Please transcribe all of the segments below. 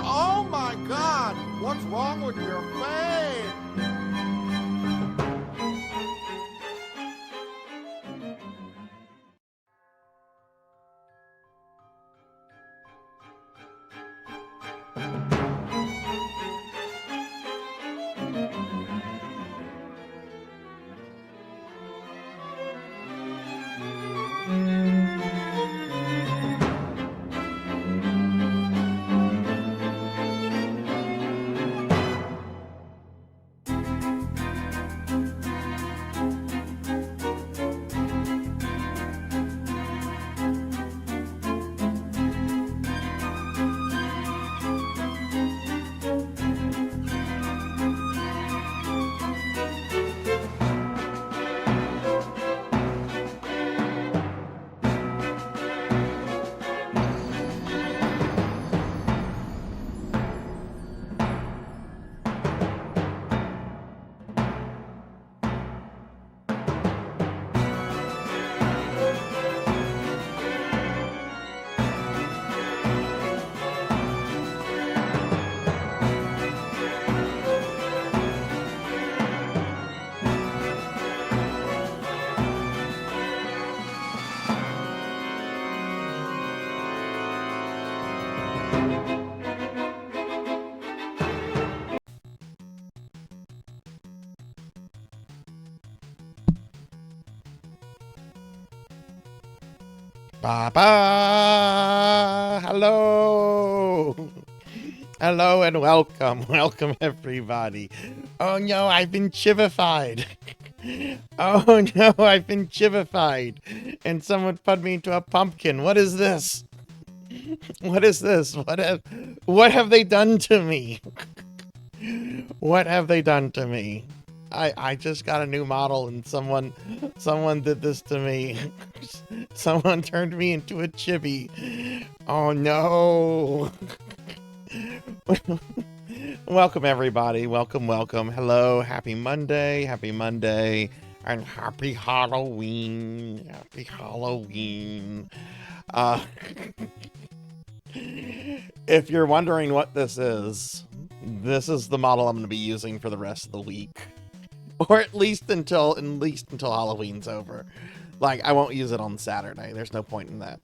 Oh my God! What's wrong with your face? Ba-ba! Hello! Hello and welcome. Welcome, everybody. Oh no, I've been chivified. Oh no, I've been chivified. And someone put me into a pumpkin. What is this? What is this? What have they done to me? What have they done to me? I just got a new model and someone did this to me. Someone turned me into a chibi. Oh no. Welcome everybody. Welcome. Hello. Happy Monday. And happy Halloween. Happy Halloween. If you're wondering what this is the model I'm going to be using for the rest of the week. Or at least until Halloween's over. Like, I won't use it on Saturday. There's no point in that.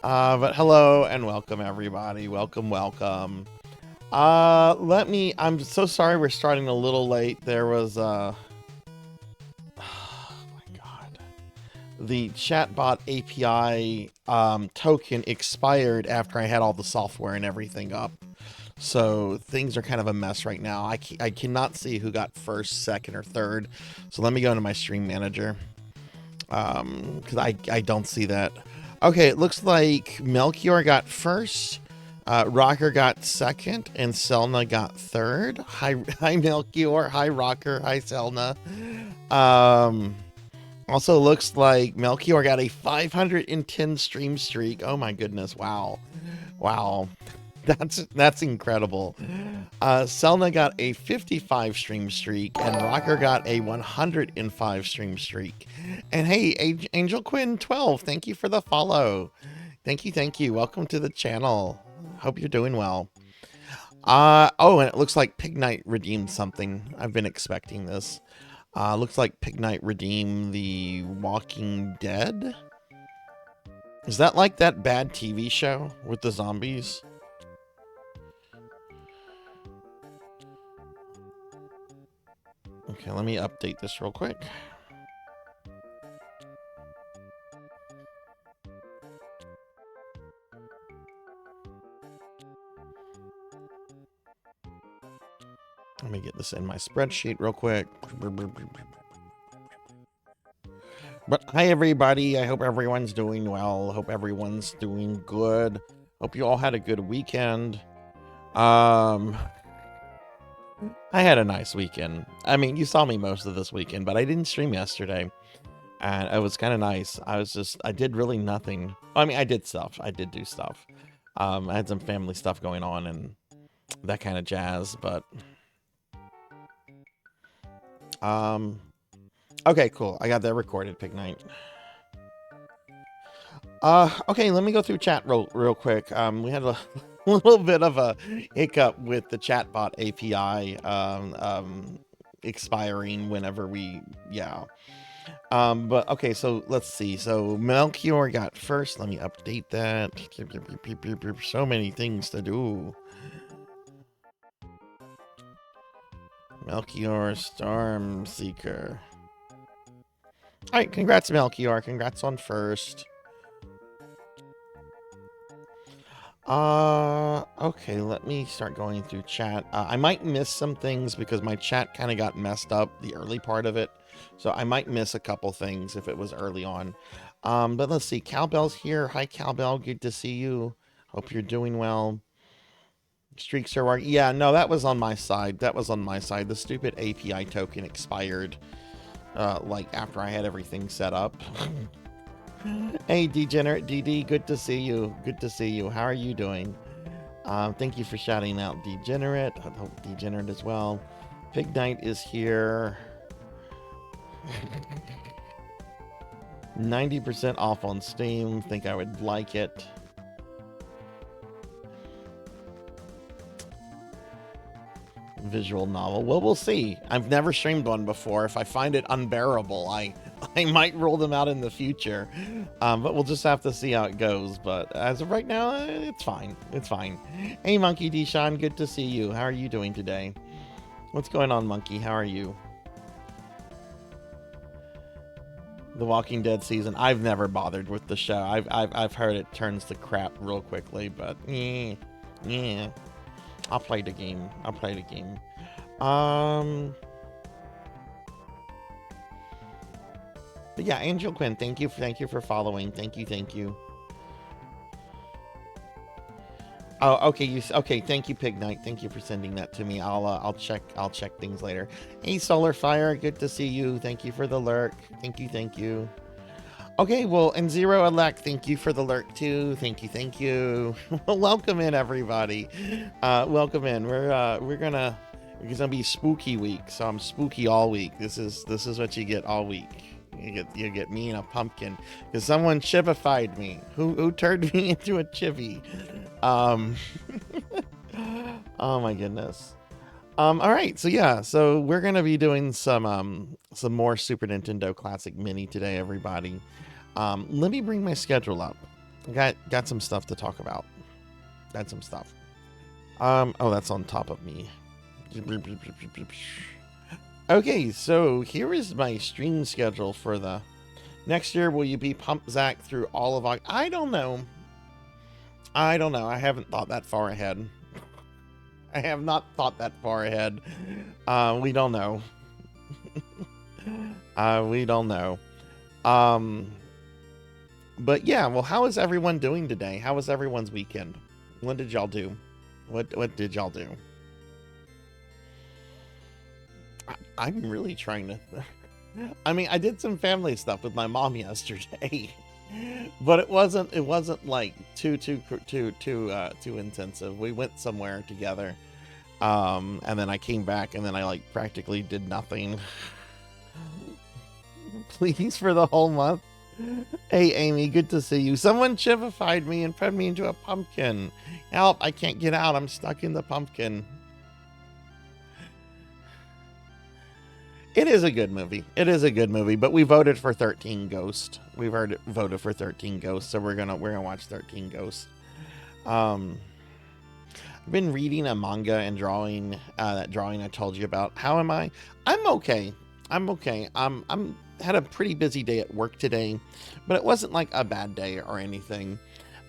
But hello and welcome, everybody. Welcome. I'm so sorry we're starting a little late. There was, oh my God. The chatbot API token expired after I had all the software and everything up. So things are kind of a mess right now. I cannot see who got first, second, or third. So let me go into my stream manager. Because I don't see that. Okay, it looks like Melchior got first, Rocker got second, and Selna got third. Hi Melchior, hi Rocker, hi Selna. Also looks like Melchior got a 510 stream streak. Oh my goodness, wow. That's incredible. Selna got a 55 stream streak, and Rocker got a 105 stream streak. And hey, Angel Quinn 12, thank you for the follow. Thank you. Welcome to the channel. Hope you're doing well. Oh, and it looks like Pig Knight redeemed something. I've been expecting this. Looks like Pig Knight redeemed The Walking Dead. Is that like that bad TV show with the zombies? Okay, let me update this real quick. Let me get this in my spreadsheet real quick. But hi, everybody. I hope everyone's doing well. Hope everyone's doing good. Hope you all had a good weekend. I had a nice weekend. I mean, you saw me most of this weekend, but I didn't stream yesterday. And it was kind of nice. I did really nothing. I mean, I did stuff. I did do stuff. I had some family stuff going on and that kind of jazz, but... Okay, cool. I got that recorded, Pig Knight. Okay, let me go through chat real quick. We had a little bit of a hiccup with the chatbot API expiring whenever we, yeah. But okay, so let's see. So Melchior got first. Let me update that. So many things to do. Melchior Storm Seeker. All right, congrats, Melchior. Congrats on first. Okay, let me start going through chat. I might miss some things because my chat kind of got messed up, the early part of it. So I might miss a couple things if it was early on. But let's see. Cowbell's here. Hi, Cowbell. Good to see you. Hope you're doing well. Streaks are working. Yeah, no, that was on my side. That was on my side. The stupid API token expired, like after I had everything set up. Hey, Degenerate DD, good to see you. Good to see you. How are you doing? Thank you for shouting out Degenerate. I hope Degenerate as well. Pig Knight is here. 90% off on Steam. Think I would like it. Visual novel. Well, we'll see. I've never streamed one before. If I find it unbearable, I might roll them out in the future. But we'll just have to see how it goes. But as of right now, it's fine. It's fine. Hey, Monkey Deshaun, good to see you. How are you doing today? What's going on, Monkey? How are you? The Walking Dead season. I've never bothered with the show. I've heard it turns to crap real quickly, but yeah. I'll play the game. I'll play the game. But yeah, Angel Quinn, thank you for following. Thank you. Oh, okay, okay, thank you, Pig Knight. Thank you for sending that to me. I'll check things later. Hey, Solar Fire, good to see you. Thank you for the lurk. Thank you. Okay, well, and Zero Elect, thank you for the lurk too. Thank you. Well, welcome in, everybody. Welcome in. It's gonna be spooky week, so I'm spooky all week. This is what you get all week. You get me and a pumpkin because someone chivified me. Who turned me into a chivy? Oh my goodness. All right, so yeah, so we're gonna be doing some more Super Nintendo Classic Mini today, everybody. Let me bring my schedule up. Got some stuff to talk about. Got some stuff. Oh, that's on top of me. Okay, so here is my stream schedule for the next year. Will you be Pump Zach through all of August? I don't know. I haven't thought that far ahead. I have not thought that far ahead. We don't know. We don't know. But yeah, well, how is everyone doing today? How was everyone's weekend? What did y'all do? What did y'all do? I'm really trying to... I mean, I did some family stuff with my mom yesterday, but it wasn't like too intensive. We went somewhere together, and then I came back, and then I like practically did nothing. Please, for the whole month. Hey, Amy, good to see you. Someone chivified me and put me into a pumpkin. Help, I can't get out. I'm stuck in the pumpkin. It is a good movie. It is a good movie, but we voted for 13 Ghosts. We've voted for 13 Ghosts, so we're gonna watch 13 Ghosts. I've been reading a manga and drawing that drawing I told you about. How am I? I'm okay. I'm had a pretty busy day at work today, but it wasn't like a bad day or anything.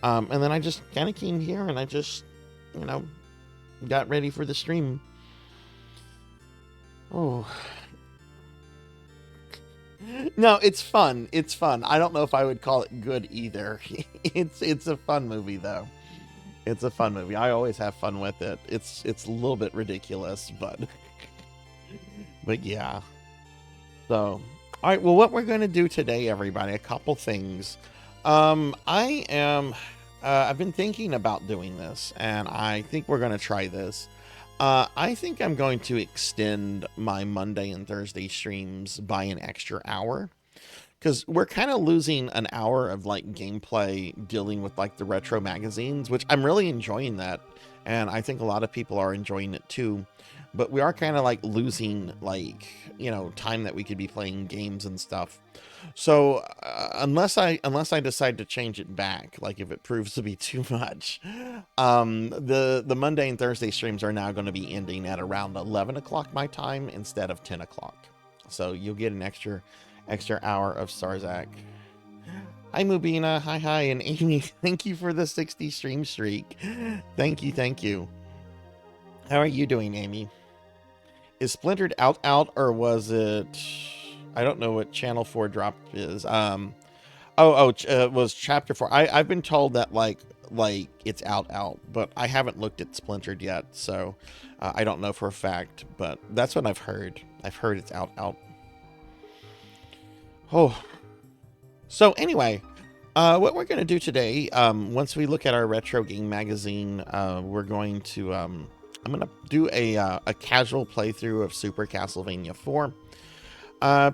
And then I just kind of came here and I just, got ready for the stream. Oh. No, it's fun. It's fun. I don't know if I would call it good either. It's a fun movie though. It's a fun movie. I always have fun with it. It's a little bit ridiculous, but yeah. So, all right, well, what we're going to do today, everybody, a couple things. I've been thinking about doing this, and I think we're going to try this. I think I'm going to extend my Monday and Thursday streams by an extra hour, because we're kind of losing an hour of like gameplay dealing with like the retro magazines, which I'm really enjoying that, and I think a lot of people are enjoying it too. But we are kind of like losing like, you know, time that we could be playing games and stuff. So unless I decide to change it back, like if it proves to be too much, the Monday and Thursday streams are now going to be ending at around 11 o'clock my time instead of 10 o'clock. So you'll get an extra hour of Sarzac. Hi Mubina, hi, and Amy, thank you for the 60 stream streak. Thank you. How are you doing, Amy? Is Splintered out, or was it... I don't know what Channel 4 drop is. It was Chapter 4. I've been told that, like it's out, but I haven't looked at Splintered yet, so I don't know for a fact, but that's what I've heard. I've heard it's out. Oh. So anyway, what we're going to do today, once we look at our retro game magazine, we're going to... I'm going to do a casual playthrough of Super Castlevania 4.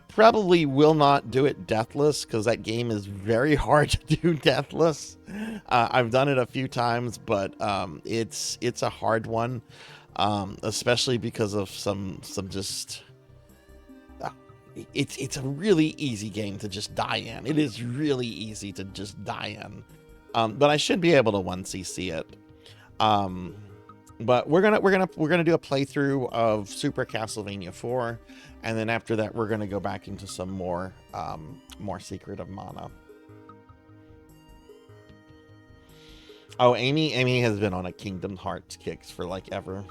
Probably will not do it deathless, because that game is very hard to do deathless. I've done it a few times, but it's a hard one, especially because of some just... It's a really easy game to just die in. It is really easy to just die in. But I should be able to 1cc it. But we're gonna do a playthrough of Super Castlevania 4, and then after that we're gonna go back into some more Secret of Mana. Oh, Amy has been on a Kingdom Hearts kick for like ever.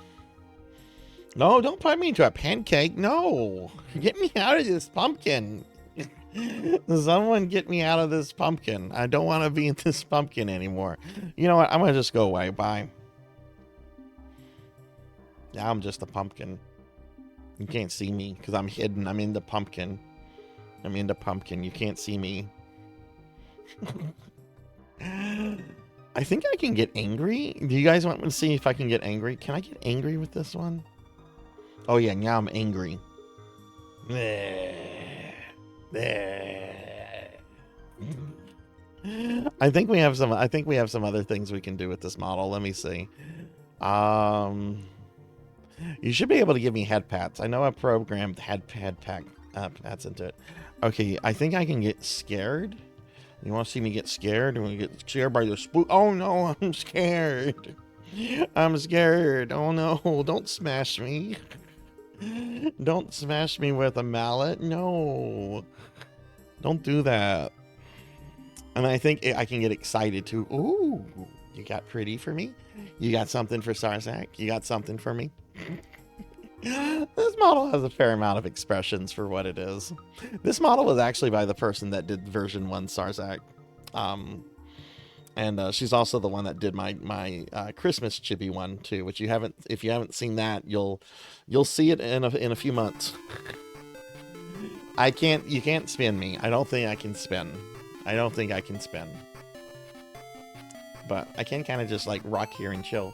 No, don't put me into a pancake. No, get me out of this pumpkin. Someone get me out of this pumpkin. I don't want to be in this pumpkin anymore. You know what? I'm gonna just go away. Bye. Now I'm just a pumpkin. You can't see me because I'm hidden. I'm in the pumpkin. You can't see me. I think I can get angry. Do you guys want me to see if I can get angry? Can I get angry with this one? Oh yeah, now I'm angry. I think we have some other things we can do with this model. Let me see. You should be able to give me head pats. I know I programmed head pats into it. Okay, I think I can get scared. You want to see me get scared? You want to get scared by the spook? Oh no, I'm scared. I'm scared. Oh no, don't smash me. Don't smash me with a mallet. No. Don't do that. And I think I can get excited too. Ooh, you got pretty for me? You got something for Sarzac? You got something for me? This model has a fair amount of expressions for what it is. This model was actually by the person that did version 1 Sarzac. And she's also the one that did my Christmas chibi one too, which if you haven't seen that, you'll see it in a few months. You can't spin me. I don't think I can spin. But I can kind of just like rock here and chill.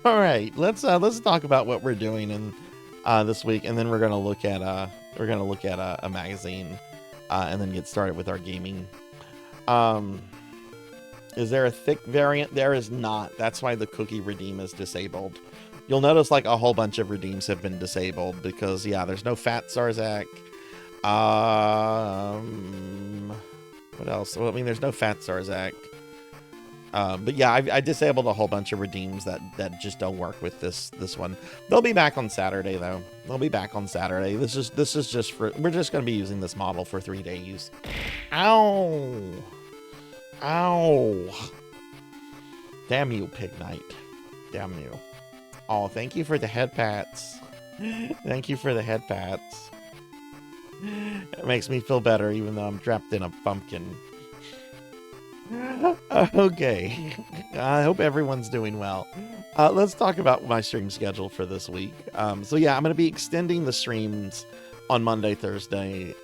All right, let's talk about what we're doing in this week, and then we're gonna look at a magazine, and then get started with our gaming. Is there a thick variant? There is not. That's why the cookie redeem is disabled. You'll notice like a whole bunch of redeems have been disabled because yeah, there's no fat Sarzac. What else? Well, I mean, there's no fat Sarzac. But yeah, I disabled a whole bunch of redeems that just don't work with this one. They'll be back on Saturday though. They'll be back on Saturday. This is just for, we're just gonna be using this model for 3 days. Ow! Ow! Damn you, Pig Knight. Damn you. Oh, thank you for the head pats. Thank you for the head pats. It makes me feel better even though I'm trapped in a pumpkin. Okay, I hope everyone's doing well. Let's talk about my stream schedule for this week. So yeah, I'm going to be extending the streams on Monday, Thursday.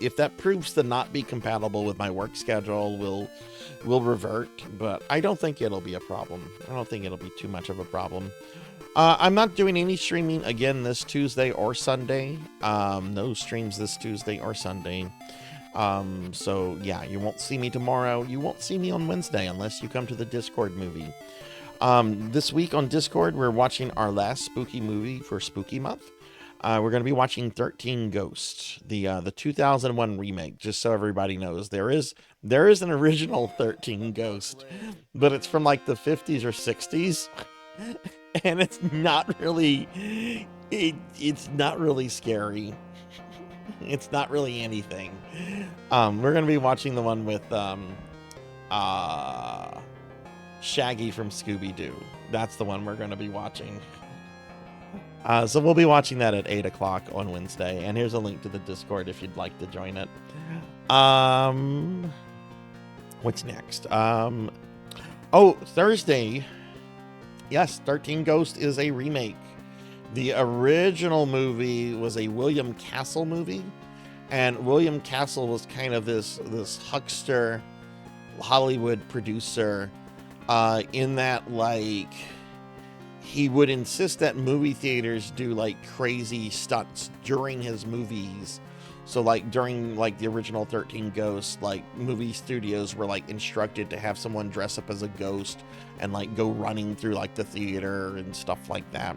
If that proves to not be compatible with my work schedule, we'll revert, but I don't think it'll be a problem. I don't think it'll be too much of a problem. I'm not doing any streaming again this Tuesday or Sunday. No streams this Tuesday or Sunday. So yeah, you won't see me tomorrow. You won't see me on Wednesday unless you come to the Discord movie. This week on Discord, we're watching our last spooky movie for Spooky Month. We're going to be watching 13 Ghosts, the 2001 remake. Just so everybody knows, there is an original 13 Ghost, but it's from like the 50s or 60s, and it's not really scary. It's not really anything. We're going to be watching the one with Shaggy from Scooby-Doo. That's the one we're going to be watching. So we'll be watching that at 8 o'clock on Wednesday. And here's a link to the Discord if you'd like to join it. What's next? Oh, Thursday. Yes, 13 Ghosts is a remake. The original movie was a William Castle movie. And William Castle was kind of this huckster Hollywood producer, in that, like, he would insist that movie theaters do like crazy stunts during his movies. So like during like the original 13 Ghosts, like movie studios were like instructed to have someone dress up as a ghost and like go running through like the theater and stuff like that.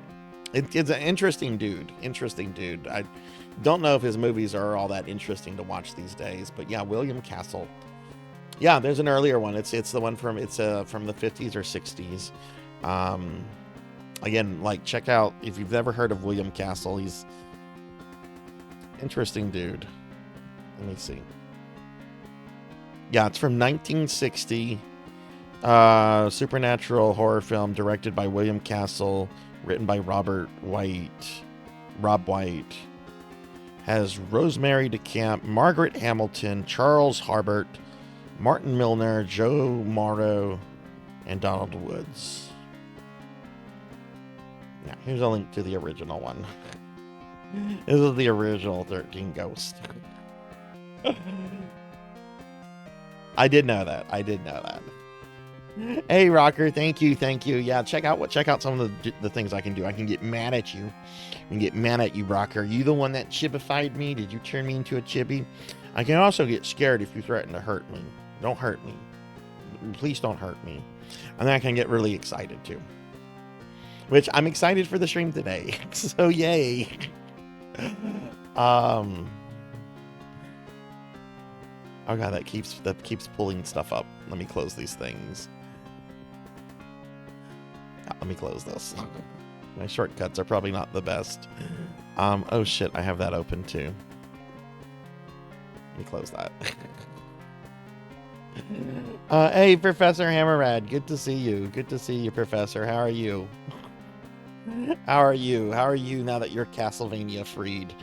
It's an interesting dude. I don't know if his movies are all that interesting to watch these days, but yeah, William Castle. Yeah, there's an earlier one. It's the one from the 50s or 60s. Again, like, check out, if you've never heard of William Castle, he's interesting dude. Let me see. Yeah, it's from 1960. Supernatural horror film directed by William Castle, written by Rob White. Has Rosemary DeCamp, Margaret Hamilton, Charles Harbert, Martin Milner, Joe Morrow, and Donald Woods. Yeah, here's a link to the original one. This is the original 13 Ghosts. I did know that. Hey, Rocker, thank you. Yeah, check out some of the things I can do. I can get mad at you. I can get mad at you, Rocker. Are you the one that chibified me? Did you turn me into a chibi? I can also get scared if you threaten to hurt me. Don't hurt me. Please don't hurt me. And then I can get really excited too. Which I'm excited for the stream today. So yay. Oh god, that keeps pulling stuff up. Let me close these things. Yeah, let me close this. My shortcuts are probably not the best. Oh shit, I have that open too. Let me close that. Hey, Professor Hammerrad, good to see you. Good to see you, Professor. How are you? How are you now that you're Castlevania freed?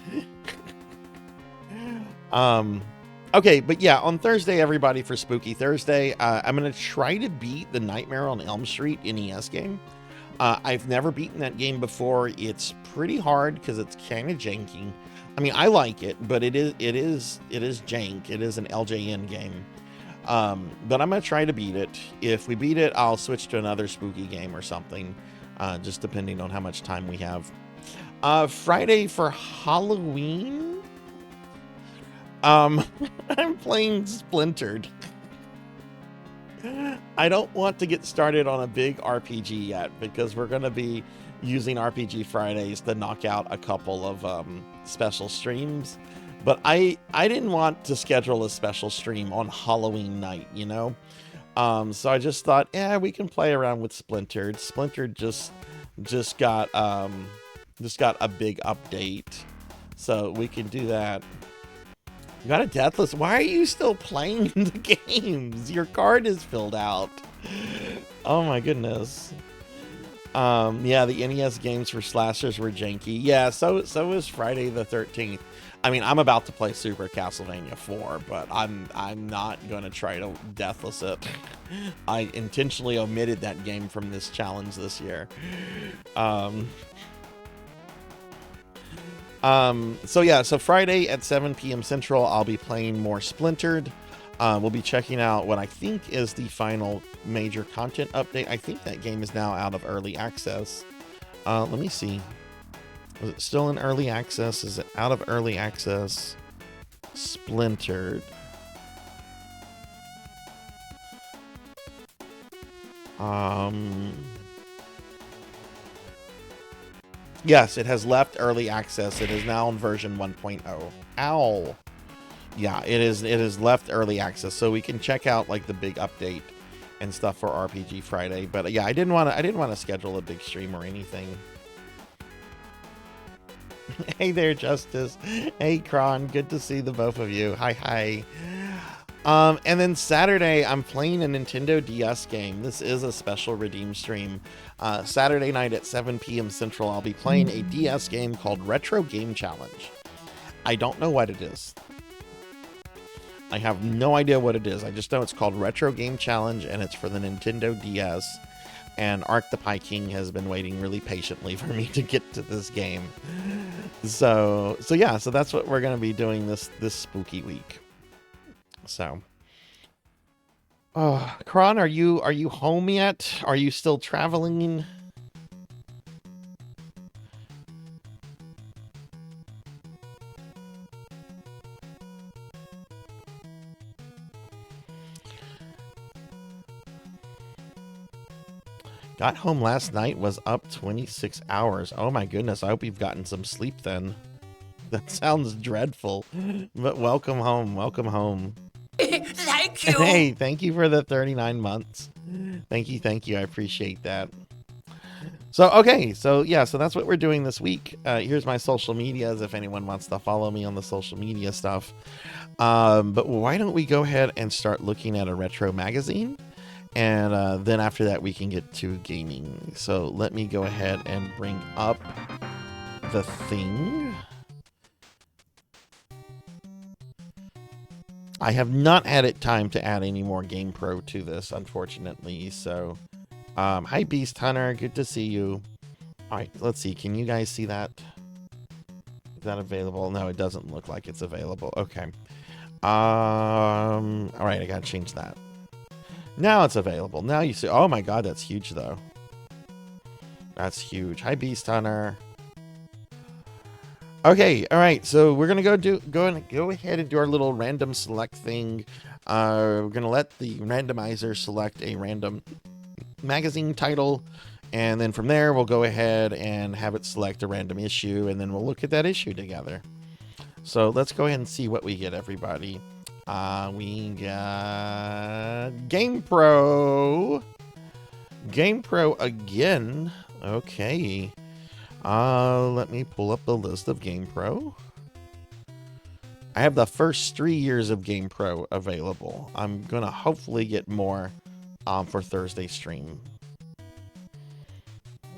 Okay, but yeah, on Thursday, everybody, for Spooky Thursday, I'm going to try to beat the Nightmare on Elm Street NES game. I've never beaten that game before. It's pretty hard because it's kind of janky. I mean, I like it, but it is jank. It is an LJN game. But I'm going to try to beat it. If we beat it, I'll switch to another spooky game or something, just depending on how much time we have. Friday for Halloween, I'm playing Splintered. I don't want to get started on a big RPG yet because we're going to be using RPG Fridays to knock out a couple of special streams. But I didn't want to schedule a special stream on Halloween night, you know? So I just thought, yeah, we can play around with Splintered. Splintered just got a big update, so we can do that. You got a deathless. Why are you still playing the games? Your card is filled out. Oh my goodness. Yeah, the NES games for slashers were janky. Yeah, so was Friday the 13th. I mean, I'm about to play Super Castlevania 4, but I'm not going to try to deathless it. I intentionally omitted that game from this challenge this year. So Friday at 7 p.m. Central, I'll be playing more Splintered. We'll be checking out what I think is the final major content update. I think that game is now out of early access. Let me see. Is it still in early access? Is it out of early access? Splintered. Yes, it has left early access. It is now in version 1.0. Ow. Yeah, it is left early access, so we can check out like the big update and stuff for RPG Friday. But yeah, I didn't want to schedule a big stream or anything. Hey there, Justice. Hey, Kron. Good to see the both of you. Hi. And then Saturday, I'm playing a Nintendo DS game. This is a special redeem stream. Saturday night at 7 p.m. Central, I'll be playing a DS game called Retro Game Challenge. I don't know what it is. I have no idea what it is. I just know it's called Retro Game Challenge, and it's for the Nintendo DS. And Ark the Pie King has been waiting really patiently for me to get to this game. So yeah, so that's what we're going to be doing this spooky week. So, Kron, are you home yet? Are you still traveling? Got home last night, was up 26 hours. Oh my goodness, I hope you've gotten some sleep then. That sounds dreadful, but welcome home, welcome home. Thank you. Hey, thank you for the 39 months. Thank you, I appreciate that. So, okay, so yeah, so that's what we're doing this week. Here's my social medias if anyone wants to follow me on the social media stuff. But why don't we go ahead and start looking at a retro magazine? And then after that, we can get to gaming. So let me go ahead and bring up the thing. I have not had it time to add any more GamePro to this, unfortunately. So, hi Beast Hunter, good to see you. All right, let's see. Can you guys see that? Is that available? No, it doesn't look like it's available. Okay. All right, I gotta change that. Now it's available. Now you see. Oh my God, that's huge though. That's huge. Hi Beast Hunter. Okay, all right. So we're gonna go ahead and do our little random select thing. We're gonna let the randomizer select a random magazine title, and then from there we'll go ahead and have it select a random issue, and then we'll look at that issue together. So let's go ahead and see what we get, everybody. We got GamePro. GamePro again. Okay. Let me pull up the list of GamePro. I have the first 3 years of GamePro available. I'm gonna hopefully get more for Thursday stream.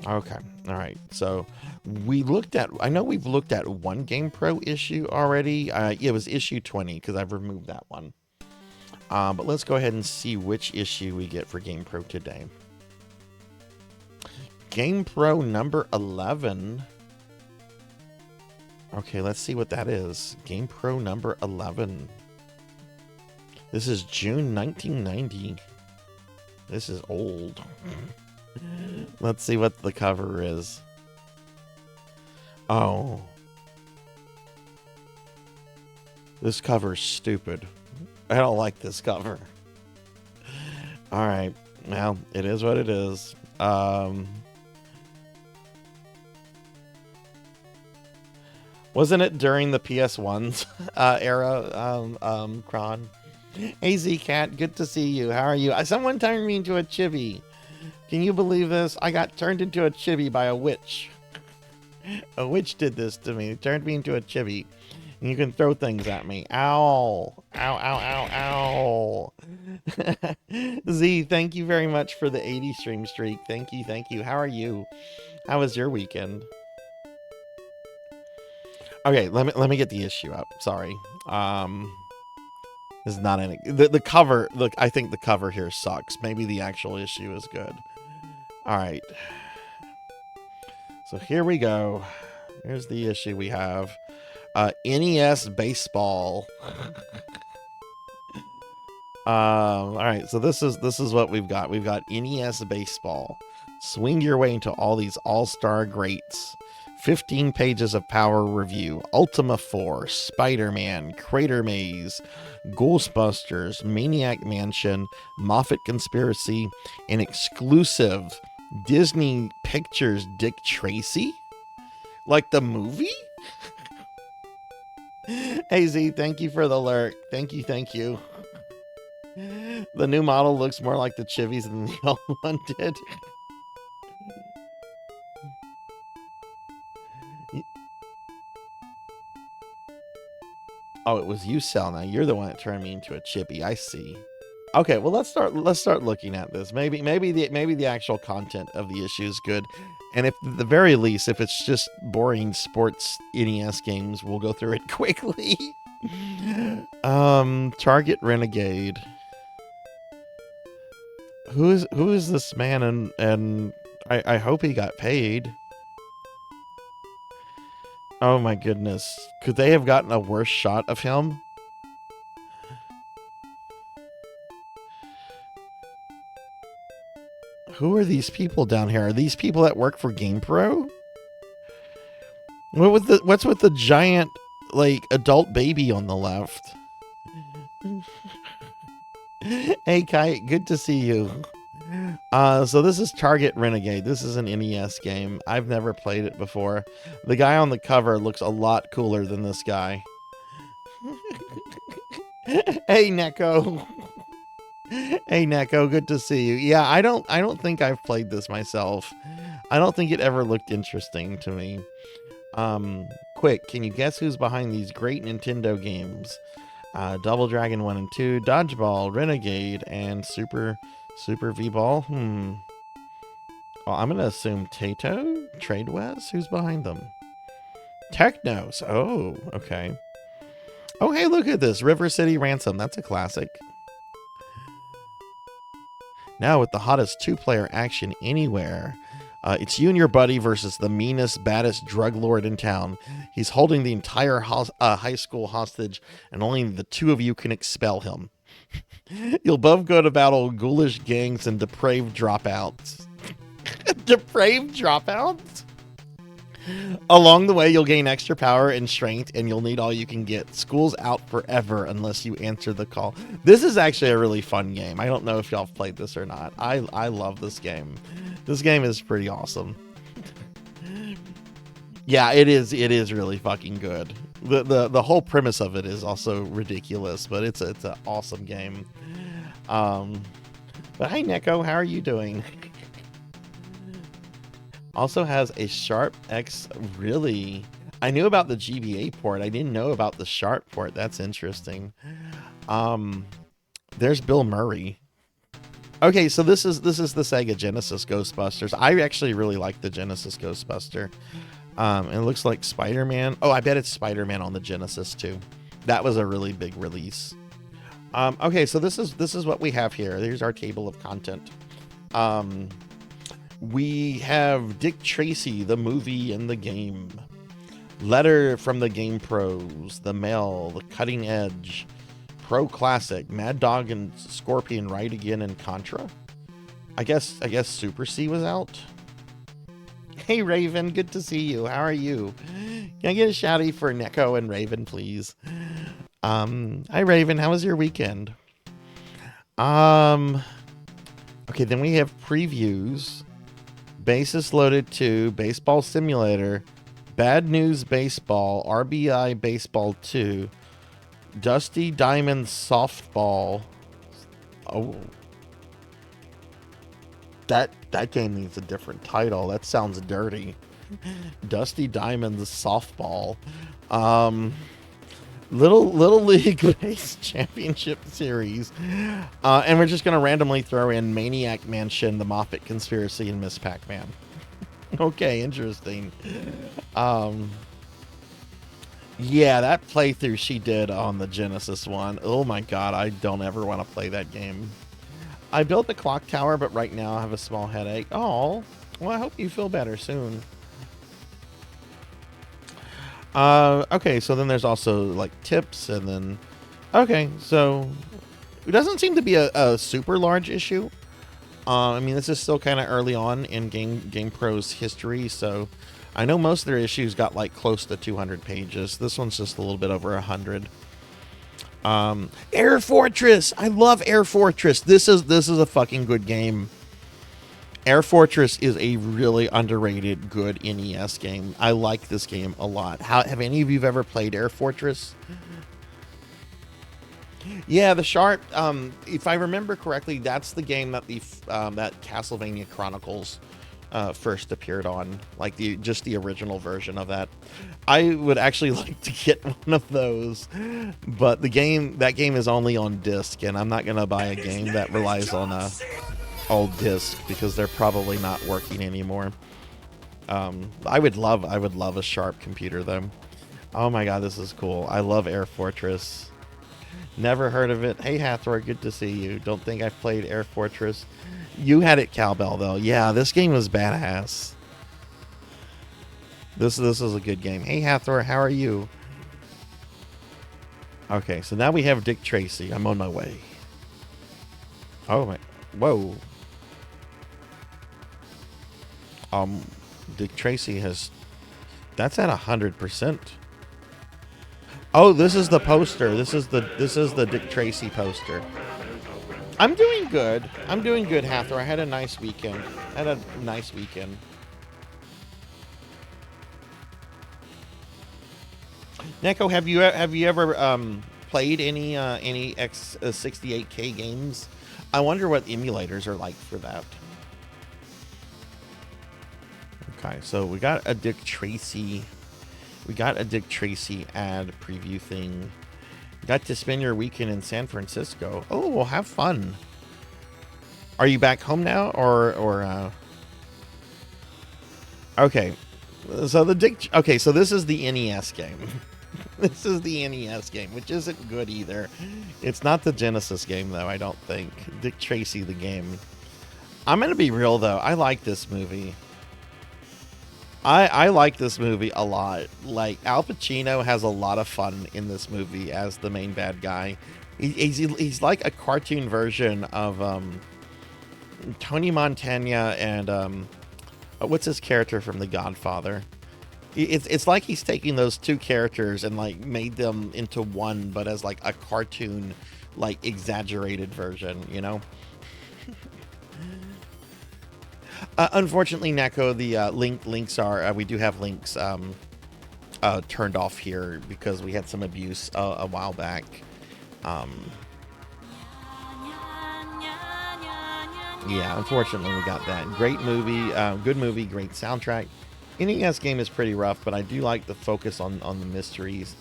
Okay, all right. So I know we've looked at one GamePro issue already. It was issue 20 because I've removed that one. But let's go ahead and see which issue we get for GamePro today. GamePro number 11. Okay, let's see what that is. GamePro number 11. This is June 1990. This is old. Let's see what the cover is. Oh. This cover's stupid. I don't like this cover. Alright. Well, it is what it is. Wasn't it during the PS1's era, Kron? Hey, Z-Cat, good to see you. How are you? Someone turned me into a chibi. Can you believe this? I got turned into a chibi by a witch. A witch did this to me. It turned me into a chibi. And you can throw things at me. Ow. Ow, ow, ow, ow. Z, thank you very much for the 80 stream streak. Thank you. How are you? How was your weekend? Okay, let me get the issue up. Sorry. This is not any the cover. Look, I think the cover here sucks. Maybe the actual issue is good. All right. So here we go. Here's the issue we have. NES Baseball. All right, so this is what we've got. We've got NES Baseball. Swing your way into all these all-star greats. 15 pages of power review. Ultima 4, Spider-Man, Crater Maze, Ghostbusters, Maniac Mansion, Moffat Conspiracy, an exclusive Disney Pictures Dick Tracy? Like the movie? Hey Z, thank you for the lurk. Thank you. The new model looks more like the Chivies than the old one did. Oh, it was you, Sal. Now you're the one that turned me into a chippy. I see. Okay, well let's start looking at this. Maybe the actual content of the issue is good, and if at the very least, if it's just boring sports NES games, we'll go through it quickly. Target Renegade. Who is this man? And I hope he got paid. Oh my goodness. Could they have gotten a worse shot of him? Who are these people down here? Are these people that work for GamePro? What's with the giant, like, adult baby on the left? Hey Kite, good to see you. So this is Target Renegade. This is an NES game. I've never played it before. The guy on the cover looks a lot cooler than this guy. Hey Neko. Hey Neko, good to see you. Yeah, I don't think I've played this myself. I don't think it ever looked interesting to me. Quick, can you guess who's behind these great Nintendo games? Double Dragon 1 and 2, Dodgeball, Renegade, and Super V-Ball. Well, I'm gonna assume Taito? Tradewest? Who's behind them? Technos. Oh, okay. Oh, hey, look at this. River City Ransom. That's a classic. Now with the hottest two-player action anywhere. It's you and your buddy versus the meanest, baddest drug lord in town. He's holding the entire high school hostage, and only the two of you can expel him. You'll both go to battle ghoulish gangs and depraved dropouts. Depraved dropouts? Along the way, you'll gain extra power and strength, and you'll need all you can get. School's out forever unless you answer the call. This is actually a really fun game. I don't know if y'all have played this or not. I love this game. This game is pretty awesome. Yeah, it is really fucking good. The whole premise of it is also ridiculous, but it's an awesome game. But hey Neko, how are you doing? Also has a Sharp X. Really? I knew about the GBA port. I didn't know about the Sharp port. That's interesting. There's Bill Murray. Okay, so this is the Sega Genesis Ghostbusters. I actually really like the Genesis Ghostbuster. It looks like Spider-Man. Oh, I bet it's Spider-Man on the Genesis too. That was a really big release. Okay, so this is what we have here. Here's our table of content. We have Dick Tracy, the movie and the game. Letter from the Game Pros, The Mail, The Cutting Edge, Pro Classic, Mad Dog and Scorpion Ride Again, and Contra. I guess Super C was out. Hey Raven, good to see you. How are you? Can I get a shouty for Neko and Raven, please? Hi Raven, how was your weekend? Okay, then we have previews. Bases Loaded 2, Baseball Simulator, Bad News Baseball, RBI Baseball 2, Dusty Diamond Softball. Oh. That game needs a different title. That sounds dirty. Dusty Diamond's Softball. Little League Base Championship Series. And we're just going to randomly throw in Maniac Mansion, The Moffat Conspiracy, and Miss Pac-Man. Okay, interesting. Yeah, that playthrough she did on the Genesis one. Oh my god, I don't ever want to play that game. I built the clock tower, but right now I have a small headache. Oh, well, I hope you feel better soon. Okay, so then there's also like tips, and then okay, so It doesn't seem to be a super large issue. I mean, this is still kind of early on in GamePro's history, so I know most of their issues got like close to 200 pages. This one's just a little bit over 100. Air Fortress! I love Air Fortress. This is a fucking good game. Air Fortress is a really underrated, good NES game. I like this game a lot. Have any of you ever played Air Fortress? Yeah, the Sharp. If I remember correctly, that's the game that that Castlevania Chronicles first appeared on, like just the original version of that. I would actually like to get one of those, but that game is only on disc, and I'm not gonna buy a game that relies on a old disc because they're probably not working anymore. I would love a Sharp computer though. Oh my god, this is cool. I love Air Fortress. Never heard of it. Hey Hathor, good to see you. Don't think I've played Air Fortress. You had it, Cowbell, though. Yeah, this game was badass. This is a good game. Hey Hathor, how are you? Okay, so now we have Dick Tracy. I'm on my way. Oh my, whoa. Dick Tracy has, that's at 100%. Oh, this is the poster. This is the Dick Tracy poster. I'm doing good. I'm doing good, Hathor. I had a nice weekend. Neko, have you ever played any X68K games? I wonder what emulators are like for that. Okay, so we got a Dick Tracy. We got a Dick Tracy ad preview thing. Got to spend your weekend in San Francisco. Oh, well, have fun. Are you back home now, or? Okay, so so this is the NES game. This is the NES game, which isn't good either. It's not the Genesis game though. I don't think. Dick Tracy the game. I'm gonna be real though. I like this movie. I like this movie a lot. Like, Al Pacino has a lot of fun in this movie as the main bad guy. He's like a cartoon version of Tony Montana and what's his character from The Godfather? It's like he's taking those two characters and like made them into one, but as like a cartoon, like exaggerated version, you know? Unfortunately, Neko, the links are we do have links turned off here because we had some abuse a while back. Yeah, unfortunately, we got that. Great movie, good movie, great soundtrack. NES game is pretty rough, but I do like the focus on the mysteries.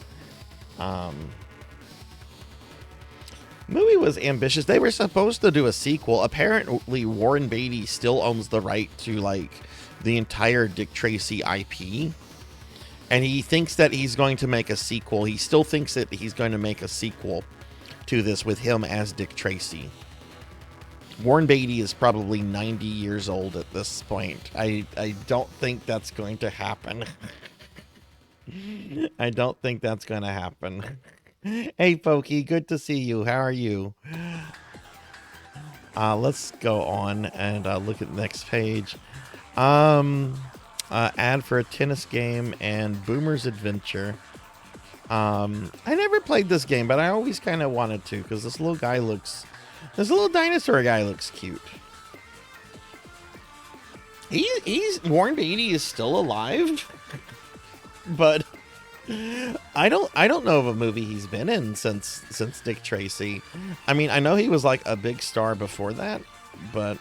Movie was ambitious. They were supposed to do a sequel. Apparently, Warren Beatty still owns the right to like the entire Dick Tracy IP, and he thinks that he's going to make a sequel. He still thinks that he's going to make a sequel to this with him as Dick Tracy. Warren Beatty is probably 90 years old at this point. I don't think that's going to happen. I don't think that's going to happen. Hey, Pokey, good to see you. How are you? Let's go on and look at the next page. Ad for a tennis game and Boomer's Adventure. I never played this game, but I always kind of wanted to because this little dinosaur guy looks cute. Warren Beatty is still alive, but I don't know of a movie he's been in since Dick Tracy. I mean, I know he was like a big star before that, but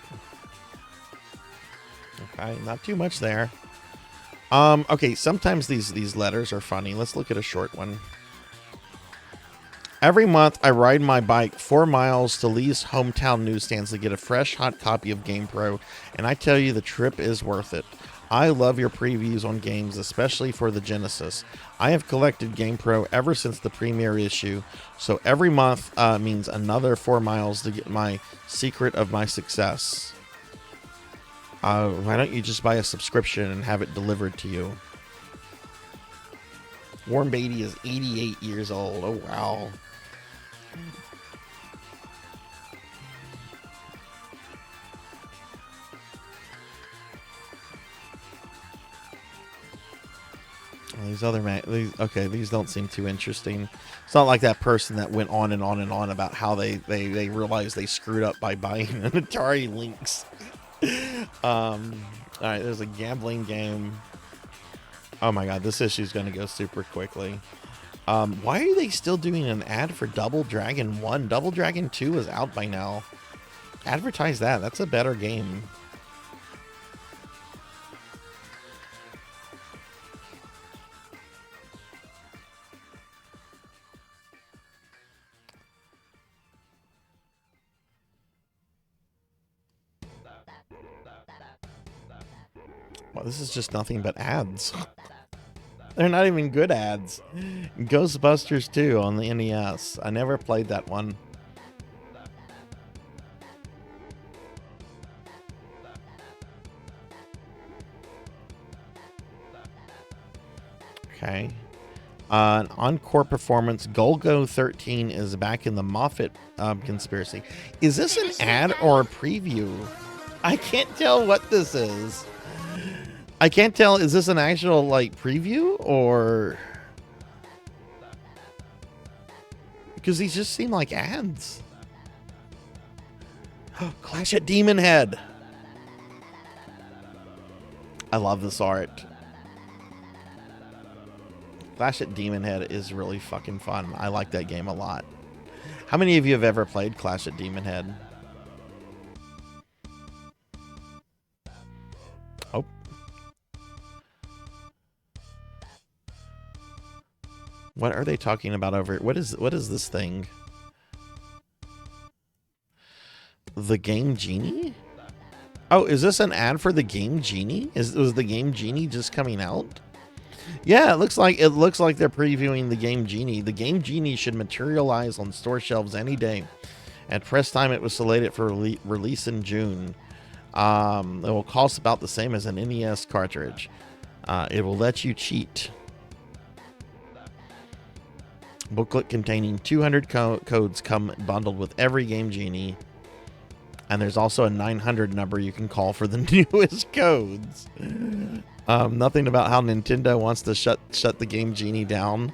okay, not too much there. Okay, sometimes these letters are funny. Let's look at a short one. Every month, I ride my bike 4 miles to Lee's hometown newsstands to get a fresh, hot copy of GamePro, and I tell you, the trip is worth it. I love your previews on games, especially for the Genesis. I have collected GamePro ever since the premiere issue, so every month means another 4 miles to get my secret of my success. Why don't you just buy a subscription and have it delivered to you? Warren Beatty is 88 years old. Oh, wow. These other these don't seem too interesting. It's not like that person that went on and on and on about how they realized they screwed up by buying an Atari Lynx. All right, there's a gambling game. Oh my god, this issue's going to go super quickly. Why are they still doing an ad for Double Dragon 1? Double Dragon 2 is out by now. Advertise that. That's a better game. Well, this is just nothing but ads. They're not even good ads. Ghostbusters 2 on the NES. I never played that one. Okay. An encore performance. Golgo 13 is back in the Moffat conspiracy. Is this an ad or a preview? I can't tell what this is. I can't tell. Is this an actual like preview or? Because these just seem like ads. Clash at Demon Head. I love this art. Clash at Demon Head is really fucking fun. I like that game a lot. How many of you have ever played Clash at Demon Head? Oh. What are they talking about over here? What is this thing? The Game Genie? Oh, is this an ad for the Game Genie? Was the Game Genie just coming out? Yeah, it looks like they're previewing the Game Genie. The Game Genie should materialize on store shelves any day. At press time, it was slated for release in June. It will cost about the same as an NES cartridge. It will let you cheat. Booklet containing 200 codes come bundled with every Game Genie. And there's also a 900 number you can call for the newest codes. Nothing about how Nintendo wants to shut the Game Genie down.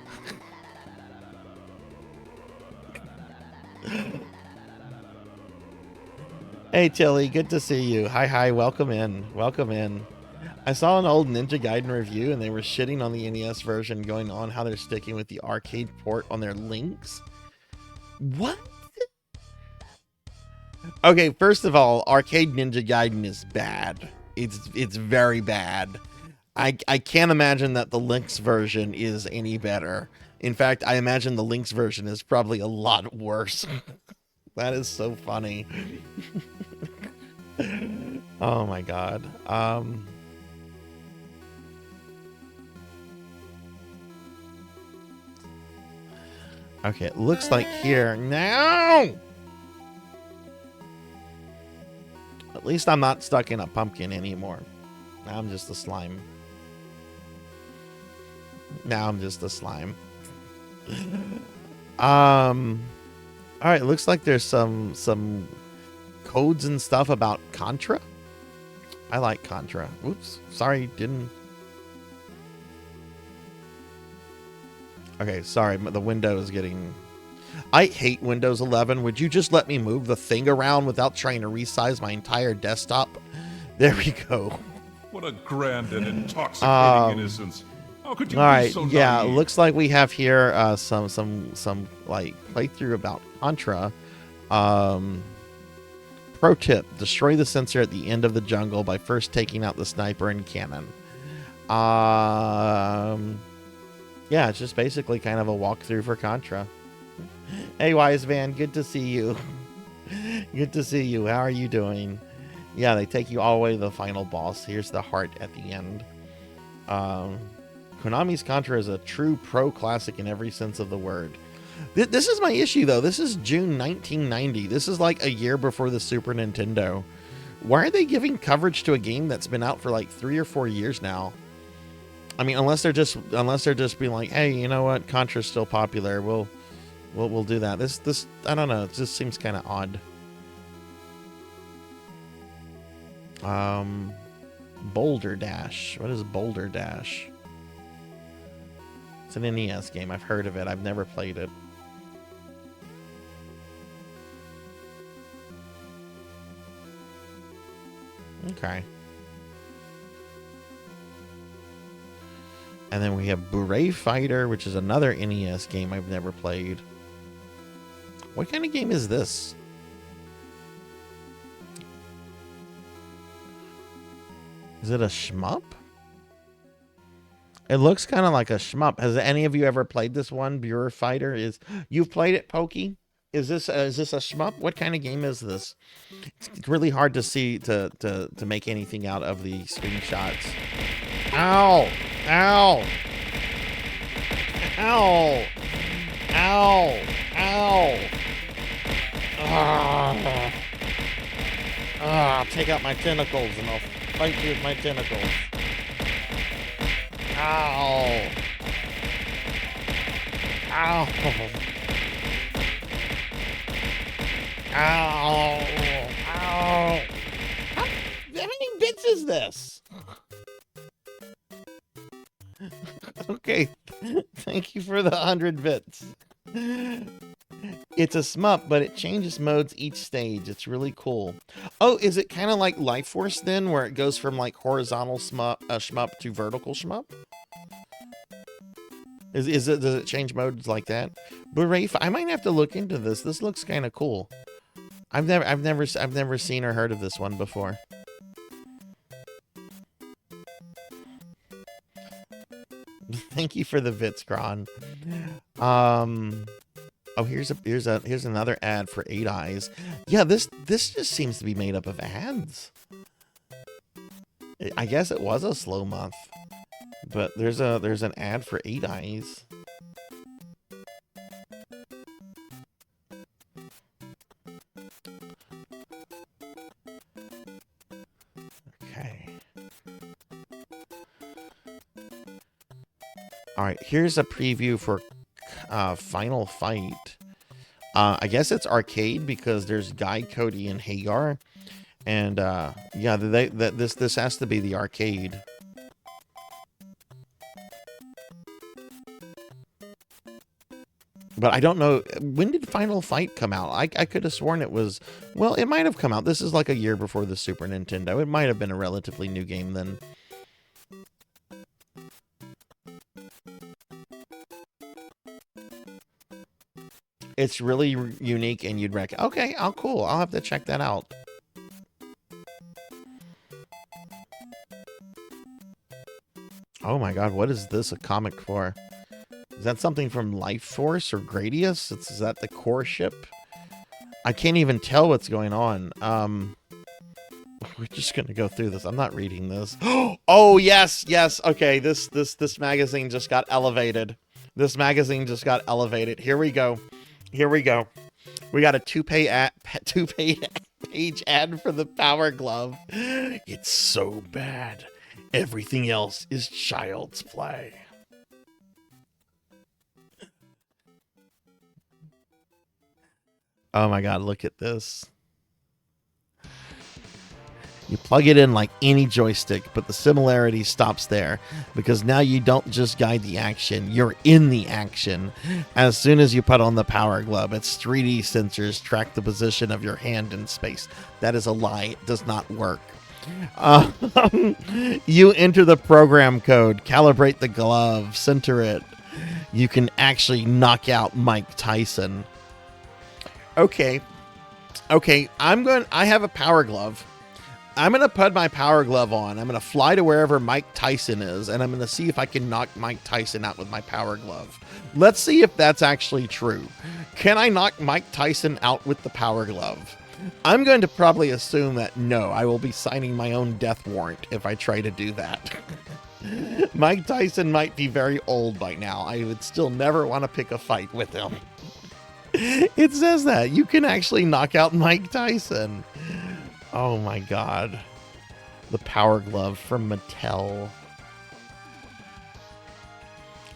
Hey Tilly, good to see you. Hi, welcome in. Welcome in. I saw an old Ninja Gaiden review and they were shitting on the NES version, going on how they're sticking with the arcade port on their Lynx. What? Okay, first of all, Arcade Ninja Gaiden is bad. It's very bad. I can't imagine that the Lynx version is any better. In fact, I imagine the Lynx version is probably a lot worse. That is so funny. Oh my god. Okay, it looks like here now. At least I'm not stuck in a pumpkin anymore. Now I'm just a slime. Now I'm just a slime. All right, looks like there's some codes and stuff about Contra. I like Contra. Oops, sorry, didn't. Okay, sorry, the window is getting. I hate Windows 11. Would you just let me move the thing around without trying to resize my entire desktop? There we go. What a grand and intoxicating innocence. How could you all right, be so yeah, naive? looks like we have here some like playthrough about Contra. Pro tip: destroy the sensor at the end of the jungle by first taking out the sniper and cannon. Yeah, it's just basically kind of a walkthrough for Contra. Hey, Wise Man, good to see you. Good to see you. How are you doing? Yeah, they take you all the way to the final boss. Here's the heart at the end. Konami's Contra is a true pro classic in every sense of the word. This is my issue, though. This is June 1990. This is like a year before the Super Nintendo. Why are they giving coverage to a game that's been out for like 3 or 4 years now? I mean, unless they're just being like, hey, you know what? Contra's still popular. We'll do that. This I don't know. It just seems kind of odd. Boulder Dash. What is Boulder Dash? It's an NES game. I've heard of it. I've never played it. Okay. And then we have Beret Fighter, which is another NES game I've never played. What kind of game is this? Is it a shmup? It looks kind of like a shmup. Has any of you ever played this one? Beret Fighter you've played it, Pokey? Is this a shmup? What kind of game is this? It's really hard to see to make anything out of the screenshots. Ow! Ow! Ow! Ow! Ow! Take out my tentacles and I'll fight you with my tentacles. Ow! Ow! Ow! Ow! How many bits is this? Okay, thank you for the 100 bits. It's a shmup, but it changes modes each stage. It's really cool. Oh, is it kind of like Life Force then, where it goes from like horizontal shmup to vertical shmup? Does it change modes like that? Beret, I might have to look into this. This looks kind of cool. I've never seen or heard of this one before. Thank you for the bits, Kron. Oh, here's another ad for 8 Eyes. Yeah, this just seems to be made up of ads. I guess it was a slow month, but there's an ad for 8 Eyes. Okay. All right, here's a preview for Final Fight. I guess it's arcade because there's Guy, Cody, and Hagar, and yeah, this has to be the arcade. But I don't know, when did Final Fight come out? I could have sworn it was, well, it might have come out. This is like a year before the Super Nintendo. It might have been a relatively new game then. It's really unique and you'd recommend. Okay, oh cool. I'll have to check that out. Oh my god, what is this a comic for? Is that something from Life Force or Gradius? Is that the core ship? I can't even tell what's going on. We're just gonna go through this. I'm not reading this. Oh yes, yes. Okay, this magazine just got elevated. This magazine just got elevated. Here we go. Here we go. We got a two-page ad for the Power Glove. It's so bad. Everything else is child's play. Oh my god, look at this. You plug it in like any joystick, but the similarity stops there because now you don't just guide the action, you're in the action. As soon as you put on the Power Glove, its 3D sensors track the position of your hand in space. That is a lie. It does not work. You enter the program code, calibrate the glove, center it. You can actually knock out Mike Tyson. Okay. Okay, I have a Power Glove. I'm going to put my Power Glove on. I'm going to fly to wherever Mike Tyson is, and I'm going to see if I can knock Mike Tyson out with my Power Glove. Let's see if that's actually true. Can I knock Mike Tyson out with the Power Glove? I'm going to probably assume that no, I will be signing my own death warrant if I try to do that. Mike Tyson might be very old by now. I would still never want to pick a fight with him. It says that. You can actually knock out Mike Tyson. Oh my god. The Power Glove from Mattel.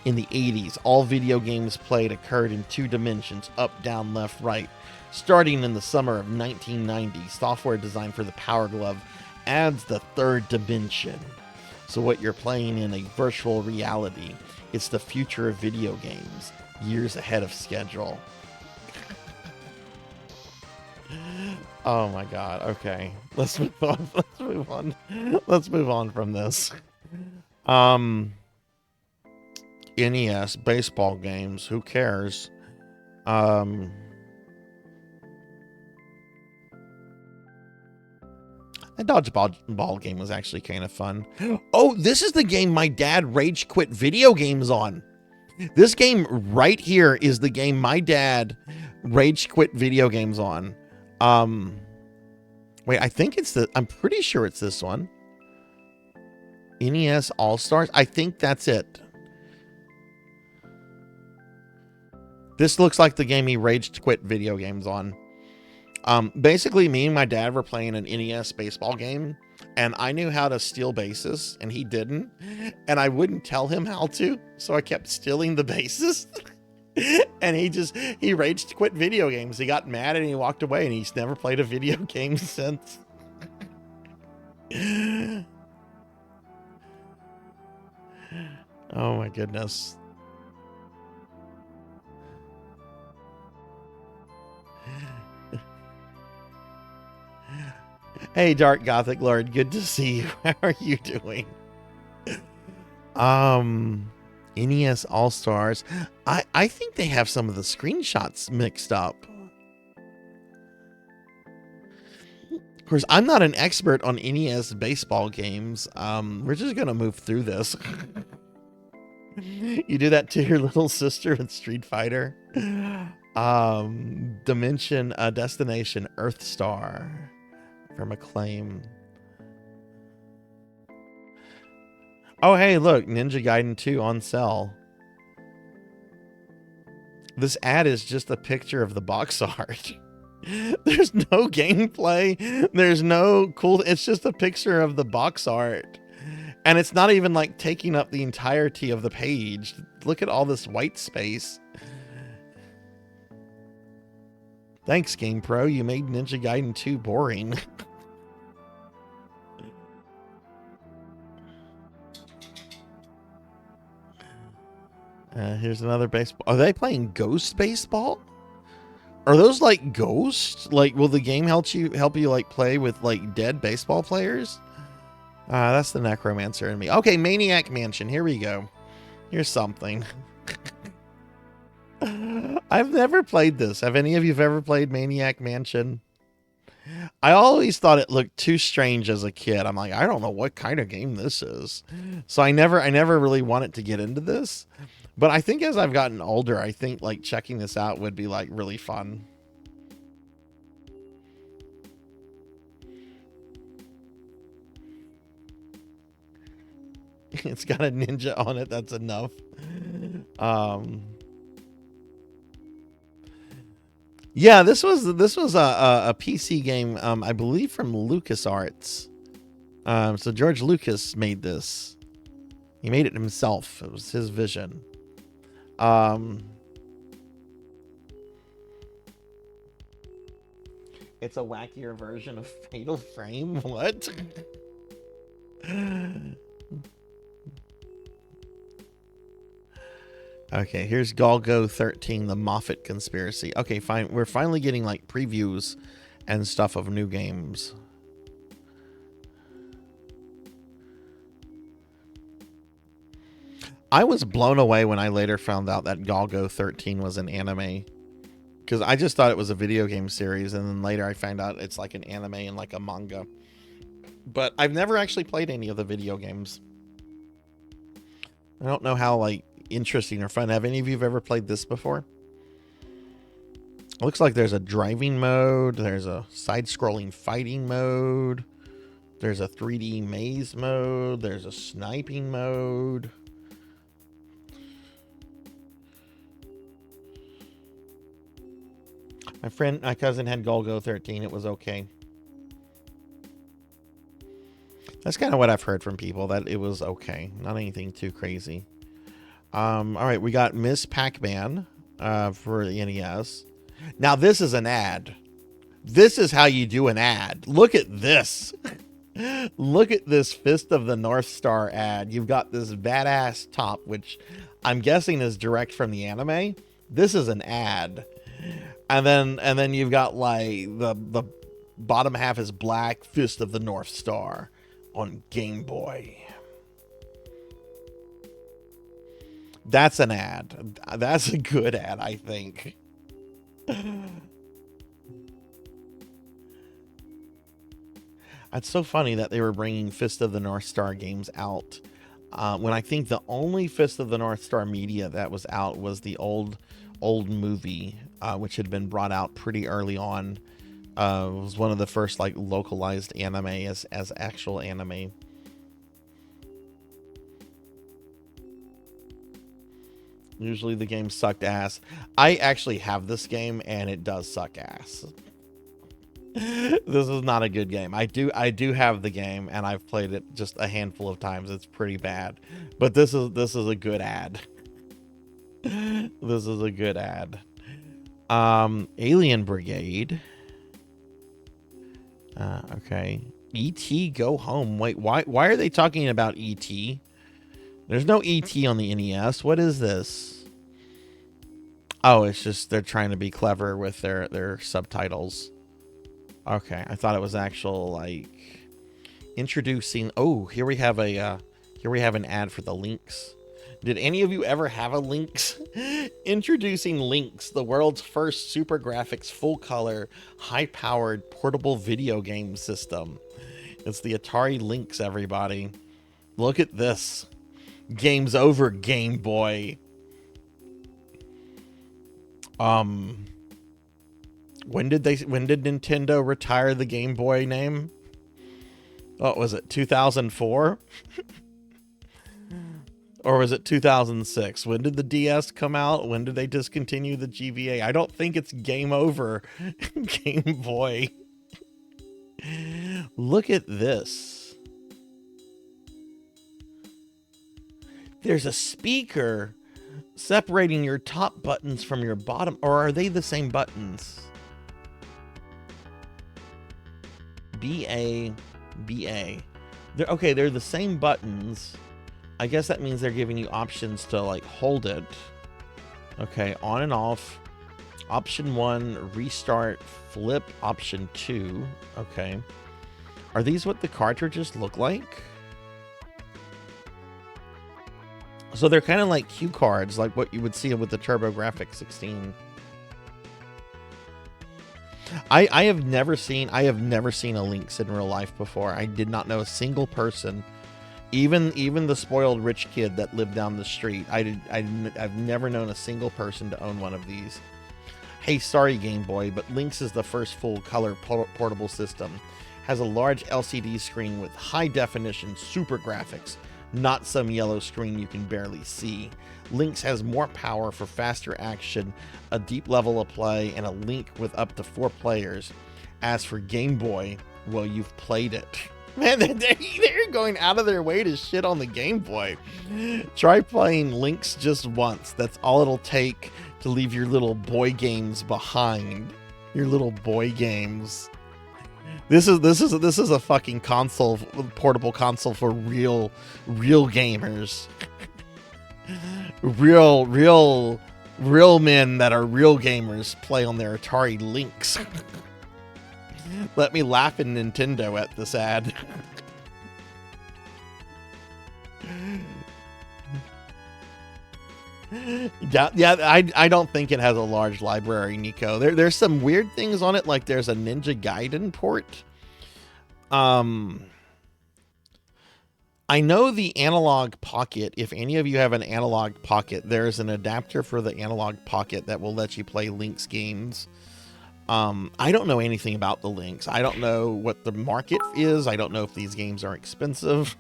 In the 80s, all video games played occurred in 2 dimensions, up, down, left, right. Starting in the summer of 1990, software designed for the Power Glove adds the 3rd dimension. So what you're playing in a virtual reality. It's the future of video games, years ahead of schedule. Oh my god. Okay. Let's move on. Let's move on. Let's move on from this. NES baseball games. Who cares? The dodgeball game was actually kind of fun. Oh, this is the game my dad rage quit video games on. This game right here is the game my dad rage quit video games on. Wait, I think it's I'm pretty sure it's this one. NES All-Stars. I think that's it. This looks like the game he rage quit video games on. Basically, me and my dad were playing an NES baseball game, and I knew how to steal bases, and he didn't. And I wouldn't tell him how to, so I kept stealing the bases. And he raged quit video games. He got mad and he walked away, and he's never played a video game since. Oh my goodness. Hey, Dark Gothic Lord, good to see you. How are you doing? NES All-Stars. I think they have some of the screenshots mixed up. Of course, I'm not an expert on NES baseball games. We're just gonna move through this. You do that to your little sister in Street Fighter. Dimension, Destination, Earthstar. From Acclaim. Oh, hey, look, Ninja Gaiden 2 on sale. This ad is just a picture of the box art. There's no gameplay. There's no cool. It's just a picture of the box art. And it's not even like taking up the entirety of the page. Look at all this white space. Thanks, GamePro. You made Ninja Gaiden 2 boring. Here's another baseball. Are they playing Ghost Baseball? Are those like ghosts? Like, will the game help you like play with like dead baseball players? That's the necromancer in me. Okay, Maniac Mansion. Here we go. Here's something. I've never played this. Have any of you ever played Maniac Mansion? I always thought it looked too strange as a kid. I'm like, I don't know what kind of game this is. So I never really wanted to get into this. But I think as I've gotten older, I think like checking this out would be like really fun. It's got a ninja on it. That's enough. Yeah, this was a PC game, I believe from LucasArts. So George Lucas made this. He made it himself. It was his vision. It's a wackier version of Fatal Frame. What? Okay, here's Golgo 13, the Moffat Conspiracy. Okay, fine. We're finally getting like previews and stuff of new games. I was blown away when I later found out that Golgo 13 was an anime. Because I just thought it was a video game series, and then later I found out it's like an anime and like a manga. But I've never actually played any of the video games. I don't know how like interesting or fun. Have any of you ever played this before? It looks like there's a driving mode. There's a side-scrolling fighting mode. There's a 3D maze mode. There's a sniping mode. My cousin had Golgo 13. It was okay. That's kind of what I've heard from people, that it was okay. Not anything too crazy. All right, we got Miss Pac-Man for the NES. Now, this is an ad. This is how you do an ad. Look at this. Look at this Fist of the North Star ad. You've got this badass top, which I'm guessing is direct from the anime. This is an ad. And then you've got like the bottom half is black, Fist of the North Star on Game Boy. That's an ad. That's a good ad, I think. It's so funny that they were bringing Fist of the North Star games out when I think the only Fist of the North Star media that was out was the old movie, which had been brought out pretty early on. It was one of the first like localized anime as actual anime. Usually the game sucked ass. I actually have this game and it does suck ass. This is not a good game. I do have the game and I've played it just a handful of times. It's pretty bad. But this is a good ad. This is a good ad. Alien Brigade. Okay. E.T. Go Home. Wait, why are they talking about E.T.? There's no E.T. on the NES. What is this? Oh, it's just they're trying to be clever with their subtitles. Okay, I thought it was actual like introducing. Oh, here we have an ad for the Lynx. Did any of you ever have a Lynx? Introducing Lynx, the world's first super graphics, full color, high powered portable video game system. It's the Atari Lynx, everybody. Look at this. Game's over, Game Boy. When did Nintendo retire the Game Boy name? What was it, 2004? Or was it 2006? When did the DS come out? When did they discontinue the GBA? I don't think it's Game Over, Game Boy. Look at this. There's a speaker separating your top buttons from your bottom, or are they the same buttons? BA. They're the same buttons. I guess that means they're giving you options to like hold it. Okay, on and off. Option 1, restart, flip, option 2. Okay. Are these what the cartridges look like? So they're kind of like cue cards, like what you would see with the TurboGrafx 16. I have never seen a Lynx in real life before. I did not know a single person, even the spoiled rich kid that lived down the street. I've never known a single person to own one of these. Hey, sorry Game Boy, but Lynx is the first full color portable system. Has a large LCD screen with high definition super graphics. Not some yellow screen you can barely see. Lynx has more power for faster action, a deep level of play, and a link with up to 4 players. As for Game Boy, well, you've played it. Man, they're going out of their way to shit on the Game Boy. Try playing Lynx just once. That's all it'll take to leave your little boy games behind. Your little boy games. This is a fucking console, portable console for real gamers. real men that are real gamers play on their Atari Lynx. Let me laugh at Nintendo at this ad. Yeah, I don't think it has a large library, Nico. There's some weird things on it, like there's a Ninja Gaiden port. I know the Analog Pocket, if any of you have an Analog Pocket, there's an adapter for the Analog Pocket that will let you play Lynx games. I don't know anything about the Lynx. I don't know what the market is. I don't know if these games are expensive.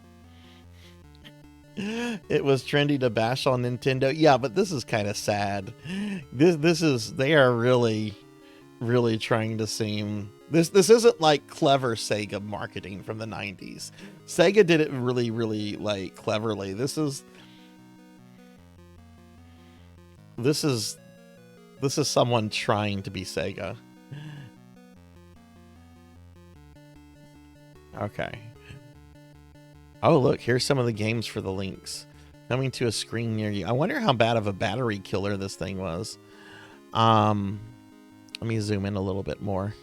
It was trendy to bash on Nintendo. Yeah, but this is kind of sad. They are really trying to seem... This isn't like clever Sega marketing from the 90s. Sega did it really like cleverly. This is someone trying to be Sega. Okay. Oh, look, here's some of the games for the links. Coming to a screen near you. I wonder how bad of a battery killer this thing was. Let me zoom in a little bit more.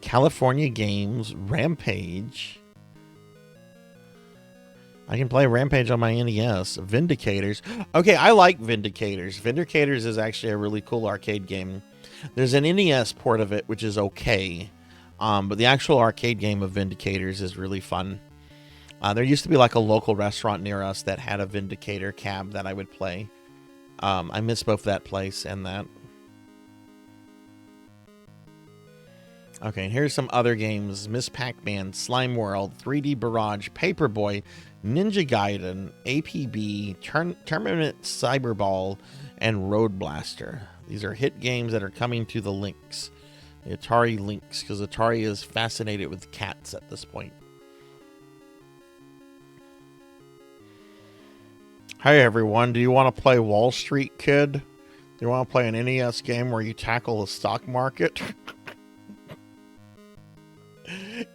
California Games, Rampage. I can play Rampage on my NES. Vindicators. Okay, I like Vindicators. Vindicators is actually a really cool arcade game. There's an NES port of it, which is okay. But the actual arcade game of Vindicators is really fun. There used to be like a local restaurant near us that had a Vindicator cab that I would play. I miss both that place and that. Okay, and here's some other games. Miss Pac-Man, Slime World, 3D Barrage, Paperboy, Ninja Gaiden, APB, Tournament Cyberball, and Road Blaster. These are hit games that are coming to the links. The Atari links, because Atari is fascinated with cats at this point. Hey everyone, do you want to play Wall Street Kid? Do you want to play an NES game where you tackle the stock market?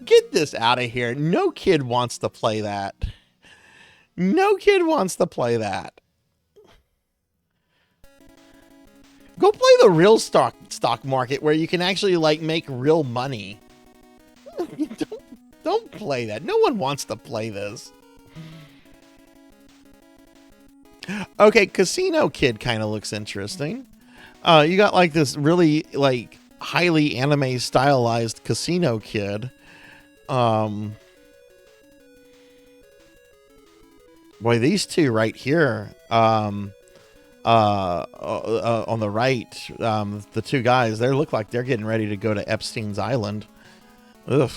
Get this out of here. No kid wants to play that. No kid wants to play that. Go play the real stock market where you can actually like make real money. Don't play that. No one wants to play this. Okay, Casino Kid kind of looks interesting. You got like this really like highly anime stylized Casino Kid. Boy, these two right here, on the right, the two guys, they look like they're getting ready to go to Epstein's Island. Ugh.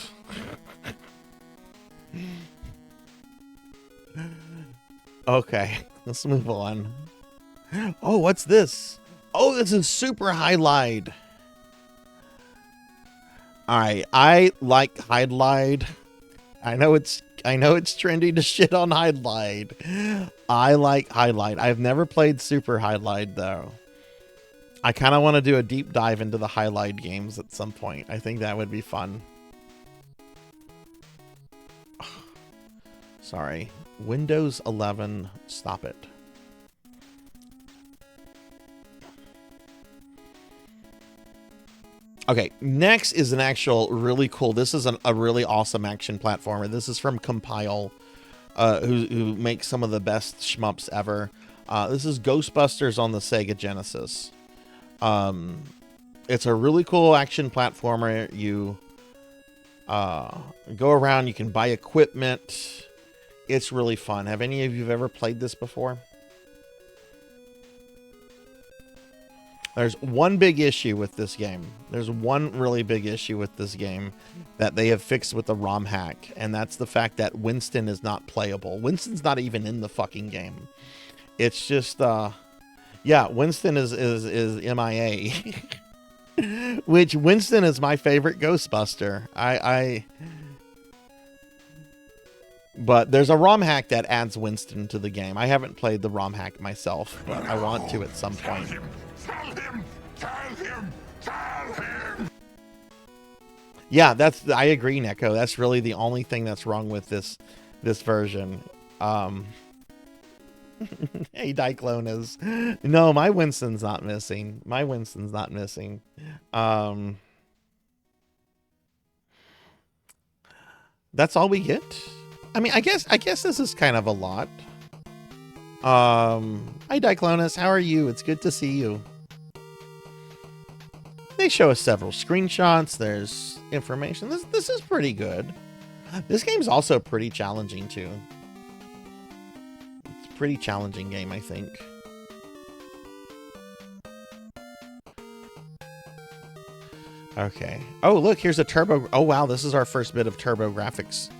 Okay, let's move on. Oh, what's this? Oh, this is Super Highlight. All right, I like Highlight. I know it's trendy to shit on Highlight. I like Highlight. I've never played Super Highlight though. I kind of want to do a deep dive into the Highlight games at some point. I think that would be fun. Sorry. Windows 11, stop it. Okay, next is an actual really cool, this is a really awesome action platformer. This is from Compile, who makes some of the best shmups ever. This is Ghostbusters on the Sega Genesis. It's a really cool action platformer. You go around, you can buy equipment. It's really fun. Have any of you ever played this before? There's one big issue with this game. There's one really big issue with this game that they have fixed with the ROM hack, and that's the fact that Winston is not playable. Winston's not even in the fucking game. It's just, yeah, Winston is MIA. Which, Winston is my favorite Ghostbuster. But there's a ROM hack that adds Winston to the game. I haven't played the ROM hack myself, but I want to at some point. Tell him. Yeah, I agree, Neko. That's really the only thing that's wrong with this version. Hey, Diclone is... No, my Winston's not missing. My Winston's not missing. That's all we get? I mean, I guess this is kind of a lot. Hi, Diclonus. How are you? It's good to see you. They show us several screenshots. There's information. This is pretty good. This game's also pretty challenging, too. It's a pretty challenging game, I think. Okay. Oh, look, here's a turbo... Oh, wow, this is our first bit of TurboGrafx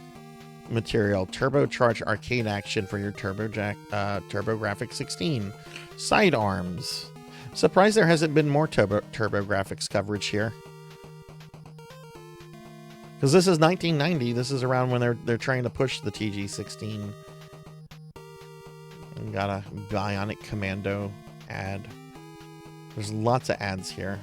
material. Turbocharged arcade action for your TurboGrafx 16. Sidearms. Surprised there hasn't been more TurboGrafx coverage here. Because this is 1990. This is around when they're trying to push the TG16. And got a Bionic Commando ad. There's lots of ads here.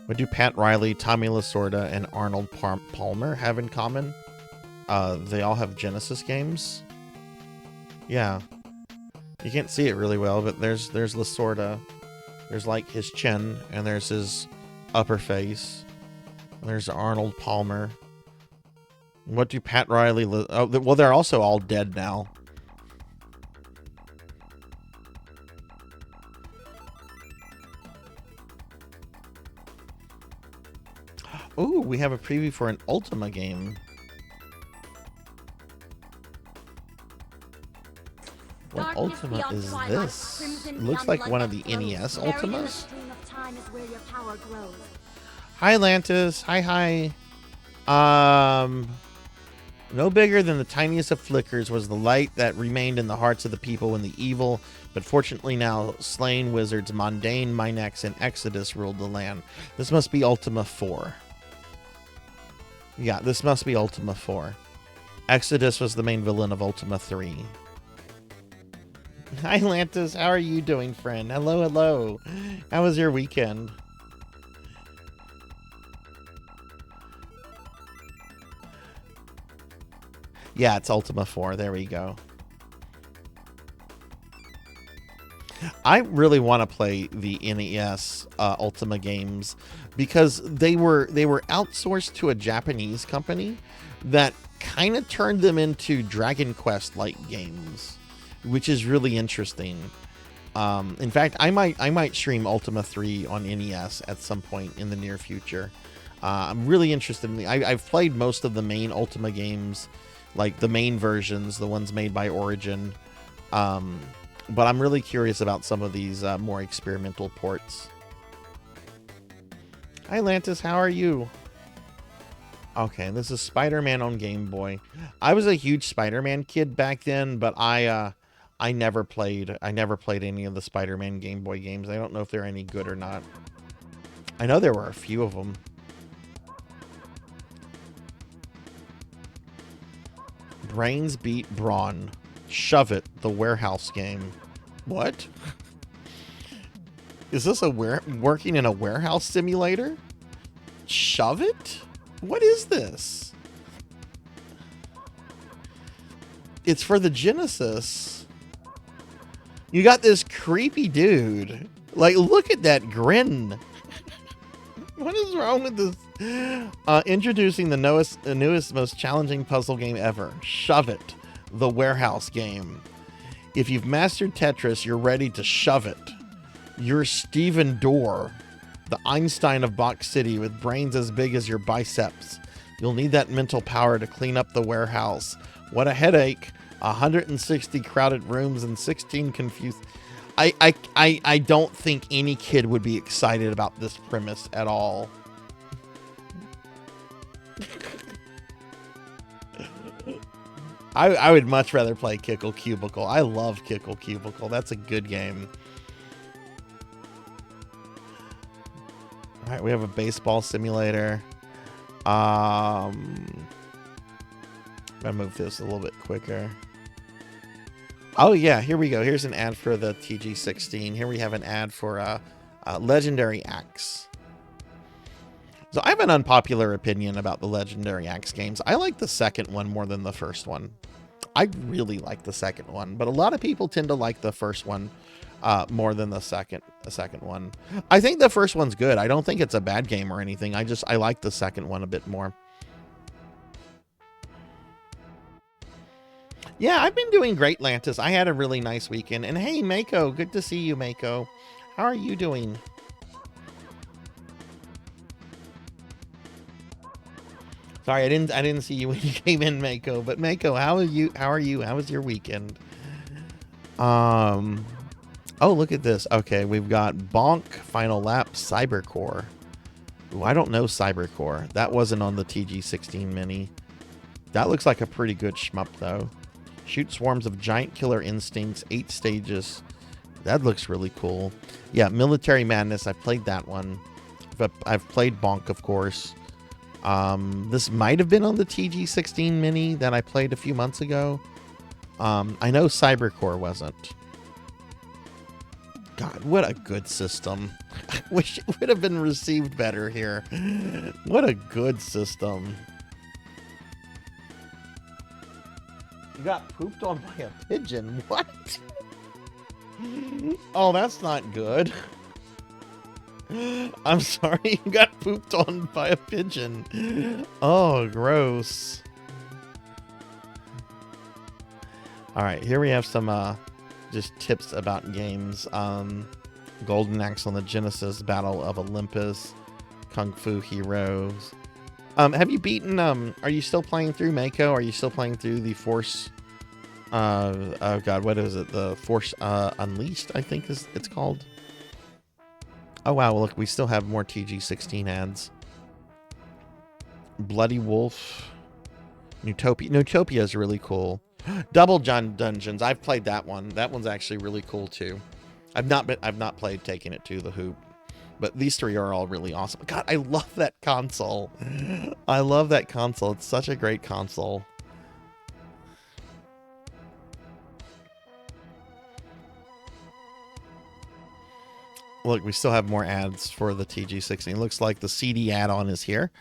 What do Pat Riley, Tommy Lasorda, and Arnold Palmer have in common? They all have Genesis games. Yeah. You can't see it really well, but there's Lasorda. There's like his chin, and there's his upper face. There's Arnold Palmer. What do Pat Riley... Oh, well, they're also all dead now. Ooh, we have a preview for an Ultima game. What Ultima is this? It looks like one of the NES Ultimas. Hi, Lantis. Hi. No bigger than the tiniest of flickers was the light that remained in the hearts of the people when the evil, but fortunately now slain wizards Mundane, Minex, and Exodus ruled the land. This must be Ultima 4. Yeah, this must be Ultima 4. Exodus was the main villain of Ultima 3. Hi, Lantis. How are you doing, friend? Hello. How was your weekend? Yeah, it's Ultima 4. There we go. I really want to play the NES Ultima games because they were outsourced to a Japanese company that kind of turned them into Dragon Quest-like games, which is really interesting. In fact, I might stream Ultima 3 on NES at some point in the near future. I'm really interested in I've played most of the main Ultima games, like the main versions, the ones made by Origin. But I'm really curious about some of these more experimental ports. Hi, Lantis. How are you? Okay, this is Spider-Man on Game Boy. I was a huge Spider-Man kid back then, but I never played any of the Spider-Man Game Boy games. I don't know if they're any good or not. I know there were a few of them. Brains beat Brawn. Shove It, the warehouse game. What? Is this working in a warehouse simulator? Shove It? What is this? It's for the Genesis. You got this creepy dude. Like, look at that grin. What is wrong with this? Introducing the newest, most challenging puzzle game ever. Shove It, the warehouse game. If you've mastered Tetris, you're ready to shove it. You're Steven Dorr, the Einstein of Box City with brains as big as your biceps. You'll need that mental power to clean up the warehouse. What a headache. 160 crowded rooms and 16 confused... I don't think any kid would be excited about this premise at all. I would much rather play Kickle Cubicle. I love Kickle Cubicle. That's a good game. All right, we have a baseball simulator. I'm gonna move this a little bit quicker. Oh yeah, here we go. Here's an ad for the TG16. Here we have an ad for Legendary Axe. So I have an unpopular opinion about the Legendary Axe games. I like the second one more than the first one. I really like the second one, but a lot of people tend to like the first one more than the second one. I think the first one's good. I don't think it's a bad game or anything. I like the second one a bit more. Yeah, I've been doing great, Lantis. I had a really nice weekend. And hey, Mako, good to see you, Mako. How are you doing? Sorry, I didn't see you when you came in, Mako. But Mako, how are you? How was your weekend? Oh, look at this. Okay, we've got Bonk, Final Lap, Cybercore. Ooh, I don't know Cybercore. That wasn't on the TG16 Mini. That looks like a pretty good shmup, though. Shoot swarms of giant killer instincts, 8 stages. That looks really cool. Yeah, Military Madness. I played that one. I've played Bonk, of course. This might have been on the TG16 Mini that I played a few months ago. I know Cybercore wasn't. God, what a good system. I wish it would have been received better here. What a good system. You got pooped on by a pigeon. What? Oh, that's not good. I'm sorry, you got pooped on by a pigeon. Oh, gross. Alright, here we have some just tips about games. Golden Axe on the Genesis, Battle of Olympus, Kung Fu Heroes. Have you beaten, are you still playing through Mako? Are you still playing through the Force, oh god, what is it? The Force, Unleashed, I think it's called. Oh wow, look, we still have more TG16 ads. Bloody Wolf. Newtopia. Newtopia is really cool. Double John Dungeons. I've played that one. That one's actually really cool too. I've not played Taking It to the Hoop. But these three are all really awesome. God, I love that console. I love that console. It's such a great console. Look, we still have more ads for the TG16. Looks like the CD add-on is here.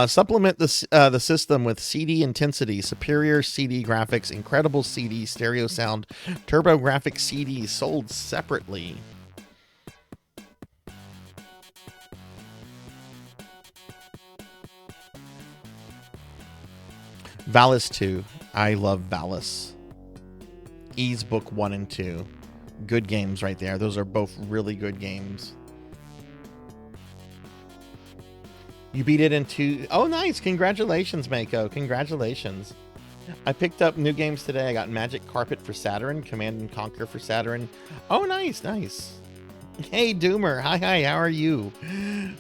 Supplement the system with CD intensity, superior CD graphics, incredible CD stereo sound, TurboGrafx CDs sold separately. Valis 2. I love Valis. Ease Book 1 and 2. Good games right there. Those are both really good games. You beat it in 2. Oh, nice. Congratulations, Mako. Congratulations. I picked up new games today. I got Magic Carpet for Saturn, Command and Conquer for Saturn. Oh, nice. Nice. Hey, Doomer. Hi. How are you?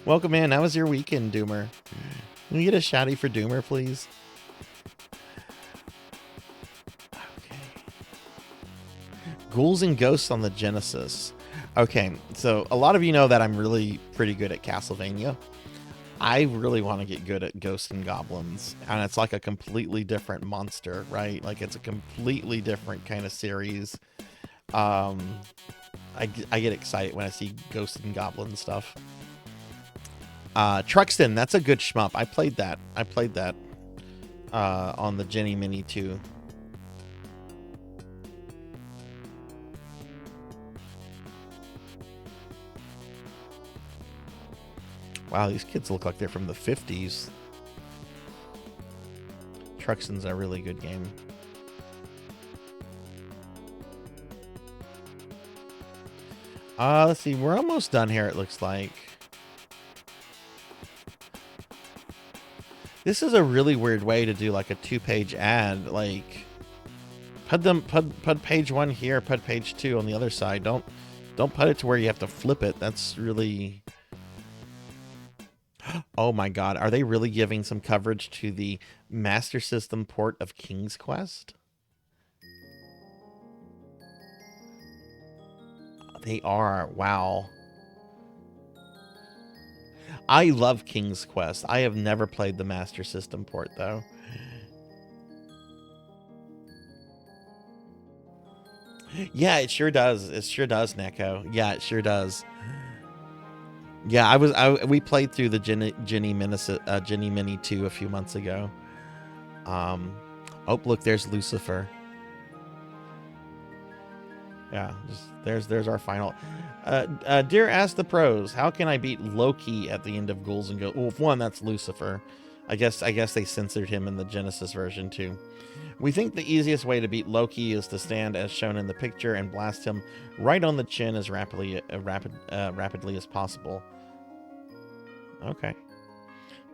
Welcome in. How was your weekend, Doomer? Can we get a shouty for Doomer, please? Ghouls and Ghosts on the Genesis. Okay, so a lot of you know that I'm really pretty good at Castlevania. I really want to get good at Ghosts and Goblins. And it's like a completely different monster, right? Like it's a completely different kind of series. I get excited when I see Ghosts and Goblins stuff. Truxton, that's a good shmup. I played that. On the Jenny Mini 2. Wow, these kids look like they're from the 50s. Truxton's a really good game. Let's see. We're almost done here, it looks like. This is a really weird way to do like a 2-page ad. Like, put page 1 here, put page 2 on the other side. Don't put it to where you have to flip it. That's really... Oh my god, are they really giving some coverage to the Master System port of King's Quest? They are, wow. I love King's Quest. I have never played the Master System port though. Yeah, it sure does. It sure does, Neko. Yeah, it sure does. Yeah, we played through the Jenny Mini 2 a few months ago. Oh, look, there's Lucifer. Yeah, there's our final. Dear Ask the Pros, how can I beat Loki at the end of Ghouls and Ghosts? Well, one, that's Lucifer. I guess they censored him in the Genesis version too. We think the easiest way to beat Loki is to stand as shown in the picture and blast him right on the chin as rapidly as possible. Okay.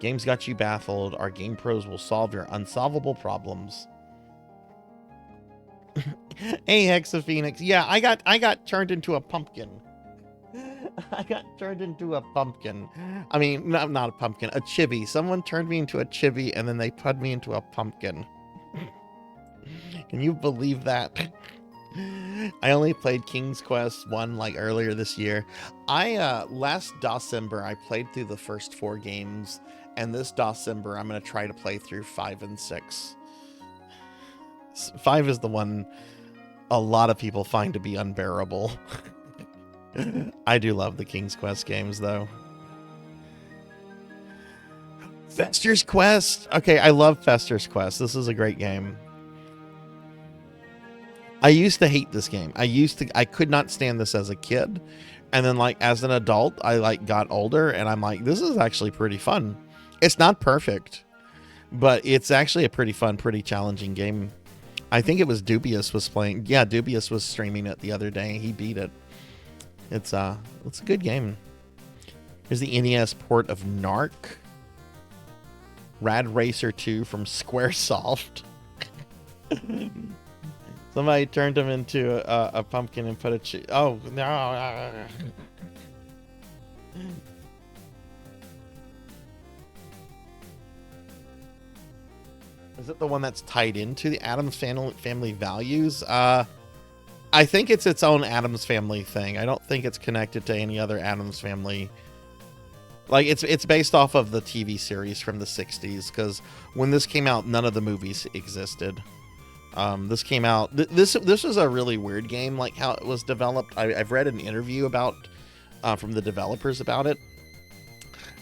Games got you baffled. Our game pros will solve your unsolvable problems. Hey, Hexaphoenix. Yeah, I got turned into a pumpkin. I got turned into a pumpkin. I mean, not a pumpkin, a chibi. Someone turned me into a chibi and then they put me into a pumpkin. Can you believe that? I only played King's Quest 1 like earlier this year. Last December I played through the first 4 games, and this December I'm going to try to play through 5 and 6. 5 is the one a lot of people find to be unbearable. I do love the King's Quest games, though. Fester's Quest. Okay, I love Fester's Quest. This is a great game. I used to hate this game. I could not stand this as a kid. And then, like, as an adult, I, like, got older, and I'm like, this is actually pretty fun. It's not perfect, but it's actually a pretty fun, pretty challenging game. I think it was Dubious was playing. Yeah, Dubious was streaming it the other day. He beat it. It's a good game. Here's the NES port of Narc. Rad Racer 2 from Squaresoft. Somebody turned him into a pumpkin and put a oh, no. Is it the one that's tied into the Addams Family values? I think it's its own Addams Family thing. I don't think it's connected to any other Addams Family. Like, it's based off of the TV series from the 60s, because when this came out, none of the movies existed. This came out... This was a really weird game, like how it was developed. I've read an interview about from the developers about it.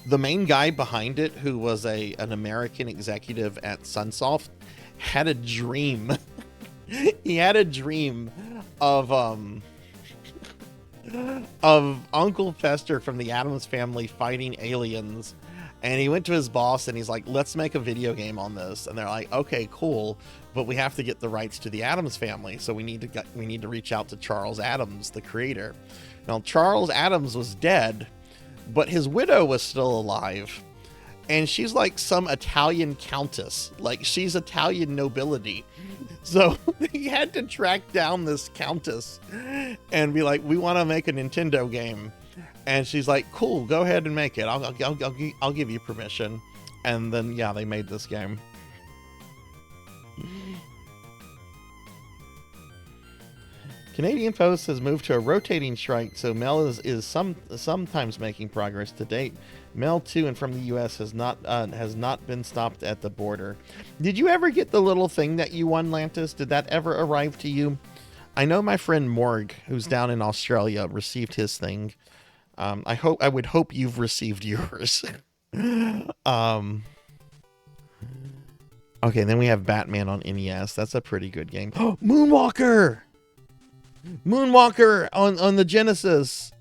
The main guy behind it, who was an American executive at Sunsoft, had a dream. He had a dream of Uncle Fester from the Addams Family fighting aliens, and he went to his boss and he's like, let's make a video game on this. And they're like, okay, cool, but we have to get the rights to the Addams Family, so we need to reach out to Charles Addams, the creator. Now, Charles Addams was dead, but his widow was still alive, and she's like some Italian countess, like she's Italian nobility. So he had to track down this countess and be like, we want to make a Nintendo game. And she's like, cool, go ahead and make it. I'll give you permission. And then, yeah, they made this game. Canadian Post has moved to a rotating strike, so Mail is sometimes making progress to date. Mail to and from the U.S. has not been stopped at the border. Did you ever get the little thing that you won, Lantis? Did that ever arrive to you? I know my friend Morg, who's down in Australia, received his thing. I would hope you've received yours. Okay, then we have Batman on NES. That's a pretty good game. Moonwalker! Moonwalker on the Genesis.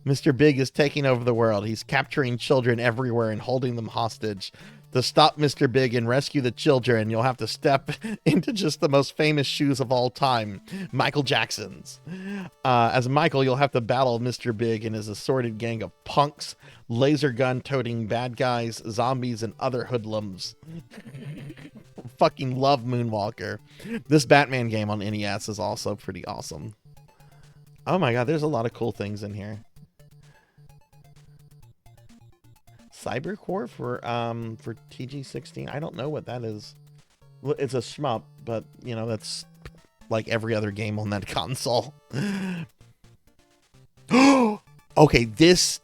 Mr. Big is taking over the world. He's capturing children everywhere and holding them hostage. To stop Mr. Big and rescue the children, you'll have to step into just the most famous shoes of all time, Michael Jackson's. As Michael, you'll have to battle Mr. Big and his assorted gang of punks, laser gun-toting bad guys, zombies, and other hoodlums. Fucking love Moonwalker. This Batman game on NES is also pretty awesome. Oh my god, there's a lot of cool things in here. Cybercore for TG16. I don't know what that is. It's a shmup, but you know, that's like every other game on that console. Okay, this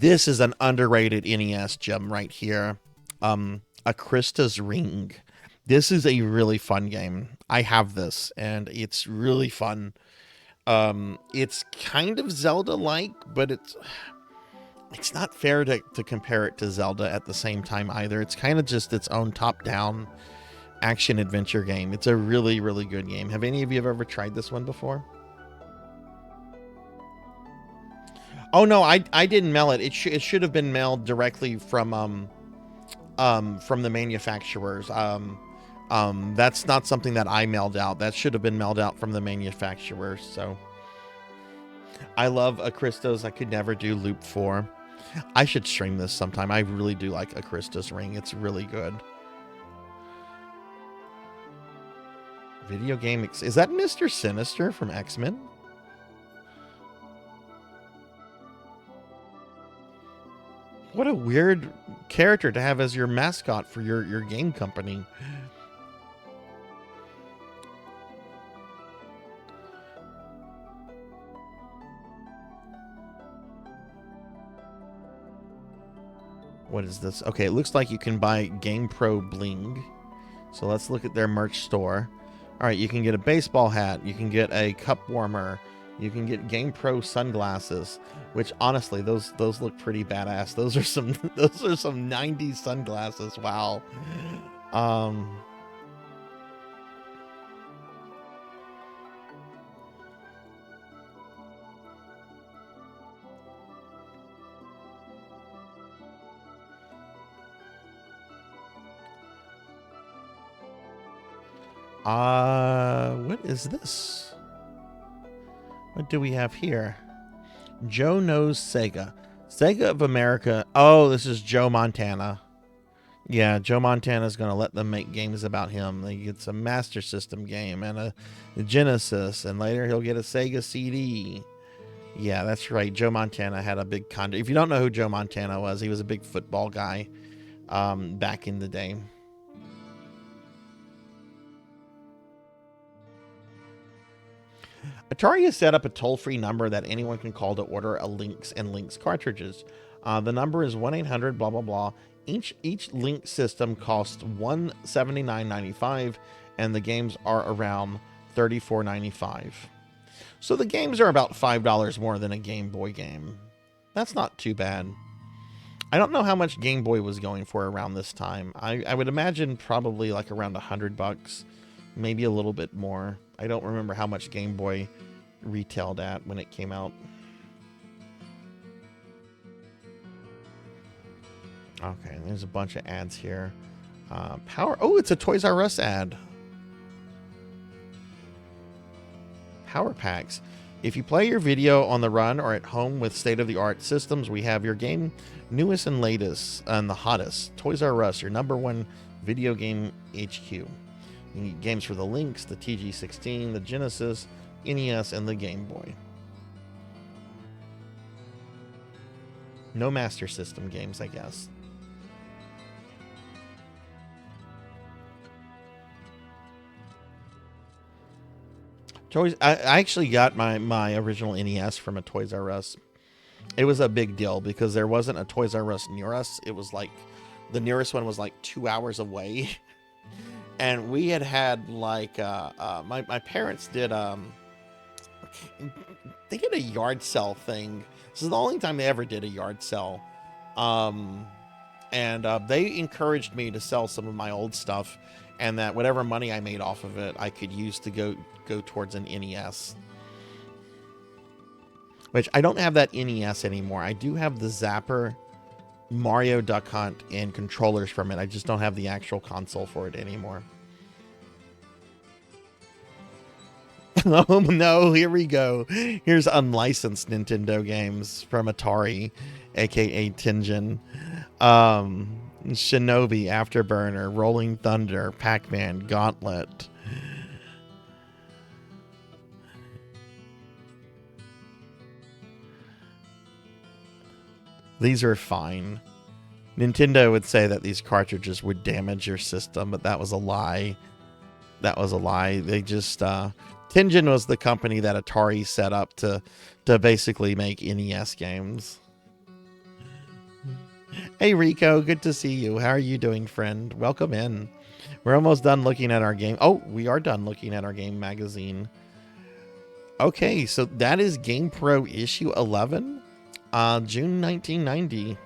is an underrated NES gem right here. Akrista's Ring. This is a really fun game. I have this and it's really fun. It's kind of Zelda-like, but it's not fair to compare it to Zelda at the same time either. It's kind of just its own top-down action-adventure game. It's a really, really good game. Have any of you ever tried this one before? Oh, no, I didn't mail it. It should have been mailed directly from the manufacturers. That's not something that I mailed out. That should have been mailed out from the manufacturers, so... I love Akrista's. I could never do Loop 4. I should stream this sometime. I really do like Akrista's Ring. It's really good. Video game... Is that Mr. Sinister from X-Men? What a weird character to have as your mascot for your game company. What is this? Okay, it looks like you can buy GamePro Bling. So let's look at their merch store. All right, you can get a baseball hat. You can get a cup warmer. You can get Game Pro sunglasses, which honestly, those look pretty badass. Those are some 90s sunglasses. Wow. What is this? What do we have here? Joe knows Sega. Sega of America. Oh, this is Joe Montana. Yeah, Joe Montana's going to let them make games about him. He gets a Master System game and a Genesis, and later he'll get a Sega CD. Yeah, that's right. Joe Montana had a big contract. If you don't know who Joe Montana was, he was a big football guy back in the day. Atari has set up a toll-free number that anyone can call to order a Lynx and Lynx cartridges. The number is 1-800 blah blah blah. Each Lynx system costs $179.95, and the games are around $34.95. So the games are about $5 more than a Game Boy game. That's not too bad. I don't know how much Game Boy was going for around this time. I would imagine probably like around $100, maybe a little bit more. I don't remember how much Game Boy retailed at when it came out. Okay, there's a bunch of ads here. Power. Oh, it's a Toys R Us ad. Power packs. If you play your video on the run or at home with state-of-the-art systems, we have your game newest and latest and the hottest. Toys R Us, your #1 video game HQ. You need games for the Lynx, the TG16, the Genesis, NES, and the Game Boy. No Master System games, I guess. Toys. I actually got my original NES from a Toys R Us. It was a big deal because there wasn't a Toys R Us near us. It was like the nearest one was like 2 hours away. And we had like my parents did they did a yard sale thing. This is the only time they ever did a yard sale. And they encouraged me to sell some of my old stuff, and that whatever money I made off of it I could use to go towards an NES. Which I don't have that NES anymore. I do have the Zapper, Mario Duck Hunt, and controllers from it. I just don't have the actual console for it anymore. Oh no, here we go. Here's unlicensed Nintendo games from Atari, aka Tengen. Shinobi, Afterburner, Rolling Thunder, Pac-Man, Gauntlet. These are fine. Nintendo would say that these cartridges would damage your system, but that was a lie. That was a lie. They just Tengen was the company that Atari set up to basically make NES games. Hey Rico, good to see you. How are you doing, friend? Welcome in. We're almost done looking at our game. Oh, we are done looking at our game magazine. Okay, so that is Game Pro issue 11, June 1990.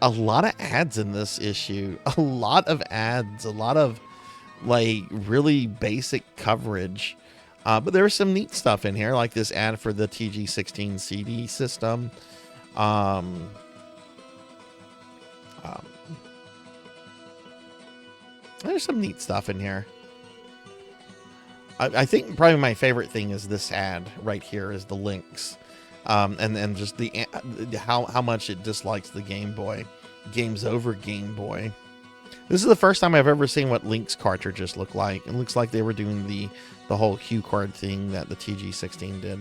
A lot of ads in this issue. A lot of ads. A lot of like really basic coverage. But there was some neat stuff in here, like this ad for the TG16 CD system. There's some neat stuff in here. I think probably my favorite thing is this ad right here is the Lynx. And just the how much it dislikes the Game Boy. Games over Game Boy. This is the first time I've ever seen what Lynx cartridges look like. It looks like they were doing the whole cue card thing that the TG16 did.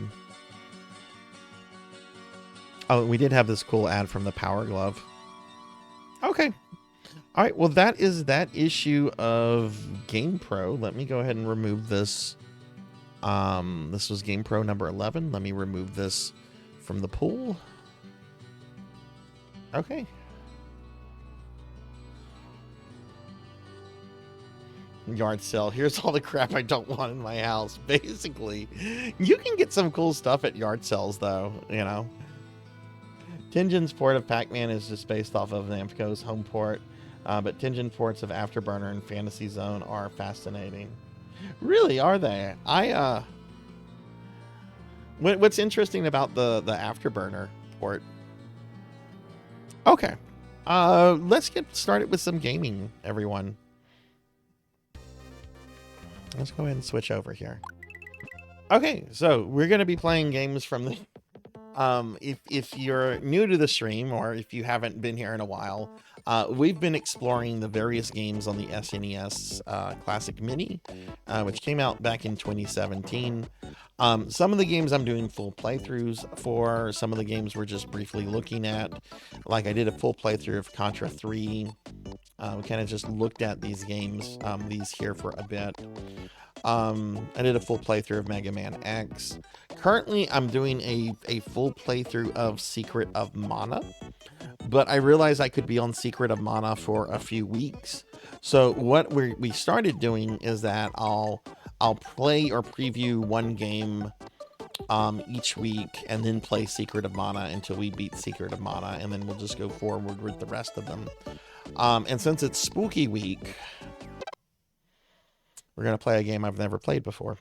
Oh, we did have this cool ad from the Power Glove. Okay. All right, well, that is that issue of Game Pro. Let me go ahead and remove this. This was Game Pro number 11. Let me remove this from the pool. Okay. Yard sale. Here's all the crap I don't want in my house. Basically, you can get some cool stuff at yard sales, though. You know, Tinjin's port of Pac-Man is just based off of Namco's home port, but Tinjin ports of Afterburner and Fantasy Zone are fascinating. Really, are they? What's interesting about the Afterburner port? Okay, let's get started with some gaming, everyone. Let's go ahead and switch over here. Okay, so we're going to be playing games from the... if you're new to the stream, or if you haven't been here in a while, we've been exploring the various games on the SNES Classic Mini, which came out back in 2017. Some of the games I'm doing full playthroughs for. Some of the games we're just briefly looking at. Like I did a full playthrough of Contra 3. We kind of just looked at these games, these here for a bit. I did a full playthrough of Mega Man X. Currently, I'm doing a full playthrough of Secret of Mana, but I realized I could be on Secret of Mana for a few weeks. So what we started doing is that I'll play or preview one game each week, and then play Secret of Mana until we beat Secret of Mana, and then we'll just go forward with the rest of them. And since it's Spooky Week, we're going to play a game I've never played before.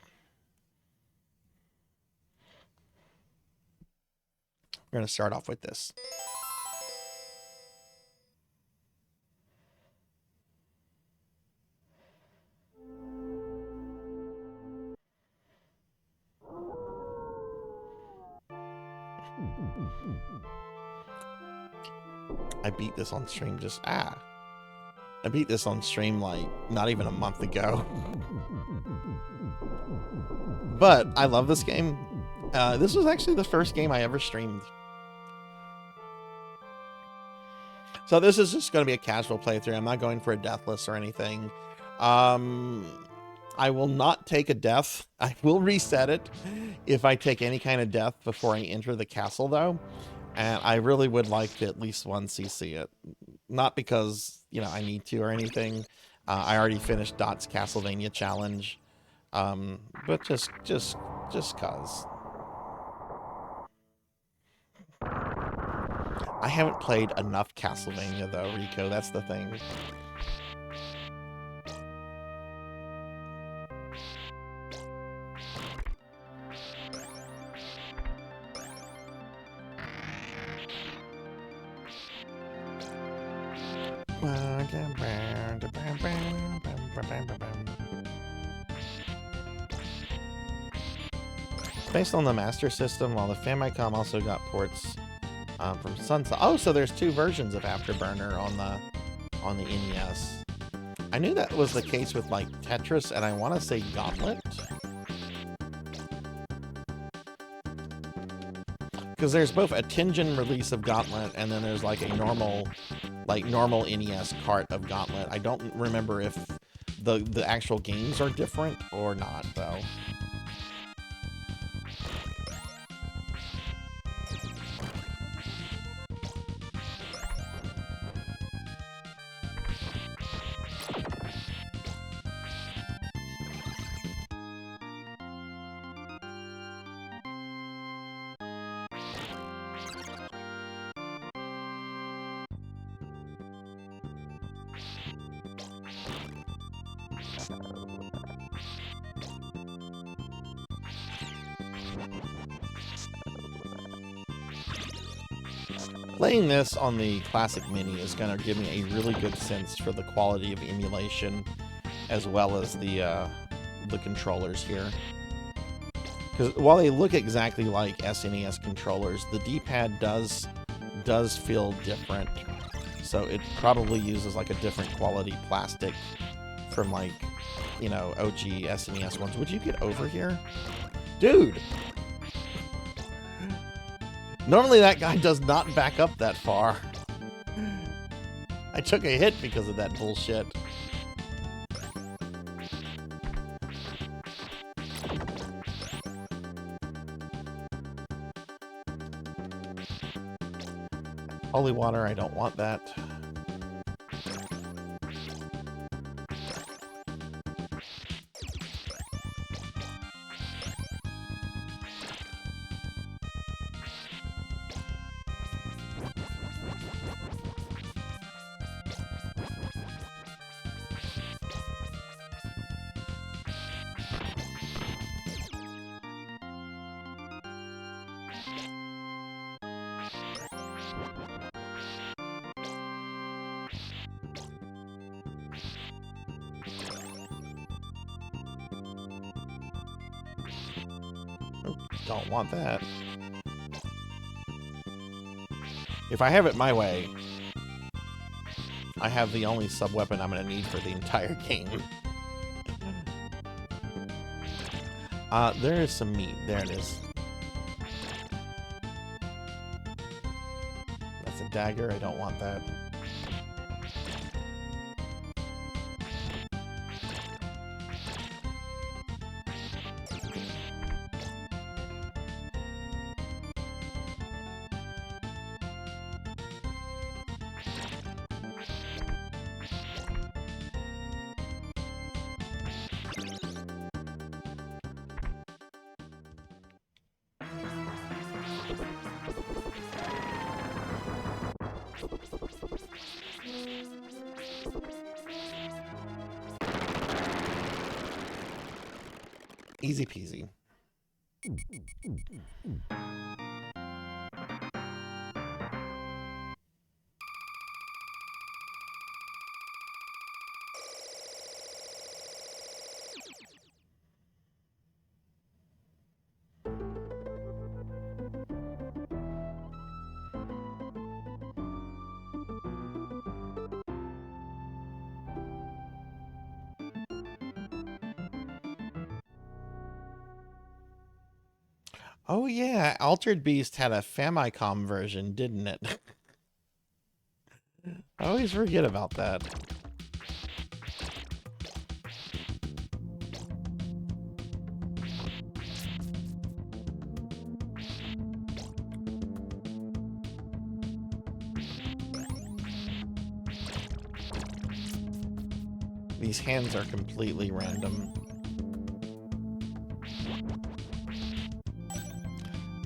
We're going to start off with this. I beat this on stream I beat this on stream like not even a month ago. But I love this game. This was actually the first game I ever streamed. So this is just going to be a casual playthrough. I'm not going for a deathless or anything. I will not take a death. I will reset it if I take any kind of death before I enter the castle, though. And I really would like to at least one CC it. Not because, you know, I need to or anything. I already finished Dot's Castlevania challenge. But just cause. I haven't played enough Castlevania, though, Rico. That's the thing. Based on the Master System, while the Famicom also got ports from Sunset. Oh, so there's two versions of Afterburner on the NES. I knew that was the case with like Tetris, and I want to say Gauntlet, because there's both a Tengen release of Gauntlet, and then there's like a normal NES cart of Gauntlet. I don't remember if the actual games are different or not, though. Playing this on the Classic Mini is going to give me a really good sense for the quality of emulation, as well as the controllers here. Because while they look exactly like SNES controllers, the D-pad does feel different. So it probably uses like a different quality plastic from like, you know, OG SNES ones. Would you get over here? Dude! Normally that guy does not back up that far. I took a hit because of that bullshit. Holy water, I don't want that. Don't want that. If I have it my way, I have the only sub-weapon I'm going to need for the entire game. There is some meat. There it is. That's a dagger. I don't want that. Easy peasy. Oh yeah, Altered Beast had a Famicom version, didn't it? I always forget about that. These hands are completely random.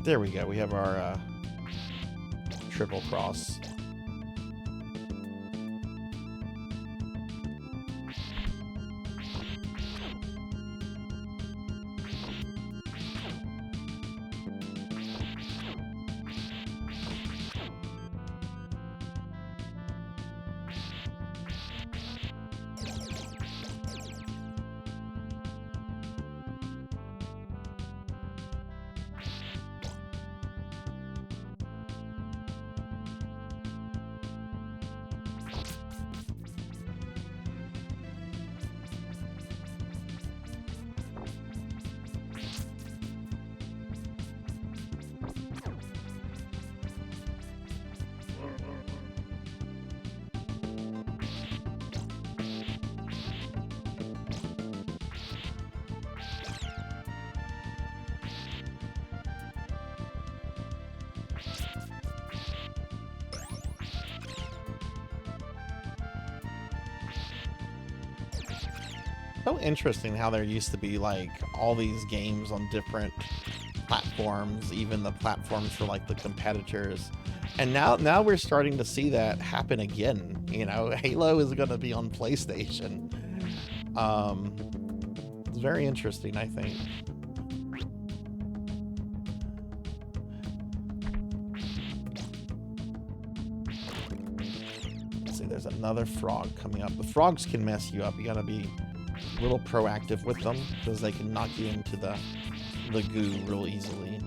There we go. We have our triple cross. So interesting how there used to be like all these games on different platforms, even the platforms for like the competitors. And now we're starting to see that happen again. You know, Halo is going to be on PlayStation. It's very interesting, I think. Let's see, there's another frog coming up. The frogs can mess you up. You got to be a little proactive with them because they can knock you into the goo real easily.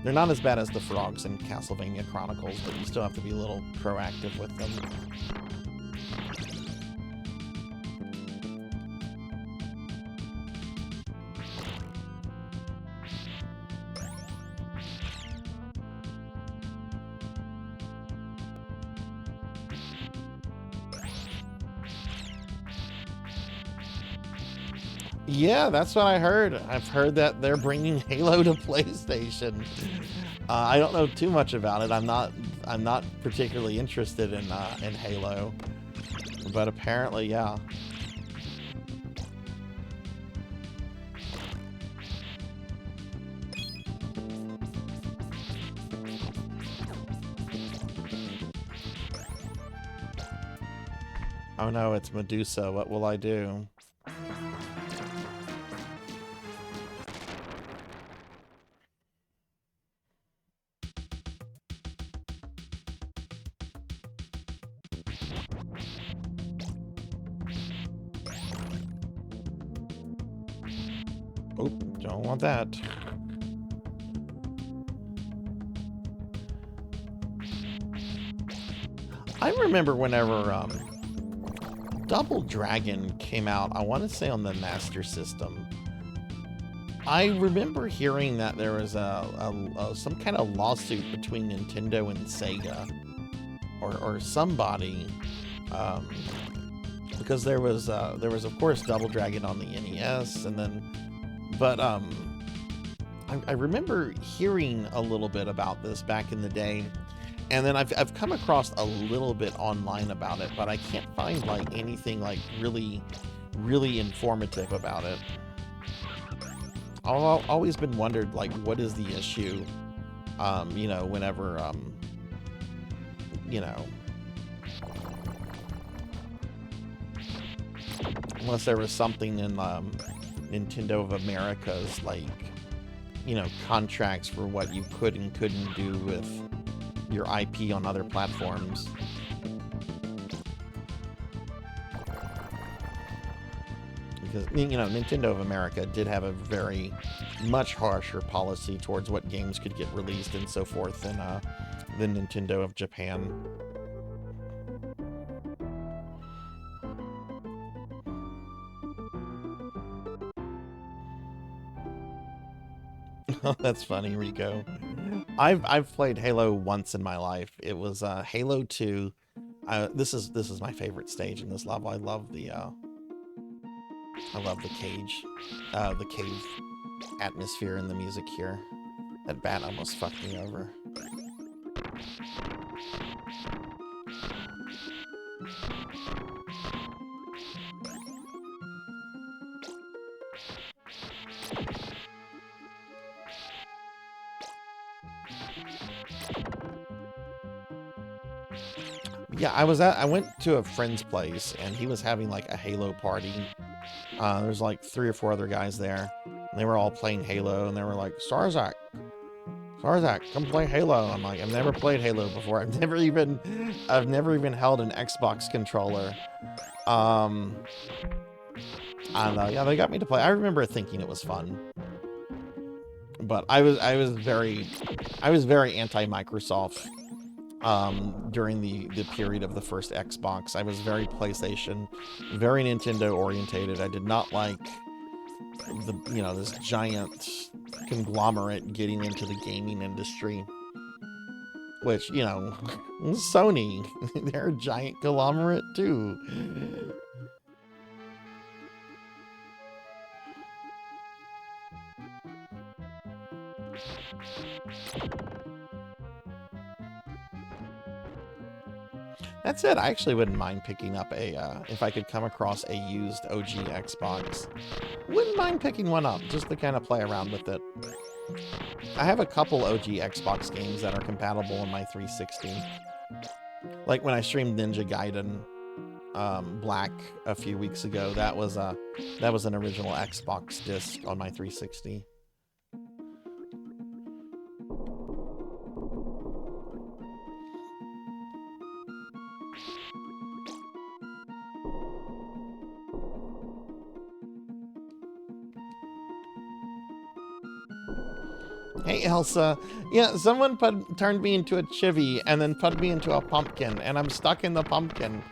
They're not as bad as the frogs in Castlevania Chronicles, but you still have to be a little proactive with them. Yeah, that's what I heard. I've heard that they're bringing Halo to PlayStation. I don't know too much about it. I'm not particularly interested in Halo, but apparently, yeah. Oh no, it's Medusa. What will I do? Oh, don't want that. I remember whenever Double Dragon came out, I want to say on the Master System. I remember hearing that there was some kind of lawsuit between Nintendo and Sega, or somebody, because there was of course Double Dragon on the NES, and then, but I remember hearing a little bit about this back in the day. And then I've come across a little bit online about it, but I can't find like anything like really informative about it. I've always been wondered, like, what is the issue? You know, whenever you know, unless there was something in Nintendo of America's, like, you know, contracts for what you could and couldn't do with your IP on other platforms. Because, you know, Nintendo of America did have a very much harsher policy towards what games could get released and so forth than Nintendo of Japan. Oh, that's funny, Rico. I've played Halo once in my life. It was Halo 2. This is my favorite stage in this level. I love the cage, the cave atmosphere and the music here. That bat almost fucked me over. Yeah, I went to a friend's place and he was having like a Halo party. There's like 3 or 4 other guys there. And they were all playing Halo and they were like, Sarzac, come play Halo. I'm like, I've never played Halo before. I've never even held an Xbox controller. I don't know. Yeah, they got me to play. I remember thinking it was fun. But I was very anti-Microsoft during the period of the first Xbox. I was very PlayStation, very Nintendo orientated. I did not like this giant conglomerate getting into the gaming industry, which, you know, Sony, they're a giant conglomerate too. That's it. I actually wouldn't mind picking up if I could come across a used OG Xbox. Wouldn't mind picking one up, just to kind of play around with it. I have a couple OG Xbox games that are compatible on my 360. Like when I streamed Ninja Gaiden Black a few weeks ago, that was an original Xbox disc on my 360. Hey, Elsa. Yeah, someone turned me into a chibi and then put me into a pumpkin, and I'm stuck in the pumpkin.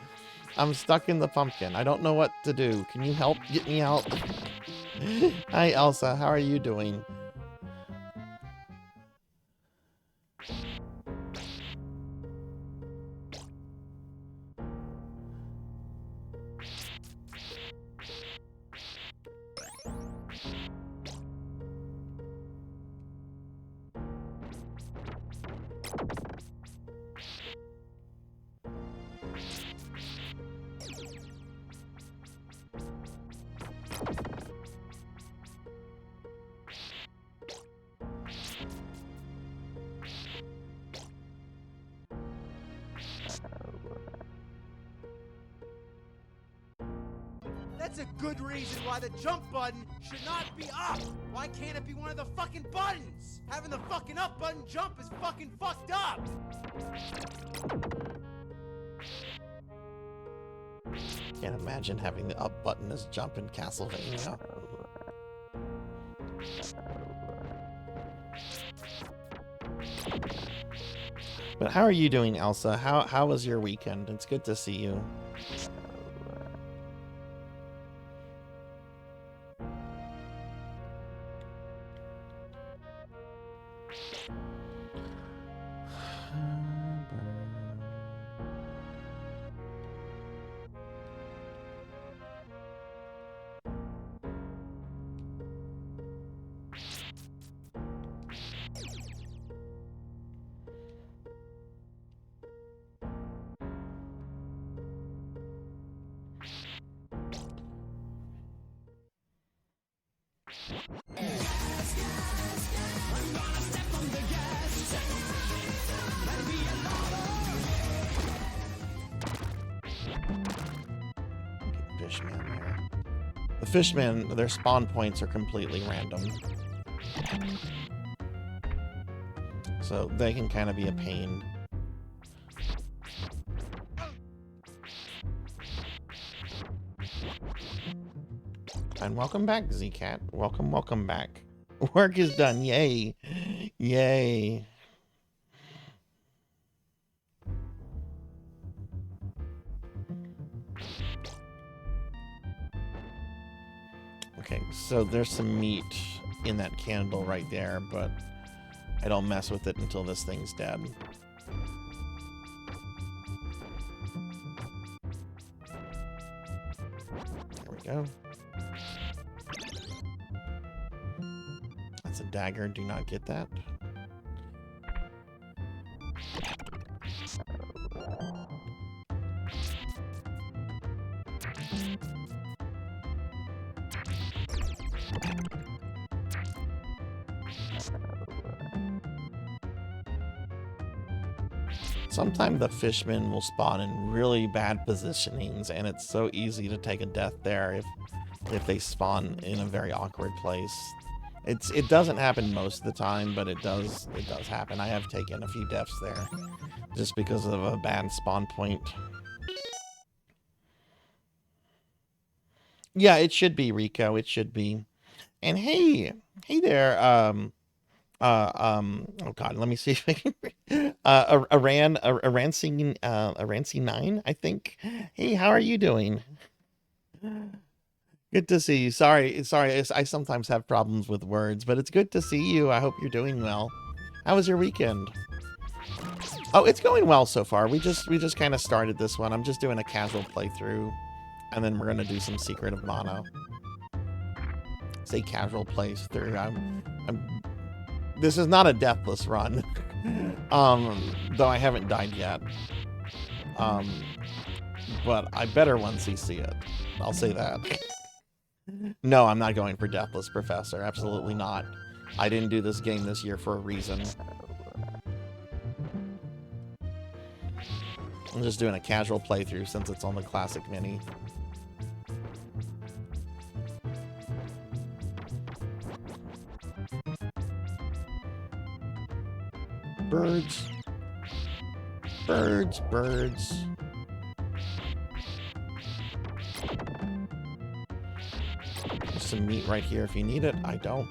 I don't know what to do. Can you help get me out? Hi, Elsa. How are you doing? That's a good reason why the jump button should not be up. Why can't it be one of the fucking buttons? Having the fucking up button jump is fucking fucked up. Can't imagine having the up button as jump in Castlevania. But how are you doing, Elsa? How was your weekend? It's good to see you. Fishman there. The Fishmen, their spawn points are completely random. So they can kind of be a pain. And welcome back, Zcat. Welcome back. Work is done. Yay. Yay. Okay, so there's some meat in that candle right there, but I don't mess with it until this thing's dead. There we go. That's a dagger. Do not get that. Sometimes the fishmen will spawn in really bad positionings, and it's so easy to take a death there if they spawn in a very awkward place. It doesn't happen most of the time, but it does happen. I have taken a few deaths there just because of a bad spawn point. Yeah, it should be, Rico. It should be. And hey there, oh god, let me see if I can Arancine 9, I think. Hey, how are you doing? Good to see you. Sorry, I sometimes have problems with words, but it's good to see you. I hope you're doing well. How was your weekend? Oh, it's going well so far. We just kind of started this one. I'm just doing a casual playthrough, and then we're gonna do some Secret of Mana. Say casual playthrough. This is not a deathless run, though I haven't died yet. But I better once you see it. I'll say that. No, I'm not going for Deathless Professor. Absolutely not. I didn't do this game this year for a reason. I'm just doing a casual playthrough since it's on the Classic Mini. Birds. Birds, birds. There's some meat right here if you need it. I don't.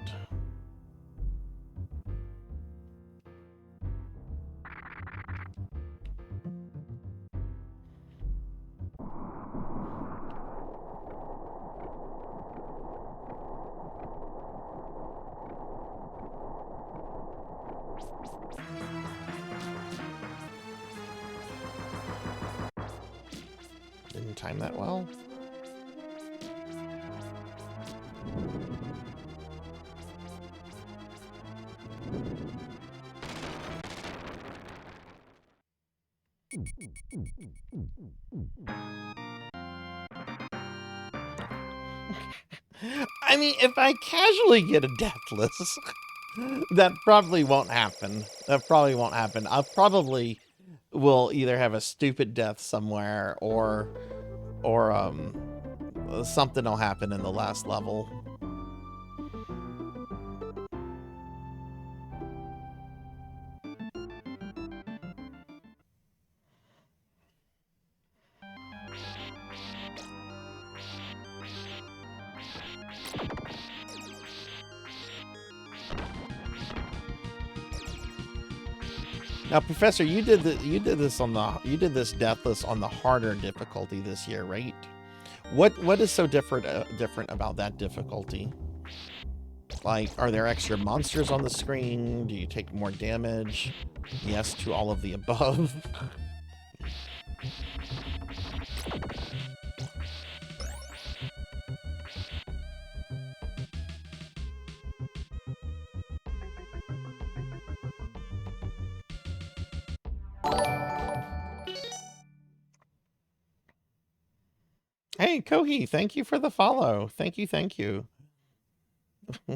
Didn't time that well. I mean, if I casually get a deathless, that probably won't happen. That probably won't happen. I probably will either have a stupid death somewhere or something will happen in the last level. Now, Professor, you did this Deathless on the harder difficulty this year, right? What is so different about that difficulty? Like, are there extra monsters on the screen? Do you take more damage? Yes to all of the above. Hey, Kohi, thank you for the follow. Thank you, thank you.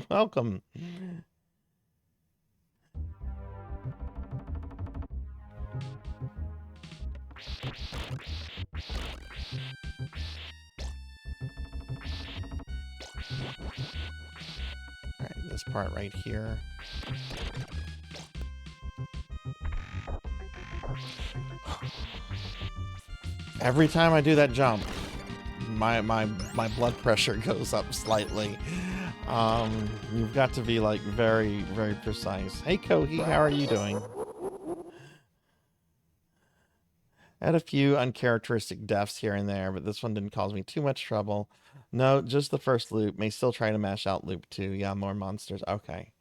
Welcome. All right, this part right here. Every time I do that jump, my blood pressure goes up slightly. You've got to be like very, very precise. Hey, Kohi, how are you doing? I had a few uncharacteristic deaths here and there, but this one didn't cause me too much trouble. No, just the first loop. May still try to mash out loop 2. Yeah, more monsters. Okay.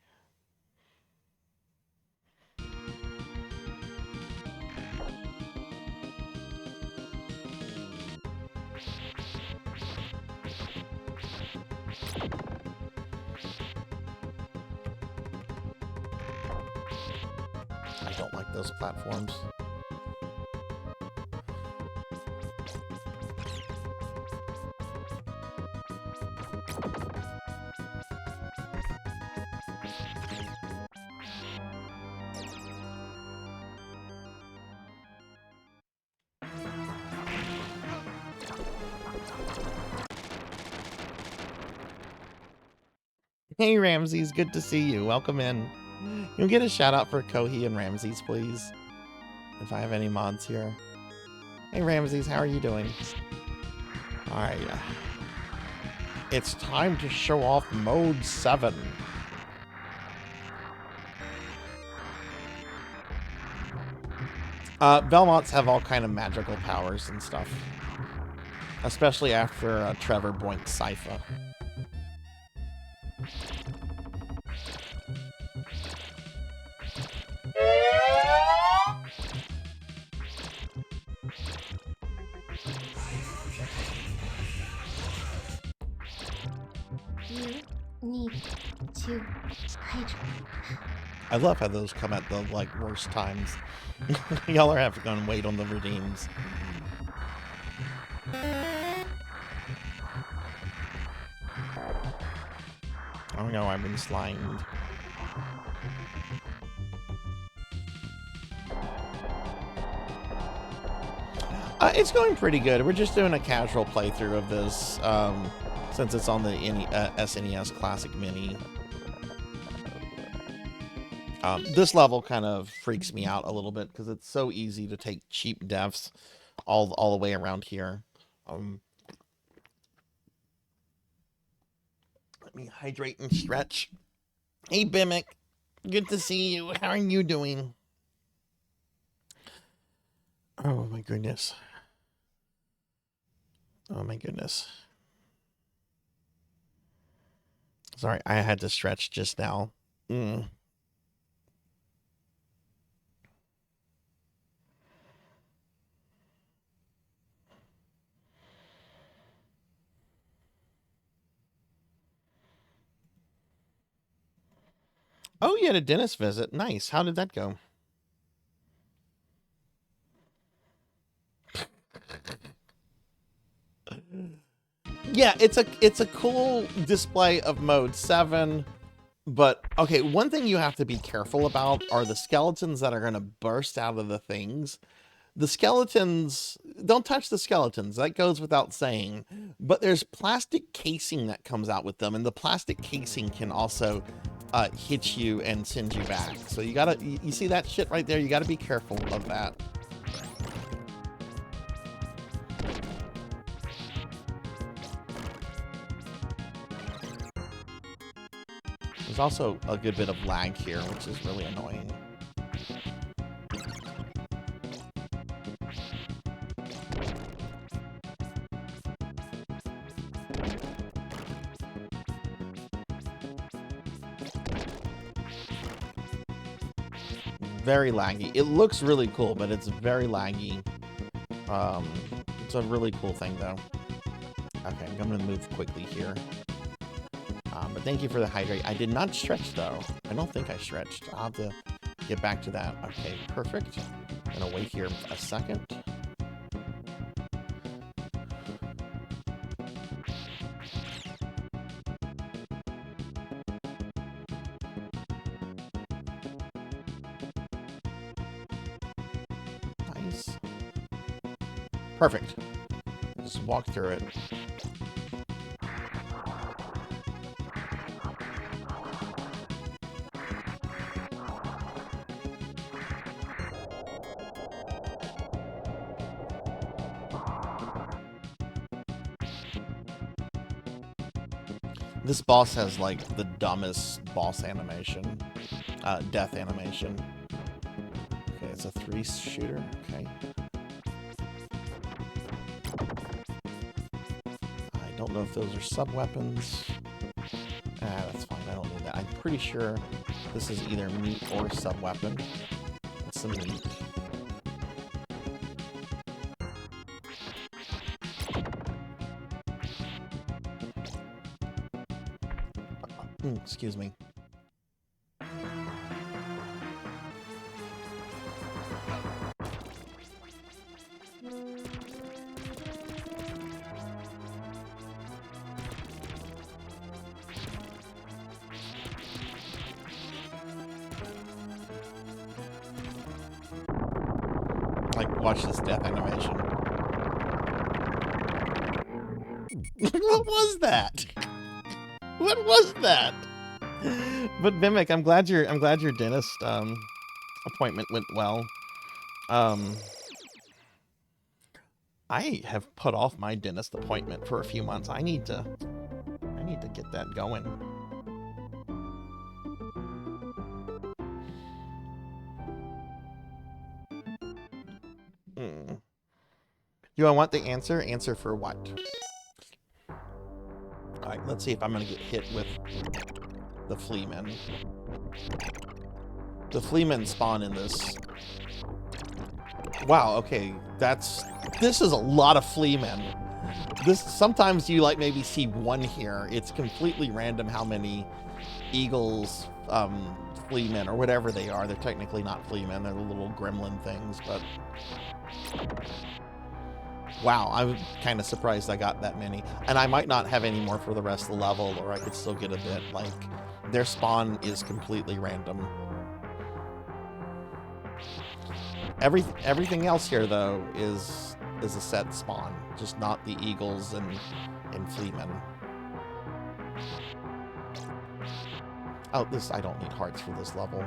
I don't like those platforms. Hey, Ramses, good to see you. Welcome in. You'll get a shout out for Kohi and Ramses, please. If I have any mods here. Hey, Ramses, how are you doing? Alright. It's time to show off Mode 7. Belmonts have all kind of magical powers and stuff. Especially after Trevor boinks Sypha. I love how those come at the like worst times. Y'all are having to wait on the redeems. Oh no, I've been slimed. It's going pretty good. We're just doing a casual playthrough of this, since it's on the SNES Classic Mini. This level kind of freaks me out a little bit because it's so easy to take cheap deaths all the way around here. Let me hydrate and stretch. Hey, Bimic. Good to see you. How are you doing? Oh, my goodness. Oh, my goodness. Sorry, I had to stretch just now. Oh, you had a dentist visit. Nice. How did that go? Yeah, it's a cool display of Mode 7, but okay, one thing you have to be careful about are the skeletons that are going to burst out of the things. The skeletons, don't touch the skeletons, that goes without saying, but there's plastic casing that comes out with them, and the plastic casing can also hit you and send you back. So you gotta, you see that shit right there? You gotta be careful of that. There's also a good bit of lag here, which is really annoying. very laggy. It looks really cool, but it's very laggy. It's a really cool thing, though. Okay, I'm going to move quickly here. But thank you for the hydrate. I did not stretch, though. I don't think I stretched. I'll have to get back to that. Okay, perfect. I'm going to wait here a second. Nice. Perfect. Just walk through it. This boss has, like, the dumbest boss animation. Death animation. Okay, it's a 3-shooter. Okay. I don't know if those are sub-weapons. That's fine. I don't need that. I'm pretty sure this is either meat or sub-weapon. It's some meat. Excuse me. Like, watch this death animation. What was that? What was that? But Mimic, I'm glad your dentist appointment went well. I have put off my dentist appointment for a few months. I need to get that going. Do I want the answer? Answer for what? Alright, let's see if I'm gonna get hit with the fleamen. The fleamen spawn in this. Wow, okay, this is a lot of fleamen. Sometimes you like maybe see one here. It's completely random how many eagles, fleamen, or whatever they are. They're technically not fleamen, they're the little gremlin things, but wow, I'm kind of surprised I got that many. And I might not have any more for the rest of the level, or I could still get a bit. Like, their spawn is completely random. Everything else here, though, is a set spawn. Just not the eagles and fleamen. Oh, I don't need hearts for this level.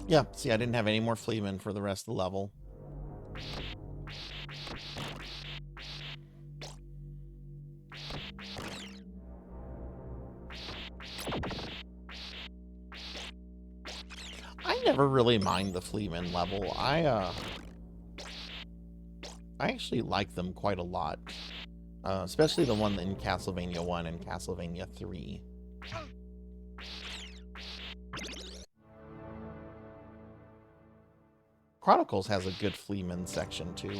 Yeah, see, I didn't have any more fleamen for the rest of the level. I never really mind the fleamen level. I actually like them quite a lot. Especially the one in Castlevania 1 and Castlevania 3. Chronicles has a good fleamen section, too.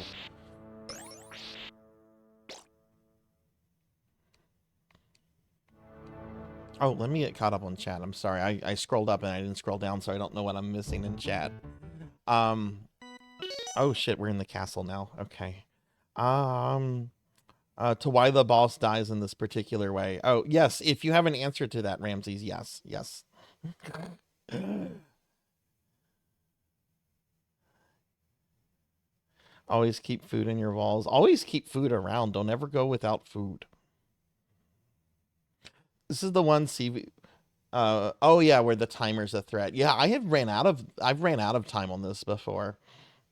Oh, let me get caught up on chat. I'm sorry. I scrolled up and I didn't scroll down, so I don't know what I'm missing in chat. Oh, shit. We're in the castle now. Okay. To why the boss dies in this particular way. Oh, yes. If you have an answer to that, Ramses, yes. Yes. Always keep food in your walls. Always keep food around. Don't ever go without food. This is the one oh yeah, where the timer's a threat. Yeah, I've ran out of time on this before.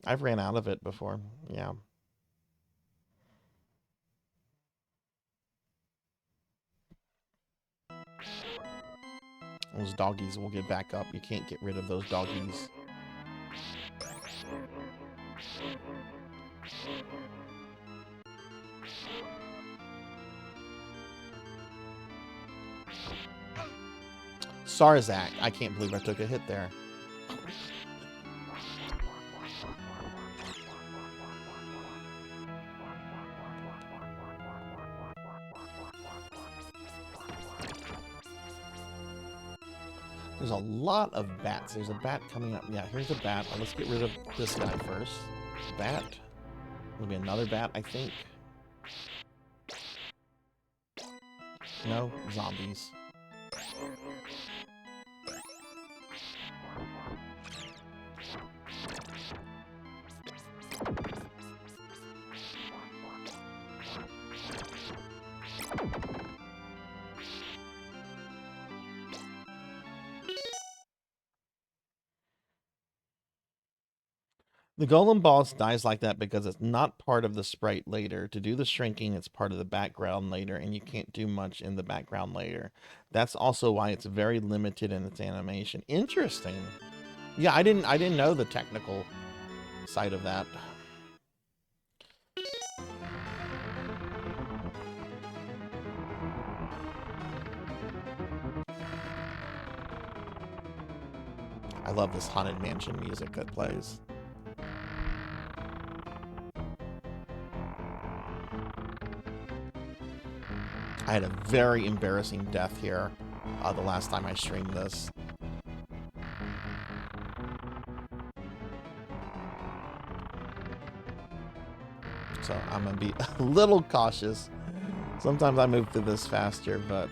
I've ran out of it before. Yeah. Those doggies will get back up. You can't get rid of those doggies. Sarzac. I can't believe I took a hit there. There's a lot of bats. There's a bat coming up. Yeah, here's a bat. Let's get rid of this guy first. Bat. There'll be another bat, I think. No, zombies. The golem boss dies like that because it's not part of the sprite later. To do the shrinking, it's part of the background later, and you can't do much in the background later. That's also why it's very limited in its animation. Interesting. Yeah, I didn't know the technical side of that. I love this Haunted Mansion music that plays. I had a very embarrassing death here the last time I streamed this. So I'm going to be a little cautious. Sometimes I move through this faster, but...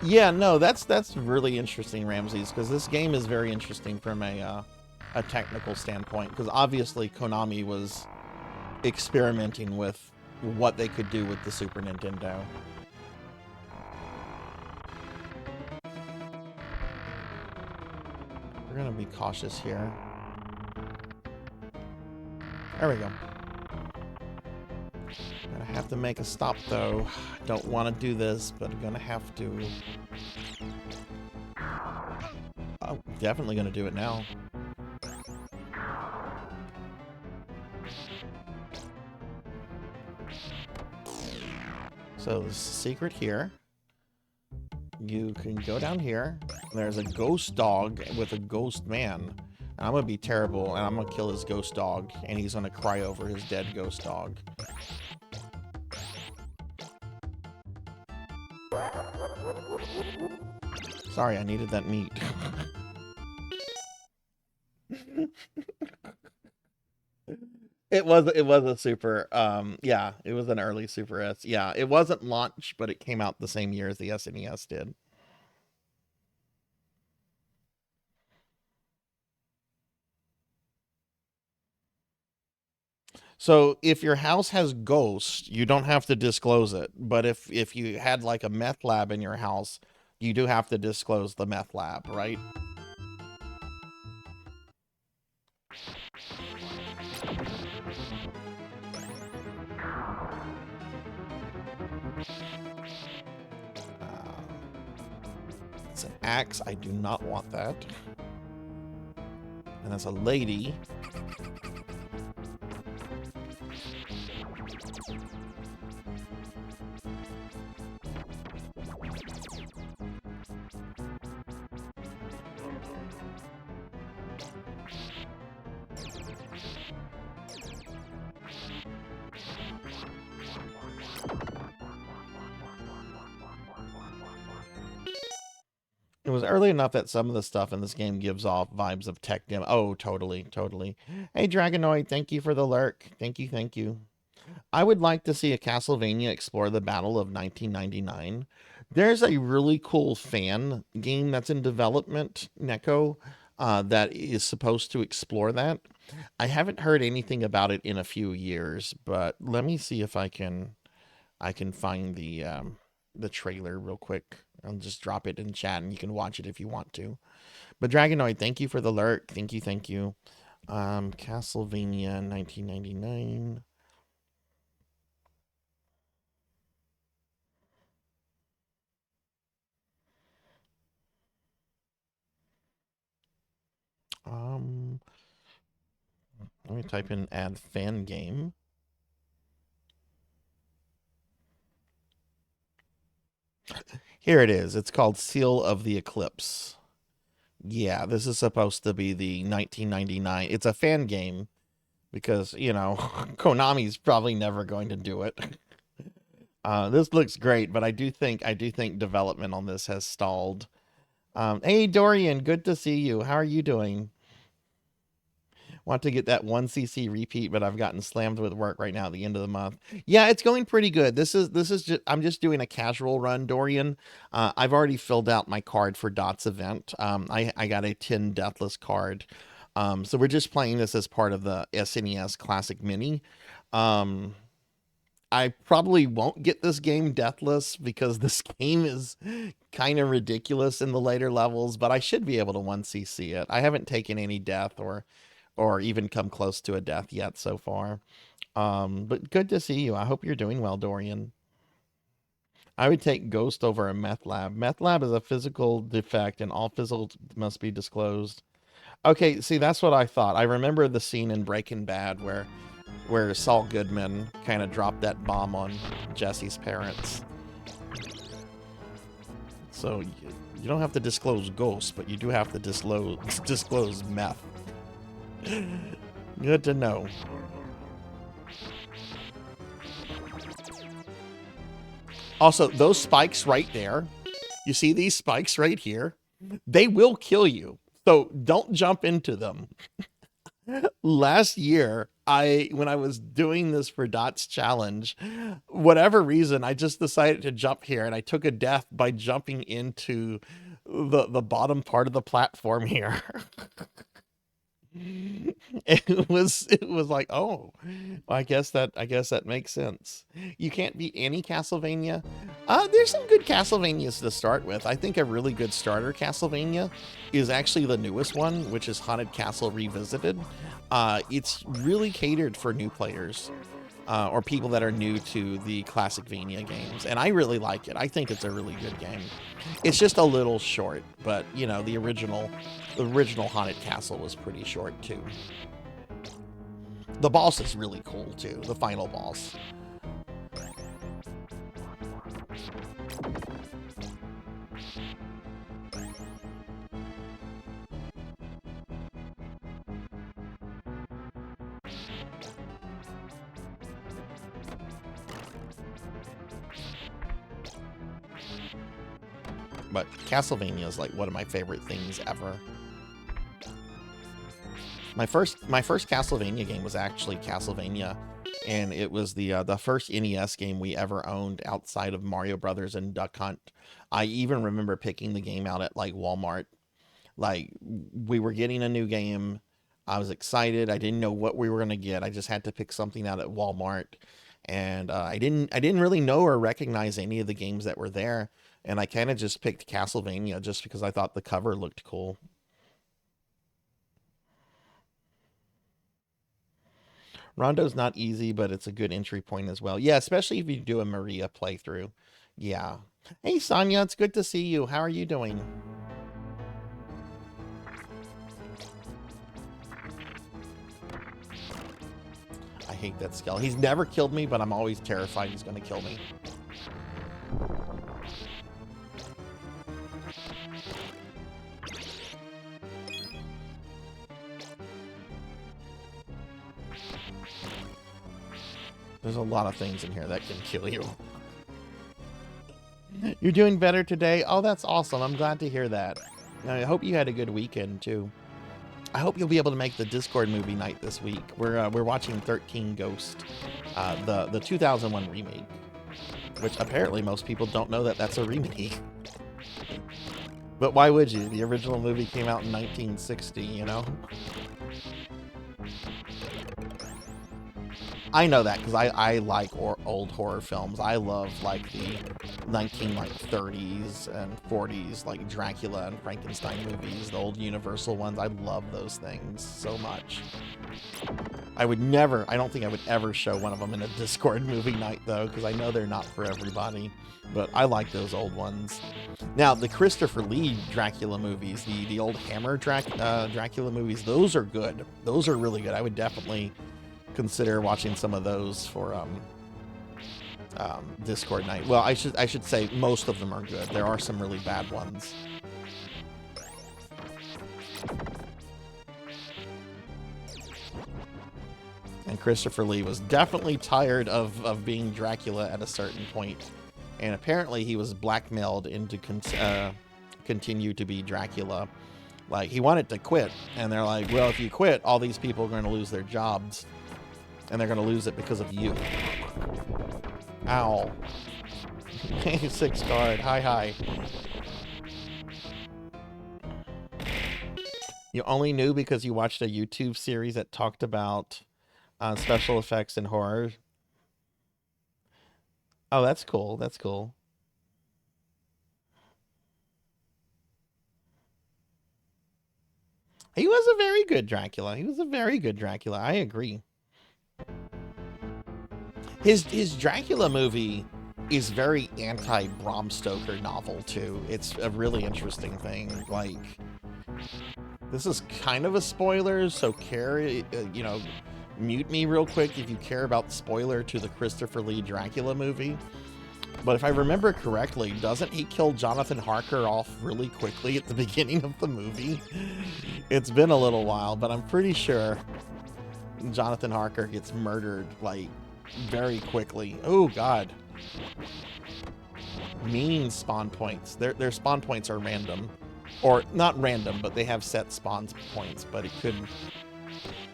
Yeah, no, that's really interesting, Ramses, because this game is very interesting from a technical standpoint, because obviously Konami was experimenting with what they could do with the Super Nintendo. We're gonna be cautious here. There we go. Gonna have to make a stop, though. Don't want to do this, but I'm gonna have to. Oh, definitely gonna do it now. So there's a secret here. You can go down here. There's a ghost dog with a ghost man. And I'm gonna be terrible, and I'm gonna kill his ghost dog, and he's gonna cry over his dead ghost dog. Sorry, I needed that meat. It was a super, yeah, it was an early Super S. Yeah, it wasn't launched, but it came out the same year as the SNES did. So if your house has ghosts, you don't have to disclose it. But if you had like a meth lab in your house, you do have to disclose the meth lab, right? It's an axe. I do not want that. And that's a lady. was early enough that some of the stuff in this game gives off vibes of tech demo. Oh, totally, totally. Hey, Dragonoid, thank you for the lurk. Thank you, thank you. I would like to see a Castlevania explore the Battle of 1999. There's a really cool fan game that's in development, Neko, that is supposed to explore that. I haven't heard anything about it in a few years, but let me see if I can find the trailer real quick. I'll just drop it in chat and you can watch it if you want to. But Dragonoid, thank you for the lurk. Thank you, thank you. Castlevania 1999. Let me type in add fan game. Here it is. It's called Seal of the Eclipse. Yeah, this is supposed to be the 1999. It's a fan game because, you know, Konami's probably never going to do it. This looks great, but I do think development on this has stalled. Hey Dorian, good to see you. How are you doing? Want to get that 1cc repeat, but I've gotten slammed with work right now at the end of the month. Yeah, it's going pretty good. This is just I'm just doing a casual run, Dorian. I've already filled out my card for Dot's event. I got a 10 deathless card. So we're just playing this as part of the SNES Classic Mini. I probably won't get this game deathless because this game is kind of ridiculous in the later levels, but I should be able to 1cc it. I haven't taken any death or even come close to a death yet so far. But good to see you. I hope you're doing well, Dorian. I would take Ghost over a meth lab. Meth lab is a physical defect and all physicals must be disclosed. Okay, see, that's what I thought. I remember the scene in Breaking Bad where Saul Goodman kind of dropped that bomb on Jesse's parents. So you don't have to disclose ghosts, but you do have to disclose meth. Good to know. Also, those spikes right there, you see these spikes right here? They will kill you. So don't jump into them. Last year, when I was doing this for Dot's challenge, whatever reason, I just decided to jump here and I took a death by jumping into the bottom part of the platform here. It was like, oh, well, I guess that makes sense. You can't beat any Castlevania. There's some good Castlevanias to start with. I think a really good starter Castlevania is actually the newest one, which is Haunted Castle Revisited. It's really catered for new players or people that are new to the Classicvania games, and I really like it. I think it's a really good game. It's just a little short, but you know, the original Haunted Castle was pretty short too. The boss is really cool too, the final boss. But Castlevania is like one of my favorite things ever. My first Castlevania game was actually Castlevania, and it was the first NES game we ever owned outside of Mario Brothers and Duck Hunt. I even remember picking the game out at like Walmart. Like, we were getting a new game. I was excited. I didn't know what we were gonna get. I just had to pick something out at Walmart, and I didn't really know or recognize any of the games that were there. And I kind of just picked Castlevania just because I thought the cover looked cool. Rondo's not easy, but it's a good entry point as well. Yeah, especially if you do a Maria playthrough. Yeah. Hey, Sonia, it's good to see you. How are you doing? I hate that skull. He's never killed me, but I'm always terrified he's going to kill me. There's a lot of things in here that can kill you. You're doing better today? Oh, that's awesome. I'm glad to hear that. I hope you had a good weekend, too. I hope you'll be able to make the Discord movie night this week. We're watching 13 Ghost, the 2001 remake, which apparently most people don't know that that's a remake. But why would you? The original movie came out in 1960, you know? I know that because I like old horror films. I love like the 1930s and 40s, like Dracula and Frankenstein movies, the old Universal ones. I love those things so much. I don't think I would ever show one of them in a Discord movie night though, because I know they're not for everybody. But I like those old ones. Now, the Christopher Lee Dracula movies, the old Hammer Dracula movies, those are good. Those are really good. I would definitely consider watching some of those for Discord night. Well, I should say most of them are good. There are some really bad ones. And Christopher Lee was definitely tired of being Dracula at a certain point. And apparently he was blackmailed into continue to be Dracula. Like, he wanted to quit. And they're like, well, if you quit, all these people are going to lose their jobs. And they're going to lose it because of you. Ow. 6 card. Hi. You only knew because you watched a YouTube series that talked about special effects in horror. Oh, that's cool. That's cool. He was a very good Dracula. I agree. His Dracula movie is very anti-Bram Stoker novel, too. It's a really interesting thing. Like, this is kind of a spoiler, so mute me real quick if you care about spoiler to the Christopher Lee Dracula movie. But if I remember correctly, doesn't he kill Jonathan Harker off really quickly at the beginning of the movie? It's been a little while, but I'm pretty sure Jonathan Harker gets murdered, like, very quickly. Oh, God. Mean spawn points. Their spawn points are random. Or, not random, but they have set spawn points, but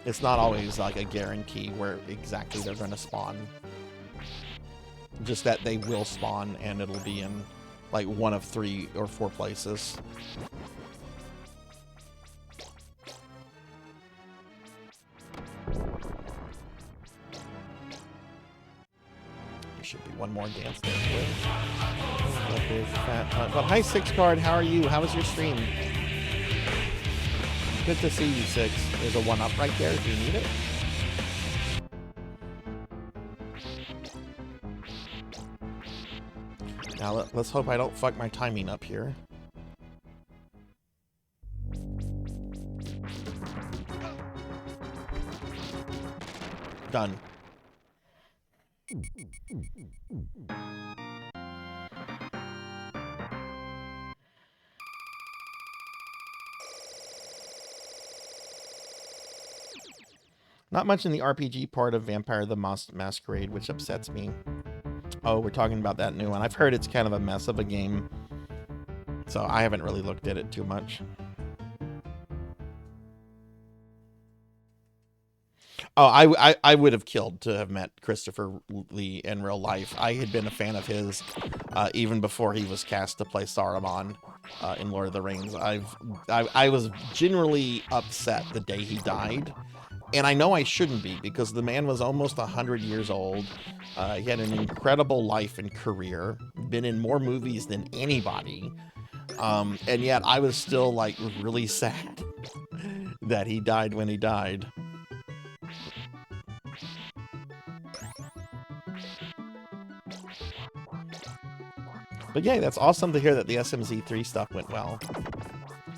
it's not always, like, a guarantee where exactly they're going to spawn. Just that they will spawn, and it'll be in, like, 1 of 3 or 4 places. There should be one more dance there, please. But hi, 6 card. How are you? How was your stream? Good to see you, 6. There's a 1-up right there if you need it. Now let's hope I don't fuck my timing up here. Done. Not much in the RPG part of Vampire the Masquerade, which upsets me. Oh, we're talking about that new one. I've heard it's kind of a mess of a game, so I haven't really looked at it too much. Oh, I would have killed to have met Christopher Lee in real life. I had been a fan of his even before he was cast to play Saruman in Lord of the Rings. I was generally upset the day he died. And I know I shouldn't be, because the man was almost 100 years old. He had an incredible life and career, been in more movies than anybody. And yet I was still, like, really sad that he died when he died. But yeah, that's awesome to hear that the SMZ3 stuff went well.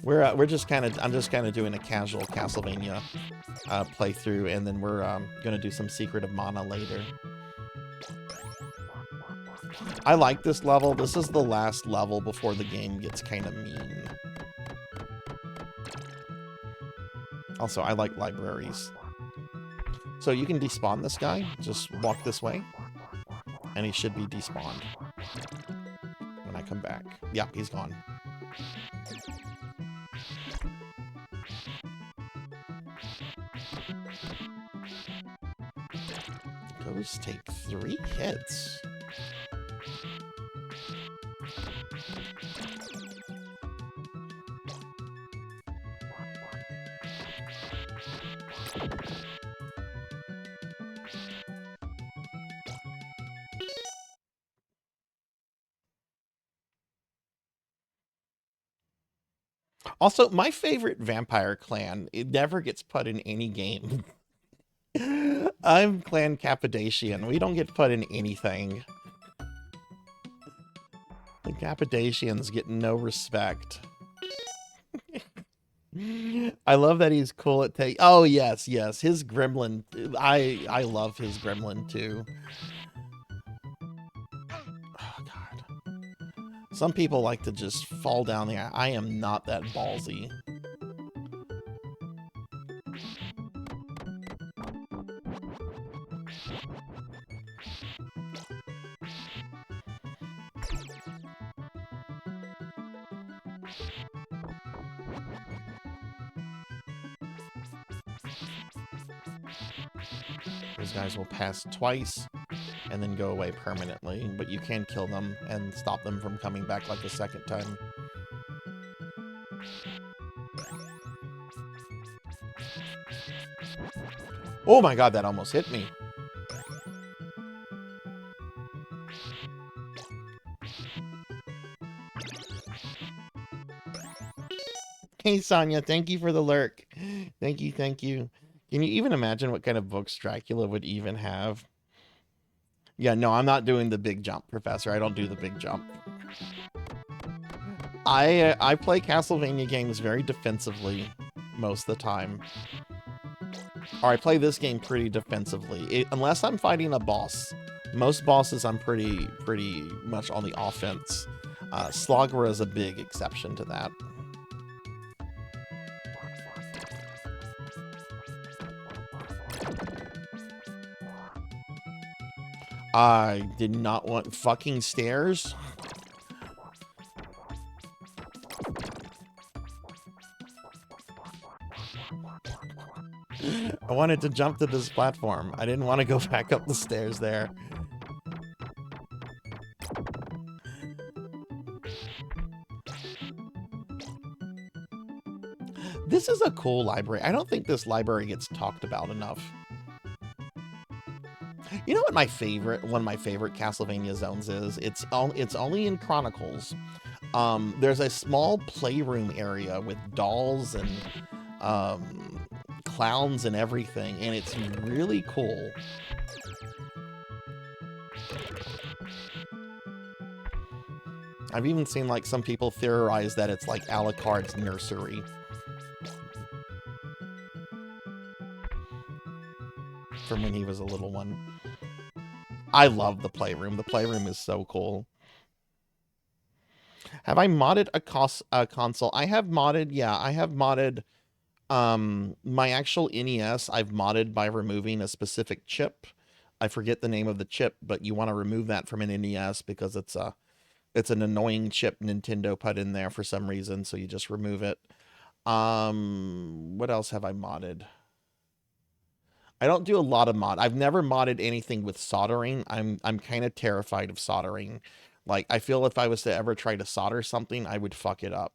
I'm just kind of doing a casual Castlevania playthrough, and then we're gonna do some Secret of Mana later. I like this level. This is the last level before the game gets kind of mean. Also, I like libraries. So you can despawn this guy. Just walk this way, and he should be despawned. And I come back. Yep, he's gone. Those take 3 hits. Also, my favorite vampire clan, it never gets put in any game. I'm Clan Cappadocian. We don't get put in anything. The Cappadocians get no respect. I love that he's cool at take. Oh yes, yes, his gremlin. I love his gremlin too. Oh god. Some people like to just fall down there. I am not that ballsy. Those guys will pass twice and then go away permanently, but you can kill them and stop them from coming back like a second time. Oh my god, that almost hit me. Hey Sonia, thank you for the lurk. Thank you, thank you. Can you even imagine what kind of books Dracula would even have? Yeah, no, I'm not doing the big jump, Professor. I don't do the big jump. I play Castlevania games very defensively most of the time. Or I play this game pretty defensively. Unless I'm fighting a boss. Most bosses I'm pretty much on the offense. Slogra is a big exception to that. I did not want fucking stairs. I wanted to jump to this platform. I didn't want to go back up the stairs there. This is a cool library. I don't think this library gets talked about enough. You know what one of my favorite Castlevania zones is? It's only in Chronicles. There's a small playroom area with dolls and clowns and everything, and it's really cool. I've even seen like some people theorize that it's like Alucard's nursery. From when he was a little one. I love the playroom. The playroom is so cool. Have I modded a console? I have modded, yeah, I have modded my actual NES. I've modded by removing a specific chip. I forget the name of the chip, but you want to remove that from an NES because it's an annoying chip Nintendo put in there for some reason, so you just remove it. What else have I modded? I don't do a lot of mod. I've never modded anything with soldering. I'm kind of terrified of soldering. Like, I feel if I was to ever try to solder something, I would fuck it up.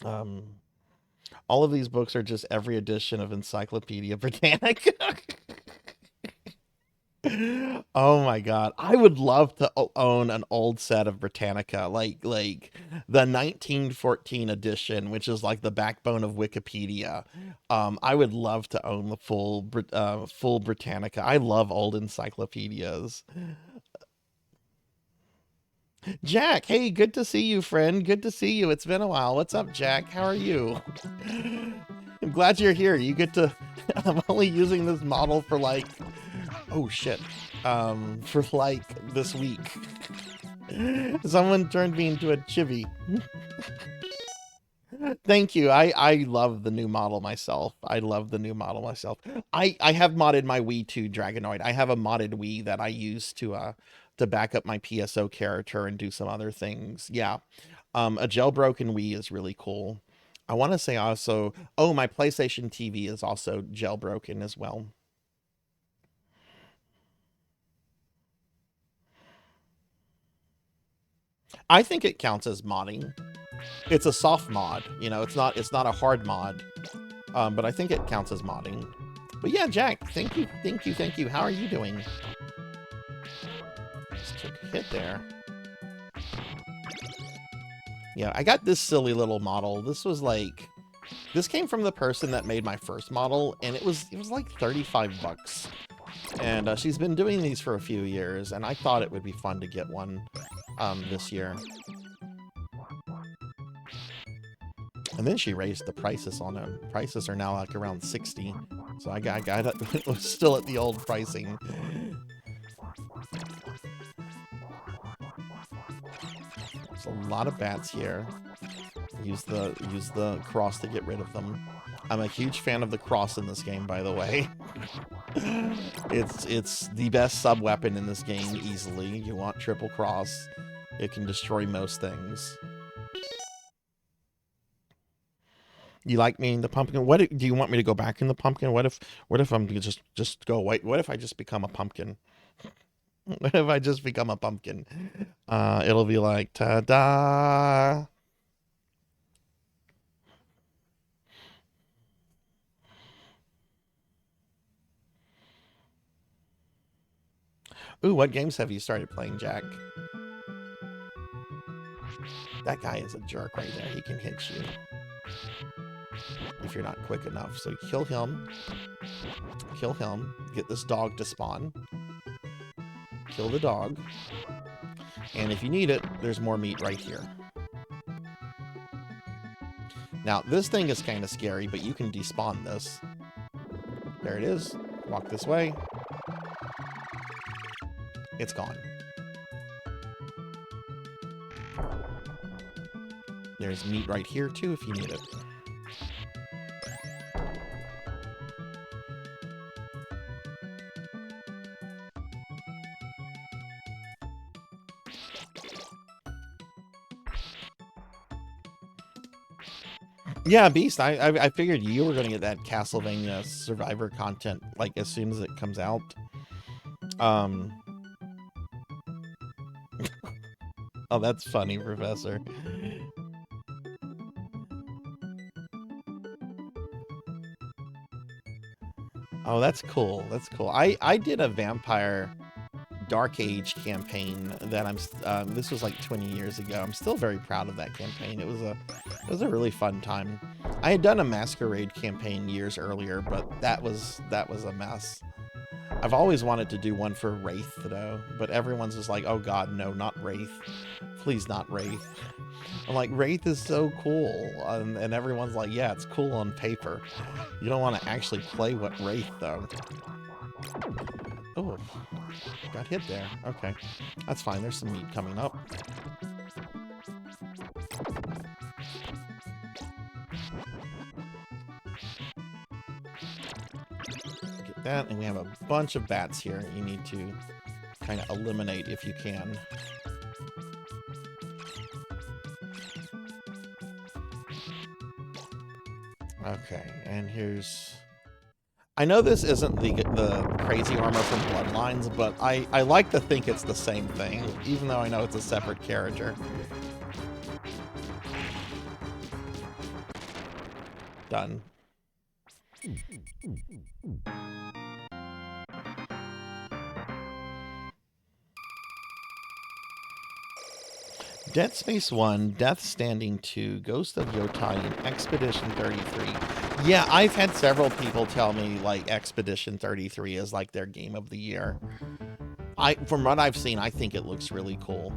All of these books are just every edition of Encyclopedia Britannica. Oh my god, I would love to own an old set of Britannica, like the 1914 edition, which is like the backbone of Wikipedia. I would love to own the full Britannica. I love old encyclopedias. Jack, hey, good to see you, friend. Good to see you. It's been a while. What's up, Jack? How are you? I'm glad you're here. You get to... I'm only using this model for like... Oh, shit. For like this week. Someone turned me into a chibi. Thank you. I love the new model myself. I love the new model myself. I have modded my Wii 2 Dragonoid. I have a modded Wii that I use to to back up my PSO character and do some other things. Yeah. A jailbroken Wii is really cool. I want to say also, oh, my PlayStation TV is also jailbroken as well. I think it counts as modding. It's a soft mod, you know, it's not a hard mod. But I think it counts as modding. But yeah, Jack, thank you. How are you doing? Just took a hit there. Yeah, I got this silly little model. This came from the person that made my first model, and it was like 35 bucks. And she's been doing these for a few years, and I thought it would be fun to get one this year. And then she raised the prices on them. Prices are now like around 60. So I got it was still at the old pricing. There's a lot of bats here. Use the cross to get rid of them. I'm a huge fan of the cross in this game, by the way. It's the best sub weapon in this game easily. You want triple cross. It can destroy most things. You like me in the pumpkin? What do you want me to go back in the pumpkin? What if I'm just go away? What if I just become a pumpkin? What if I just become a pumpkin? It'll be like ta-da. Ooh, what games have you started playing, Jack? That guy is a jerk right there. He can hit you if you're not quick enough. So kill him, get this dog to spawn, kill the dog, and if you need it, there's more meat right here. Now, this thing is kind of scary, but you can despawn this. There it is. Walk this way. It's gone. There's meat right here, too, if you need it. Yeah, Beast, I figured you were going to get that Castlevania Survivor content, like, as soon as it comes out. Oh, that's funny, Professor. Oh, that's cool. That's cool. I did a Vampire Dark Age campaign that this was like 20 years ago. I'm still very proud of that campaign. It was a really fun time. I had done a Masquerade campaign years earlier, but that was a mess. I've always wanted to do one for Wraith though, but everyone's just like, oh god, no, not Wraith. Please not Wraith. I'm like, Wraith is so cool. And everyone's like, yeah, it's cool on paper. You don't want to actually play what Wraith though. Oh, got hit there. Okay, that's fine. There's some meat coming up. Get that, and we have a bunch of bats here you need to kind of eliminate if you can. Okay, and here's... I know this isn't the crazy armor from Bloodlines, but I like to think it's the same thing, even though I know it's a separate character. Done. Dead Space 1, Death Standing 2, Ghost of Yotai, and Expedition 33. Yeah, I've had several people tell me, like, Expedition 33 is, like, their game of the year. From what I've seen, I think it looks really cool.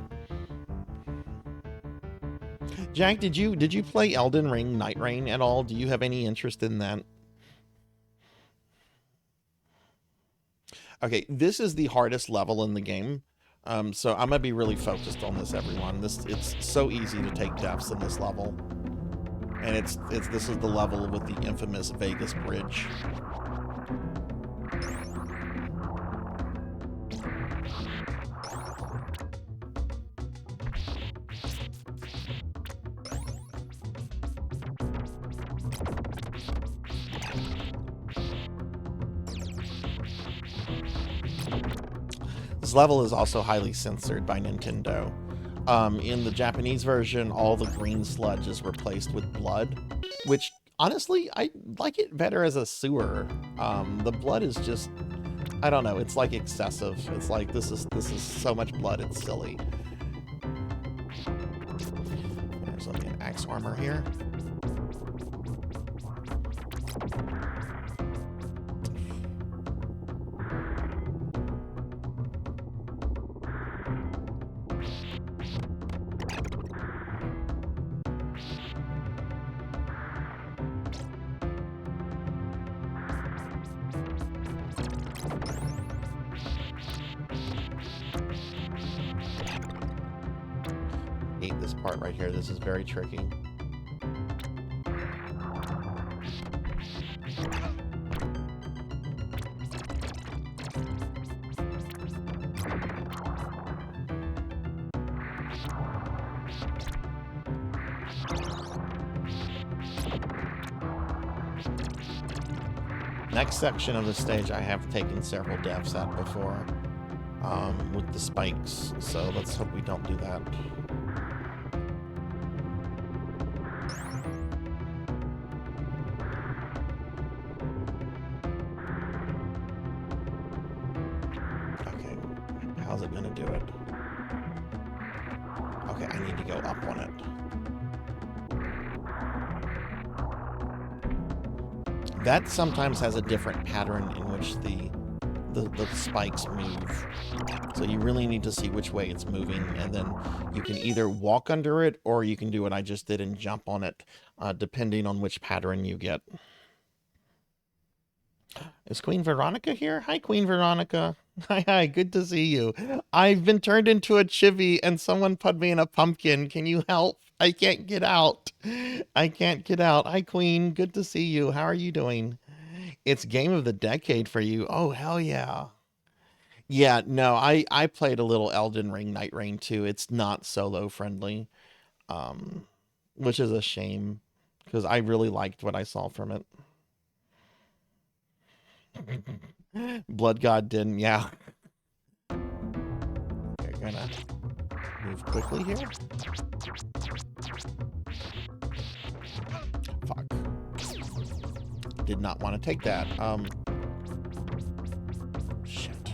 Jack, did you play Elden Ring Night Rain at all? Do you have any interest in that? Okay, this is the hardest level in the game. So I'm gonna be really focused on this, everyone. It's so easy to take deaths in this level, and this is the level with the infamous Vegas Bridge. This level is also highly censored by Nintendo. In the Japanese version, all the green sludge is replaced with blood, which honestly, I like it better as a sewer. The blood is just, I don't know, it's like excessive. It's like this is so much blood, it's silly. There's like an axe armor here. This part right here. This is very tricky. Next section of the stage I have taken several deaths at before with the spikes, so let's hope we don't do that. How's it gonna do it? Okay, I need to go up on it. That sometimes has a different pattern in which the spikes move. So you really need to see which way it's moving, and then you can either walk under it or you can do what I just did and jump on it, depending on which pattern you get. Is Queen Veronica here? Hi, Queen Veronica. Hi, good to see you. I've been turned into a chibi and someone put me in a pumpkin. Can you help? I can't get out. I can't get out. Hi, Queen. Good to see you. How are you doing? It's game of the decade for you. Oh, hell yeah. Yeah, no, I played a little Elden Ring Night Rain too. It's not solo friendly, which is a shame because I really liked what I saw from it. Blood God didn't, yeah. We're gonna move quickly here. Fuck. Did not want to take that. Shit.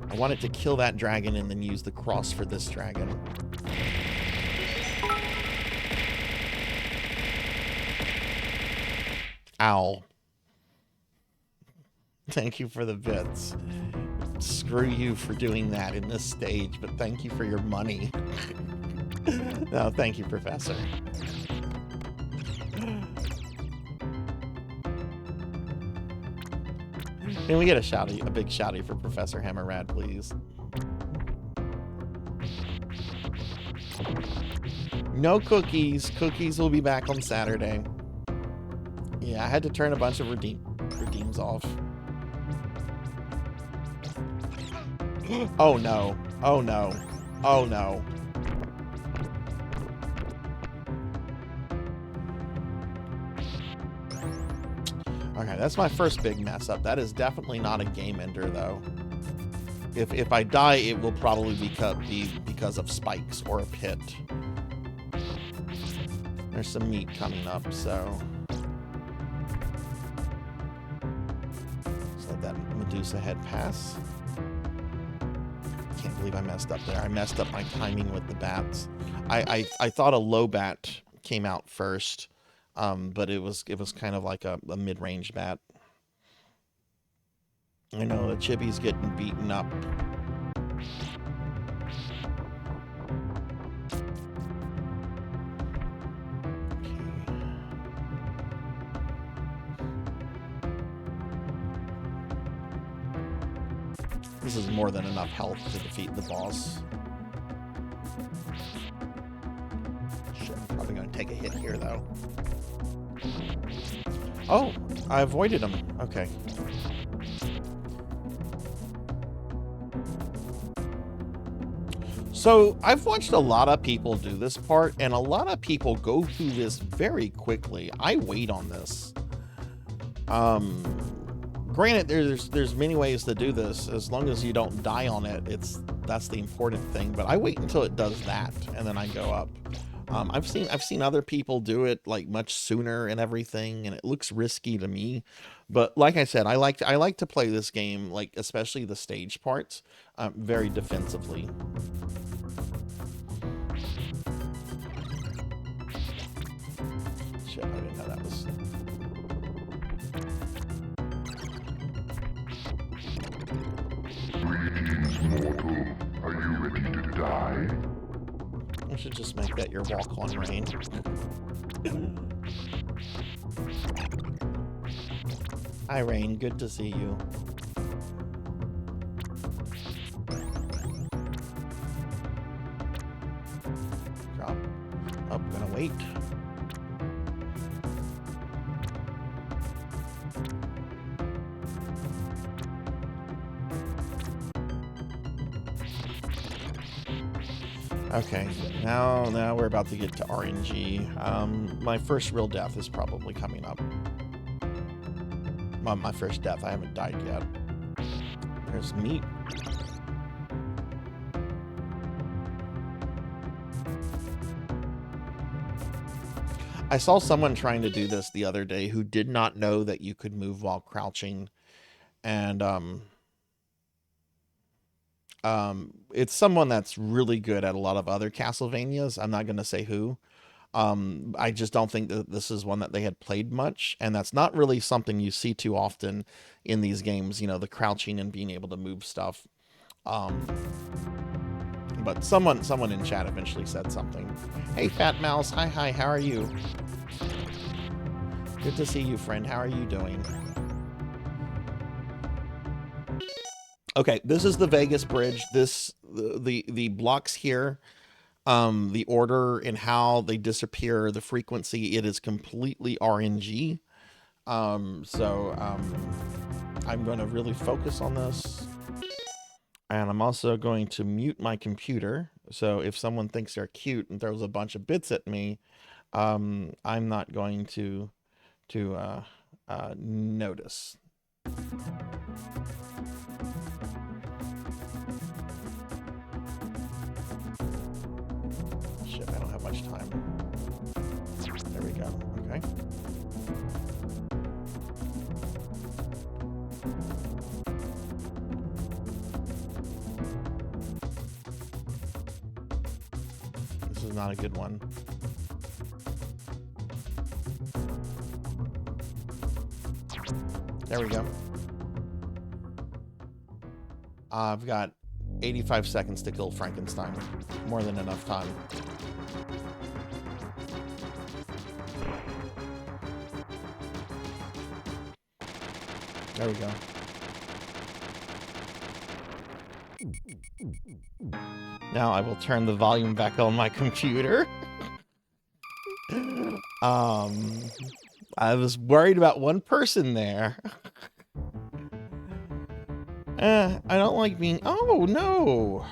I wanted to kill that dragon and then use the cross for this dragon. Ow. Thank you for the bits. Screw you for doing that in this stage, but thank you for your money. No, thank you, Professor. Can we get a shouty, a big shouty for Professor Hammerrad, please? No cookies. Cookies will be back on Saturday. Yeah, I had to turn a bunch of redeems off. Oh no. Oh no. Oh no. Okay, that's my first big mess up. That is definitely not a game ender though. If I die, it will probably be because of spikes or a pit. There's some meat coming up, so let's let that Medusa head pass. Can't believe I messed up there. I messed up my timing with the bats. I thought a low bat came out first, but it was kind of like a mid-range bat. I know the chibi's getting beaten up. This is more than enough health to defeat the boss. Shit, I'm probably gonna take a hit here though. Oh, I avoided him. Okay. So I've watched a lot of people do this part, and a lot of people go through this very quickly. I wait on this. Granted, there's many ways to do this. As long as you don't die on it, that's the important thing. But I wait until it does that, and then I go up. I've seen other people do it like much sooner and everything, and it looks risky to me. But like I said, I like to play this game, like especially the stage parts, very defensively. Shit, I didn't know that was. Greetings, mortal. Are you ready to die? I should just make that your walk-on rain. Hi, Rain. Good to see you. Drop. Oh, I'm gonna wait. Okay, now we're about to get to RNG. My first real death is probably coming up. My first death, I haven't died yet. There's meat. I saw someone trying to do this the other day who did not know that you could move while crouching. And, it's someone that's really good at a lot of other Castlevanias. I'm not going to say who. I just don't think that this is one that they had played much, and that's not really something you see too often in these games, you know, the crouching and being able to move stuff. But someone in chat eventually said something. Hey, Fat Mouse. Hi, how are you? Good to see you, friend. How are you doing? Okay, this is the Vegas Bridge. The blocks here, the order and how they disappear, the frequency, it is completely RNG. I'm going to really focus on this. And I'm also going to mute my computer. So if someone thinks they're cute and throws a bunch of bits at me, I'm not going to notice. Shit, I don't have much time. There we go. Okay. This is not a good one. There we go. I've got 85 seconds to kill Frankenstein. More than enough time. There we go. Now I will turn the volume back on my computer. I was worried about one person there. I don't like being... Oh, no.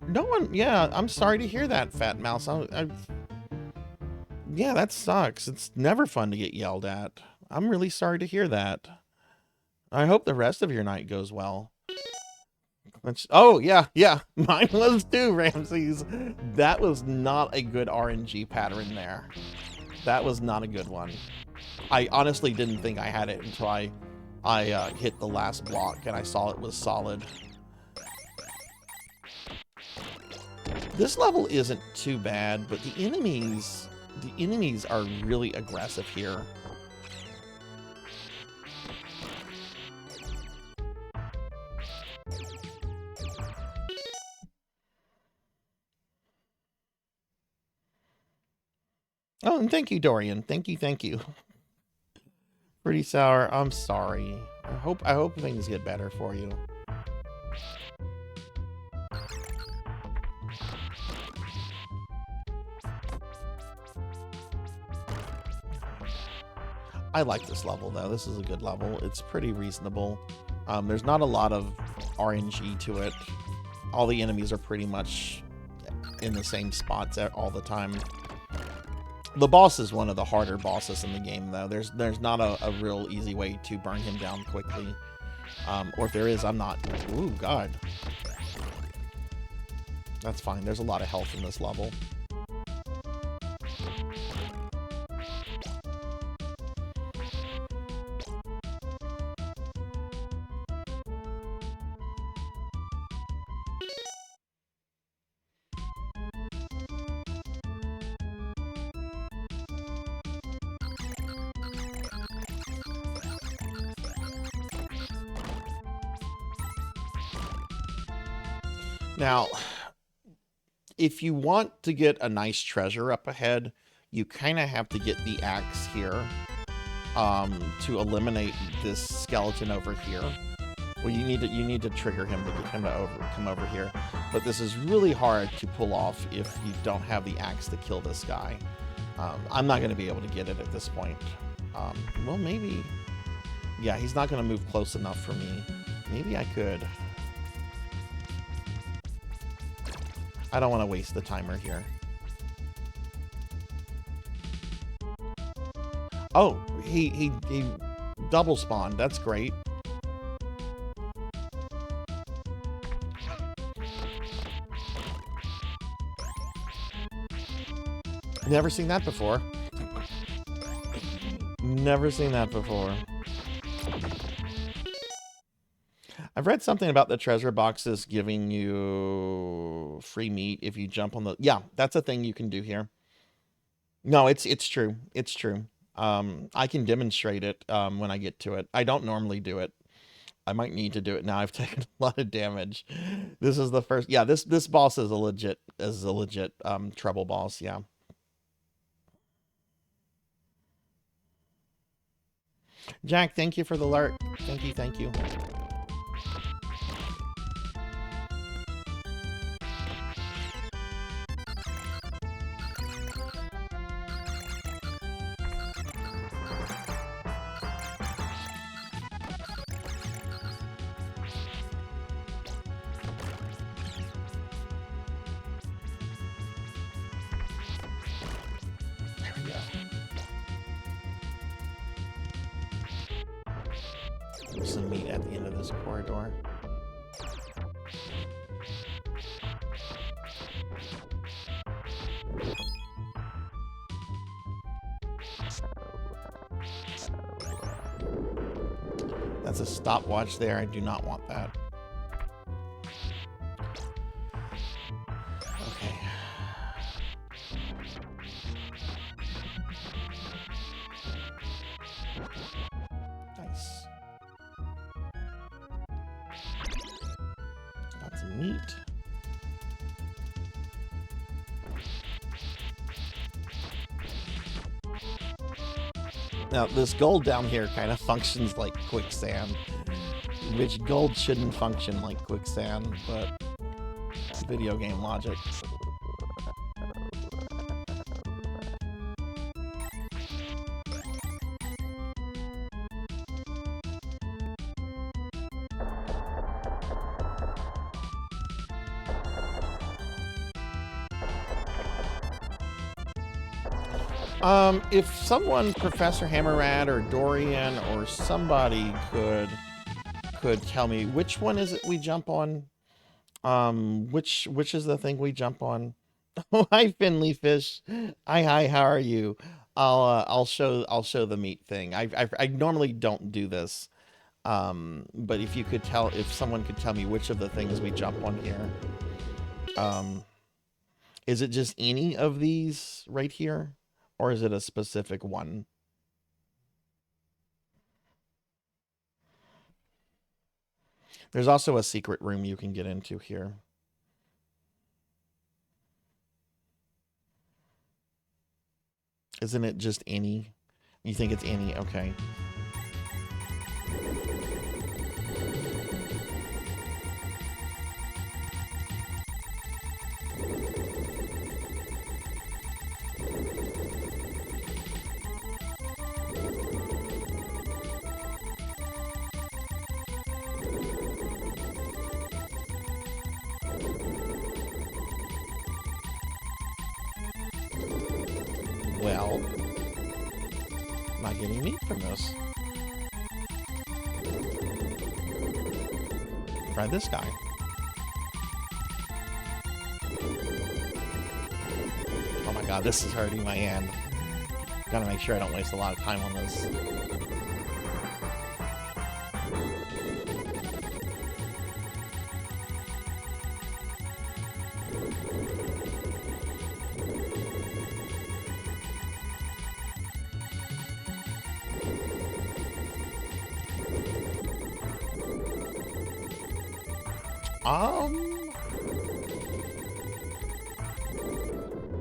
No one... Yeah, I'm sorry to hear that, Fat Mouse. Yeah, that sucks. It's never fun to get yelled at. I'm really sorry to hear that. I hope the rest of your night goes well. Oh, yeah. Mine was too, Ramses. That was not a good RNG pattern there. That was not a good one. I honestly didn't think I had it until I hit the last block and I saw it was solid. This level isn't too bad, but the enemies are really aggressive here. Oh, and thank you, Dorian. Thank you. Pretty sour. I'm sorry. I hope things get better for you. I like this level though. This is a good level. It's pretty reasonable. There's not a lot of RNG to it. All the enemies are pretty much in the same spots all the time. The boss is one of the harder bosses in the game, though. There's not a real easy way to burn him down quickly. Or if there is, I'm not. Ooh, God. That's fine. There's a lot of health in this level. Now, if you want to get a nice treasure up ahead, you kind of have to get the axe here to eliminate this skeleton over here. Well, you need to trigger him to get him to come over here. But this is really hard to pull off if you don't have the axe to kill this guy. I'm not going to be able to get it at this point. Well, maybe. Yeah, he's not going to move close enough for me. Maybe I could. I don't want to waste the timer here. Oh, he double spawned. That's great. Never seen that before. Never seen that before. I've read something about the treasure boxes giving you free meat if you jump on the... Yeah, that's a thing you can do here. No, it's true. It's true. I can demonstrate it when I get to it. I don't normally do it. I might need to do it now. I've taken a lot of damage. This is the first... Yeah, this boss is a legit trouble boss, yeah. Jack, thank you for the alert. Thank you, thank you. There's some meat at the end of this corridor. That's a stopwatch there. I do not want that. Okay. Nice. Got some meat. Now, this gold down here kind of functions like quicksand, which gold shouldn't function like quicksand, but video game logic. If someone, Professor Hammerrad or Dorian or somebody could tell me which one is it we jump on? Which is the thing we jump on? Oh, hi Finley Fish. Hi, how are you? I'll show the meat thing. I normally don't do this. But if someone could tell me which of the things we jump on here. Is it just any of these right here? Or is it a specific one? There's also a secret room you can get into here. Isn't it just any? You think it's any? Okay. Well, I'm not getting meat from this. Try this guy. Oh my god, this is hurting my hand. Gotta make sure I don't waste a lot of time on this.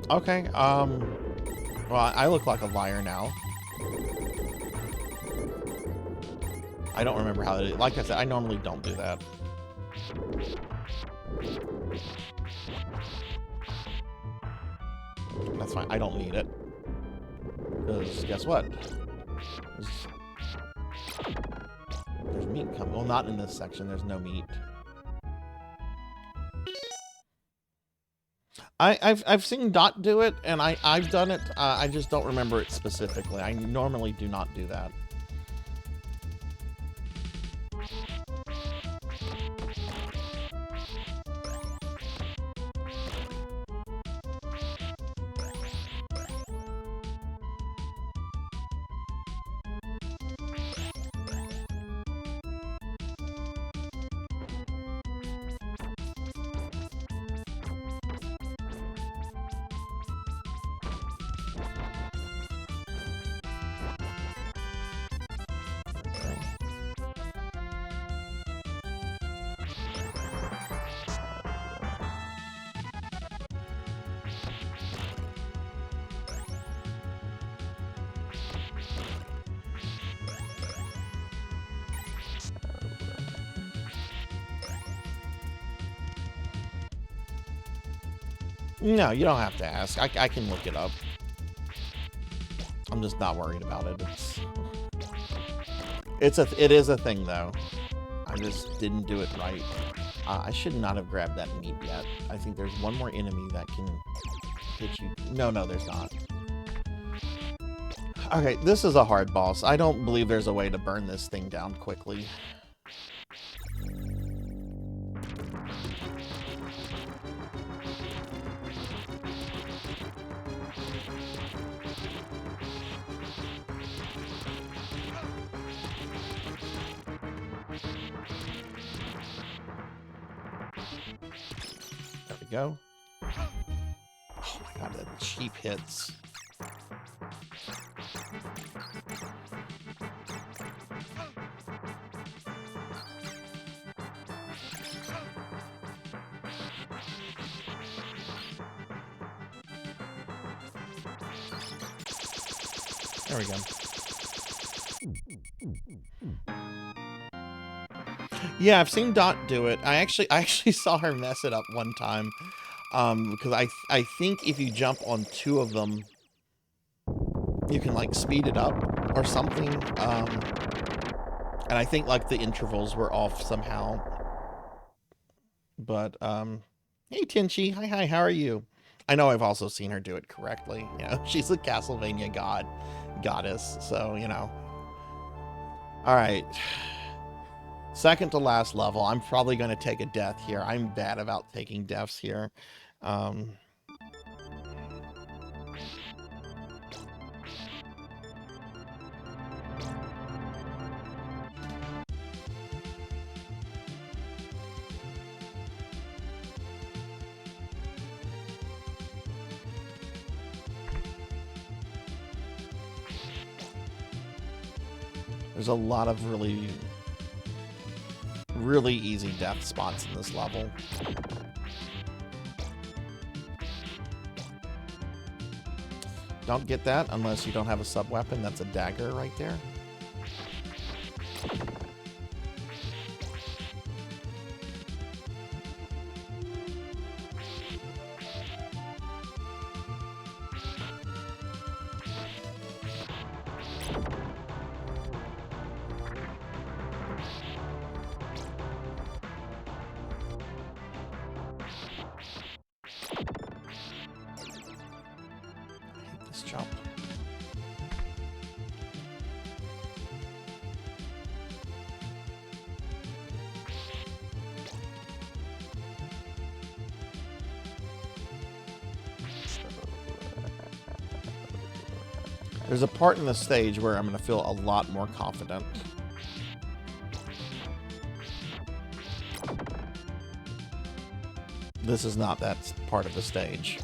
Okay, well, I look like a liar now. I don't remember how to, like I said, I normally don't do that. That's fine, I don't need it. Because guess what? There's meat coming. Well, not in this section, there's no meat. I've seen Dot do it, and I've done it. I just don't remember it specifically. I normally do not do that. No, you don't have to ask. I can look it up. I'm just not worried about it. It is a thing though. I just didn't do it right. I should not have grabbed that meat yet. I think there's one more enemy that can hit you. No, there's not. Okay, this is a hard boss. I don't believe there's a way to burn this thing down quickly. There we go. Oh my god, the cheap hits. There we go. Yeah, I've seen Dot do it. I actually saw her mess it up one time. Because I think if you jump on two of them, you can like speed it up or something. And I think like the intervals were off somehow. But hey Tenchi, hi, how are you? I know I've also seen her do it correctly. You know, she's a Castlevania goddess, so you know. All right. Second to last level. I'm probably going to take a death here. I'm bad about taking deaths here. There's a lot of really easy death spots in this level. Don't get that unless you don't have a sub-weapon. That's a dagger right there. There's a part in the stage where I'm going to feel a lot more confident. This is not that part of the stage.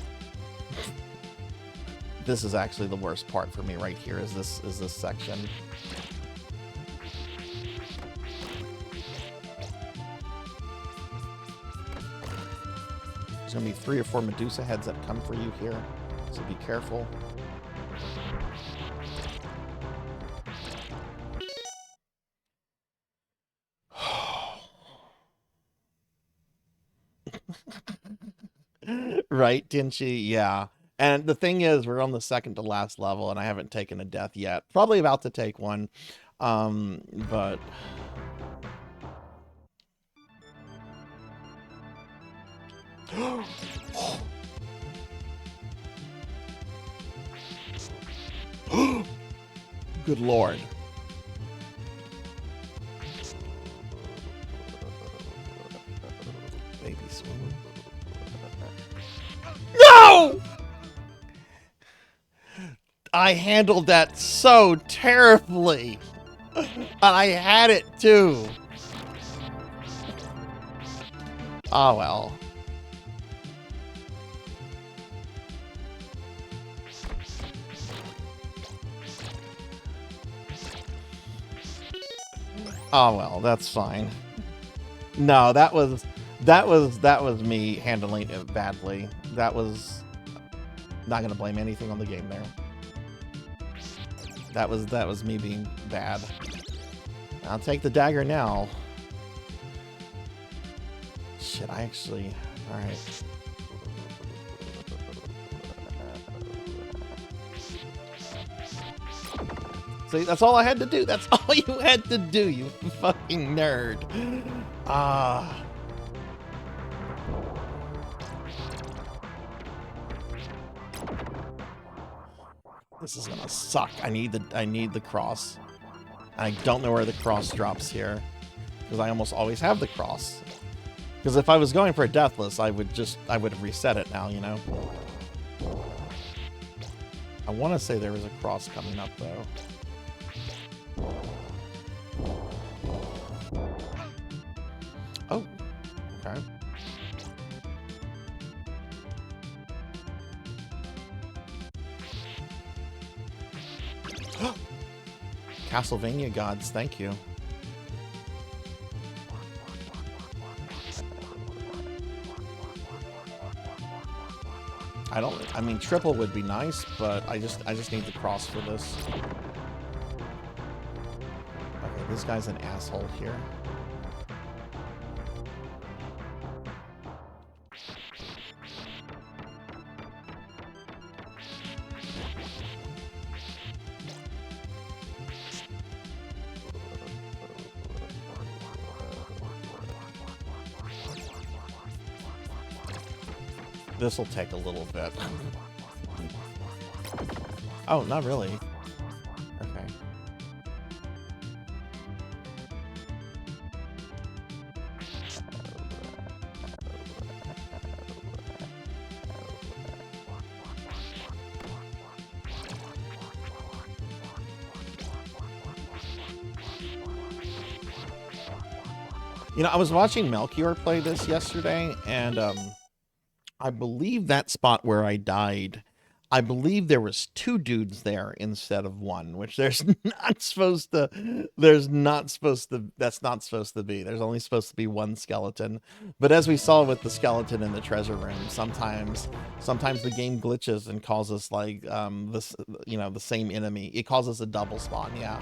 This is actually the worst part for me right here, is this section. There's going to be 3 or 4 Medusa heads that come for you here, so be careful. Right, Dinchi? Yeah. And the thing is, we're on the second to last level, and I haven't taken a death yet. Probably about to take one. But... Good Lord. Baby swimmer. No! I handled that so terribly. And I had it too. Oh well. Oh well, that's fine. No, that was me handling it badly. That was not gonna blame anything on the game there. That was me being bad. I'll take the dagger now. Shit, I actually... Alright. See, that's all I had to do. That's all you had to do, you fucking nerd. Ah. This is gonna suck. I need the cross. I don't know where the cross drops here, because I almost always have the cross. Because if I was going for a deathless, I would have reset it now, you know. I want to say there was a cross coming up though. Oh, okay. Castlevania gods, thank you. I mean, triple would be nice, but I just need the cross for this. Okay, this guy's an asshole here. This will take a little bit. Oh, not really. Okay. You know, I was watching Melchior play this yesterday, and I believe that spot where I died, I believe there was 2 dudes there instead of 1, which that's not supposed to be. There's only supposed to be 1 skeleton. But as we saw with the skeleton in the treasure room, sometimes the game glitches and calls us like this, you know, the same enemy. It calls us a double spawn, yeah.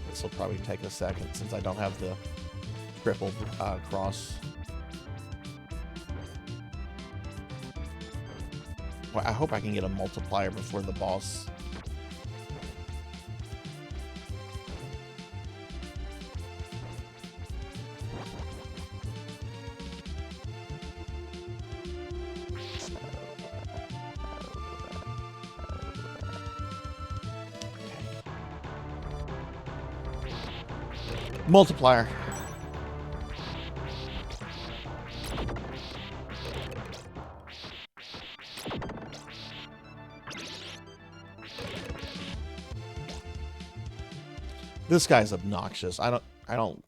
This will probably take a second since I don't have the triple cross. Well, I hope I can get a multiplier before the boss. Multiplier. This guy's obnoxious. I don't.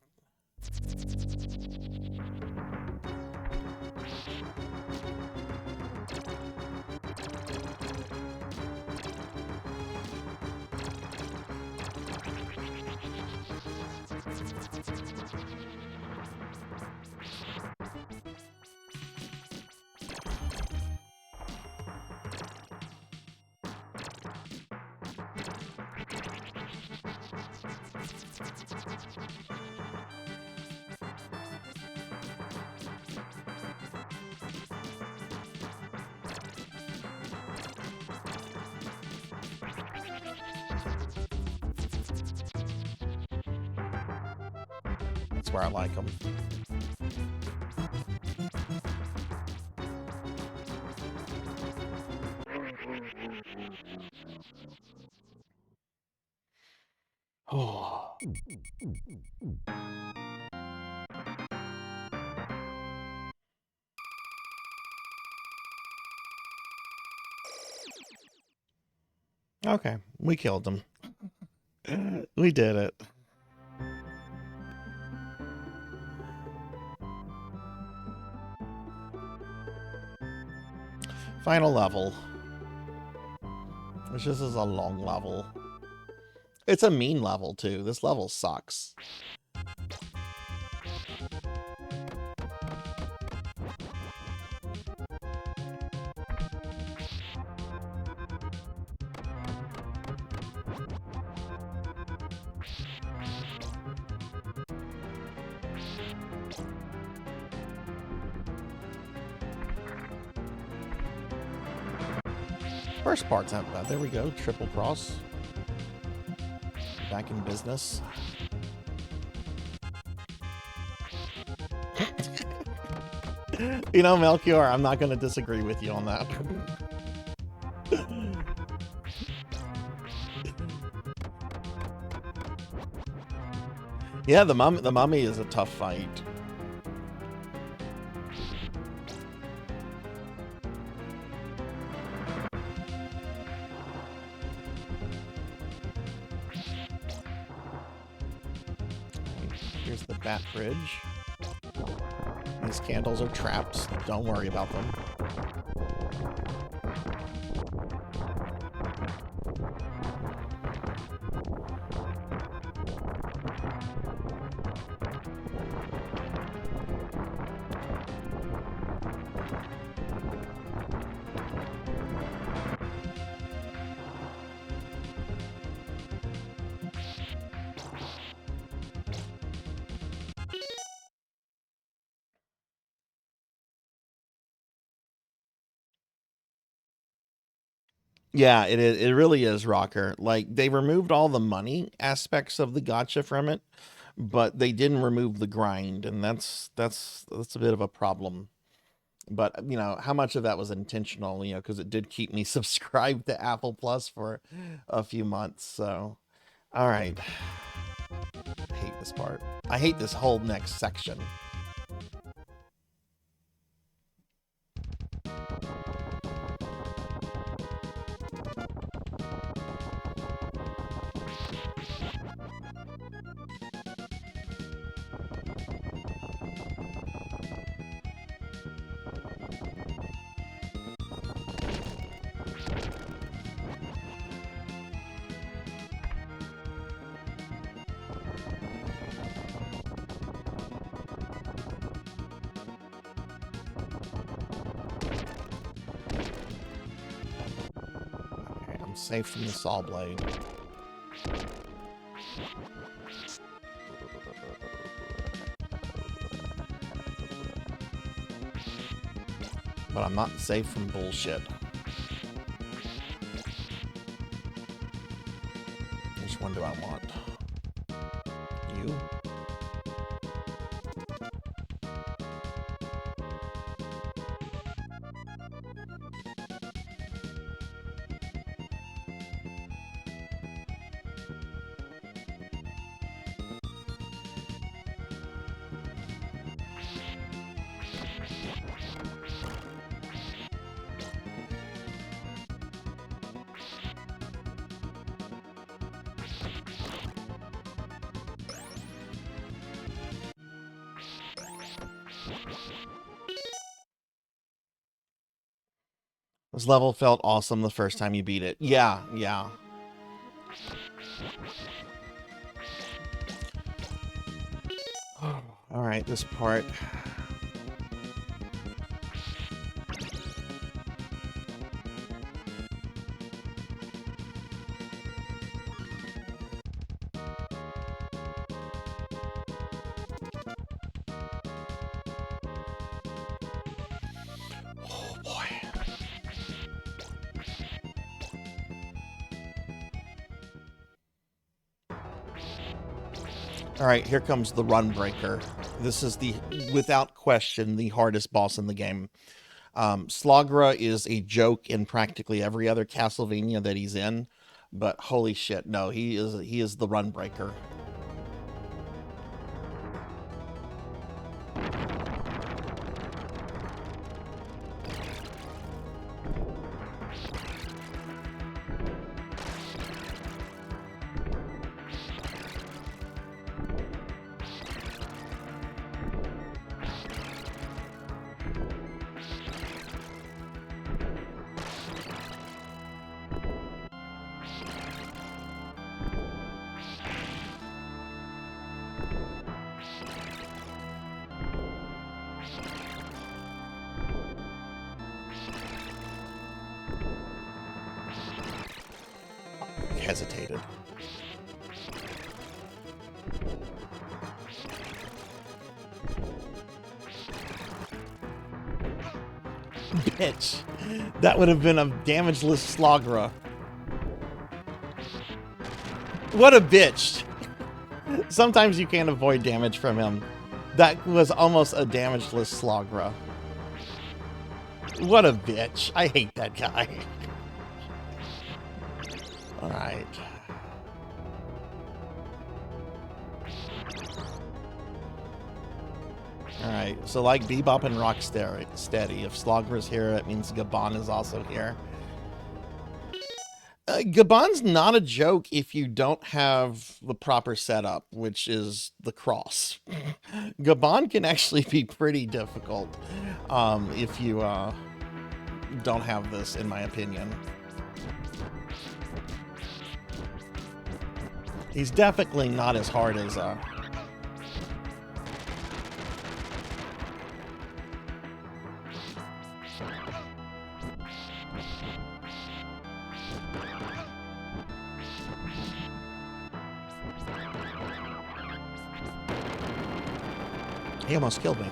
That's where I like them. Oh. Okay, we killed them. We did it. Final level. Which this is a long level. It's a mean level, too. This level sucks. First part's not bad. There we go. Triple cross. Back in business. You know, Melchior, I'm not going to disagree with you on that. Yeah, the mummy is a tough fight. Here's the bat bridge. These candles are traps. Don't worry about them. Yeah, it is. It really is, Rocker. Like, they removed all the money aspects of the gacha from it, but they didn't remove the grind, and that's a bit of a problem. But you know, how much of that was intentional? You know, because it did keep me subscribed to Apple Plus for a few months. So, all right. I hate this part. I hate this whole next section. Safe from the saw blade. But I'm not safe from bullshit. Which one do I want? You? This level felt awesome the first time you beat it. Yeah, yeah. All right, this part. Oh boy. All right, here comes the Run Breaker. This is without question, the hardest boss in the game. Slogra is a joke in practically every other Castlevania that he's in, but holy shit, no, he is the Run Breaker. Hesitated. Bitch. That would have been a damageless Slogra. What a bitch. Sometimes you can't avoid damage from him. That was almost a damageless Slogra. What a bitch. I hate that guy. All right. All right. So like Bebop and Rocksteady, if Slogra's here, that means Gaban is also here. Gaban's not a joke if you don't have the proper setup, which is the cross. Gaban can actually be pretty difficult if you don't have this, in my opinion. He's definitely not as hard as he almost killed me.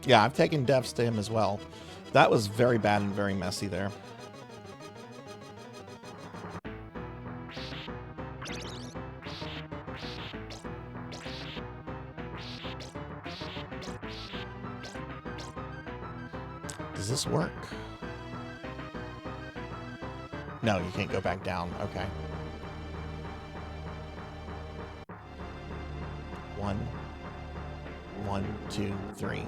Yeah, I've taken deaths to him as well. That was very bad and very messy there. Does this work? No, you can't go back down. Okay. 1, 1, 2, 3.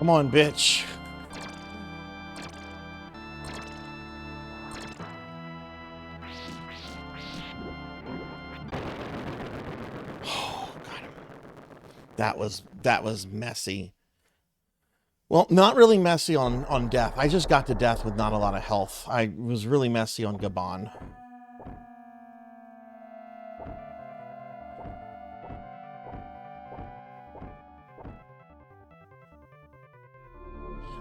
Come on, bitch. Oh, God. That was messy. Well, not really messy on death. I just got to death with not a lot of health. I was really messy on Gabon.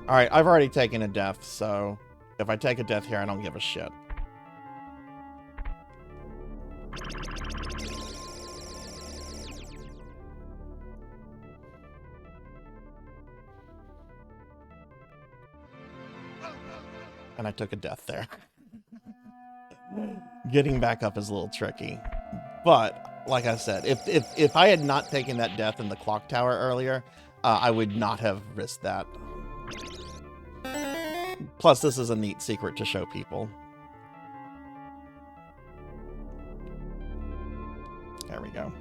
Alright, I've already taken a death, so if I take a death here, I don't give a shit. And I took a death there. Getting back up is a little tricky. But, like I said, if I had not taken that death in the clock tower earlier, I would not have risked that. Plus, this is a neat secret to show people. There we go.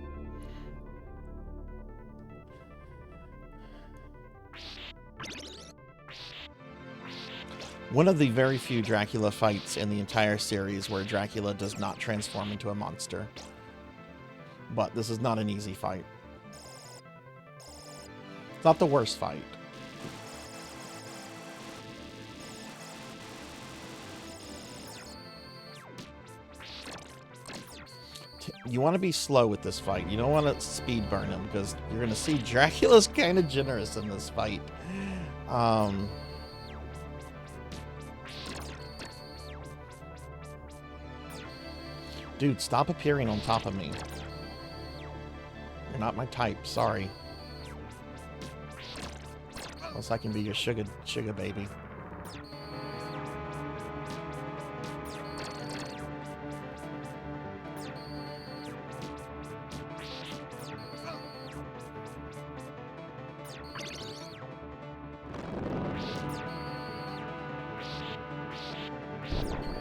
One of the very few Dracula fights in the entire series where Dracula does not transform into a monster. But this is not an easy fight. It's not the worst fight. You want to be slow with this fight. You don't want to speed burn him because you're going to see Dracula's kind of generous in this fight. Dude, stop appearing on top of me. You're not my type, sorry. Unless I can be your sugar baby.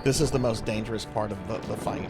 This is the most dangerous part of the fight.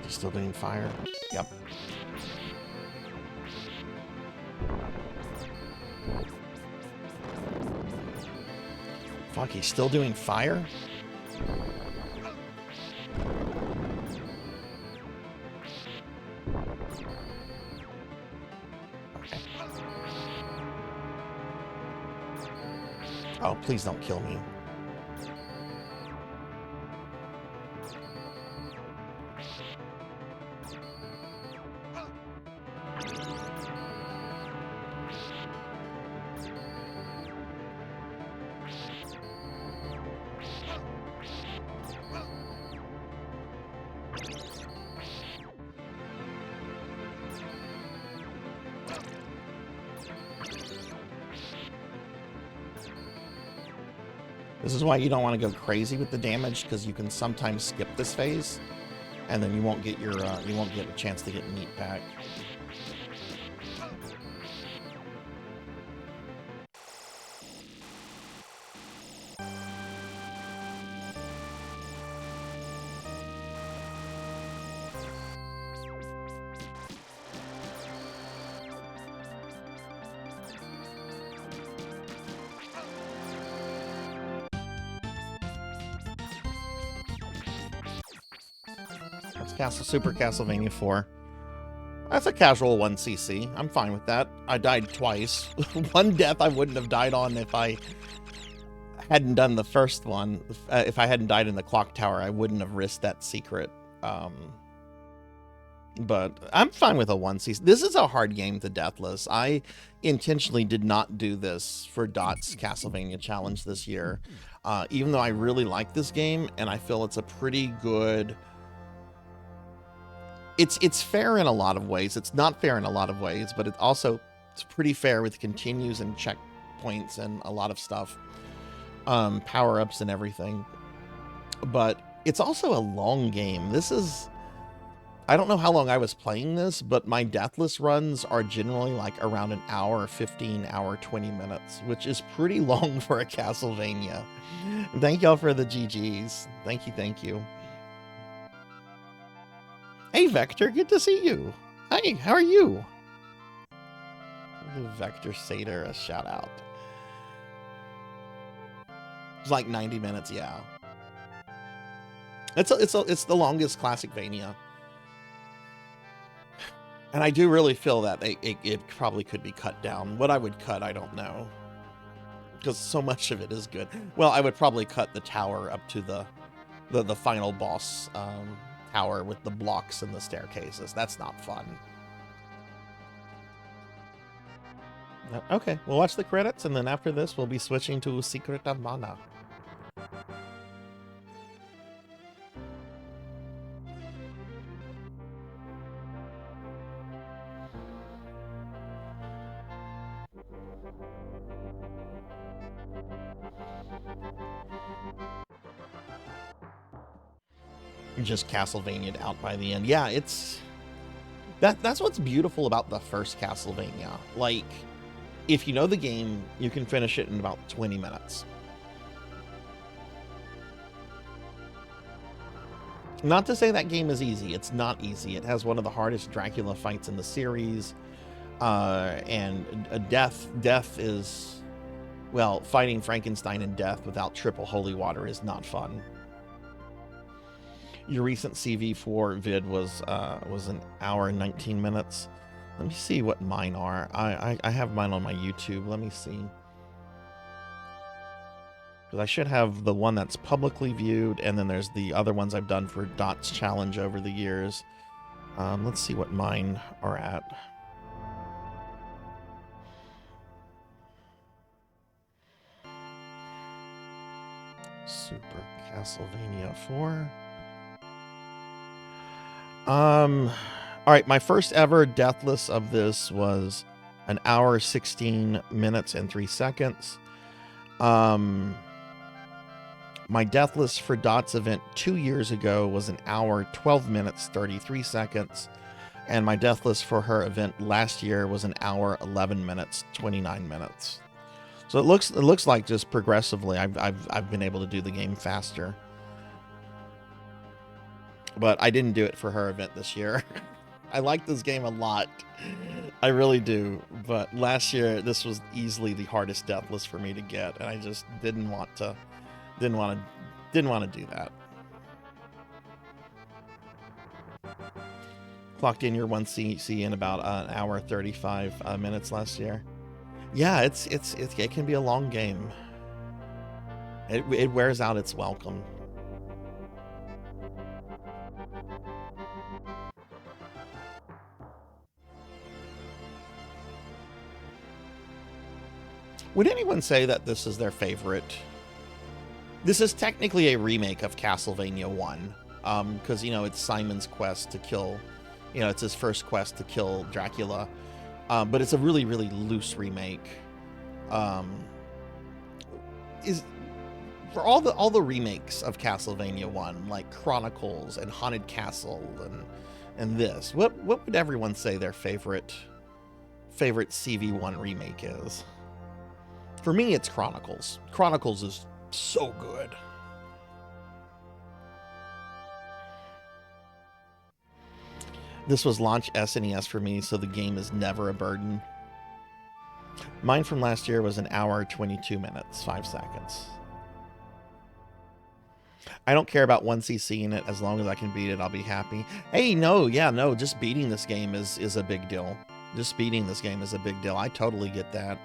Still doing fire? Yep. Fuck, he's still doing fire? Okay. Oh, please don't kill me. This is why you don't want to go crazy with the damage, because you can sometimes skip this phase, and then you won't get your you won't get a chance to get meat back. Super Castlevania 4. That's a casual 1cc. I'm fine with that. I died twice. One death I wouldn't have died on if I hadn't done the first one. If I hadn't died in the clock tower, I wouldn't have risked that secret. But I'm fine with a 1cc. This is a hard game to deathless. I intentionally did not do this for Dot's Castlevania challenge this year. Even though I really like this game, and I feel it's a pretty good... It's fair in a lot of ways. It's not fair in a lot of ways, but it also It's pretty fair with continues and checkpoints and a lot of stuff. Power-ups and everything. But it's also a long game. This is... I don't know how long I was playing this, but my deathless runs are generally like around an hour, 15, hour, 20 minutes, which is pretty long for a Castlevania. Thank y'all for the GGs. Thank you, thank you. Hey, Vector, good to see you. Hi, how are you? Give Vector Sater a shout out. It's like 90 minutes, yeah. It's the longest Classicvania. And I do really feel that it probably could be cut down. What I would cut, I don't know. Because so much of it is good. Well, I would probably cut the tower up to the final boss tower with the blocks and the staircases. That's not fun. Okay, we'll watch the credits, and then after this, we'll be switching to Secret of Mana. Just Castlevania'd out by the end. Yeah, it's... That's what's beautiful about the first Castlevania. Like, if you know the game, you can finish it in about 20 minutes. Not to say that game is easy. It's not easy. It has one of the hardest Dracula fights in the series. And death is... Well, fighting Frankenstein and death without triple holy water is not fun. Your recent CV4 vid was an hour and 19 minutes. Let me see what mine are. I have mine on my YouTube. Let me see. Because I should have the one that's publicly viewed, and then there's the other ones I've done for Dots Challenge over the years. Let's see what mine are at. Super Castlevania 4. All right, my first ever deathless of this was an hour, 16 minutes, and 3 seconds. My deathless for Dots event 2 years ago was an hour, 12 minutes, 33 seconds. And my deathless for her event last year was an hour, 11 minutes, 29 minutes. So it looks like just progressively I've been able to do the game faster. But I didn't do it for her event this year. I like this game a lot. I really do. But last year, this was easily the hardest deathless for me to get, and I just didn't want to do that. Clocked in your 1C in about an hour 35 minutes last year. Yeah, it can be a long game. It wears out its welcome. Would anyone say that this is their favorite? This is technically a remake of Castlevania 1, because, you know, it's Simon's quest to kill, you know, it's his first quest to kill Dracula, but it's a really, really loose remake. Is for all the remakes of Castlevania 1, like Chronicles and Haunted Castle and this, what would everyone say their favorite CV1 remake is? For me, it's Chronicles. Chronicles is so good. This was launch SNES for me, so the game is never a burden. Mine from last year was an hour, 22 minutes, 5 seconds. I don't care about 1cc in it. As long as I can beat it, I'll be happy. Hey, no, just beating this game is a big deal. Just beating this game is a big deal. I totally get that.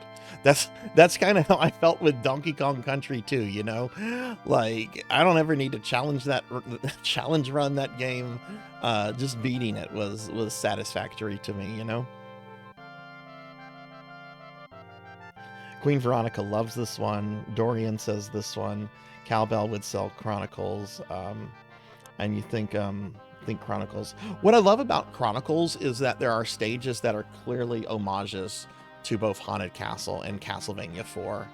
That's kind of how I felt with Donkey Kong Country 2, you know? Like, I don't ever need to challenge run that game. Just beating it was satisfactory to me, you know? Queen Veronica loves this one. Dorian says this one. Cowbell would sell Chronicles. And you think Chronicles. What I love about Chronicles is that there are stages that are clearly homages to both Haunted Castle and Castlevania 4.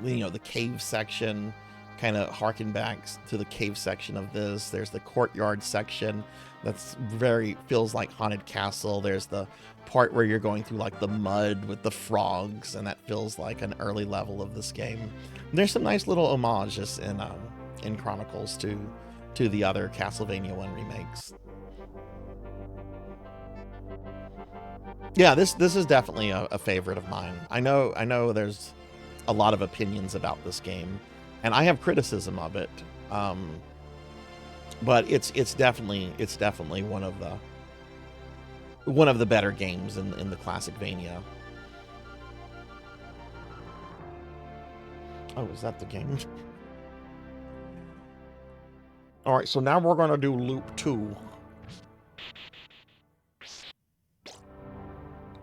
You know, the cave section kind of harken back to the cave section of this. There's the courtyard section that's feels like Haunted Castle. There's the part where you're going through like the mud with the frogs, and that feels like an early level of this game. There's some nice little homages in Chronicles to the other Castlevania 1 remakes. Yeah, this is definitely a favorite of mine. I know there's a lot of opinions about this game, and I have criticism of it. But it's definitely one of the better games in the Classicvania. Oh, is that the game? All right, so now we're gonna do loop 2.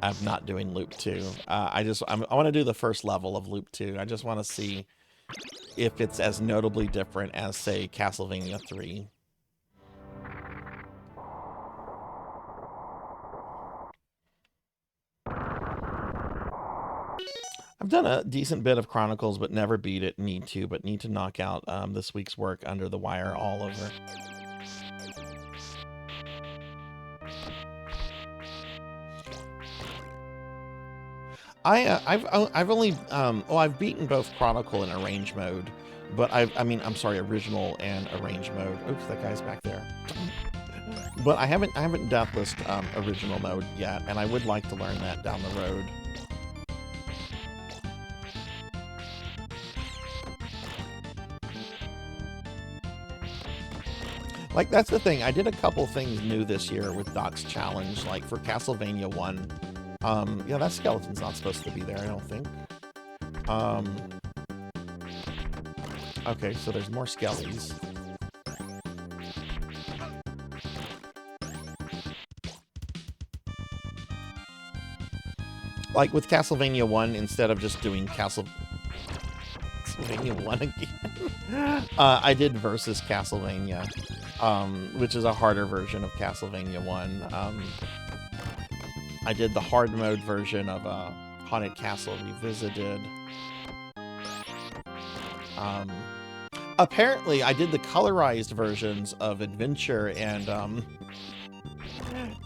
I'm not doing loop 2. I want to do the first level of loop 2. I just want to see if it's as notably different as, say, Castlevania 3. I've done a decent bit of Chronicles, but never beat it. Need to knock out this week's work under the wire all over. I've only I've beaten both Chronicle and Arrange mode, but I'm sorry, original and Arrange mode. Oops, that guy's back there. But I haven't deathlessed original mode yet, and I would like to learn that down the road. Like, that's the thing. I did a couple things new this year with Doc's Challenge, like for Castlevania 1. Yeah, that skeleton's not supposed to be there, I don't think. Okay, so there's more skellies. Like with Castlevania 1, instead of just doing Castlevania 1 again, I did Versus Castlevania, which is a harder version of Castlevania 1. I did the hard mode version of Haunted Castle Revisited. Apparently, I did the colorized versions of Adventure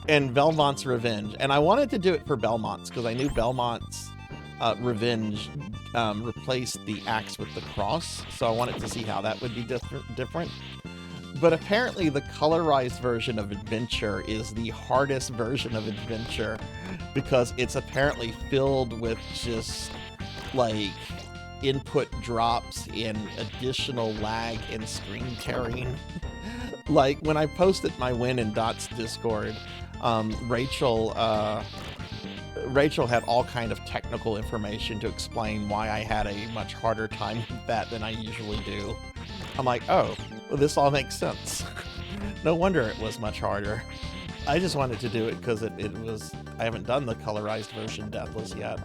and Belmont's Revenge, and I wanted to do it for Belmont's because I knew Belmont's Revenge replaced the axe with the cross, so I wanted to see how that would be different. But apparently the colorized version of Adventure is the hardest version of Adventure because it's apparently filled with just like input drops and additional lag and screen tearing. Like when I posted my win in Dot's Discord, Rachel had all kind of technical information to explain why I had a much harder time with that than I usually do. I'm like, oh, well, this all makes sense. No wonder it was much harder. I just wanted to do it because it was... I haven't done the colorized version deathless yet.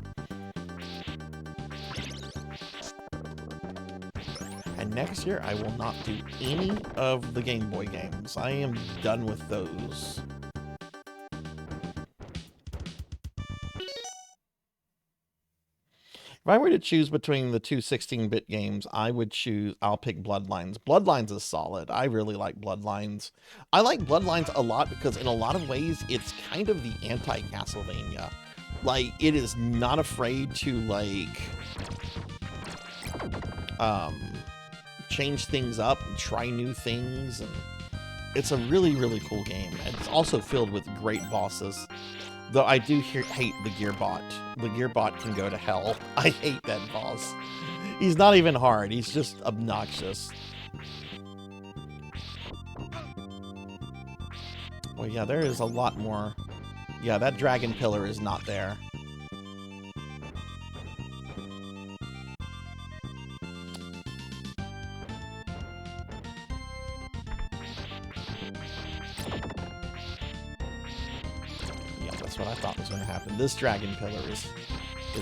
And next year, I will not do any of the Game Boy games. I am done with those. If I were to choose between the two 16-bit games, I'll pick Bloodlines. Bloodlines is solid. I really like Bloodlines. I like Bloodlines a lot because in a lot of ways, it's kind of the anti-Castlevania. Like, it is not afraid to, like, change things up and try new things. And it's a really, really cool game. And it's also filled with great bosses. Though I do hate the Gearbot. The Gearbot can go to hell. I hate that boss. He's not even hard. He's just obnoxious. Well, yeah, there is a lot more. Yeah, that dragon pillar is not there. What I thought was going to happen. This dragon pillar is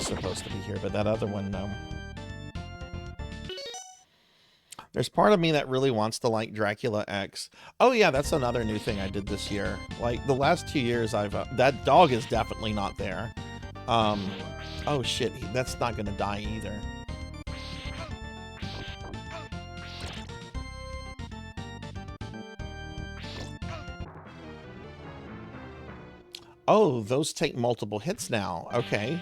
supposed to be here, but that other one, no. There's part of me that really wants to like Dracula X. Oh yeah, that's another new thing I did this year. Like the last 2 years, that dog is definitely not there. Oh shit, that's not gonna die either. Oh, those take multiple hits now. Okay.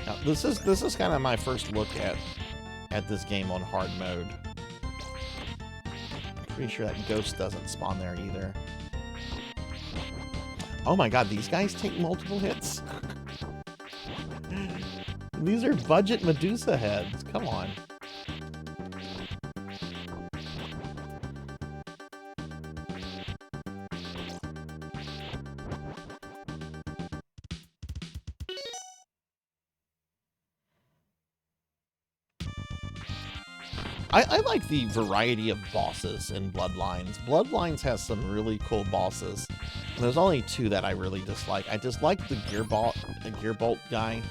Now, this is kind of my first look at this game on hard mode. I'm pretty sure that ghost doesn't spawn there either. Oh my god, these guys take multiple hits. These are budget Medusa heads. Come on. I like the variety of bosses in Bloodlines. Bloodlines has some really cool bosses. And there's only two that I really dislike. I dislike the Gearbolt guy.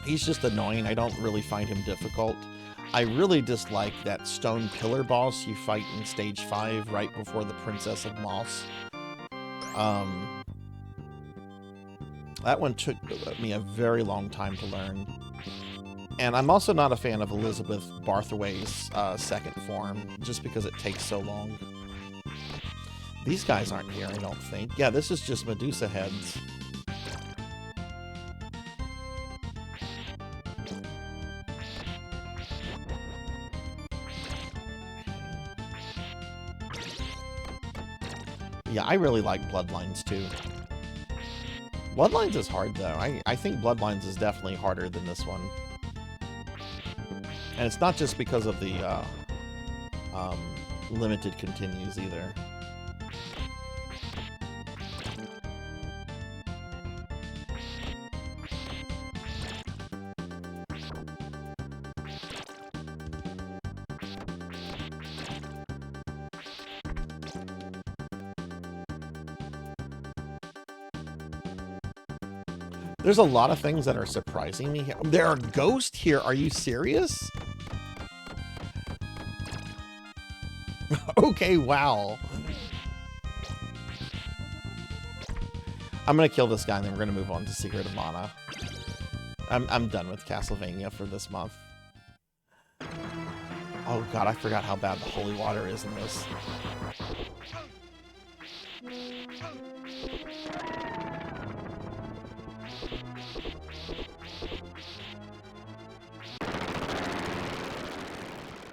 He's just annoying. I don't really find him difficult. I really dislike that stone pillar boss you fight in stage 5 right before the Princess of Moss. That one took me a very long time to learn. And I'm also not a fan of Elizabeth Barthaway's second form, just because it takes so long. These guys aren't here, I don't think. Yeah, this is just Medusa heads. Yeah, I really like Bloodlines too. Bloodlines is hard though. I think Bloodlines is definitely harder than this one. And it's not just because of the limited continues either. There's a lot of things that are surprising me. There are ghosts here. Are you serious? Okay, wow. I'm gonna kill this guy and then we're gonna move on to Secret of Mana. I'm done with Castlevania for this month. Oh god, I forgot how bad the holy water is in this.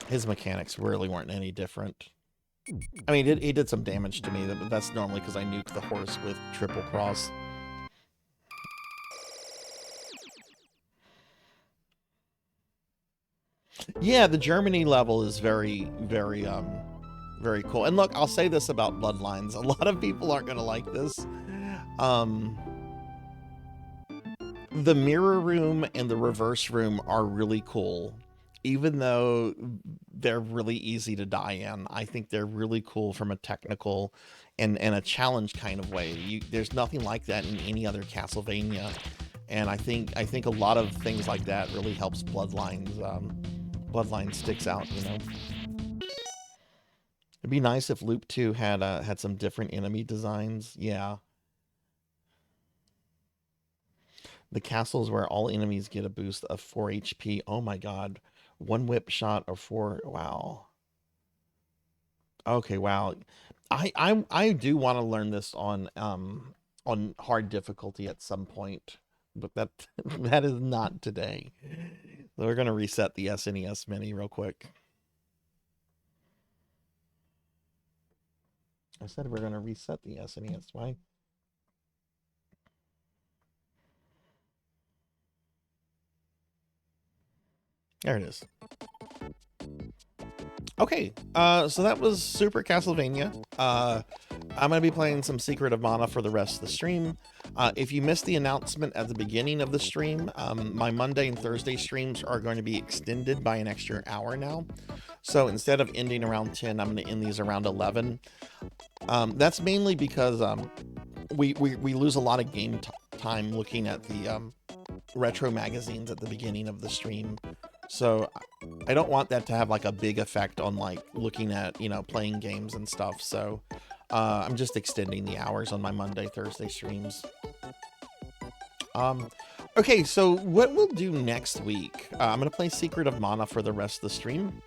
His mechanics really weren't any different. I mean, he did some damage to me, but that's normally because I nuked the horse with triple cross. Yeah, the Germany level is very, very, very cool. And look, I'll say this about Bloodlines. A lot of people aren't going to like this. The mirror room and the reverse room are really cool. Even though they're really easy to die in, I think they're really cool from a technical and a challenge kind of way. There's nothing like that in any other Castlevania, and I think a lot of things like that really helps Bloodlines. Bloodlines sticks out, you know. It'd be nice if Loop 2 had some different enemy designs. Yeah. The castles where all enemies get a boost of 4 HP. Oh my god. 1 whip shot or 4. Wow. Okay, wow. I do want to learn this on hard difficulty at some point, but that is not today. So we're gonna reset the SNES Mini real quick. I said we're gonna reset the SNES. Why? There it is. Okay, so that was Super Castlevania. I'm going to be playing some Secret of Mana for the rest of the stream. If you missed the announcement at the beginning of the stream, my Monday and Thursday streams are going to be extended by an extra hour now. So instead of ending around 10, I'm going to end these around 11. That's mainly because we lose a lot of game time looking at the retro magazines at the beginning of the stream. So I don't want that to have like a big effect on like looking at, you know, playing games and stuff. So I'm just extending the hours on my Monday, Thursday streams. Okay, so what we'll do next week, I'm going to play Secret of Mana for the rest of the stream.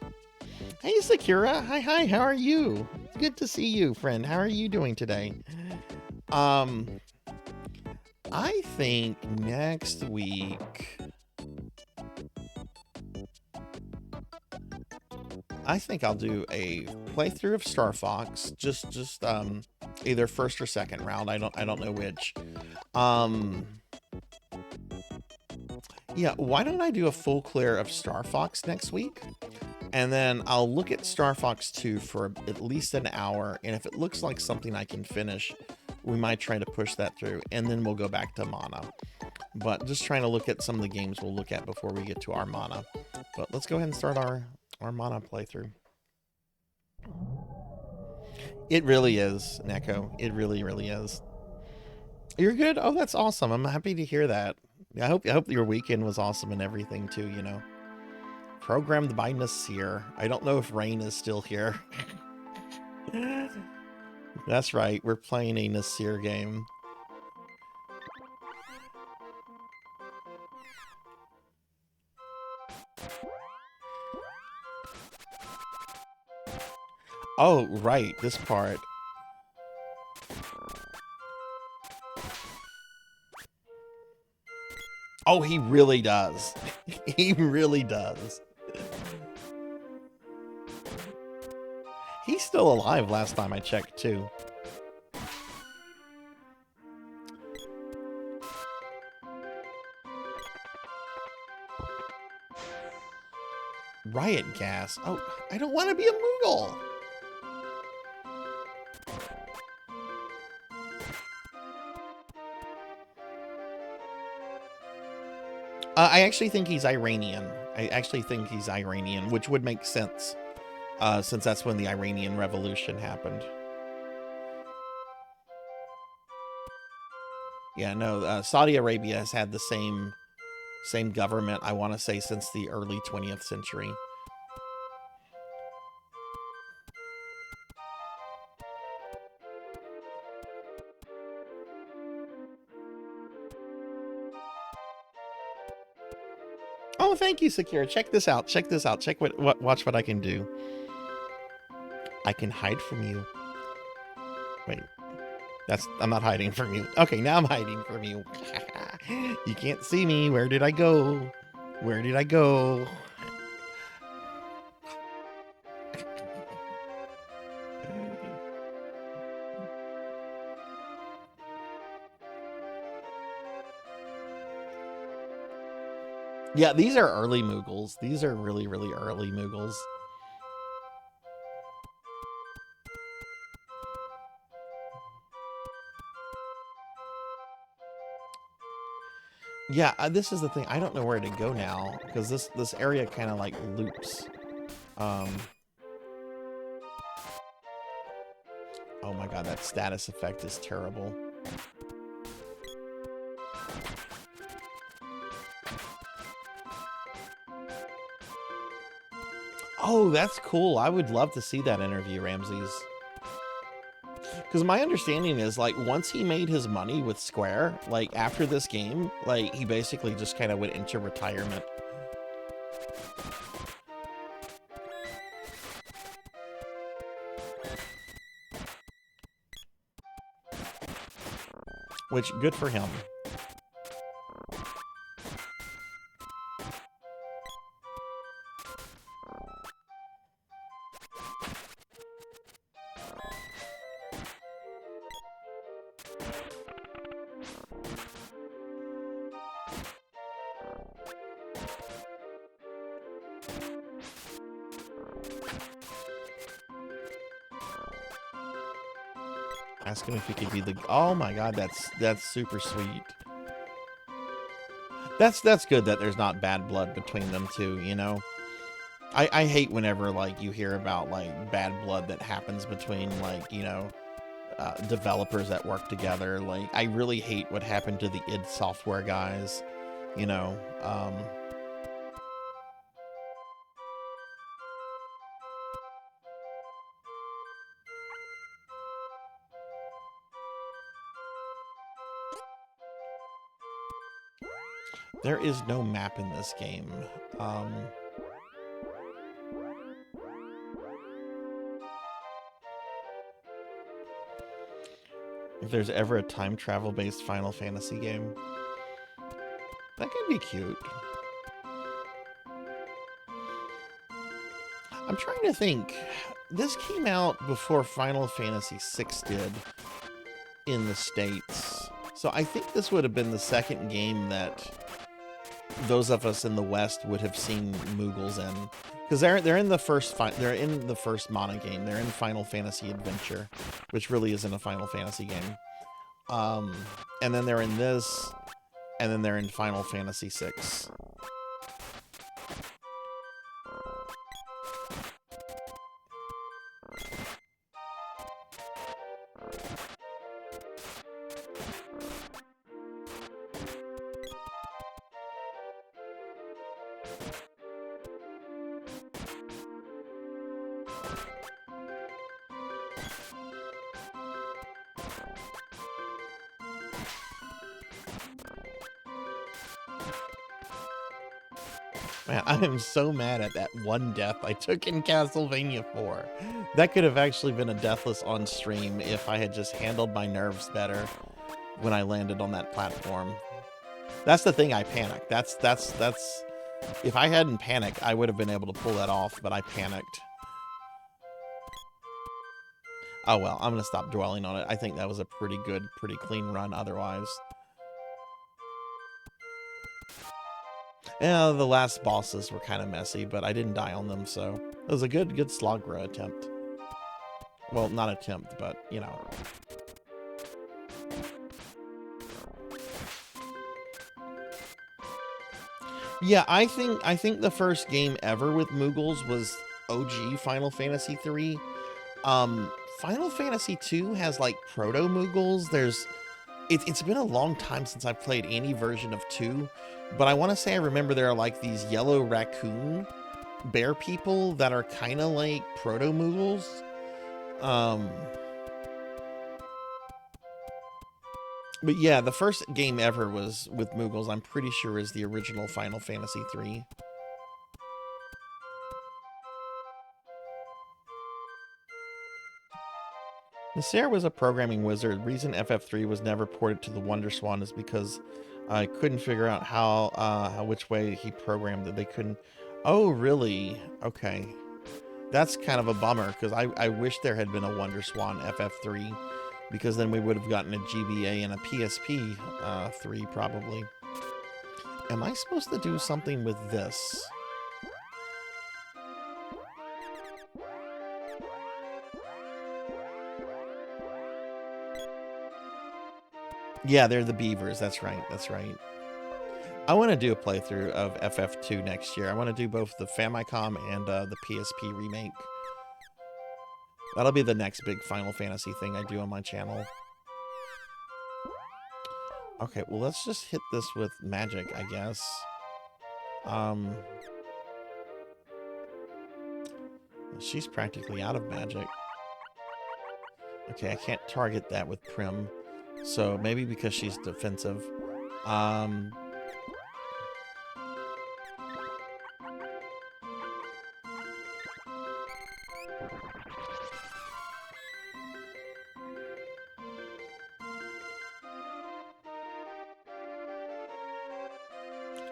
Hey, Sakura. Hi, how are you? It's good to see you, friend. How are you doing today? I think next week... I think I'll do a playthrough of Star Fox, just either first or second round. I don't know which. Yeah, why don't I do a full clear of Star Fox next week? And then I'll look at Star Fox 2 for at least an hour, and if it looks like something I can finish, we might try to push that through, and then we'll go back to Mana. But just trying to look at some of the games we'll look at before we get to our Mana. But let's go ahead and start our Mana playthrough. It really is, Neko. It really, really is. You're good? Oh, that's awesome. I'm happy to hear that. I hope your weekend was awesome and everything too, you know. Programmed by Nasir. I don't know if Rain is still here. That's right. We're playing a Nasir game. Oh, right. This part. Oh, he really does. He really does. He's still alive last time I checked, too. Riot gas. Oh, I don't want to be a Moogle. I actually think he's Iranian. Which would make sense, since that's when the Iranian Revolution happened. Yeah, no, Saudi Arabia has had the same government, I want to say, since the early 20th century. Oh, thank you, Sakura. Check this out. Check this out. Watch what I can do. I can hide from you. Wait. I'm not hiding from you. Okay, now I'm hiding from you. You can't see me. Where did I go? Where did I go? Yeah, these are early Moogles. These are really, really early Moogles. Yeah, this is the thing. I don't know where to go now, because this area kind of like loops. Oh my god, that status effect is terrible. Oh, that's cool. I would love to see that interview, Ramses. Because my understanding is, like, once he made his money with Square, like, after this game, like, he basically just kind of went into retirement. Which, good for him. Ask him if he could be the... Oh my god, that's super sweet. That's good that there's not bad blood between them two, you know? I hate whenever, like, you hear about, like, bad blood that happens between, like, you know, developers that work together. Like, I really hate what happened to the id Software guys, you know. There is no map in this game. If there's ever a time travel based Final Fantasy game, that could be cute. I'm trying to think. This came out before Final Fantasy VI did in the States. So I think this would have been the second game that those of us in the West would have seen Moogles in. Because they're in the first Mana game. They're in Final Fantasy Adventure, which really isn't a Final Fantasy game. And then they're in this, and then they're in Final Fantasy VI. Man, I am so mad at that one death I took in Castlevania 4. That could have actually been a deathless on stream if I had just handled my nerves better when I landed on that platform. That's the thing, I panicked. That's if I hadn't panicked, I would have been able to pull that off, but I panicked. Oh well, I'm gonna stop dwelling on it. I think that was a pretty good, pretty clean run otherwise. Yeah, the last bosses were kind of messy, but I didn't die on them, so it was a good Slogra attempt. Well, not attempt, but, you know. Yeah, I think the first game ever with Moogles was OG Final Fantasy 3. Final Fantasy 2 has, like, proto-Moogles. It's been a long time since I've played any version of 2, but I want to say I remember there are like these yellow raccoon bear people that are kind of like proto-Moogles. But yeah, the first game ever was with Moogles, I'm pretty sure is the original Final Fantasy 3. Nasir was a programming wizard. Reason FF3 was never ported to the WonderSwan is because I couldn't figure out which way he programmed it. They couldn't. Oh, really? Okay. That's kind of a bummer, because I wish there had been a WonderSwan FF3, because then we would have gotten a GBA and a PSP 3, probably. Am I supposed to do something with this? Yeah, they're the beavers. That's right. That's right. I want to do a playthrough of FF2 next year. I want to do both the Famicom and the PSP remake. That'll be the next big Final Fantasy thing I do on my channel. Okay, well, let's just hit this with magic, I guess. She's practically out of magic. Okay, I can't target that with Prim. So maybe because she's defensive. In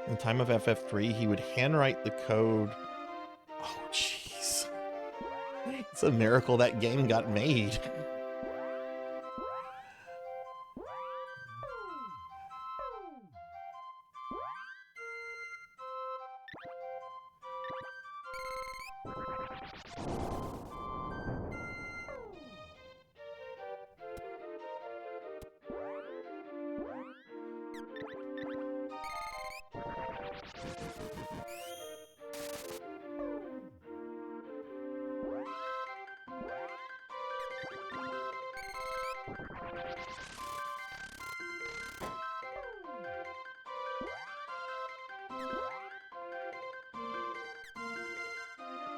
the time of FF3, he would handwrite the code. Oh, jeez. It's a miracle that game got made.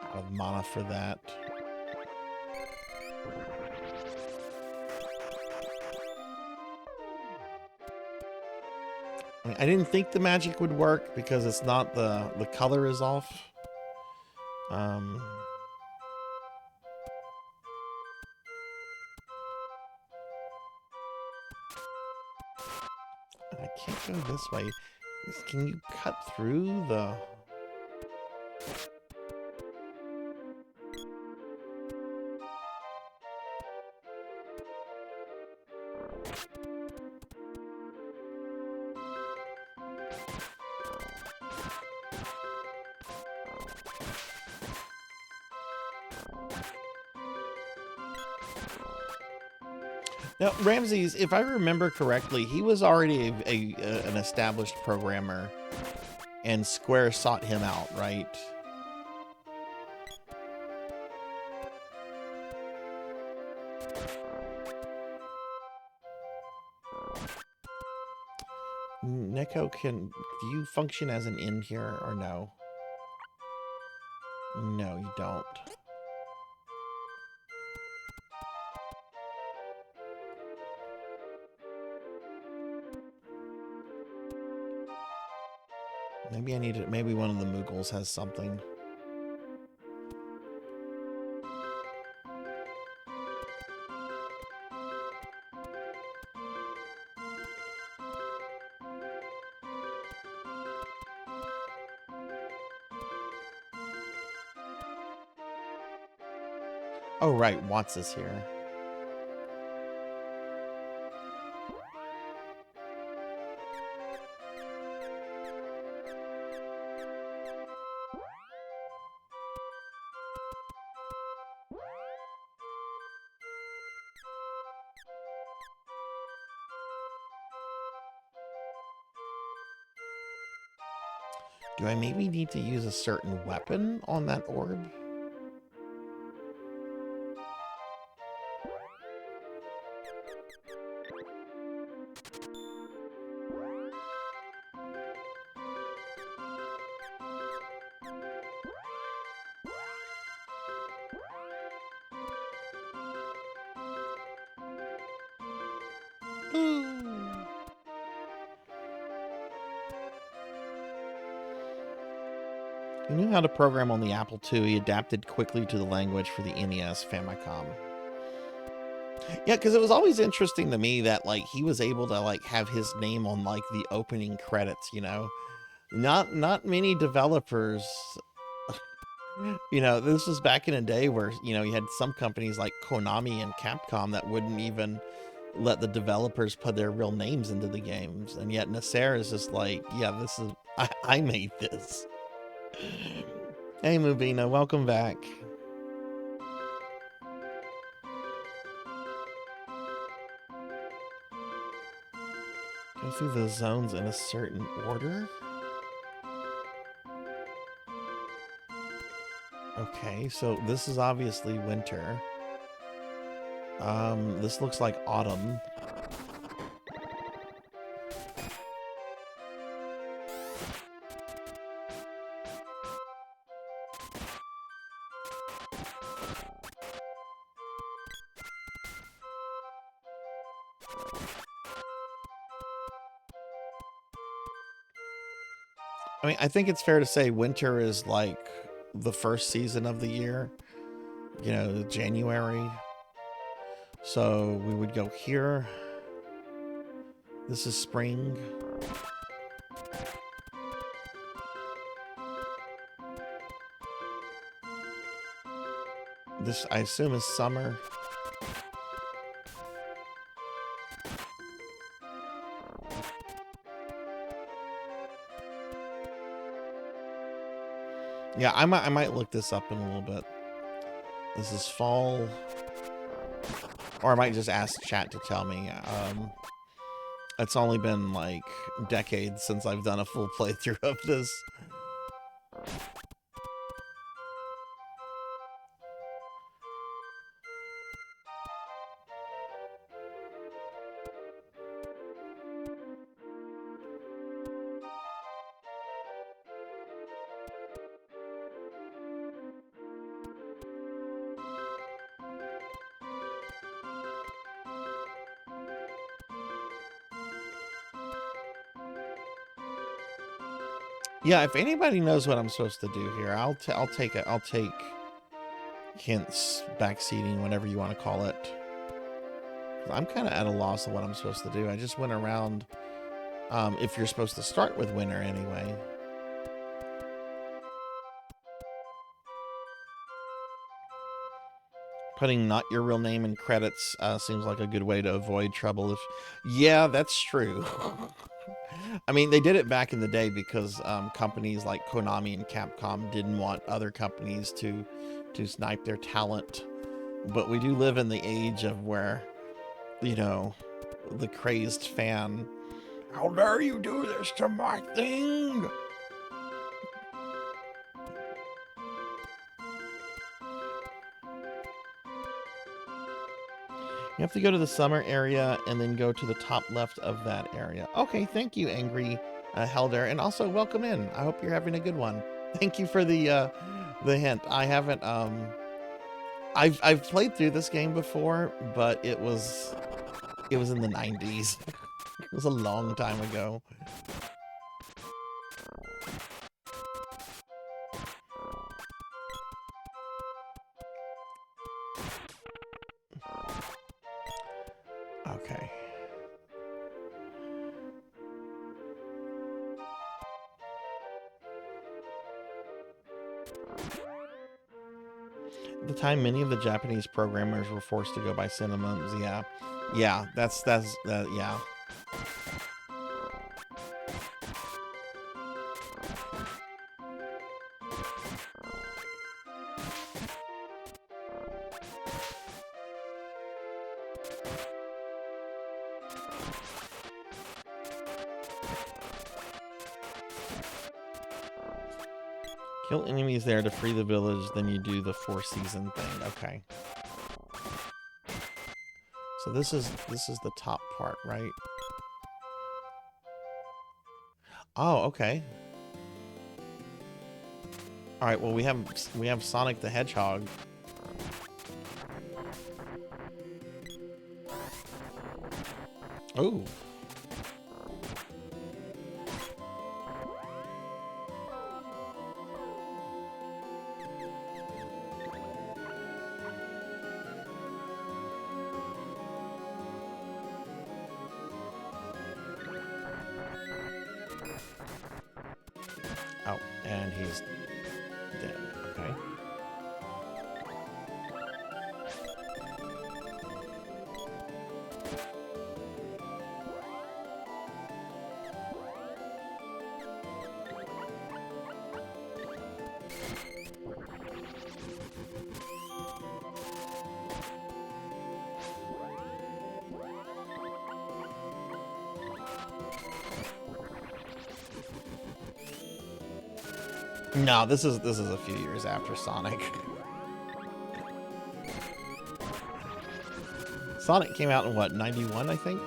out of mana for that. I didn't think the magic would work because it's not the color is off. I can't go this way. Can you cut through the... Now, Ramses, if I remember correctly, he was already an established programmer, and Square sought him out, right? Neko, do you function as an inn here, or no? No, you don't. Maybe I need it. Maybe one of the Moogles has something. Oh, right. Watts is here. Do I maybe need to use a certain weapon on that orb? He knew how to program on the Apple II. He adapted quickly to the language for the NES Famicom. Yeah, because it was always interesting to me that, like, he was able to, like, have his name on, like, the opening credits, you know? Not many developers... You know, this was back in a day where, you know, you had some companies like Konami and Capcom that wouldn't even let the developers put their real names into the games. And yet Nasser is just like, yeah, this is... I made this. Hey, Mubina, welcome back. Go through the zones in a certain order? Okay, so this is obviously winter. This looks like autumn. I mean, I think it's fair to say winter is like the first season of the year, you know, January. So we would go here. This is spring. This, I assume, is summer. Yeah, I might look this up in a little bit. This is fall. Or I might just ask chat to tell me. It's only been like decades since I've done a full playthrough of this. Yeah, if anybody knows what I'm supposed to do here, I'll take hints, backseating, whatever you want to call it. I'm kind of at a loss of what I'm supposed to do. I just went around. If you're supposed to start with winner anyway. Putting not your real name in credits seems like a good way to avoid trouble. Yeah, that's true. I mean, they did it back in the day because companies like Konami and Capcom didn't want other companies to snipe their talent. But we do live in the age of where, you know, the crazed fan, how dare you do this to my thing? You have to go to the summer area and then go to the top left of that area. Okay, thank you, Angry Helder, and also welcome in. I hope you're having a good one. Thank you for the hint. I haven't I've played through this game before, but it was in the 90s. It was a long time ago. Okay. At the time, many of the Japanese programmers were forced to go by cinemas. Yeah, that's yeah. Kill enemies there to free the village, then you do the 4-season thing. Okay. So this is the top part, right? Oh, okay. All right, well we have Sonic the Hedgehog. Oh. Oh, and he's dead. Okay. No, this is a few years after Sonic. Sonic came out in what, 91, I think?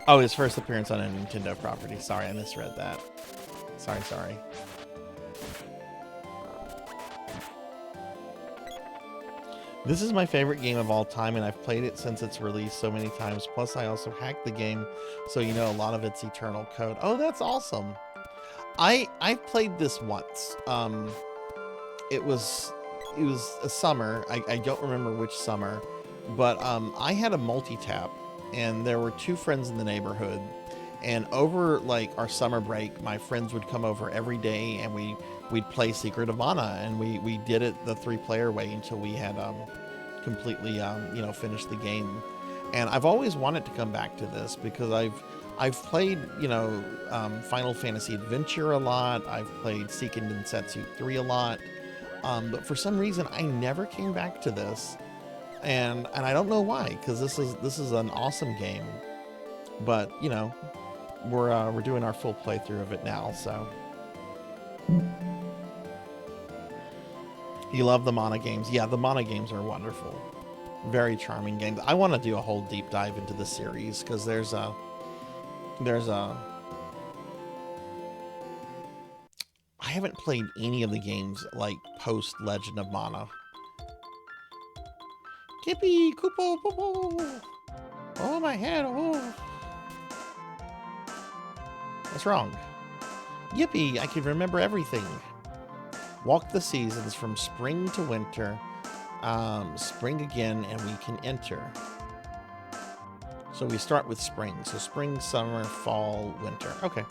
Oh, his first appearance on a Nintendo property. Sorry, I misread that. Sorry. This is my favorite game of all time, and I've played it since its release so many times. Plus, I also hacked the game, so you know a lot of its eternal code. Oh, that's awesome. I've played this once. It was a summer. I don't remember which summer, but I had a multi-tap, and there were 2 friends in the neighborhood. And over like our summer break, my friends would come over every day, and we'd play Secret of Mana, and we did it the 3-player way until we had completely finished the game. And I've always wanted to come back to this because I've played Final Fantasy Adventure a lot. I've played Seiken Densetsu 3 a lot, but for some reason I never came back to this, and I don't know why, because this is an awesome game. But you know, we're doing our full playthrough of it now, so. You love the Mana games. Yeah, the Mana games are wonderful. Very charming games. I want to do a whole deep dive into the series because there's a I haven't played any of the games like post Legend of Mana. Kippy, Kupo, Popo. Oh, my head. Oh. What's wrong? Yippee, I can remember everything. Walk the seasons from spring to winter. Spring again, and we can enter. So we start with spring. So spring, summer, fall, winter. Okay.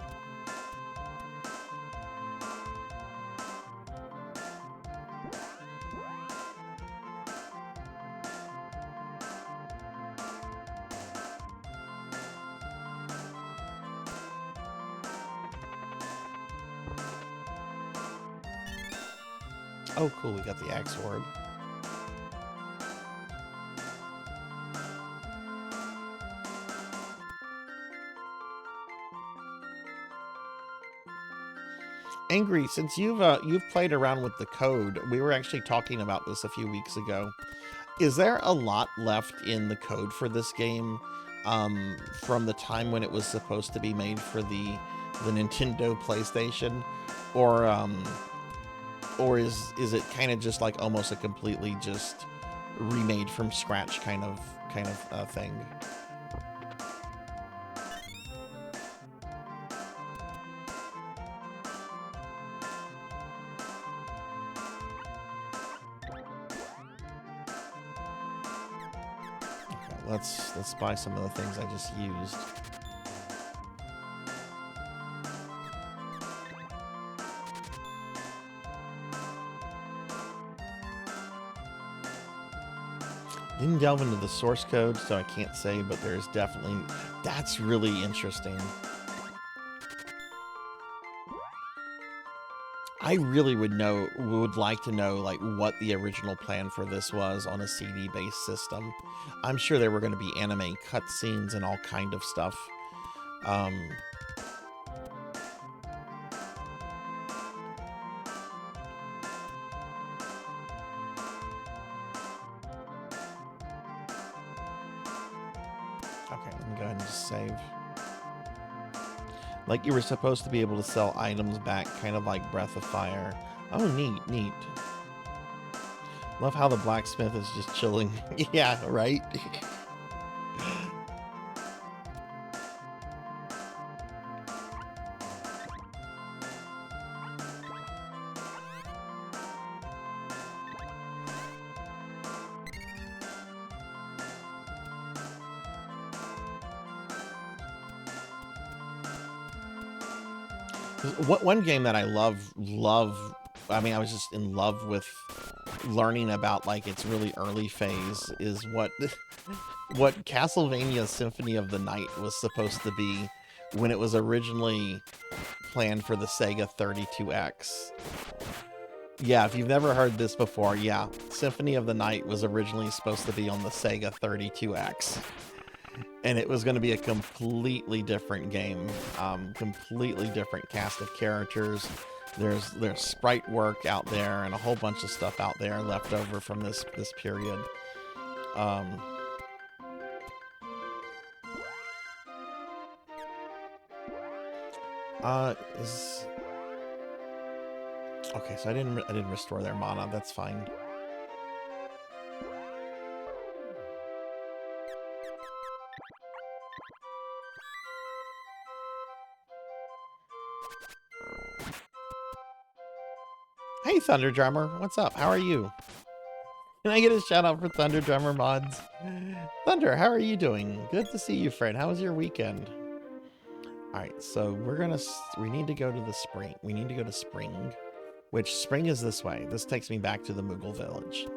Oh, cool. We got the axe orb. Angry, since you've played around with the code, we were actually talking about this a few weeks ago. Is there a lot left in the code for this game from the time when it was supposed to be made for the Nintendo PlayStation, or is it kind of just like almost a completely just remade from scratch kind of thing? Let's buy some of the things I just used. Didn't delve into the source code, so I can't say, but there's definitely... That's really interesting. I really would like to know, like, what the original plan for this was on a CD-based system. I'm sure there were going to be anime cutscenes and all kind of stuff. Okay, let me go ahead and just save. Like you were supposed to be able to sell items back, kind of like Breath of Fire. Oh, neat, neat. Love how the blacksmith is just chilling. Yeah, right? One game that I love, I mean, I was just in love with learning about, like, its really early phase is what Castlevania Symphony of the Night was supposed to be when it was originally planned for the Sega 32X. Yeah, if you've never heard this before, yeah, Symphony of the Night was originally supposed to be on the Sega 32X. And it was going to be a completely different game, completely different cast of characters. There's sprite work out there and a whole bunch of stuff out there left over from this period. Okay, so I didn't restore their mana. That's fine. Hey, Thunder Drummer, what's up? How are you? Can I get a shout out for Thunder Drummer mods? Thunder, how are you doing? Good to see you, friend. How was your weekend? All right, so we need to go to the spring. We need to go to spring, which spring is this way. This takes me back to the Moogle village.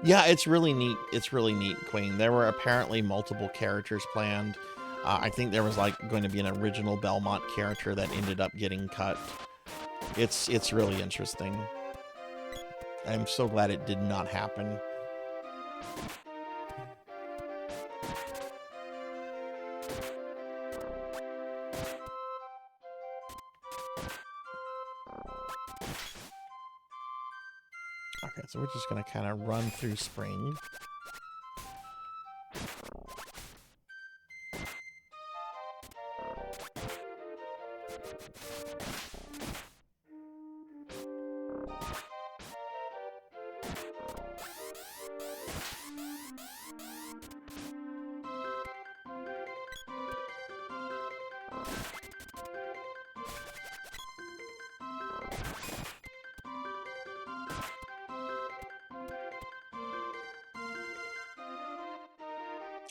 Yeah, it's really neat. It's really neat, Queen. There were apparently multiple characters planned. I think there was like going to be an original Belmont character that ended up getting cut. It's really interesting. I'm so glad it did not happen. Okay, so we're just going to kind of run through spring.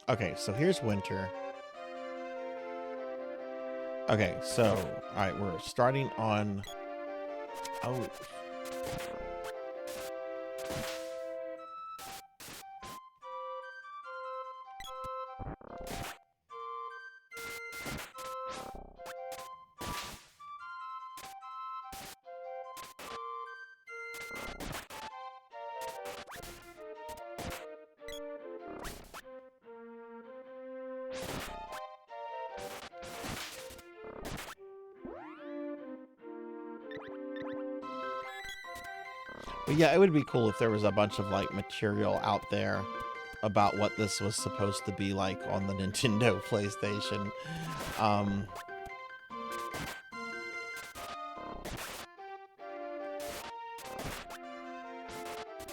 Okay, so here's winter. Okay, so, all right, we're starting on... Oh. But yeah, it would be cool if there was a bunch of like material out there about what this was supposed to be like on the Nintendo PlayStation.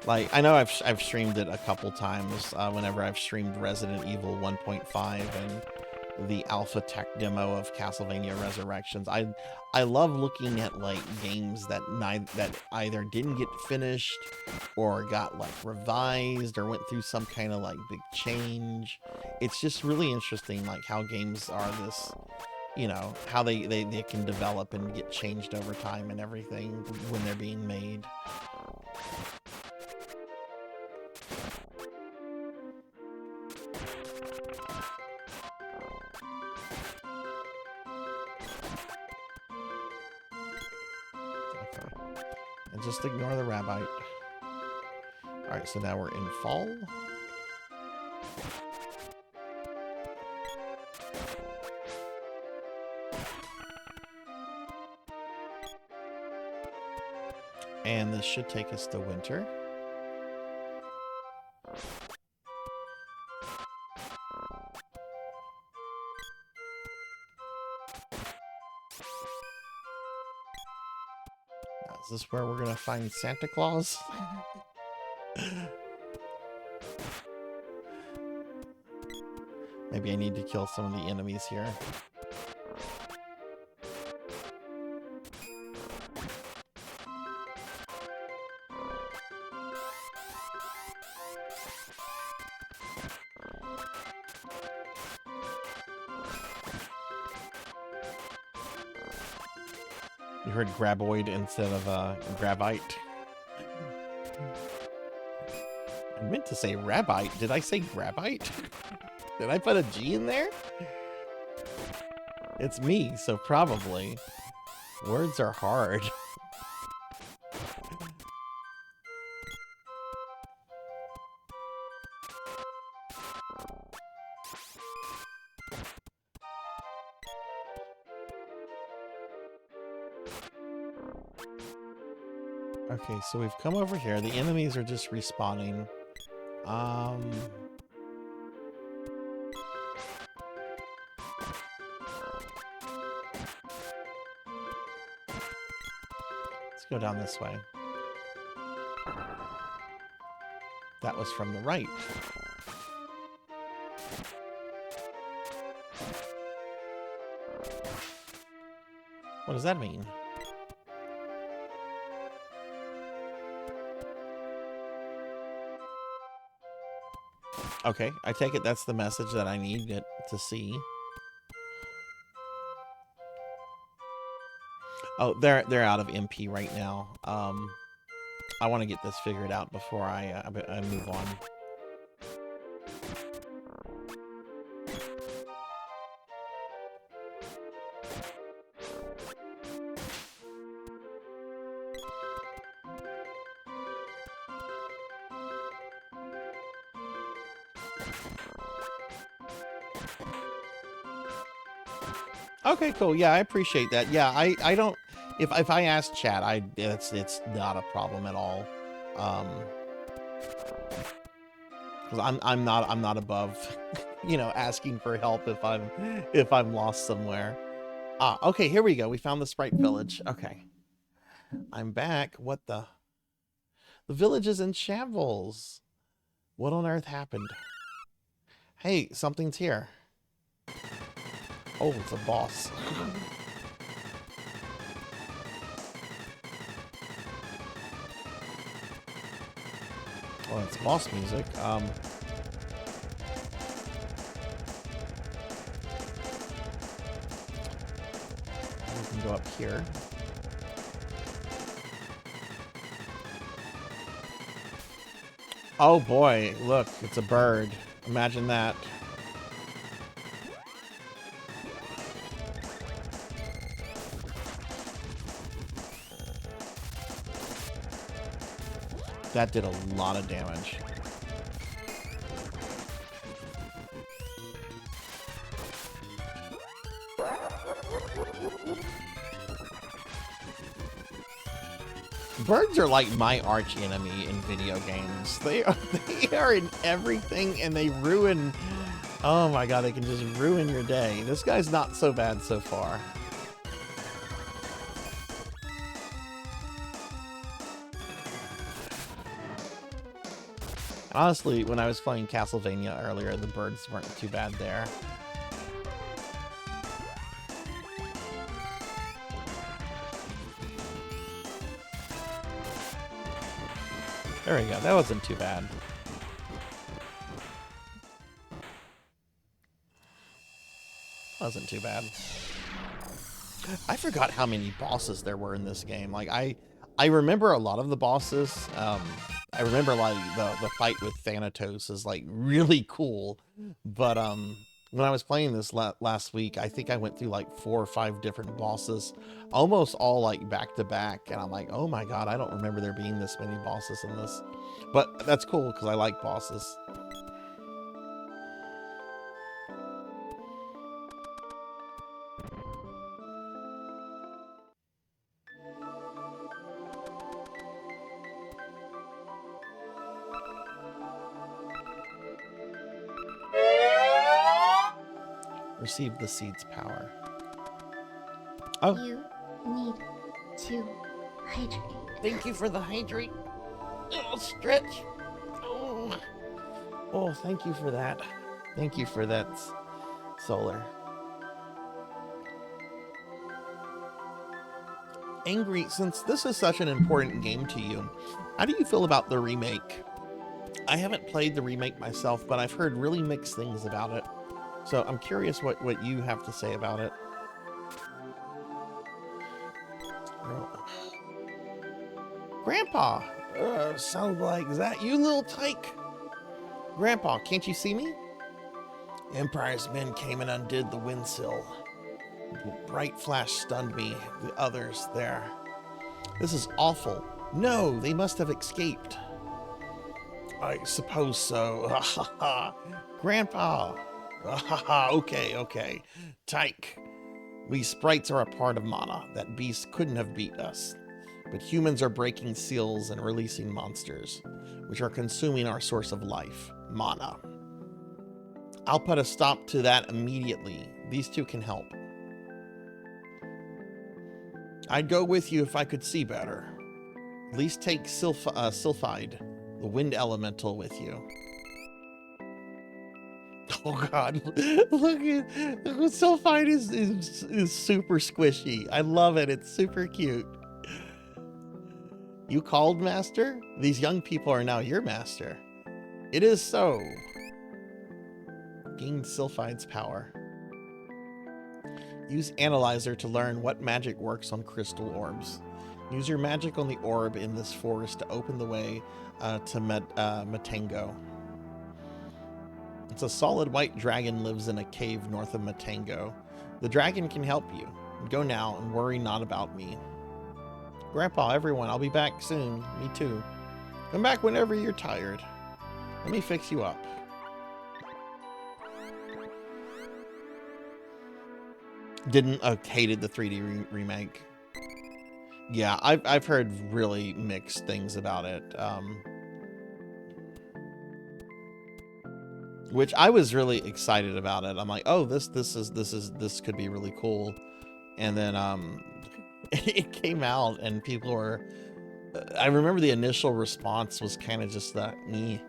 Like, I know I've streamed it a couple times whenever I've streamed Resident Evil 1.5 and the alpha tech demo of Castlevania Resurrections. I love looking at like games that either didn't get finished or got like revised or went through some kind of like big change. It's just really interesting like how games are this, you know, how they can develop and get changed over time and everything when they're being made. And just ignore the rabbite. Alright, so now we're in fall. And this should take us to winter. Is this where we're gonna find Santa Claus? Maybe I need to kill some of the enemies here. You heard graboid instead of grabite. I meant to say rabbite. Did I say grabite? Did I put a G in there? It's me, so probably. Words are hard. Okay, so we've come over here. The enemies are just respawning. Let's go down this way. That was from the right. What does that mean? Okay, I take it that's the message that I need to see. Oh, they're out of MP right now. I want to get this figured out before I move on. Okay, cool. Yeah, I appreciate that. Yeah, I don't. If I ask chat, it's not a problem at all. Because I'm not above, you know, asking for help if I'm lost somewhere. Ah, okay, here we go. We found the Sprite Village. Okay, I'm back. What the village is in shambles. What on earth happened? Hey, something's here. Oh, it's a boss. Oh, it's boss music. here. Oh boy, look, it's a bird. Imagine that. That did a lot of damage. Birds are like my arch enemy in video games. They are in everything, and they ruin. Oh my god, they can just ruin your day. This guy's not so bad so far. Honestly, when I was playing Castlevania earlier, the birds weren't too bad there. There we go. That wasn't too bad. Wasn't too bad. I forgot how many bosses there were in this game. Like I remember a lot of the bosses. I remember like the fight with Thanatos is like really cool, but when I was playing this last week, I think I went through like 4 or 5 different bosses, almost all like back to back, and I'm like, oh my god, I don't remember there being this many bosses in this, but that's cool because I like bosses. Receive the seed's power. Oh. You need to hydrate. Thank you for the hydrate. Oh, stretch. Oh, thank you for that. Thank you for that, Solar. Angry, since this is such an important game to you, how do you feel about the remake? I haven't played the remake myself, but I've heard really mixed things about it. So I'm curious what you have to say about it. Grandpa! Sounds like, is that you, little tyke? Grandpa, can't you see me? Empire's men came and undid the windsill. The bright flash stunned me, the others there. This is awful. No, they must have escaped. I suppose so. Grandpa! Okay. Tyke. We sprites are a part of mana. That beast couldn't have beat us. But humans are breaking seals and releasing monsters, which are consuming our source of life, mana. I'll put a stop to that immediately. These two can help. I'd go with you if I could see better. At least take Sylphide, the wind elemental, with you. Oh god, look at Sylphide is super squishy. I love it. It's super cute. You called, Master? These young people are now your master. It is so. Gain Sylphide's power. Use Analyzer to learn what magic works on crystal orbs. Use your magic on the orb in this forest to open the way to Matango. It's a solid white dragon lives in a cave north of Matango. The dragon can help you. Go now and worry not about me. Grandpa, everyone, I'll be back soon. Me too. Come back whenever you're tired. Let me fix you up. Hated the 3D remake. Yeah, I've heard really mixed things about it. Which I was really excited about it. I'm like, oh, this could be really cool. And then it came out and people were, I remember the initial response was kind of just that me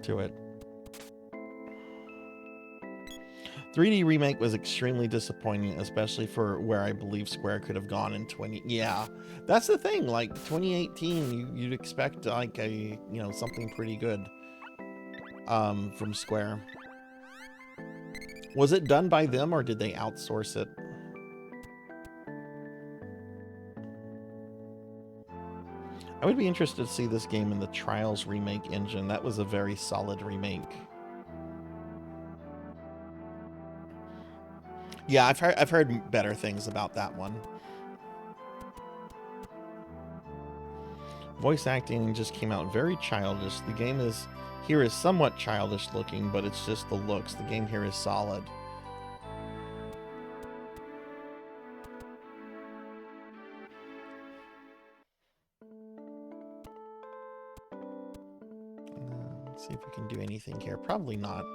to it. 3D remake was extremely disappointing, especially for where I believe Square could have gone in 20. Yeah, that's the thing. Like 2018, you'd expect like a something pretty good from Square. Was it done by them or did they outsource it? I would be interested to see this game in the Trials remake engine. That was a very solid remake. Yeah, I've heard better things about that one. Voice acting just came out very childish. The game here is somewhat childish looking, but it's just the looks. The game here is solid. Let's see if we can do anything here. Probably not.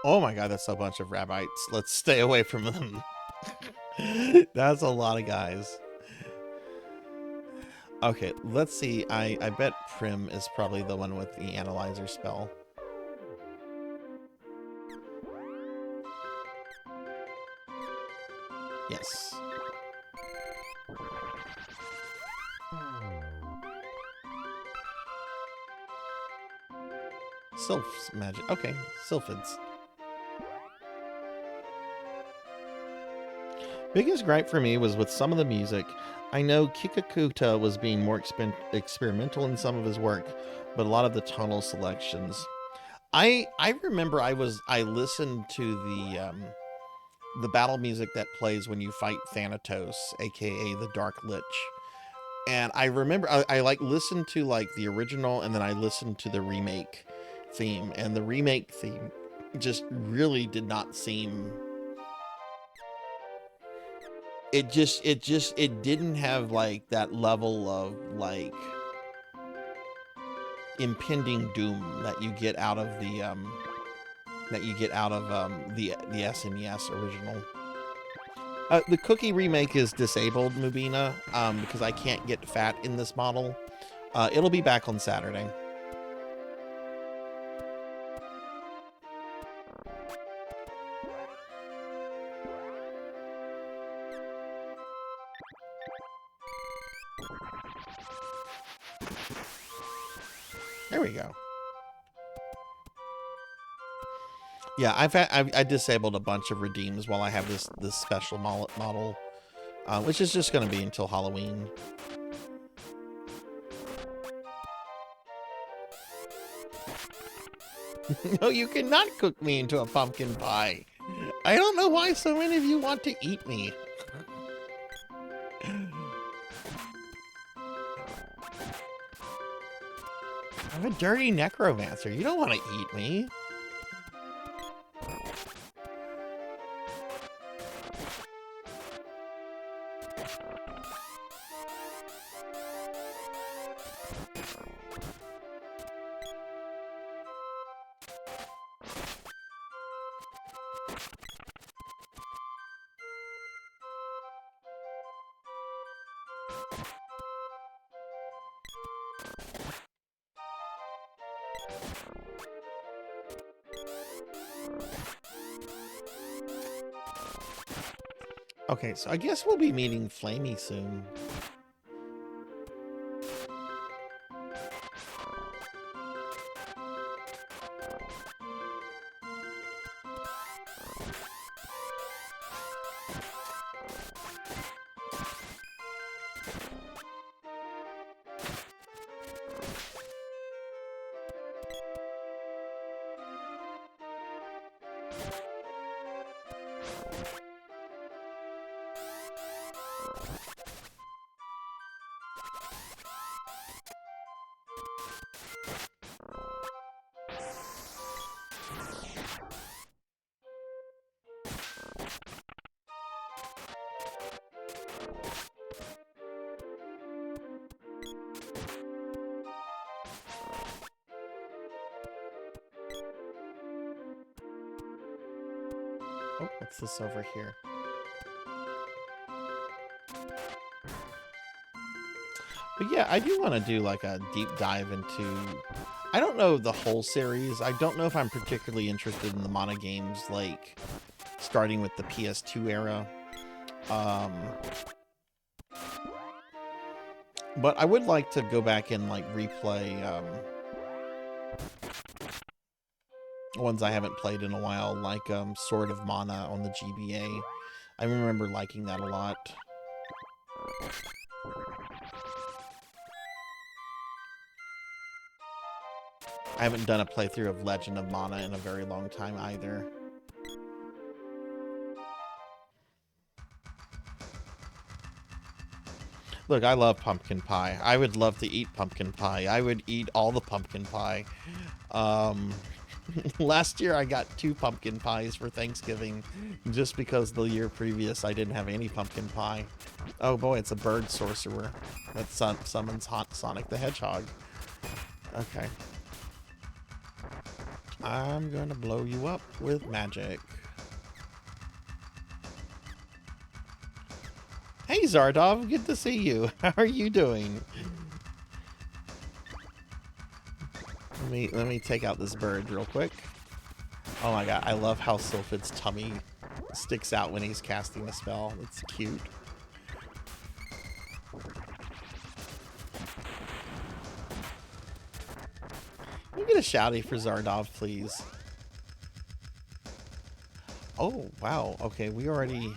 Oh my god, that's a bunch of rabbits. Let's stay away from them. That's a lot of guys. Okay, let's see. I bet Prim is probably the one with the analyzer spell. Yes. Sylph's magic. Okay, Sylphids. Biggest gripe for me was with some of the music. I know Kikakuta was being more experimental in some of his work, but a lot of the tonal selections. I remember I listened to the battle music that plays when you fight Thanatos, aka the Dark Lich. And I remember I like listened to like the original, and then I listened to the remake theme, and the remake theme just really did not seem. It didn't have like that level of like impending doom that you get out of the SNES original. The cookie remake is disabled, Mubina, because I can't get fat in this model. It'll be back on Saturday. There we go. Yeah, I disabled a bunch of redeems while I have this special model, which is just going to be until Halloween. No, you cannot cook me into a pumpkin pie. I don't know why so many of you want to eat me. I'm a dirty necromancer. You don't want to eat me. Okay, so I guess we'll be meeting Flamey soon. Oh, what's this over here? But yeah, I do want to do like a deep dive into... I don't know the whole series. I don't know if I'm particularly interested in the Mana games, like starting with the PS2 era. But I would like to go back and like replay ones I haven't played in a while, like Sword of Mana on the GBA. I remember liking that a lot. I haven't done a playthrough of Legend of Mana in a very long time either. Look, I love pumpkin pie. I would love to eat pumpkin pie. I would eat all the pumpkin pie. Last year I got 2 pumpkin pies for Thanksgiving just because the year previous I didn't have any pumpkin pie. Oh boy, it's a bird sorcerer that summons Sonic the Hedgehog. Okay. I'm gonna blow you up with magic. Hey Zardov, good to see you. How are you doing? Let me take out this bird real quick. Oh my god, I love how Sylphid's tummy sticks out when he's casting a spell. It's cute. Can you get a shouty for Zardov, please? Oh, wow. Okay, we already...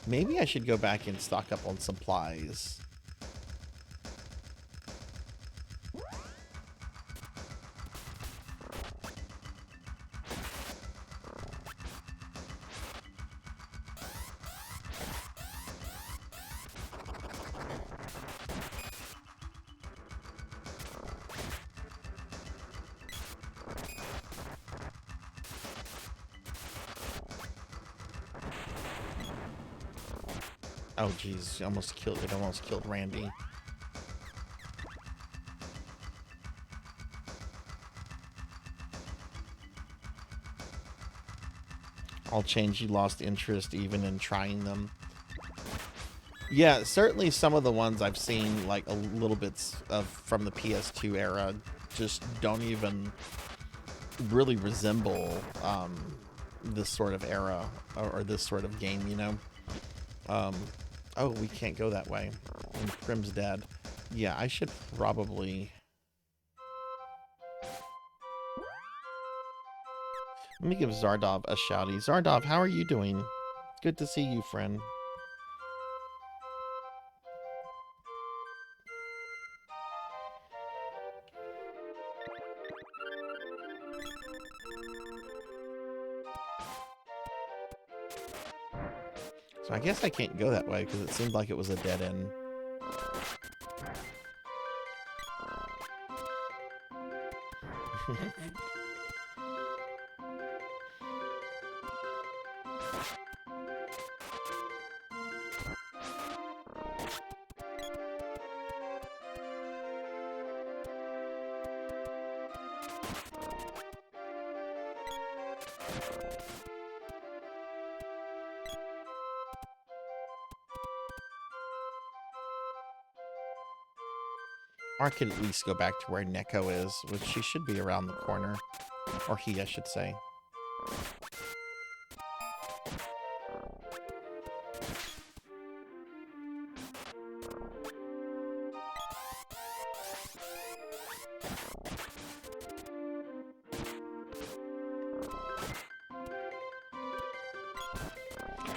Maybe I should go back and stock up on supplies. Oh jeez, almost killed it. Almost killed Randy. I'll change. You lost interest even in trying them. Yeah, certainly some of the ones I've seen, like a little bits of from the PS2 era, just don't even really resemble this sort of era or this sort of game, you know. Oh, we can't go that way. And Prim's dead. Yeah, I should probably... Let me give Zardov a shouty. Zardov, how are you doing? Good to see you, friend. So I guess I can't go that way because it seemed like it was a dead end. Or I could at least go back to where Neko is, which she should be around the corner. Or he, I should say.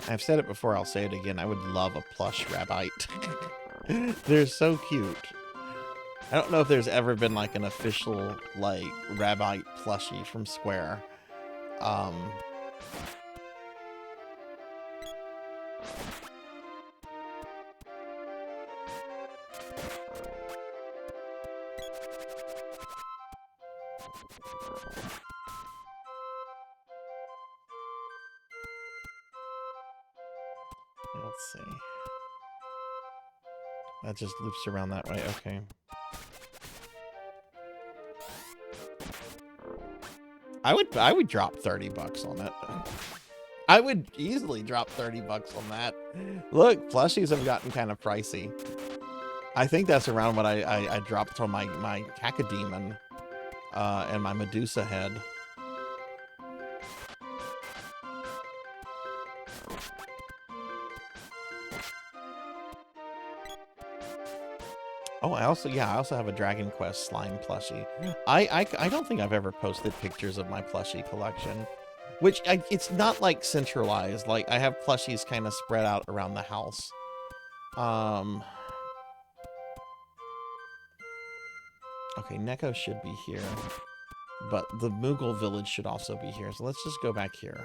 I've said it before, I'll say it again. I would love a plush Rabbite. They're so cute. I don't know if there's ever been like an official like Rabbite plushie from Square. Let's see. That just loops around that way. Okay. I would drop 30 bucks on it. I would easily drop 30 bucks on that. Look, plushies have gotten kind of pricey. I think that's around what I dropped on my Cacodemon and my Medusa head. Oh, I also have a Dragon Quest slime plushie. I don't think I've ever posted pictures of my plushie collection, which it's not like centralized. Like I have plushies kind of spread out around the house. Okay, Neko should be here, but the Moogle village should also be here. So let's just go back here.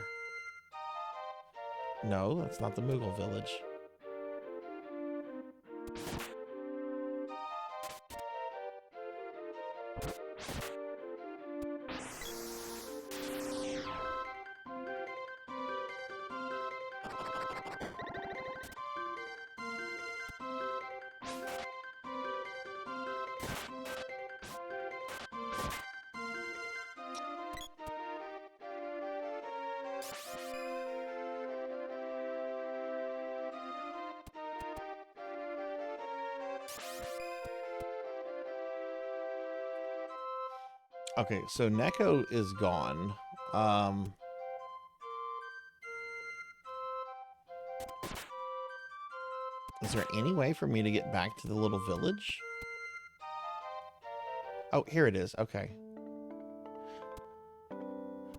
No, that's not the Moogle village. Okay, so Neko is gone. Is there any way for me to get back to the little village? Oh, here it is. Okay.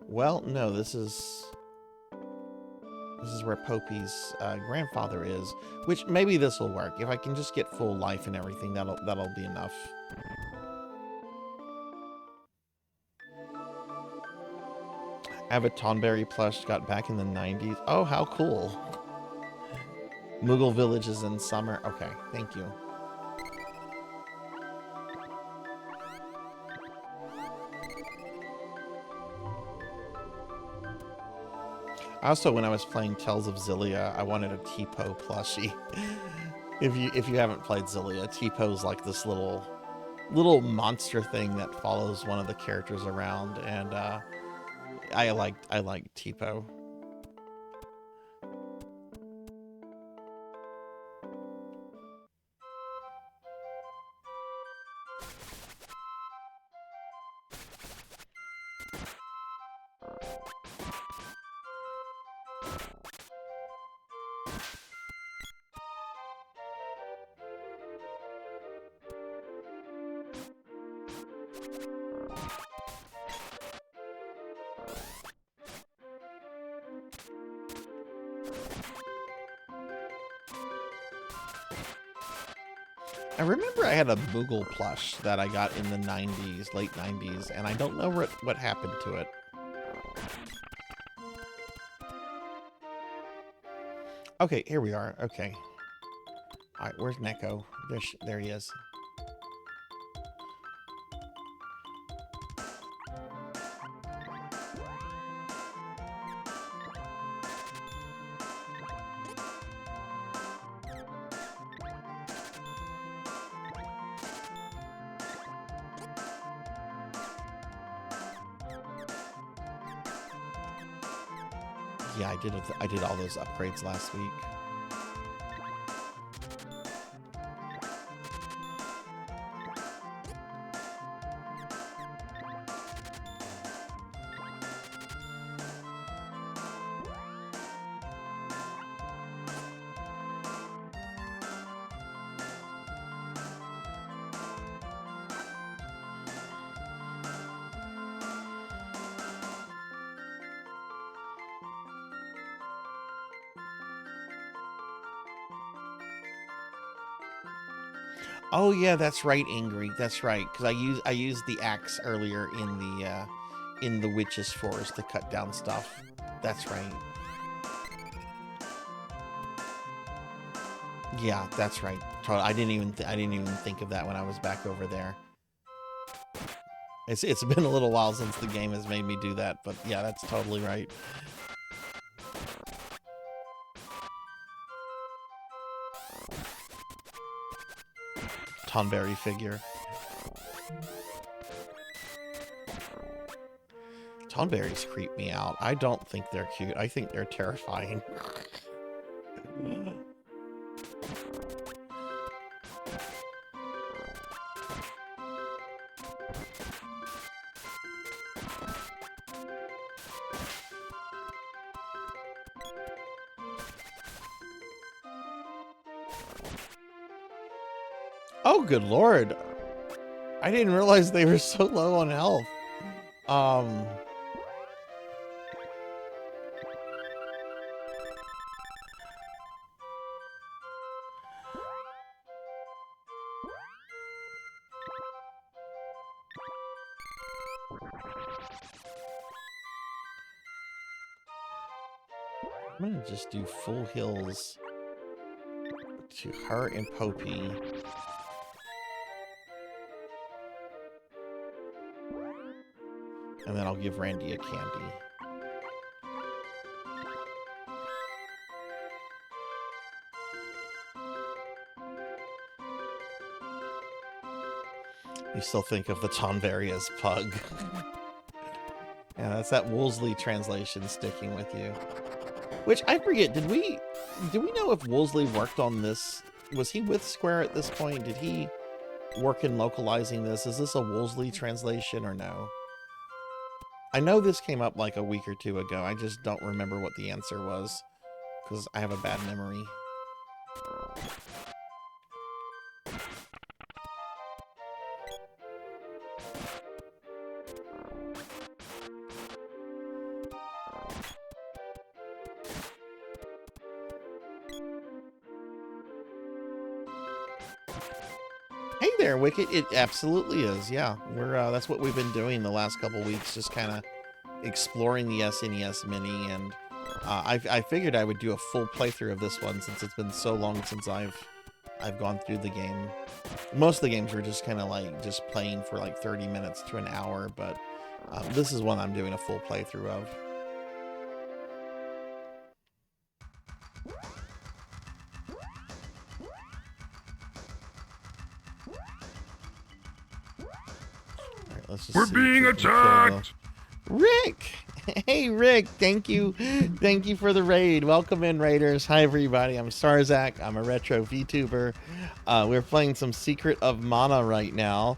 Well, no, this is where Popey's grandfather is, which maybe this will work. If I can just get full life and everything, that'll be enough. I have a Tonberry plush, got back in the 90s. Oh, how cool. Moogle Village is in summer. Okay, thank you. Also, when I was playing Tales of Xillia, I wanted a Tipo plushie. If you haven't played Xillia, Tipo's like this little monster thing that follows one of the characters around, and I like Tipo. I remember I had a Moogle plush that I got in the 90s, late 90s, and I don't know what happened to it. Okay, here we are. Okay. Alright, where's Neko? There he is. Yeah, I did all those upgrades last week. Oh yeah, that's right, Ingrid. That's right, because I used the axe earlier in the witch's forest to cut down stuff. That's right. Yeah, that's right. I didn't even think of that when I was back over there. It's been a little while since the game has made me do that, but yeah, that's totally right. Tonberry figure. Tonberries creep me out. I don't think they're cute. I think they're terrifying. Oh, good lord. I didn't realize they were so low on health. I'm gonna just do full heals to her and Popey. And then I'll give Randy a candy. You still think of the Tonberry as Pug. Yeah, that's that Woolsey translation sticking with you. Which, I forget, did we know if Woolsey worked on this? Was he with Square at this point? Did he work in localizing this? Is this a Woolsey translation or no? I know this came up like a week or two ago. I just don't remember what the answer was, because I have a bad memory. Hey there, Wicket. It absolutely is. Yeah, we're that's what we've been doing the last couple weeks, just kind of exploring the SNES Mini, and I figured I would do a full playthrough of this one since it's been so long since I've gone through the game. Most of the games were just kind of like just playing for like 30 minutes to an hour, but this is one I'm doing a full playthrough of. We're being attacked! Rick! Hey, Rick! Thank you for the raid. Welcome in, raiders. Hi, everybody. I'm Sarzac. I'm a retro VTuber. We're playing some Secret of Mana right now.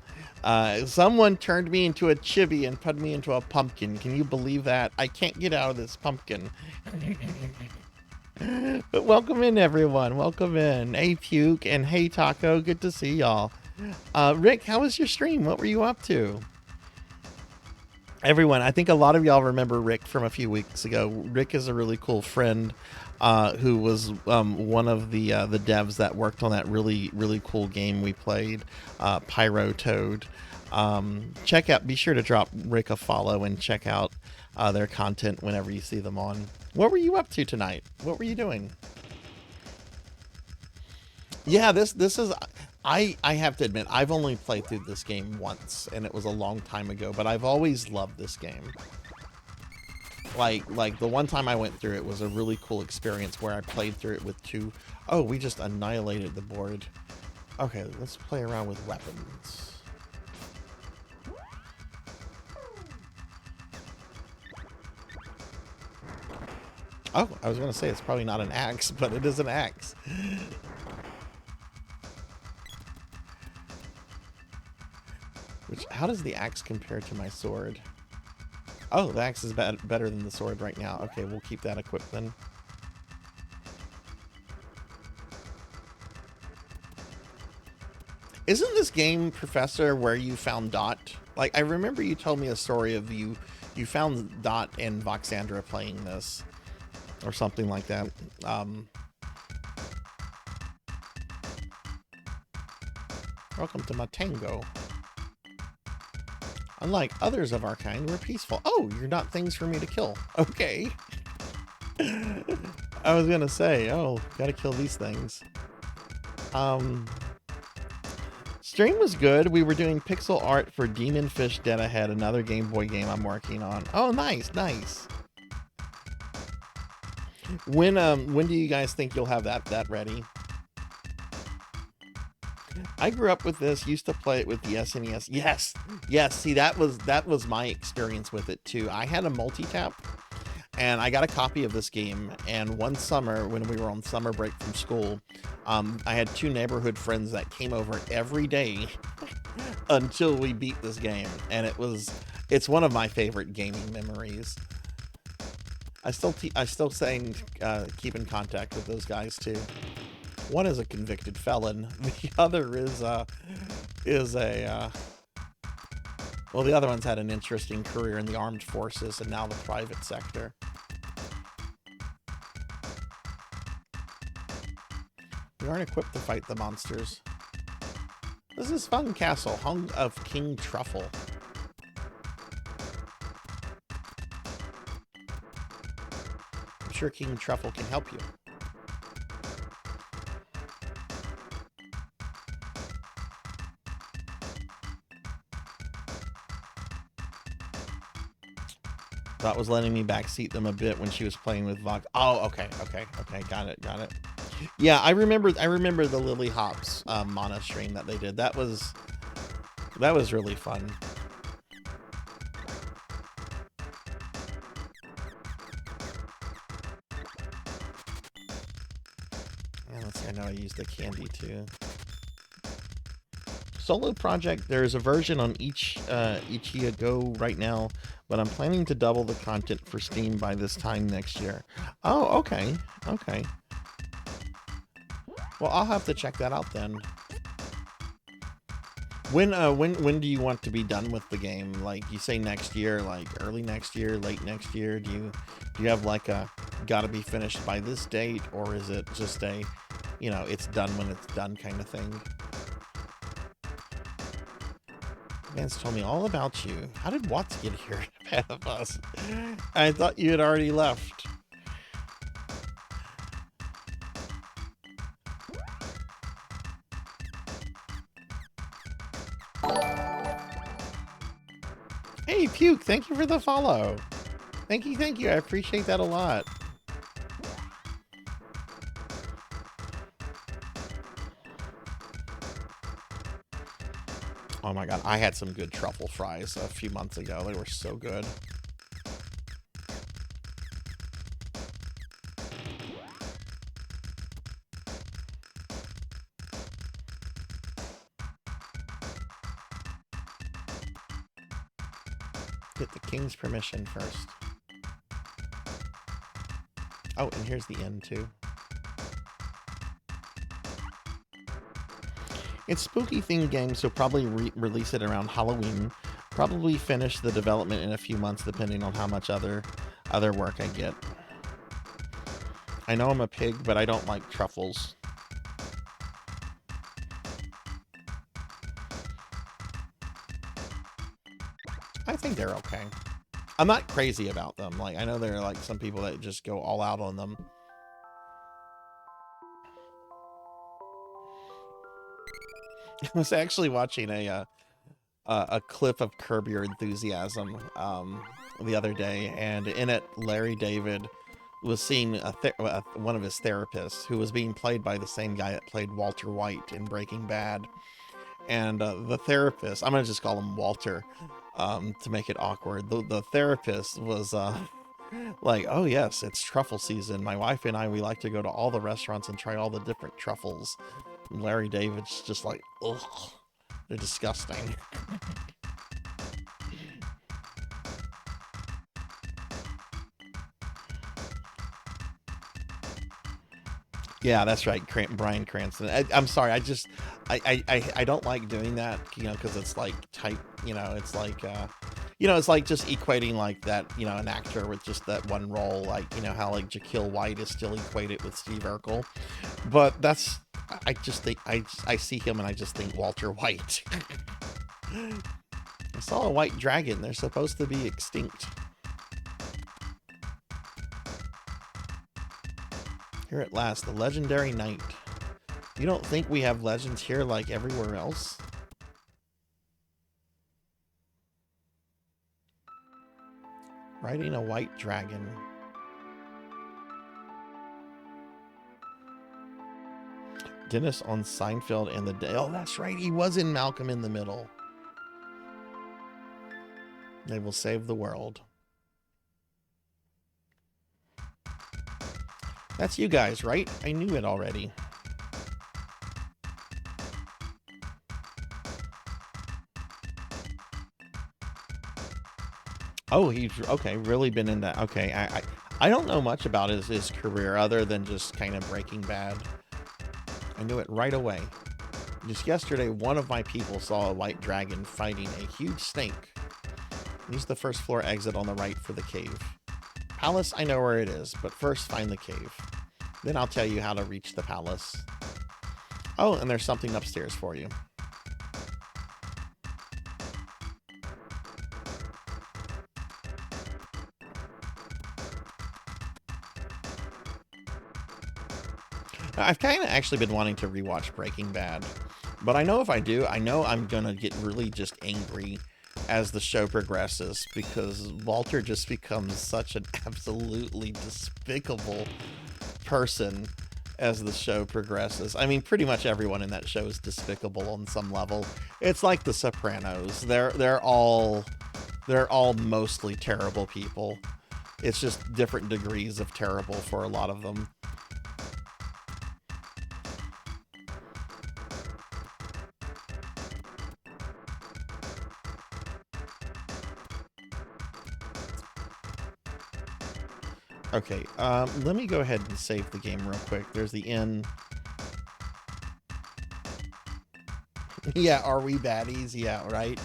Someone turned me into a chibi and put me into a pumpkin. Can you believe that? I can't get out of this pumpkin. But welcome in, everyone. Welcome in. Hey, Puke, and hey, Taco. Good to see y'all. Rick, how was your stream? What were you up to? Everyone, I think a lot of y'all remember Rick from a few weeks ago. Rick is a really cool friend who was one of the devs that worked on that really cool game we played, Pyro Toad. Be sure to drop Rick a follow and check out their content whenever you see them on. What were you up to tonight? What were you doing? Yeah, this is... I have to admit, I've only played through this game once, and it was a long time ago, but I've always loved this game. Like the one time I went through it was a really cool experience where I played through it with two... Oh, we just annihilated the board. Okay, let's play around with weapons. Oh, I was going to say it's probably not an axe, but it is an axe. How does the axe compare to my sword? Oh, the axe is better than the sword right now. Okay, we'll keep that equipped then. Isn't this game, Professor, where you found Dot? Like, I remember you told me a story of you found Dot and Voxandra playing this. Or something like that. Welcome to my tango. Unlike others of our kind, we're peaceful. Oh, you're not things for me to kill. Okay. I was gonna say, oh, gotta kill these things. Stream was good. We were doing pixel art for Demon Fish Dead Ahead, another Game Boy game I'm working on. Oh, nice, nice. When do you guys think you'll have that ready? I grew up with this, used to play it with the SNES. Yes, yes. See, that was my experience with it too. I had a multi-tap, and I got a copy of this game. And one summer, when we were on summer break from school, I had two neighborhood friends that came over every day until we beat this game. And it's one of my favorite gaming memories. I still keep in contact with those guys too. One is a convicted felon. The other is a well, the other one's had an interesting career in the armed forces and now the private sector. We aren't equipped to fight the monsters. This is Fun Castle, home of King Truffle. I'm sure King Truffle can help you. That was letting me backseat them a bit when she was playing with Vox. Oh, okay, got it. Yeah, I remember the Lily Hops Mana stream that they did. That was really fun. Yeah, let's see, I know I used the candy too. Solo project, there's a version on each Go right now, but I'm planning to double the content for Steam by this time next year. Oh, okay. Well, I'll have to check that out then. When do you want to be done with the game? Like, you say next year, like early next year, late next year? Do you have like a gotta be finished by this date, or is it just a, you know, it's done when it's done kind of thing? Vance told me all about you. How did Watts get here ahead of us? I thought you had already left. Hey, Puke, thank you for the follow. Thank you. I appreciate that a lot. Oh my god, I had some good truffle fries a few months ago. They were so good. Get the king's permission first. Oh, and here's the end too. It's spooky themed game, so probably release it around Halloween. Probably finish the development in a few months, depending on how much other work I get. I know I'm a pig, but I don't like truffles. I think they're okay. I'm not crazy about them. Like, I know there are like some people that just go all out on them. I was actually watching a clip of Curb Your Enthusiasm the other day, and in it, Larry David was seeing one of his therapists, who was being played by the same guy that played Walter White in Breaking Bad. And the therapist, I'm gonna just call him Walter to make it awkward. The therapist was like, "Oh yes, it's truffle season. My wife and I, we like to go to all the restaurants and try all the different truffles." Larry David's just like, ugh, they're disgusting. Yeah, that's right, Bryan Cranston. I'm sorry, I don't like doing that, you know, because it's like type, you know, it's like, you know, it's like just equating like that, you know, an actor with just that one role, like, you know, how like Jekyll White is still equated with Steve Urkel. But that's, I just think, I see him and I just think Walter White. I saw a white dragon. They're supposed to be extinct. Here at last, the legendary knight. You don't think we have legends here like everywhere else? Riding a white dragon. Dennis on Seinfeld and the day. Oh, that's right. He was in Malcolm in the Middle. They will save the world. That's you guys, right? I knew it already. Oh, he's okay. Really been in that. Okay, I don't know much about his career other than just kind of Breaking Bad. I knew it right away. Just yesterday, one of my people saw a white dragon fighting a huge snake. Use the first floor exit on the right for the cave. Palace, I know where it is, but first find the cave. Then I'll tell you how to reach the palace. Oh, and there's something upstairs for you. I've kind of actually been wanting to rewatch Breaking Bad, but I know if I do, I know I'm gonna get really just angry as the show progresses, because Walter just becomes such an absolutely despicable person as the show progresses. I mean, pretty much everyone in that show is despicable on some level. It's like The Sopranos. They're all mostly terrible people. It's just different degrees of terrible for a lot of them. Okay, let me go ahead and save the game real quick. There's the inn. Yeah, are we baddies? Yeah, right?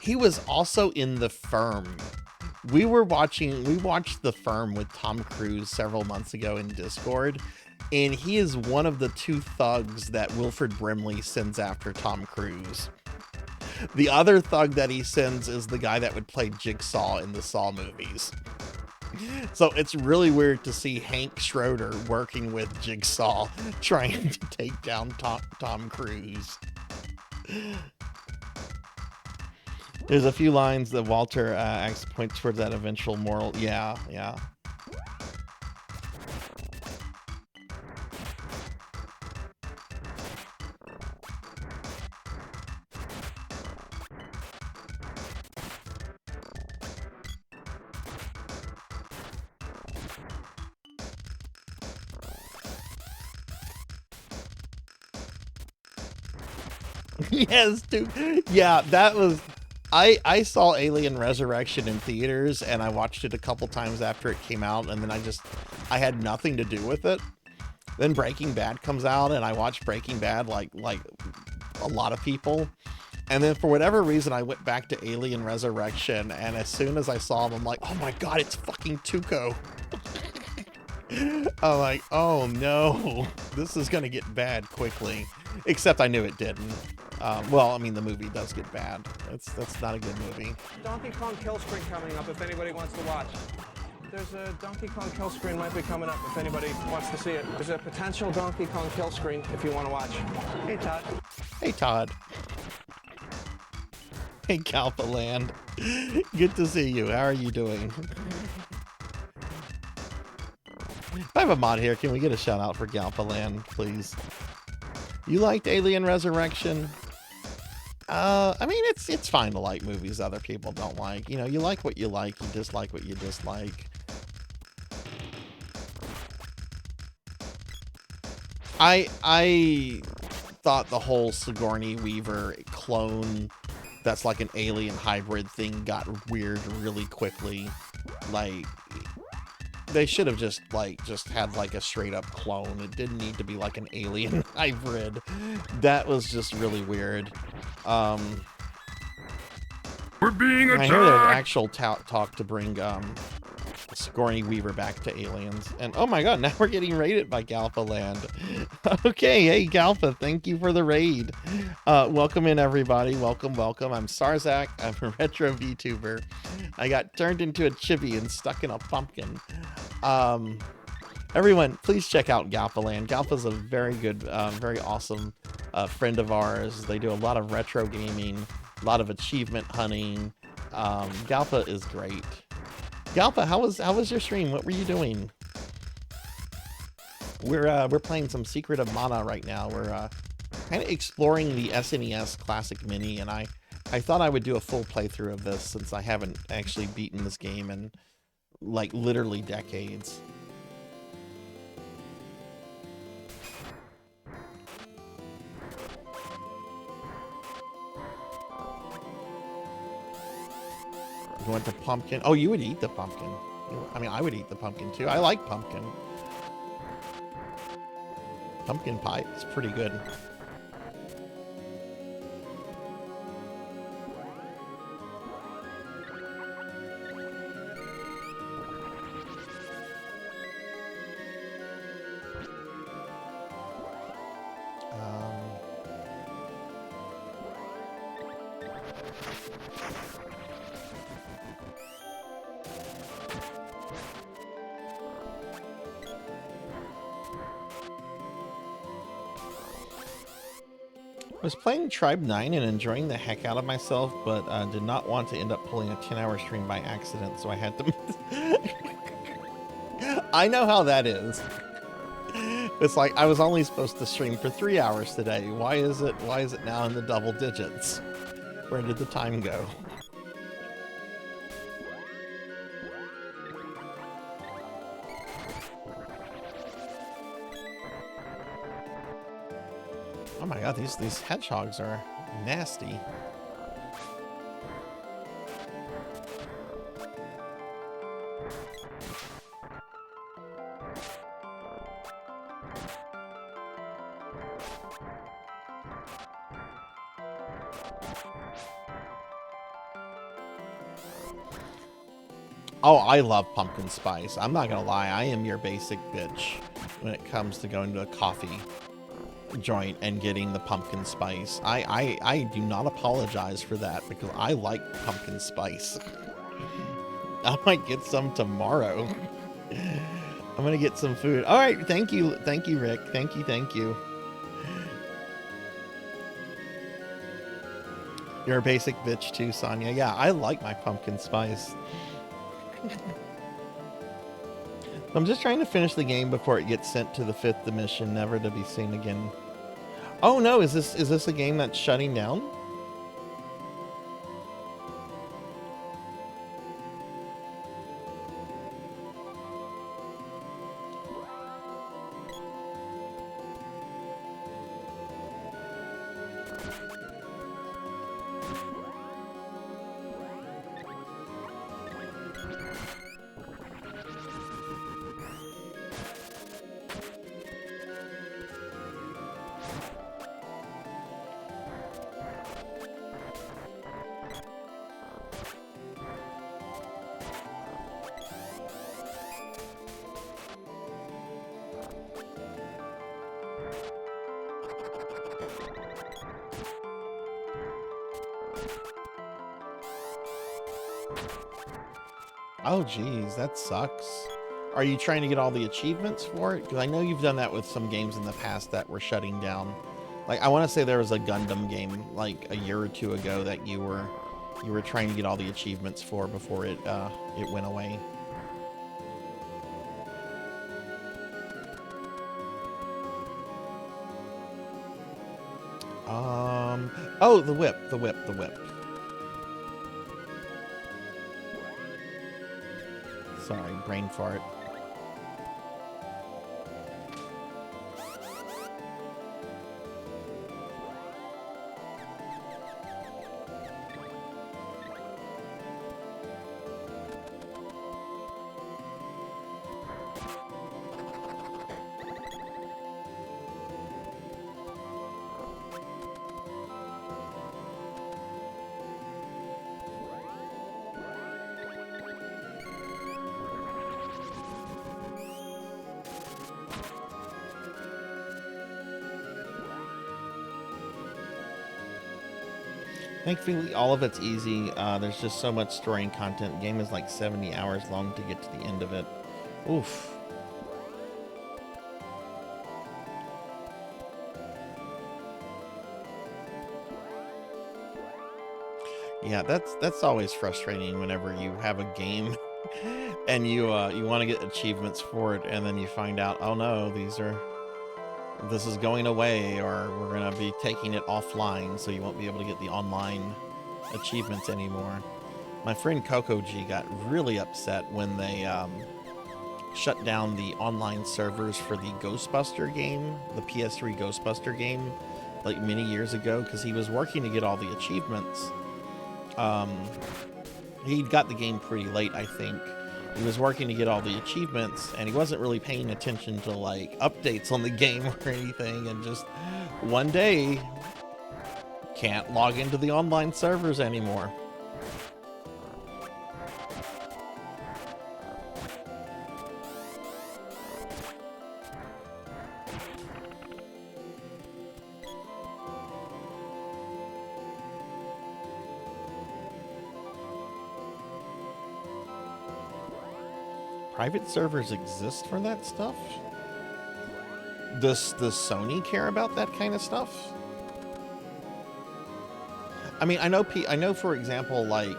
He was also in The Firm. We watched The Firm with Tom Cruise several months ago in Discord, and he is one of the two thugs that Wilford Brimley sends after Tom Cruise. The other thug that he sends is the guy that would play Jigsaw in the Saw movies. So it's really weird to see Hank Schroeder working with Jigsaw, trying to take down Tom Cruise. There's a few lines that Walter points towards that eventual moral. Yeah, yeah. Yes, dude. Yeah, that was... I saw Alien Resurrection in theaters, and I watched it a couple times after it came out, and then I had nothing to do with it. Then Breaking Bad comes out, and I watched Breaking Bad like a lot of people. And then for whatever reason, I went back to Alien Resurrection, and as soon as I saw him, I'm like, oh my god, it's fucking Tuco. I'm like, oh no, this is gonna get bad quickly. Except I knew it didn't. Well, I mean, the movie does get bad. That's not a good movie. Donkey Kong Kill Screen coming up if anybody wants to watch. There's a Donkey Kong Kill Screen might be coming up if anybody wants to see it. There's a potential Donkey Kong Kill Screen if you want to watch. Hey, Todd. Hey, Todd. Hey, Calpaland. Good to see you. How are you doing? If I have a mod here, can we get a shout out for Galpaland, please? You liked Alien Resurrection? I mean, it's fine to like movies other people don't like. You know, you like what you like, you dislike what you dislike. I thought the whole Sigourney Weaver clone that's like an alien hybrid thing got weird really quickly. Like, they should have just had like a straight up clone. It didn't need to be like an alien hybrid. That was just really weird. We're being attacked! I heard an actual talk to bring Sigourney Weaver back to Aliens. And oh my god, now we're getting raided by Galpa Land. Okay, hey Galpa, thank you for the raid. Welcome in everybody, welcome. I'm Sarzac, I'm a retro VTuber. I got turned into a chibi and stuck in a pumpkin. Everyone, please check out Galpa Land. Galpa's a very good, very awesome friend of ours. They do a lot of retro gaming, a lot of achievement hunting. Galpa is great. Galpa, how was your stream? What were you doing? We're playing some Secret of Mana right now. We're kind of exploring the SNES Classic Mini, and I thought I would do a full playthrough of this since I haven't actually beaten this game in like literally decades. You want the pumpkin? Oh, you would eat the pumpkin. I mean, I would eat the pumpkin too. I like pumpkin. Pumpkin pie is pretty good. I was playing Tribe 9 and enjoying the heck out of myself, but did not want to end up pulling a 10-hour stream by accident, so I had to... I know how that is. It's like, I was only supposed to stream for 3 hours today. Why is it now in the double digits? Where did the time go? Oh my god, these hedgehogs are nasty. Oh, I love pumpkin spice. I'm not gonna lie, I am your basic bitch when it comes to going to a coffee joint and getting the pumpkin spice. I do not apologize for that because I like pumpkin spice. I might get some tomorrow. I'm gonna get some food. All right, thank you, Rick. Thank you. You're a basic bitch too, Sonia. Yeah, I like my pumpkin spice. I'm just trying to finish the game before it gets sent to the 5th dimension, never to be seen again. Oh no, is this a game that's shutting down? Oh geez, that sucks. Are you trying to get all the achievements for it? Because I know you've done that with some games in the past that were shutting down. Like, I want to say there was a Gundam game like a year or two ago that you were trying to get all the achievements for before it went away. Oh, the whip. Sorry, brain fart. Thankfully, all of it's easy. There's just so much story and content. The game is like 70 hours long to get to the end of it. Oof. Yeah, that's always frustrating whenever you have a game and you want to get achievements for it, and then you find out, oh no, this is going away, or we're gonna be taking it offline, so you won't be able to get the online achievements anymore. My friend Coco G got really upset when they shut down the online servers for the Ghostbuster game, the PS3 Ghostbuster game, like many years ago, because he was working to get all the achievements. He got the game pretty late, I think. He was working to get all the achievements, and he wasn't really paying attention to like updates on the game or anything, and just one day can't log into the online servers anymore. Private servers exist for that stuff? Does Sony care about that kind of stuff? I mean, I know for example, like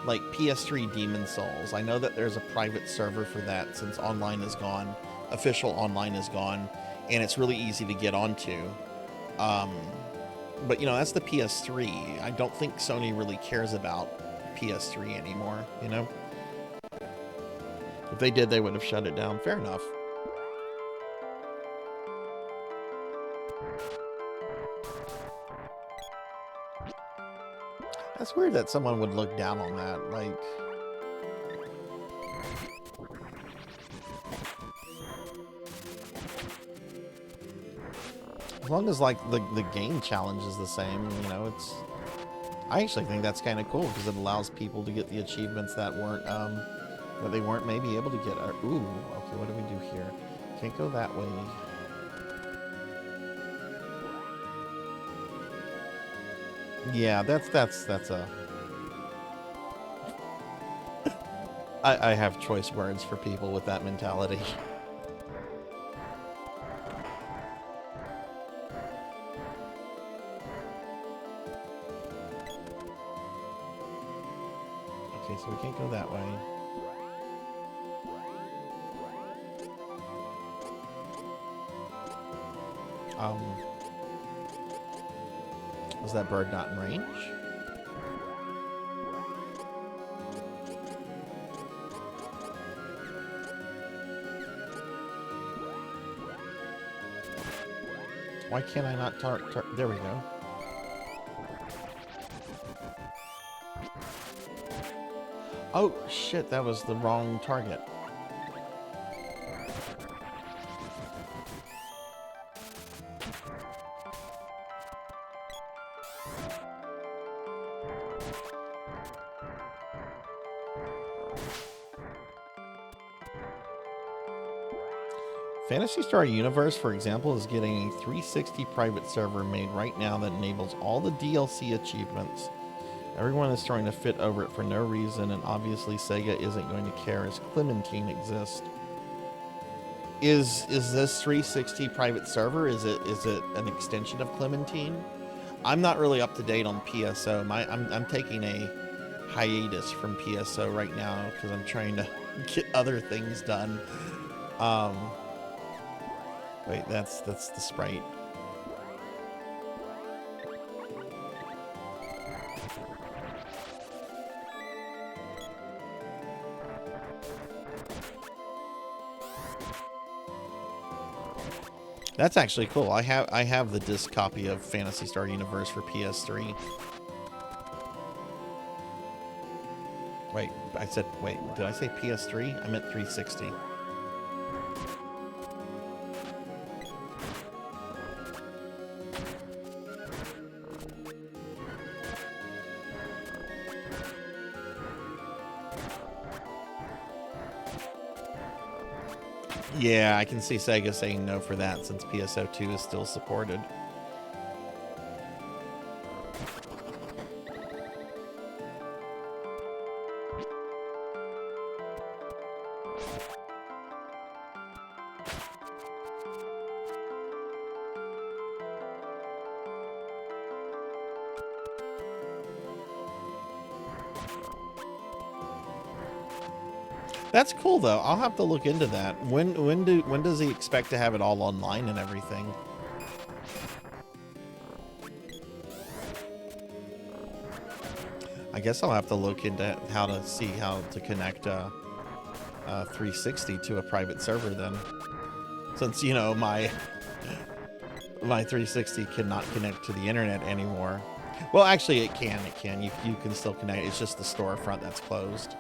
PS3 Demon Souls. I know that there's a private server for that since online is gone, official online is gone, and it's really easy to get onto. But you know, that's the PS3. I don't think Sony really cares about PS3 anymore, you know? If they did, they would have shut it down. Fair enough. That's weird that someone would look down on that. Like, as long as like the game challenge is the same, you know, it's. I actually think that's kind of cool because it allows people to get the achievements that weren't that they weren't maybe able to get. Ooh, okay, what do we do here? Can't go that way. Yeah, that's a. I have choice words for people with that mentality. Okay, so we can't go that way. Was that bird not in range? Why can't I not there we go. Oh shit, that was the wrong target. Phantasy Star Universe, for example, is getting a 360 private server made right now that enables all the DLC achievements. Everyone is trying to fit over it for no reason, and obviously Sega isn't going to care as Clementine exists. Is this 360 private server, is it an extension of Clementine? I'm not really up to date on PSO. I'm taking a hiatus from PSO right now because I'm trying to get other things done. Wait, that's the sprite. That's actually cool. I have the disc copy of Phantasy Star Universe for PS3. Wait, did I say PS3? I meant 360. Yeah, I can see Sega saying no for that since PSO2 is still supported. That's cool though. I'll have to look into that. When does he expect to have it all online and everything? I guess I'll have to look into how to see how to connect 360 to a private server then. Since, you know, my 360 cannot connect to the internet anymore. Well, actually it can. You can still connect. It's just the storefront that's closed.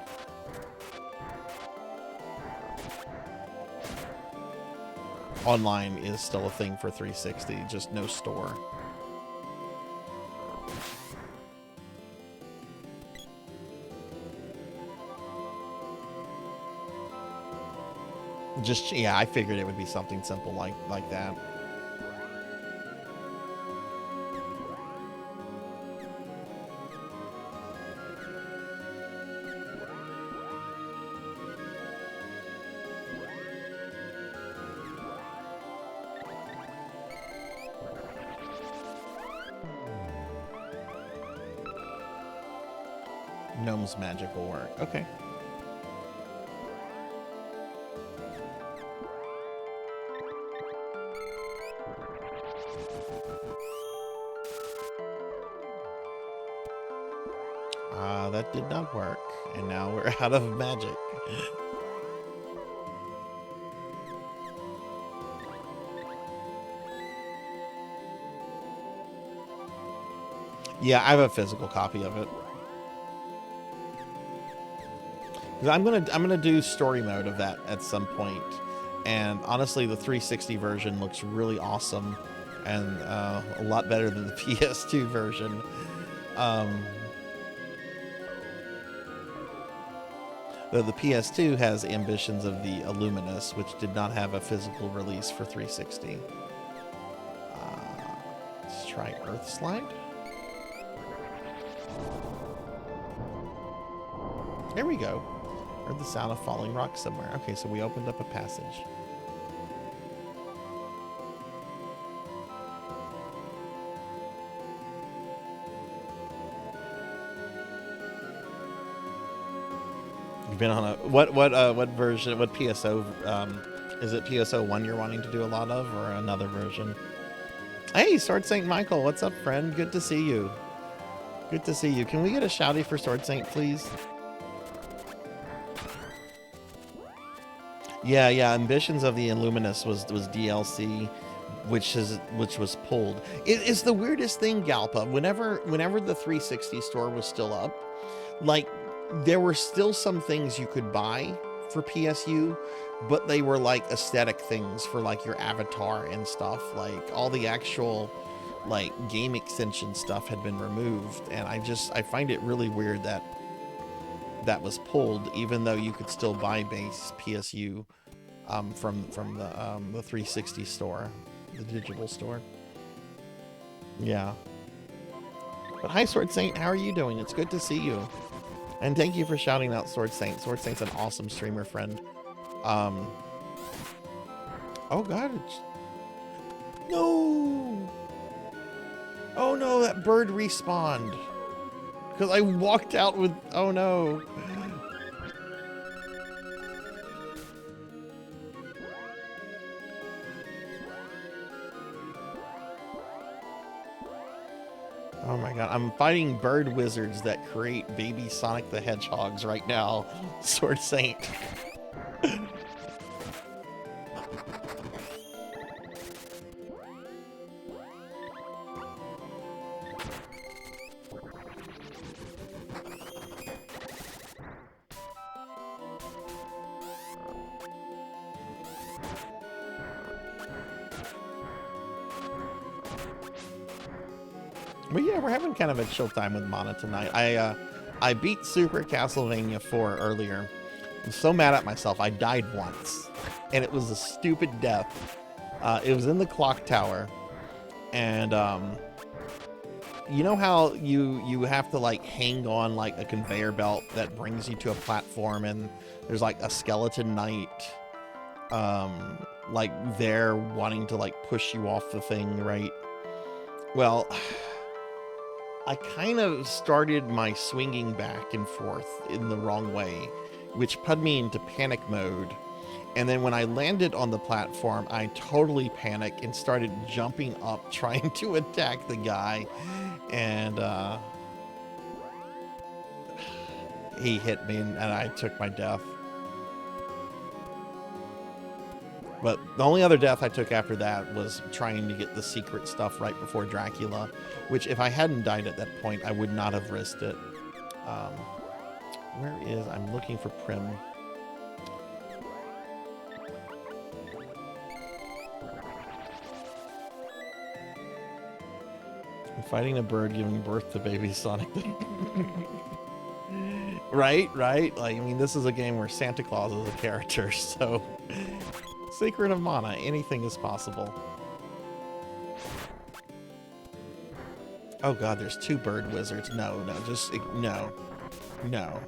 Online is still a thing for 360, just no store. Just, yeah, I figured it would be something simple like that. Gnome's magic will work. Okay. That did not work, and now we're out of magic. Yeah, I have a physical copy of it. I'm gonna do story mode of that at some point, and honestly, the 360 version looks really awesome, and a lot better than the PS2 version. Though the PS2 has ambitions of the Illuminous, which did not have a physical release for 360. Let's try Earth Slide. There we go. Heard the sound of falling rocks somewhere. Okay, so we opened up a passage. You've been on a what version? What PSO? Is it PSO 1 you're wanting to do a lot of, or another version? Hey, Sword Saint Michael, what's up, friend? Good to see you. Good to see you. Can we get a shouty for Sword Saint, please? Yeah. Ambitions of the Illuminous was DLC, which was pulled. It's the weirdest thing, Galpa. Whenever the 360 store was still up, like, there were still some things you could buy for PSU, but they were like aesthetic things for like your avatar and stuff. Like all the actual like game extension stuff had been removed, and I find it really weird that that was pulled, even though you could still buy base PSU from the 360 store, the digital store. Yeah. But hi, Sword Saint, how are you doing? It's good to see you. And thank you for shouting out Sword Saint. Sword Saint's an awesome streamer friend. Oh god, no! Oh no, that bird respawned. Because I walked out with, oh no. Oh my god, I'm fighting bird wizards that create baby Sonic the Hedgehogs right now. Sword Saint. But yeah, we're having kind of a chill time with Mana tonight. I beat Super Castlevania 4 earlier. I'm so mad at myself. I died once, and it was a stupid death. It was in the clock tower, and you know how you have to like hang on like a conveyor belt that brings you to a platform, and there's like a skeleton knight like there wanting to like push you off the thing, right? Well, I kind of started my swinging back and forth in the wrong way, which put me into panic mode. And then when I landed on the platform, I totally panicked and started jumping up, trying to attack the guy. And he hit me, and I took my death. But the only other death I took after that was trying to get the secret stuff right before Dracula, which if I hadn't died at that point, I would not have risked it. Where is... I'm looking for Prim. I'm fighting a bird giving birth to baby Sonic. Right? Like, I mean, this is a game where Santa Claus is a character, so... Secret of Mana, anything is possible. Oh god, there's 2 bird wizards. No, just... No. No.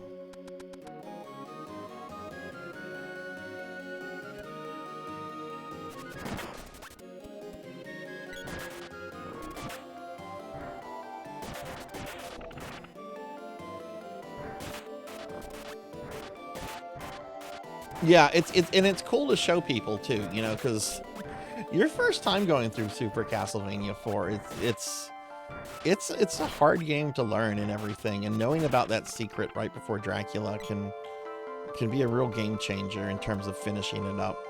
Yeah, it's cool to show people too, you know, because your first time going through Super Castlevania 4, it's a hard game to learn and everything, and knowing about that secret right before Dracula can be a real game changer in terms of finishing it up.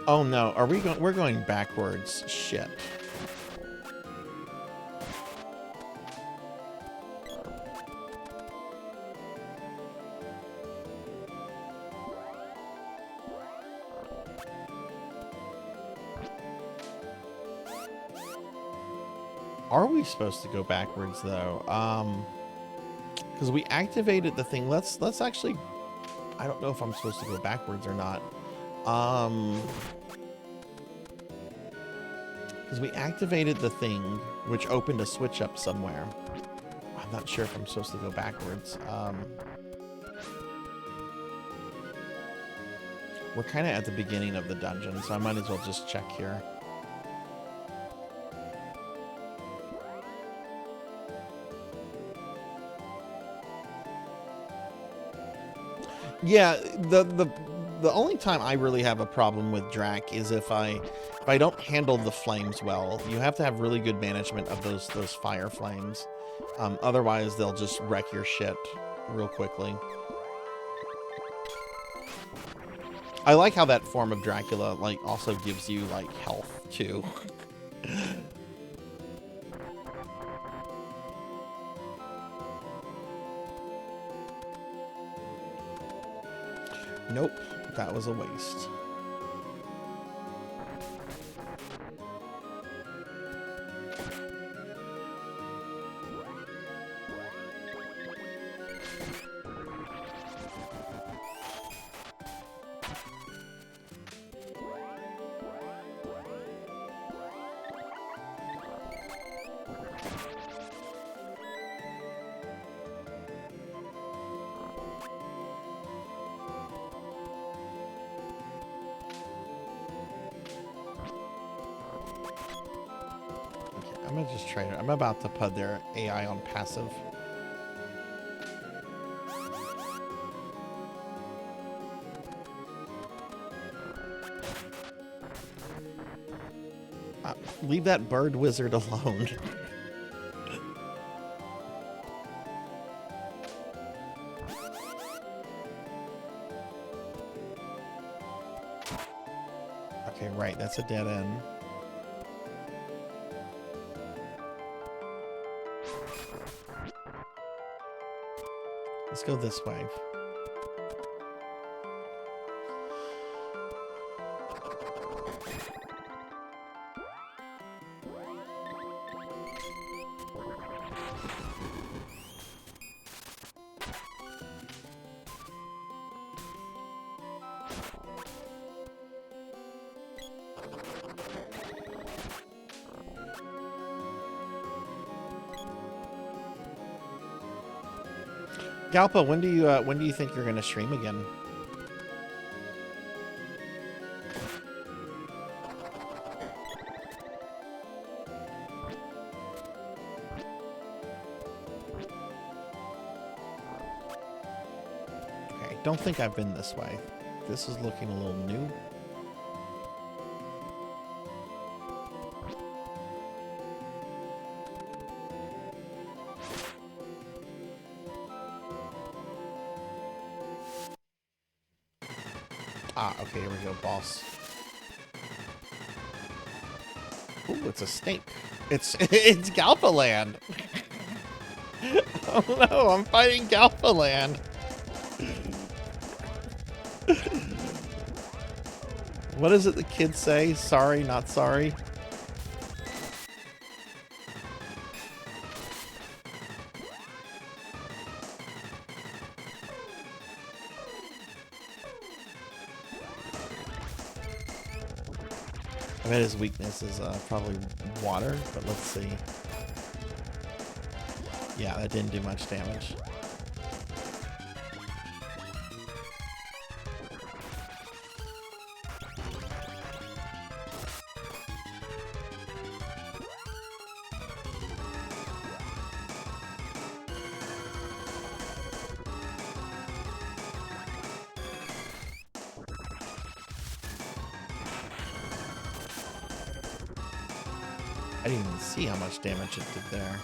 Oh no, are we going? We're going backwards. Shit. Are we supposed to go backwards though? Because we activated the thing. Let's actually. I don't know if I'm supposed to go backwards or not. Because we activated the thing, which opened a switch up somewhere. I'm not sure if I'm supposed to go backwards. We're kind of at the beginning of the dungeon, so I might as well just check here. Yeah, the only time I really have a problem with Drac is if I don't handle the flames well. You have to have really good management of those fire flames. Otherwise, they'll just wreck your shit real quickly. I like how that form of Dracula like also gives you like health too. Nope, that was a waste. I'm gonna just try it. I'm about to put their AI on passive. Leave that bird wizard alone. Okay, right, that's a dead end. Let's go this way. Galpa, when do you think you're gonna stream again? Okay, don't think I've been this way. This is looking a little new. Ah, okay, here we go, boss. Ooh, it's a snake. It's Galpaland. Oh no, I'm fighting Galpaland. What does it the kids say? Sorry, not sorry. I bet his weakness is probably water, but let's see. Yeah, that didn't do much damage. I didn't even see how much damage it did there.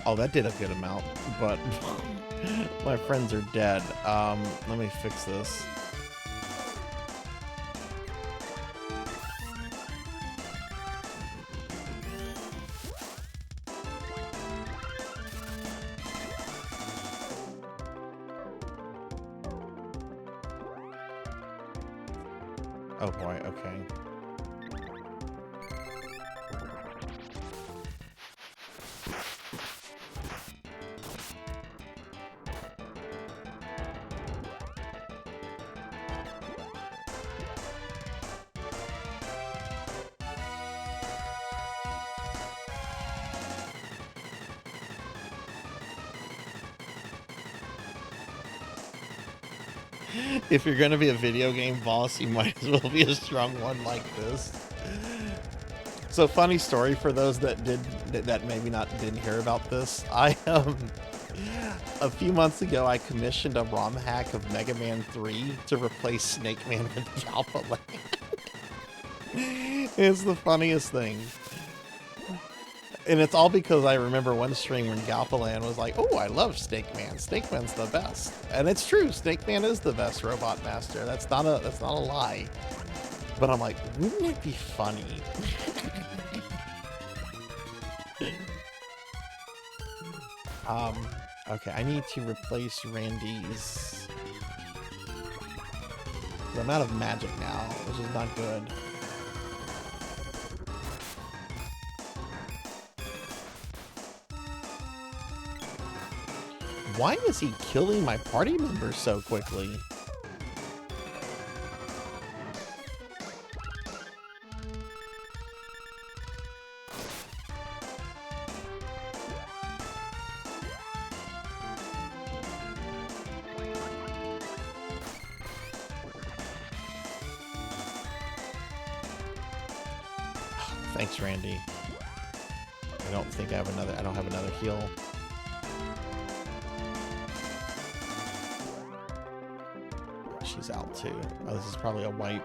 Oh, that did a good amount, but my friends are dead. Let me fix this. Oh boy, okay. If you're gonna be a video game boss, you might as well be a strong one like this. So, funny story for those that maybe didn't hear about this. A few months ago, I commissioned a ROM hack of Mega Man 3 to replace Snake Man with Galpaland. It's the funniest thing. And it's all because I remember one stream when Galpaland was like, "Oh, I love Snake Man. Snake Man's the best." And it's true, Snake Man is the best robot master. That's not a lie. But I'm like, wouldn't it be funny? Okay, I need to replace Randy's. I'm out of magic now, which is not good. Why is he killing my party members so quickly? Thanks, Randy. I don't think I don't have another heal. She's out too. Oh, this is probably a wipe.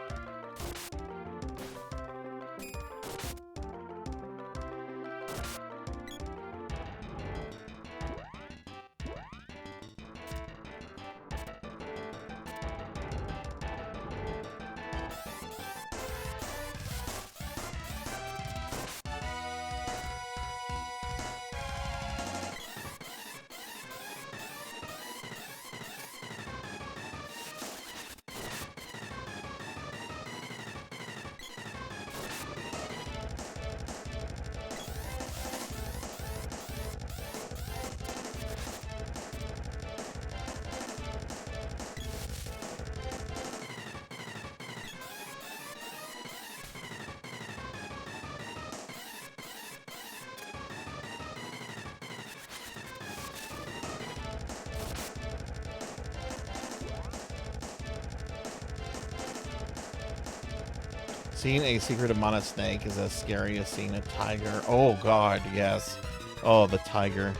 Seeing a secret amana snake is as scary as seeing a tiger. Oh god, yes. Oh, the tiger.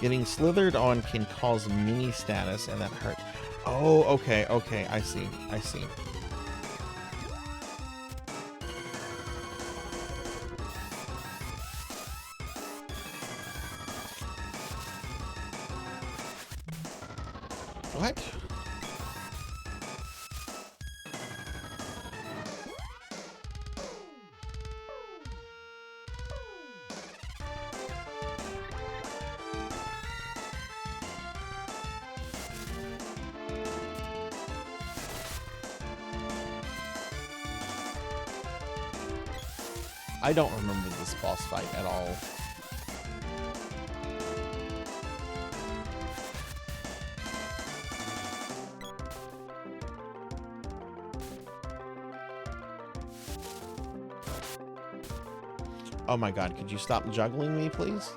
Getting slithered on can cause mini status and that hurt. Oh, okay, okay, I see, I see. What? I don't remember this boss fight at all. Oh my god, could you stop juggling me, please?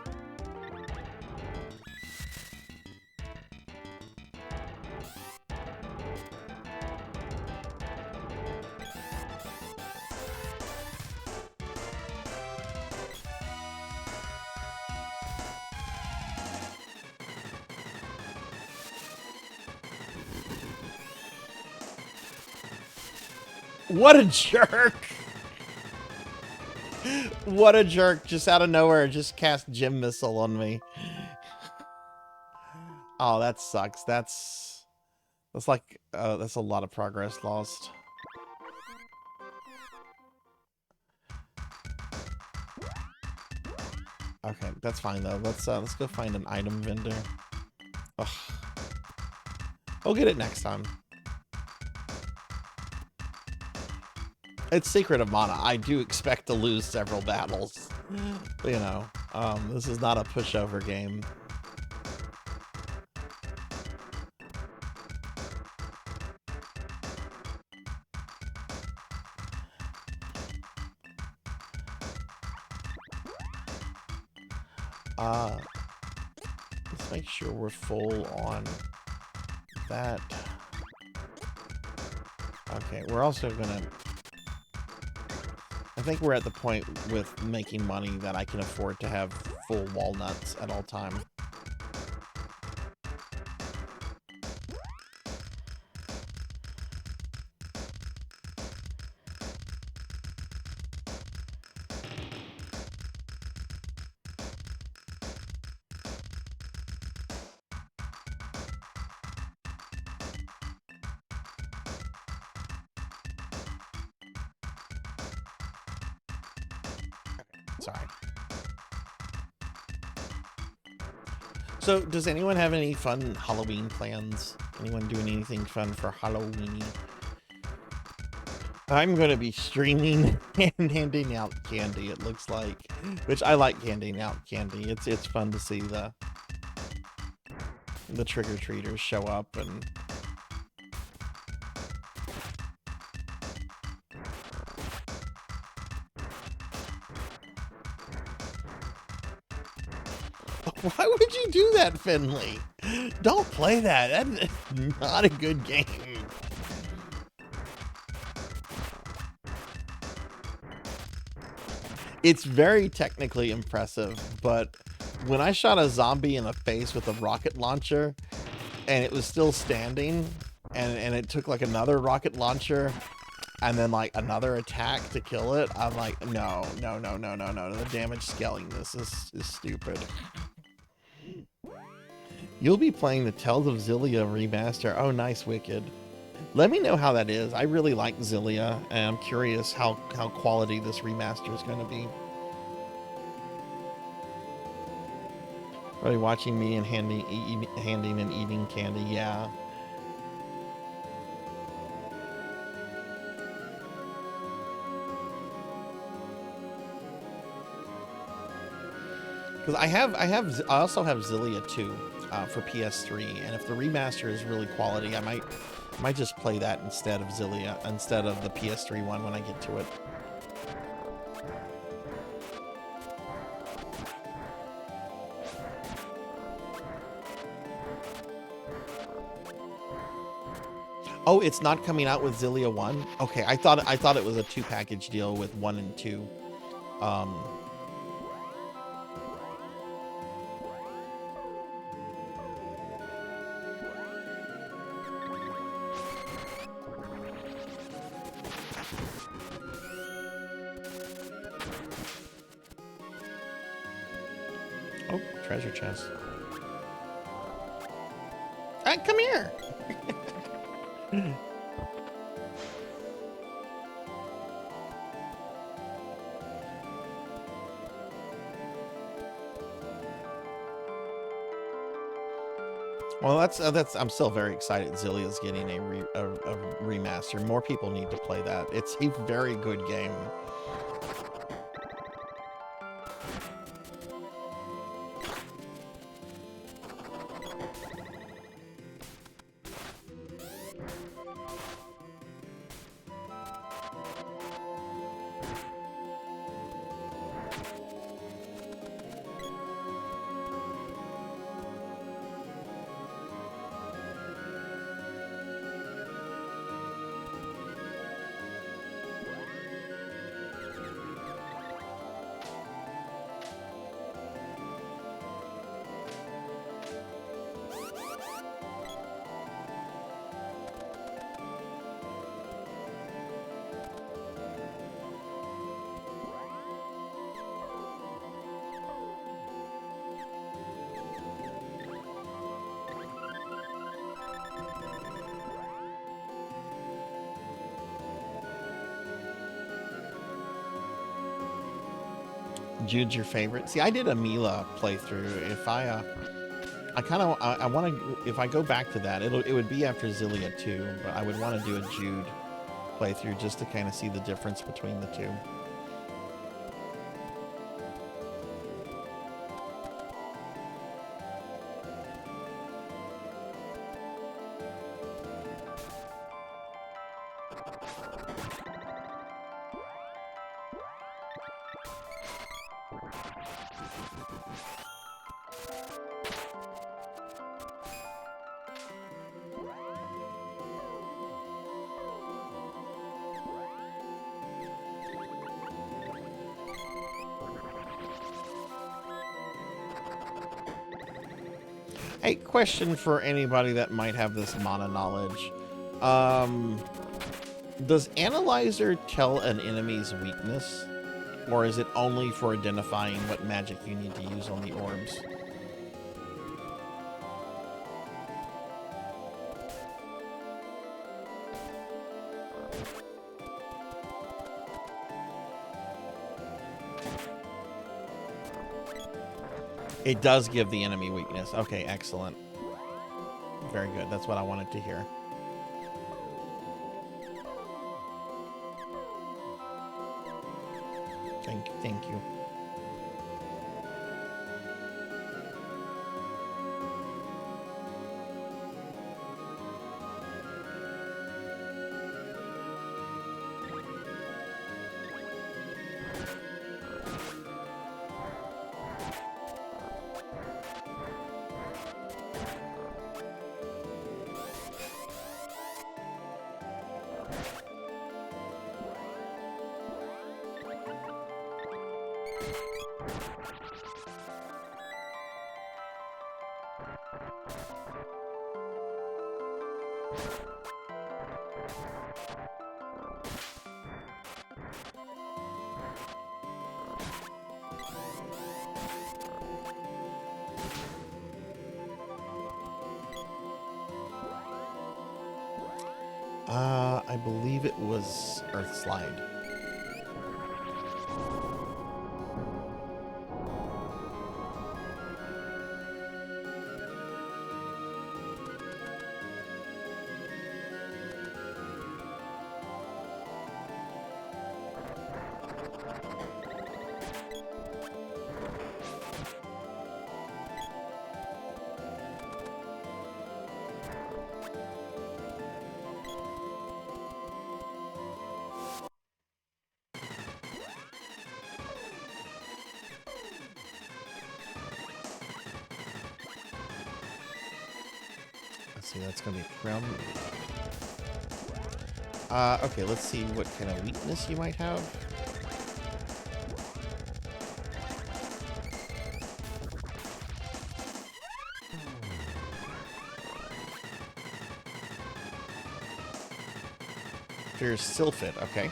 What a jerk! What a jerk, just out of nowhere, just cast Gem Missile on me. Oh, that sucks. That's like, that's a lot of progress lost. Okay, that's fine though. Let's go find an item vendor. Ugh. I'll get it next time. It's Secret of Mana. I do expect to lose several battles. You know, this is not a pushover game. Let's make sure we're full on that. Okay, we're also gonna... I think we're at the point with making money that I can afford to have full walnuts at all time. Sorry. So, does anyone have any fun Halloween plans? Anyone doing anything fun for Halloween? I'm going to be streaming and handing out candy, it looks like. Which, I like handing out candy. It's fun to see the trick-or-treaters show up and... Why would you do that, Finley? Don't play that. That's not a good game. It's very technically impressive, but when I shot a zombie in the face with a rocket launcher and it was still standing and it took like another rocket launcher and then like another attack to kill it, I'm like, no. The damage scaling this is stupid. You'll be playing the Tales of Xillia remaster. Oh, nice, Wicked. Let me know how that is. I really like Xillia, and I'm curious how quality this remaster is going to be. Probably watching me and handing and eating candy, yeah. Because I also have Xillia 2 for PS3, and if the remaster is really quality, I might just play that instead of Xillia, instead of the PS3 one when I get to it. Oh, it's not coming out with Zillia 1? Okay, I thought it was a 2-package deal with 1 and 2. Oh, treasure chest. Come here. Well, that's. I'm still very excited. Zillia's getting a remaster. More people need to play that. It's a very good game. Jude's your favorite? See, I did a Mila playthrough. If I want to, if I go back to that, it would be after Zillia 2, but I would want to do a Jude playthrough just to kind of see the difference between the two. Hey, question for anybody that might have this mana knowledge. Does Analyzer tell an enemy's weakness? Or is it only for identifying what magic you need to use on the orbs? It does give the enemy weakness. Okay, excellent. Very good. That's what I wanted to hear. Thank you. I believe it was Earth Slide. See, that's gonna be ground. Okay, let's see what kind of weakness you might have. There's Sylphid, okay.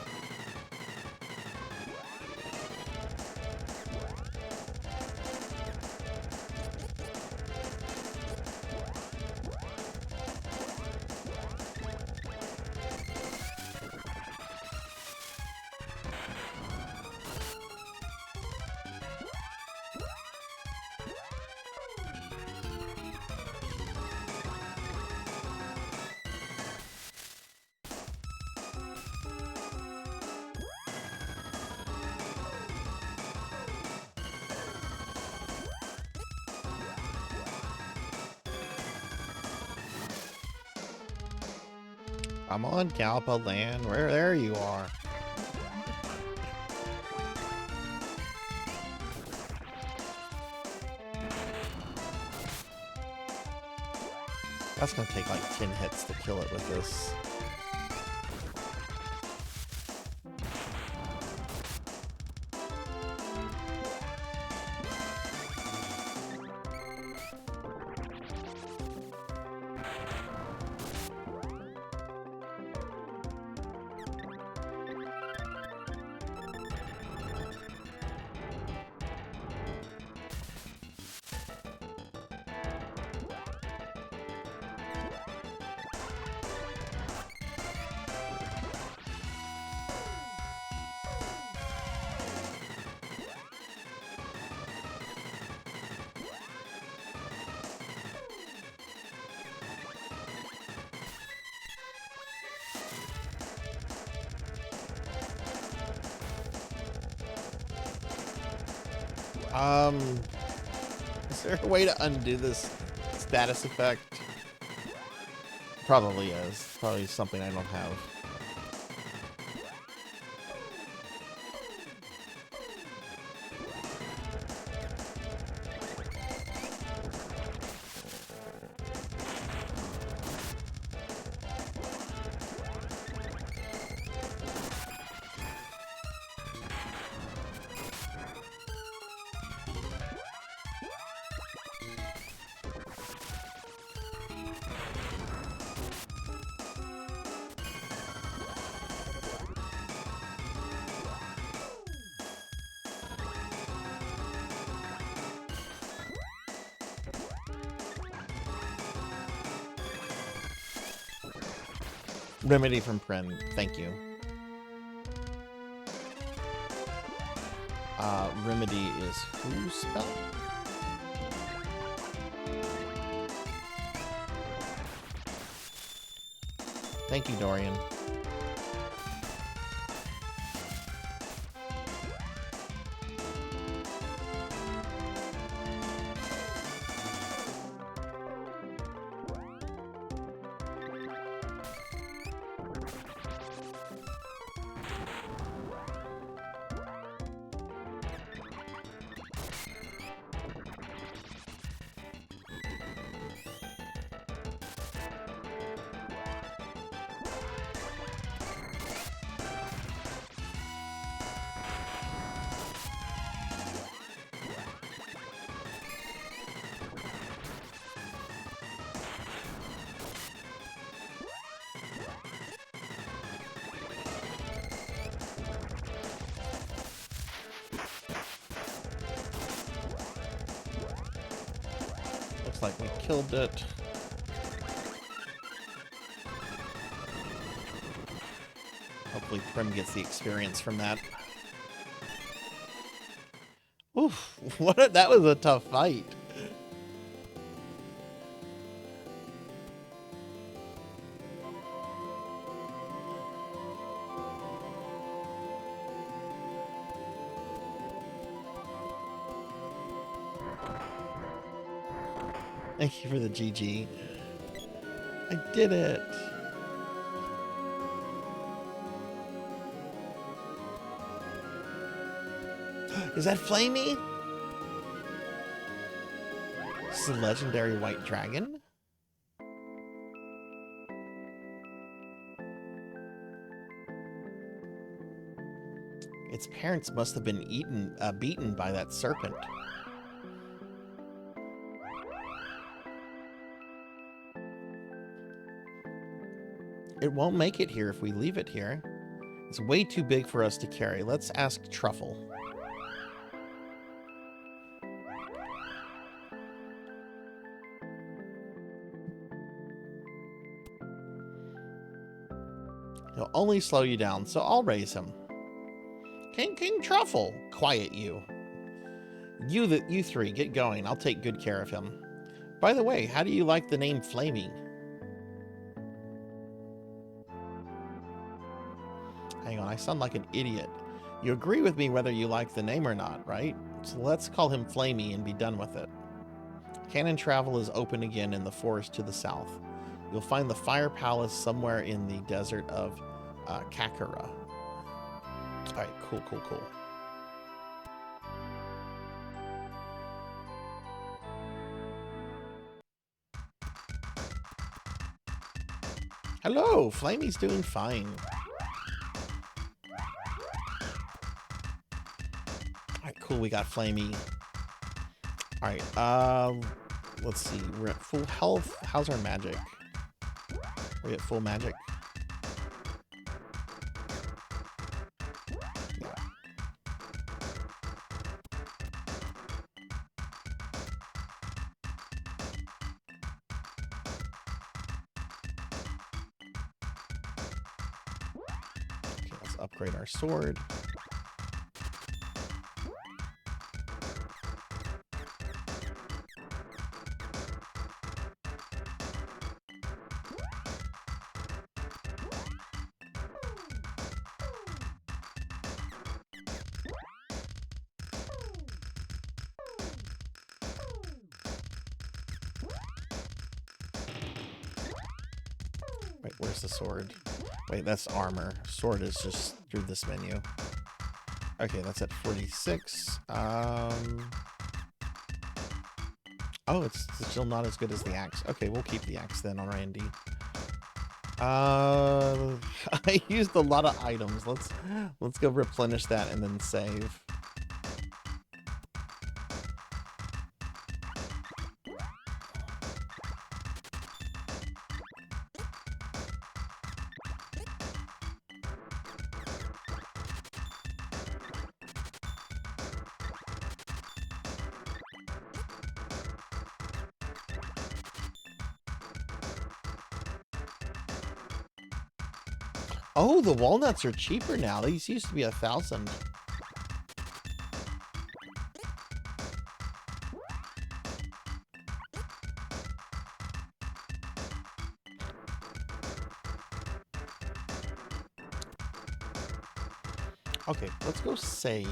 I'm on Galpa land. Where there you are. That's gonna take like 10 hits to kill it with this. Is there a way to undo this status effect? Probably is. Probably something I don't have. Remedy from Pren, thank you. Remedy is who spell? Thank you, Dorian. Looks like we killed it. Hopefully Prim gets the experience from that. Oof, that was a tough fight. Thank you for the GG. I did it. Is that Flamey? This is a legendary white dragon? Its parents must have been beaten by that serpent. It won't make it here if we leave it here. It's way too big for us to carry. Let's ask Truffle. He'll only slow you down, so I'll raise him. King Truffle, quiet you. You three, get going. I'll take good care of him. By the way, how do you like the name Flamey? Hang on, I sound like an idiot. You agree with me whether you like the name or not, right? So let's call him Flamey and be done with it. Cannon travel is open again in the forest to the south. You'll find the Fire Palace somewhere in the desert of Kakara. Alright, cool. Hello, Flamey's doing fine. Alright, cool, we got Flamey. Alright, let's see, we're at full health. How's our magic? Are we at full magic? Yeah. Okay, let's upgrade our sword. Wait, where's the sword? Wait, that's armor. Sword is just through this menu. Okay, that's at 46. Oh, it's still not as good as the axe. Okay, we'll keep the axe then on Randy. I used a lot of items. Let's go replenish that and then save. Oh, the walnuts are cheaper now. These used to be 1,000. Okay, let's go save.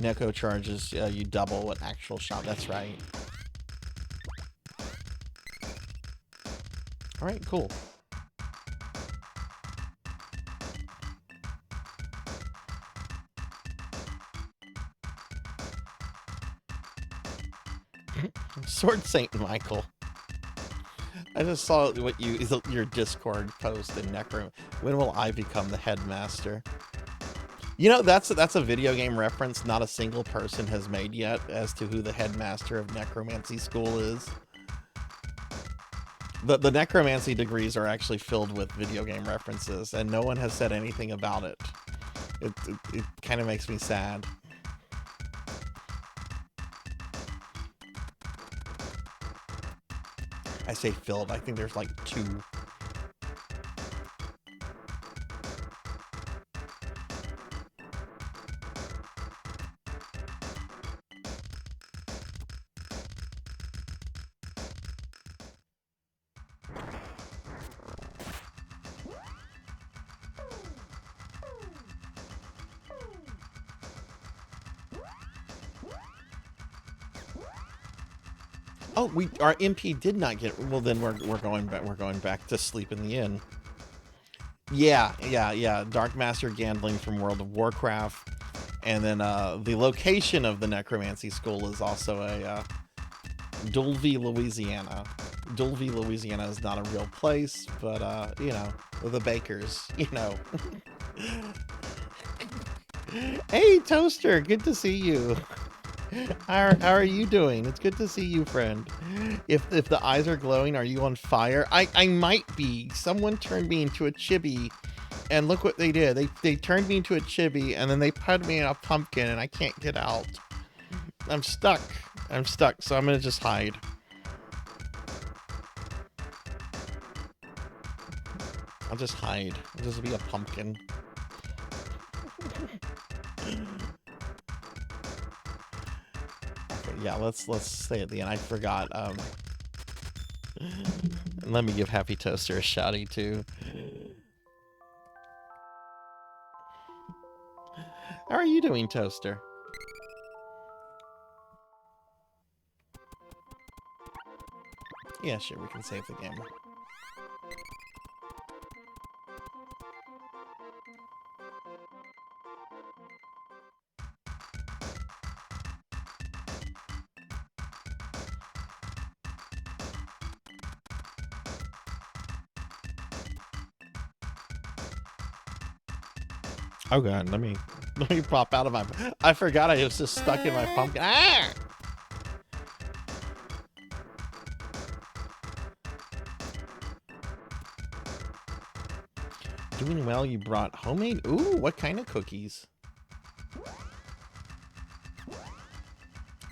Neko charges you double what actual shot. That's right. All right, cool. Sword Saint Michael. I just saw what your Discord post in Necro. When will I become the headmaster? You know, that's a video game reference not a single person has made yet as to who the headmaster of necromancy school is. The necromancy degrees are actually filled with video game references, and no one has said anything about it. It kind of makes me sad. I say filled. I think there's like 2. Oh, our MP did not get. Well, then we're going back. We're going back to sleep in the inn. Yeah. Dark Master Gandling from World of Warcraft, And then the location of the necromancy school is also a Dulvey, Louisiana. Dulvey, Louisiana is not a real place, but you know, the bakers, you know. Hey, Toaster, good to see you. How are you doing? It's good to see you, friend. If the eyes are glowing, are you on fire? I might be. Someone turned me into a chibi, and look what they did. They turned me into a chibi, and then they put me in a pumpkin, and I can't get out. I'm stuck. I'm stuck, so I'm gonna just hide. I'll just hide. I'll just be a pumpkin. Yeah, let's stay at the end. I forgot. Let me give Happy Toaster a shouty too. How are you doing, Toaster? Yeah, sure, we can save the game. Oh god, let me pop out of my... I forgot I was just stuck in my pumpkin. Ah! Doing well, you brought homemade... Ooh, what kind of cookies?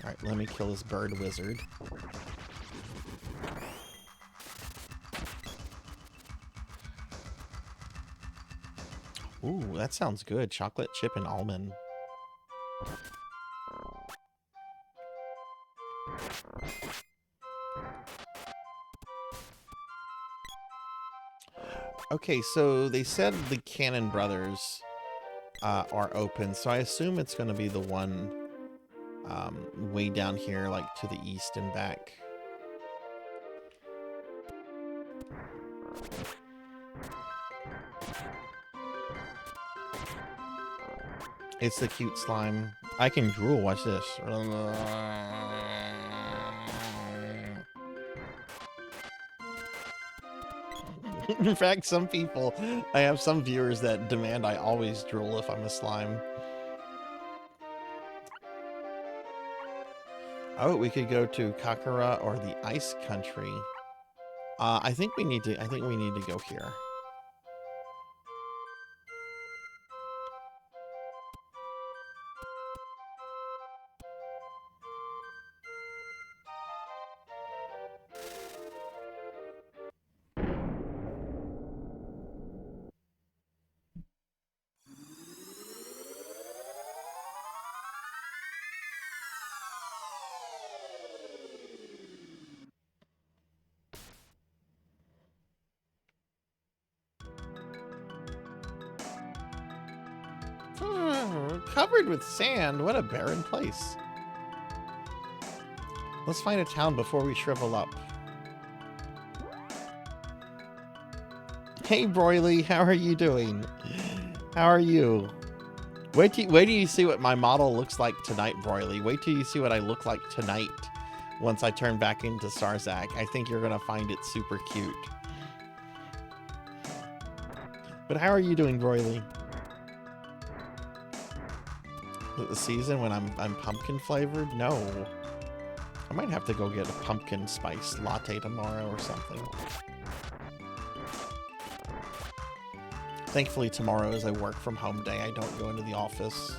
Alright, let me kill this bird wizard. Ooh, that sounds good. Chocolate chip and almond. Okay, so they said the Cannon Brothers are open, so I assume it's going to be the one way down here, like to the east and back. It's the cute slime. I can drool, watch this. In fact, some people, I have some viewers that demand I always drool if I'm a slime. Oh, we could go to Kakara or the Ice Country. I think we need to go here. Covered with sand. What a barren place. Let's find a town before we shrivel up. Hey, Broily, how are you doing? How are you? Wait till you see what my model looks like tonight, Broily. Wait till you see what I look like tonight once I turn back into Sarzac. I think you're going to find it super cute. But how are you doing, Broily? The season when I'm pumpkin flavored? No. I might have to go get a pumpkin spice latte tomorrow or something. Thankfully tomorrow is a work from home day. I don't go into the office.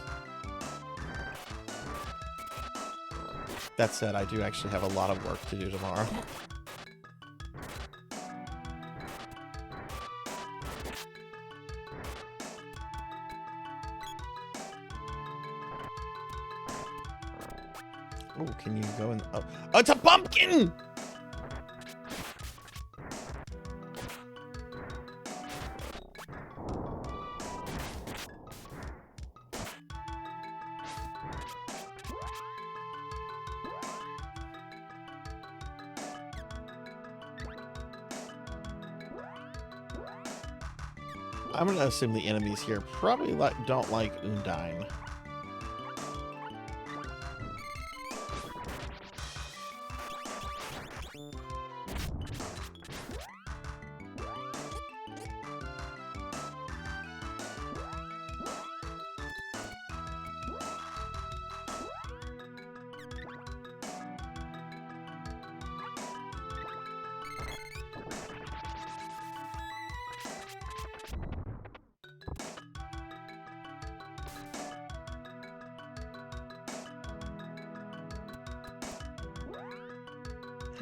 That said, I do actually have a lot of work to do tomorrow. Oh, can you go in? Oh, it's a pumpkin! I'm gonna assume the enemies here probably don't like Undine.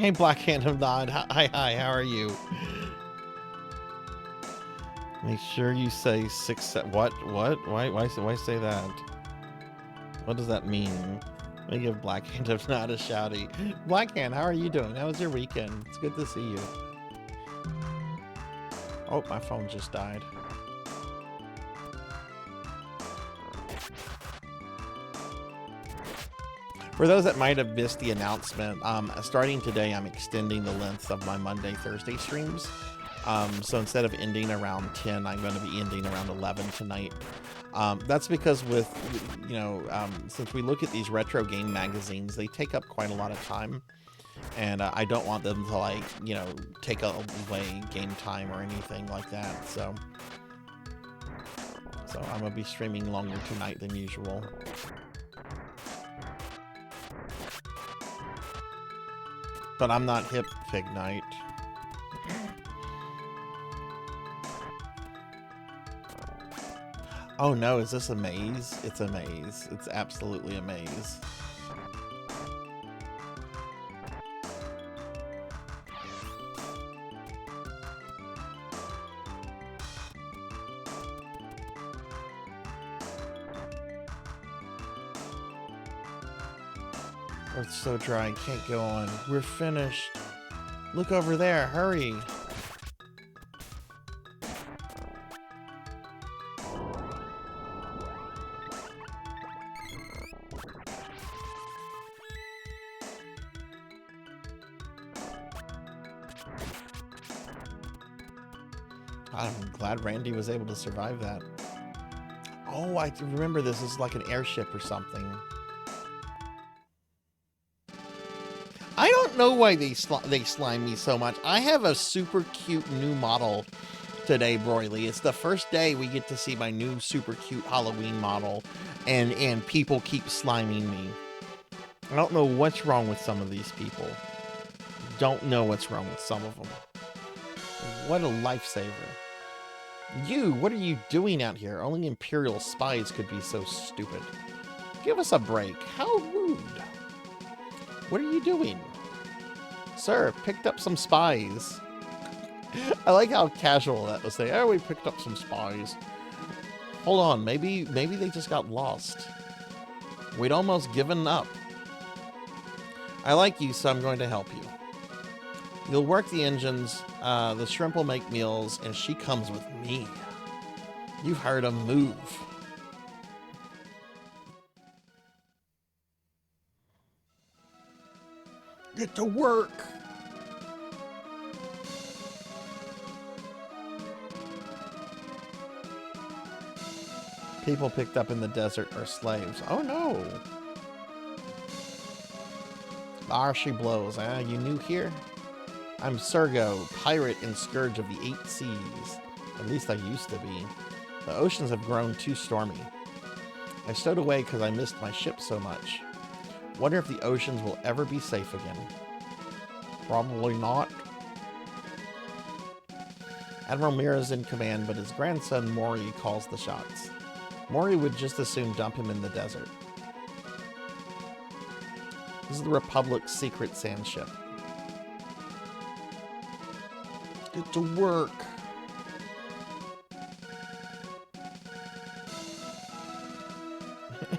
Hey, Black Hand of Nod. Hi, how are you? Make sure you say what? Why say that? What does that mean? Let me give Black Hand of Nod a shouty. Black Hand, how are you doing? How was your weekend? It's good to see you. Oh, my phone just died. For those that might have missed the announcement, starting today, I'm extending the length of my Monday, Thursday streams. So instead of ending around 10, I'm going to be ending around 11 tonight. That's because since we look at these retro game magazines, they take up quite a lot of time. And I don't want them to, take away game time or anything like that. So I'm going to be streaming longer tonight than usual. But I'm not hip, Fig Knight. Oh no, is this a maze? It's a maze. It's absolutely a maze. It's so dry, can't go on. We're finished. Look over there, hurry. I'm glad Randy was able to survive that. Oh, I remember this is like an airship or something. I don't know why they slime me so much. I have a super cute new model today, Broily. It's the first day we get to see my new super cute Halloween model, and people keep sliming me. I don't know what's wrong with some of these people. Don't know what's wrong with some of them. What a lifesaver. You, what are you doing out here? Only Imperial spies could be so stupid. Give us a break. How rude. What are you doing? Sir, picked up some spies. I like how casual that was. Oh, we picked up some spies. Hold on, maybe they just got lost. We'd almost given up. I like you, so I'm going to help you. You'll work the engines, the shrimp will make meals, and she comes with me. You've heard a move. Get to work. People picked up in the desert are slaves. Oh no. Ah, she blows. You new here? I'm Sergo, pirate and scourge of the 8 seas. At least I used to be. The oceans have grown too stormy. I stowed away because I missed my ship so much. Wonder if the oceans will ever be safe again. Probably not. Admiral Mira's in command, but his grandson Mori calls the shots. Mori would just as soon dump him in the desert. This is the Republic's secret sand ship. Get to work.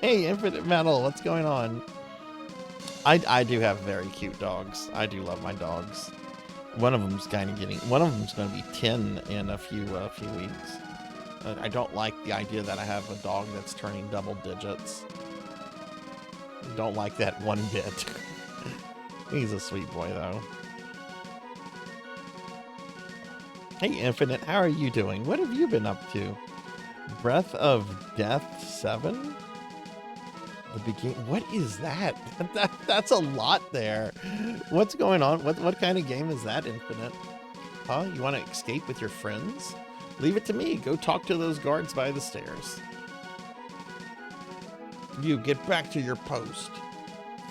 Hey, Infinite Metal, what's going on? I do have very cute dogs. I do love my dogs. One of them's going to be 10 in a few weeks. I don't like the idea that I have a dog that's turning double digits. Don't like that one bit. He's a sweet boy though. Hey Infinite, how are you doing? What have you been up to? Breath of Death 7? The begin. What is that? That's a lot there. What's going on? What kind of game is that, Infinite? Huh? You want to escape with your friends? Leave it to me. Go talk to those guards by the stairs. You get back to your post.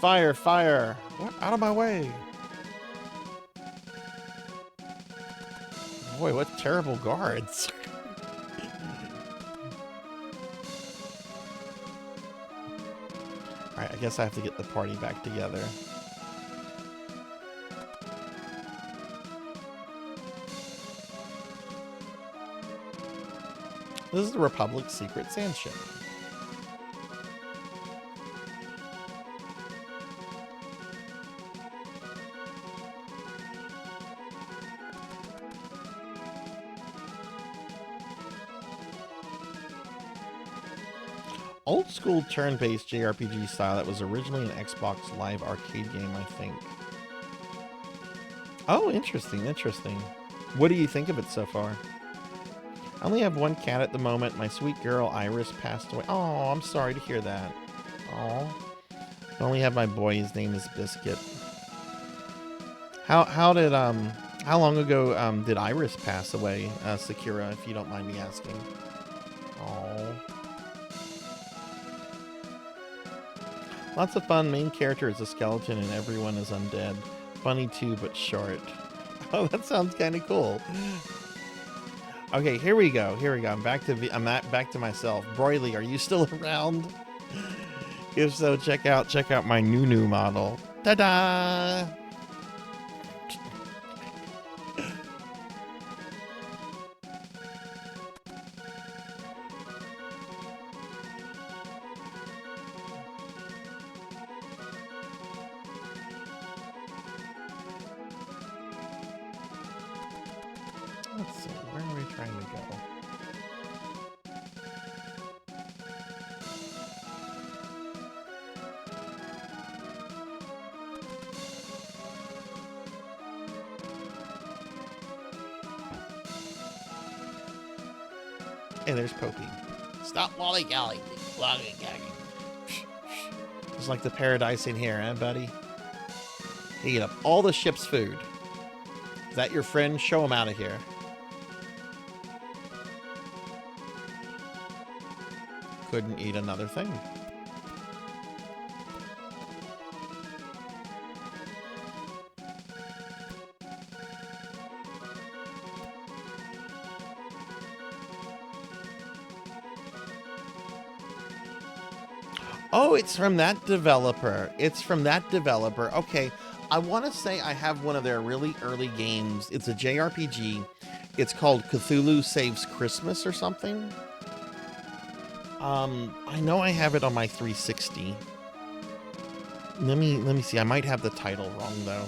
Fire, fire. What? Out of my way. Boy, what terrible guards. Alright, I guess I have to get the party back together. This is the Republic's secret sand ship. Old school turn-based JRPG style that was originally an Xbox Live arcade game, I think. Oh, interesting, interesting. What do you think of it so far? I only have one cat at the moment. My sweet girl Iris passed away. Oh, I'm sorry to hear that. Oh, I only have my boy. His name is Biscuit. How long ago did Iris pass away, Sakura? If you don't mind me asking. Oh. Lots of fun. Main character is a skeleton and everyone is undead. Funny too, but short. Oh, that sounds kind of cool. Okay, here we go. Here we go. I'm back to myself. Broily, are you still around? If so, check out my new model. Ta-da! Let's see, where are we trying to go? Hey, there's Popey. Stop lollygagging. It's like the paradise in here, eh, buddy? He ate up all the ship's food. Is that your friend? Show him out of here. Couldn't eat another thing. Oh, it's from that developer. It's from that developer. Okay, I want to say I have one of their really early games. It's a JRPG. It's called Cthulhu Saves Christmas or something. I know I have it on my 360. Let me see. I might have the title wrong though.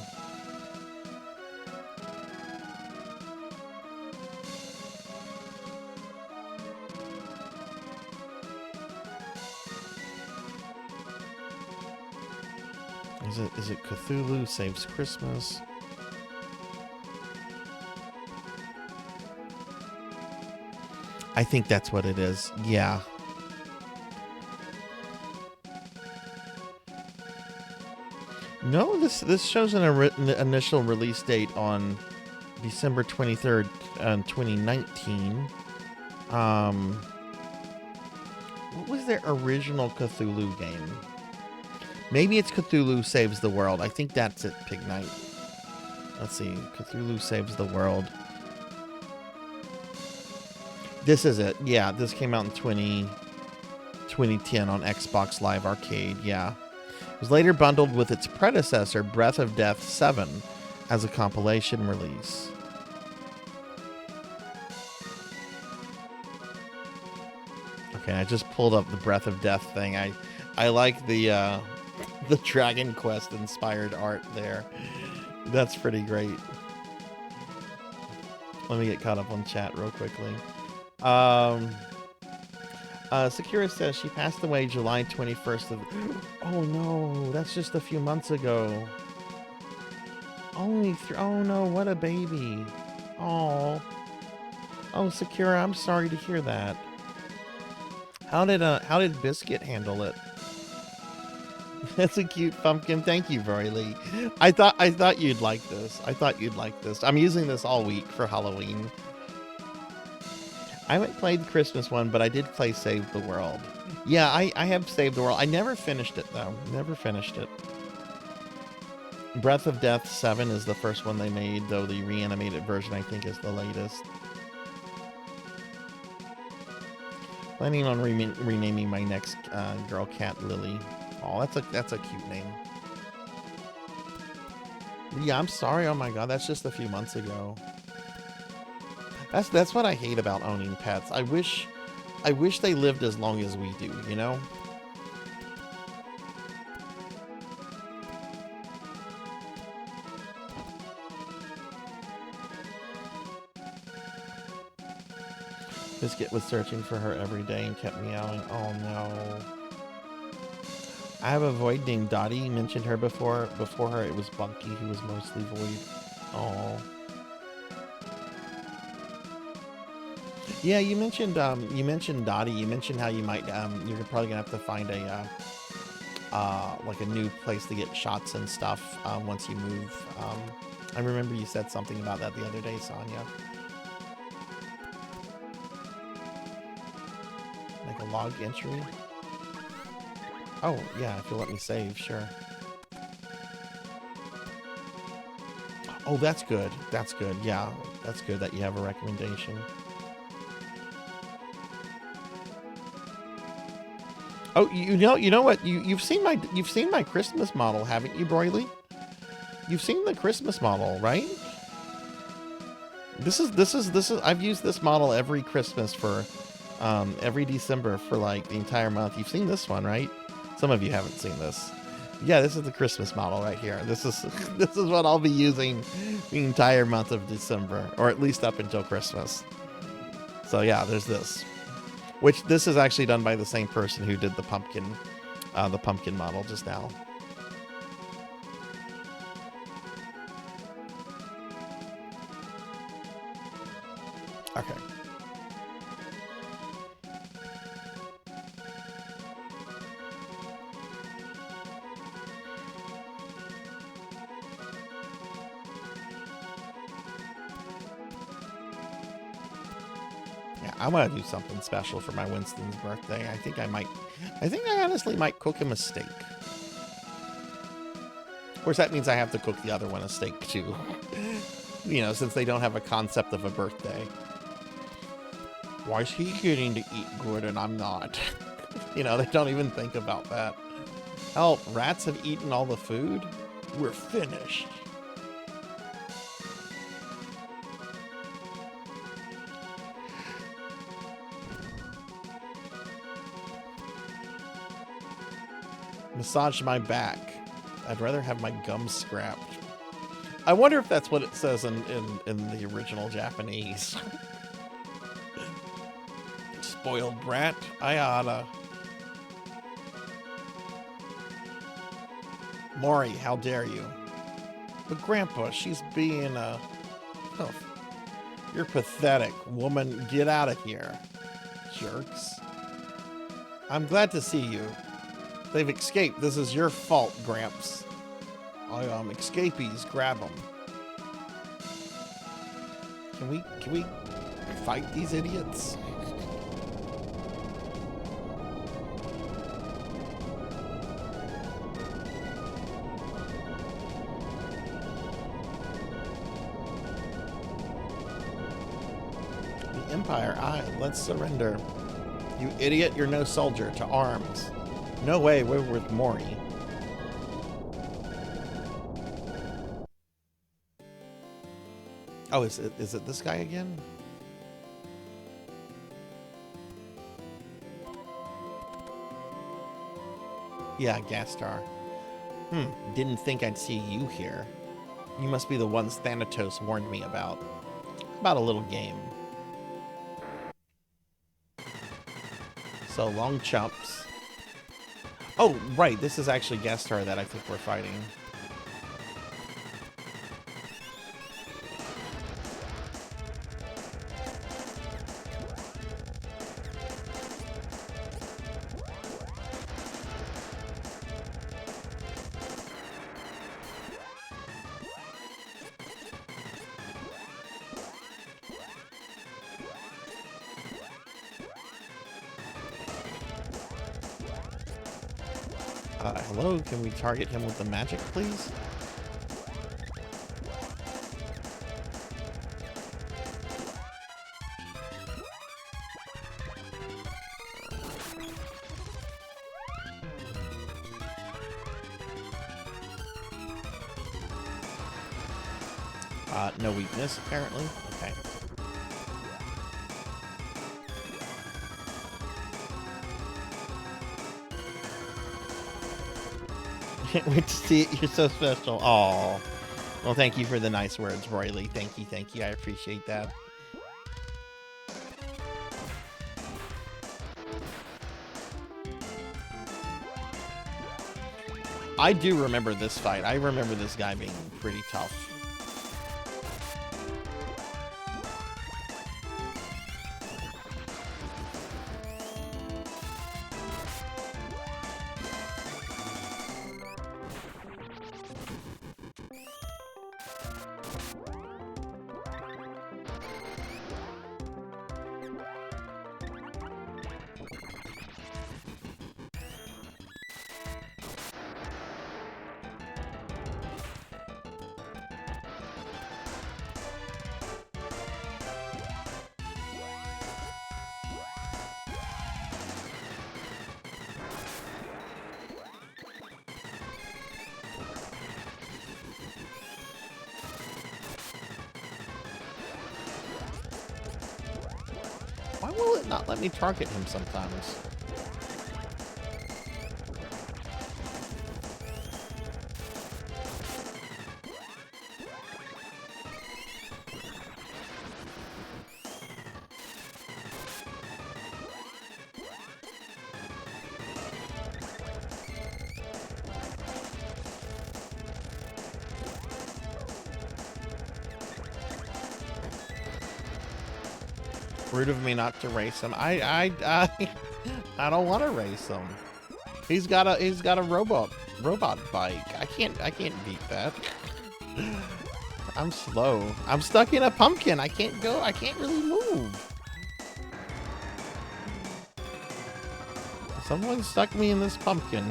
Is it Cthulhu Saves Christmas? I think that's what it is. Yeah. No, this shows an initial release date on December 23rd, 2019. What was their original Cthulhu game? Maybe it's Cthulhu Saves the World. I think that's it, Pig Knight. Let's see. Cthulhu Saves the World. This is it. Yeah, this came out in 2010 on Xbox Live Arcade. Yeah. It was later bundled with its predecessor, Breath of Death 7, as a compilation release. Okay, I just pulled up the Breath of Death thing. I like the Dragon Quest inspired art there. That's pretty great. Let me get caught up on chat real quickly. Sakura says she passed away July 21st of... Oh no, that's just a few months ago. Oh no, what a baby. Oh, Sakura, I'm sorry to hear that. How did Biscuit handle it? That's a cute pumpkin. Thank you, Broily. I thought you'd like this. I'm using this all week for Halloween. I haven't played the Christmas one, but I did play Save the World. Yeah, I have Saved the World. I never finished it, though. Never finished it. Breath of Death 7 is the first one they made, though the reanimated version, I think, is the latest. Planning on renaming my next girl cat Lily. Oh, that's a cute name. Yeah, I'm sorry. Oh my god, that's just a few months ago. That's what I hate about owning pets. I wish I wish they lived as long as we do, you know? Biscuit was searching for her every day and kept meowing. Oh no. I have a void named Dottie. Mentioned her before. Before her, it was Bunky, who was mostly void. Oh. Yeah, you mentioned Dottie. You mentioned how you might you're probably gonna have to find a like a new place to get shots and stuff once you move. I remember you said something about that the other day, Sonia. Make a log entry. Oh yeah, if you'll let me save, sure. Oh, that's good. That's good. Yeah, that's good that you have a recommendation. Oh, you know what? You've seen my Christmas model, haven't you, Broily? You've seen the Christmas model, right? This is I've used this model every Christmas for every December for like the entire month. You've seen this one, right? Some of you haven't seen this. Yeah, this is the Christmas model right here. This is what I'll be using the entire month of December, or at least up until Christmas. So yeah, there's this. Which this is actually done by the same person who did the pumpkin model just now. Okay. I want to do something special for my Winston's birthday. I think I honestly might cook him a steak. Of course, that means I have to cook the other one a steak too. You know, since they don't have a concept of a birthday. Why is he getting to eat good and I'm not? You know, they don't even think about that. Help, rats have eaten all the food? We're finished. Massage my back. I'd rather have my gums scrapped. I wonder if that's what it says in the original Japanese. Spoiled brat. I oughta. Maury, how dare you? But Grandpa, she's being a... Oh, you're pathetic. Woman, get out of here. Jerks. I'm glad to see you. They've escaped. This is your fault, Gramps. Escapees, grab them. Can we fight these idiots? The Empire, aye, let's surrender. You idiot, you're no soldier. To arms. No way, we're with Maury. Oh, is it this guy again? Yeah, Gastar. Didn't think I'd see you here. You must be the ones Thanatos warned me about. About a little game. So, long chumps. Oh, right, this is actually Gastar that I think we're fighting. Hello, can we target him with the magic, please? No weakness, apparently. Okay. Can't wait to see it. You're so special. Aw. Well, thank you for the nice words, Roylee. Thank you, thank you. I appreciate that. I do remember this fight. I remember this guy being pretty tough. Why will it not let me target him sometimes? Rude of me not to race him. I don't want to race him. He's got a robot bike. I can't beat that. I'm slow. I'm stuck in a pumpkin. I can't go. I can't really move. Someone stuck me in this pumpkin.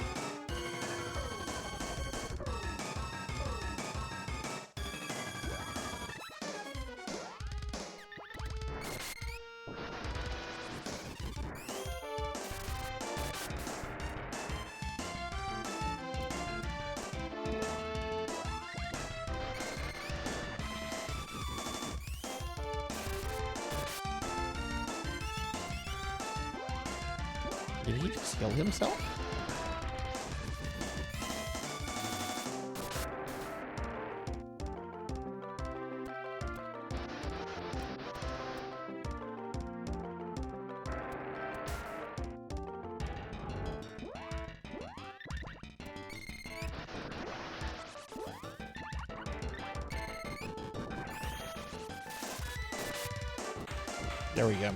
Did he just kill himself? There we go.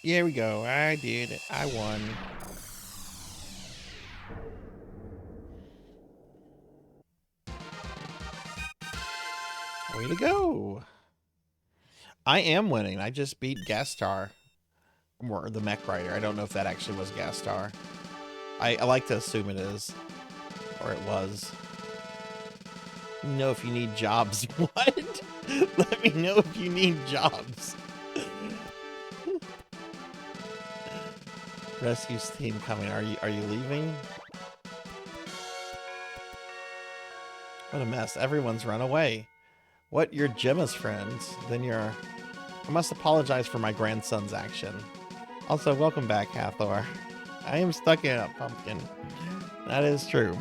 Here we go. I did it. I won. Way to go. I am winning. I just beat Gastar. Or the Mech Rider. I don't know if that actually was Gastar. I like to assume it is. Or it was. Let me know if you need jobs. What? Let me know if you need jobs. Rescue team coming. Are you leaving? What a mess. Everyone's run away. What? You're Gemma's friends? Then you're... I must apologize for my grandson's action. Also, welcome back, Hathor. I am stuck in a pumpkin. That is true.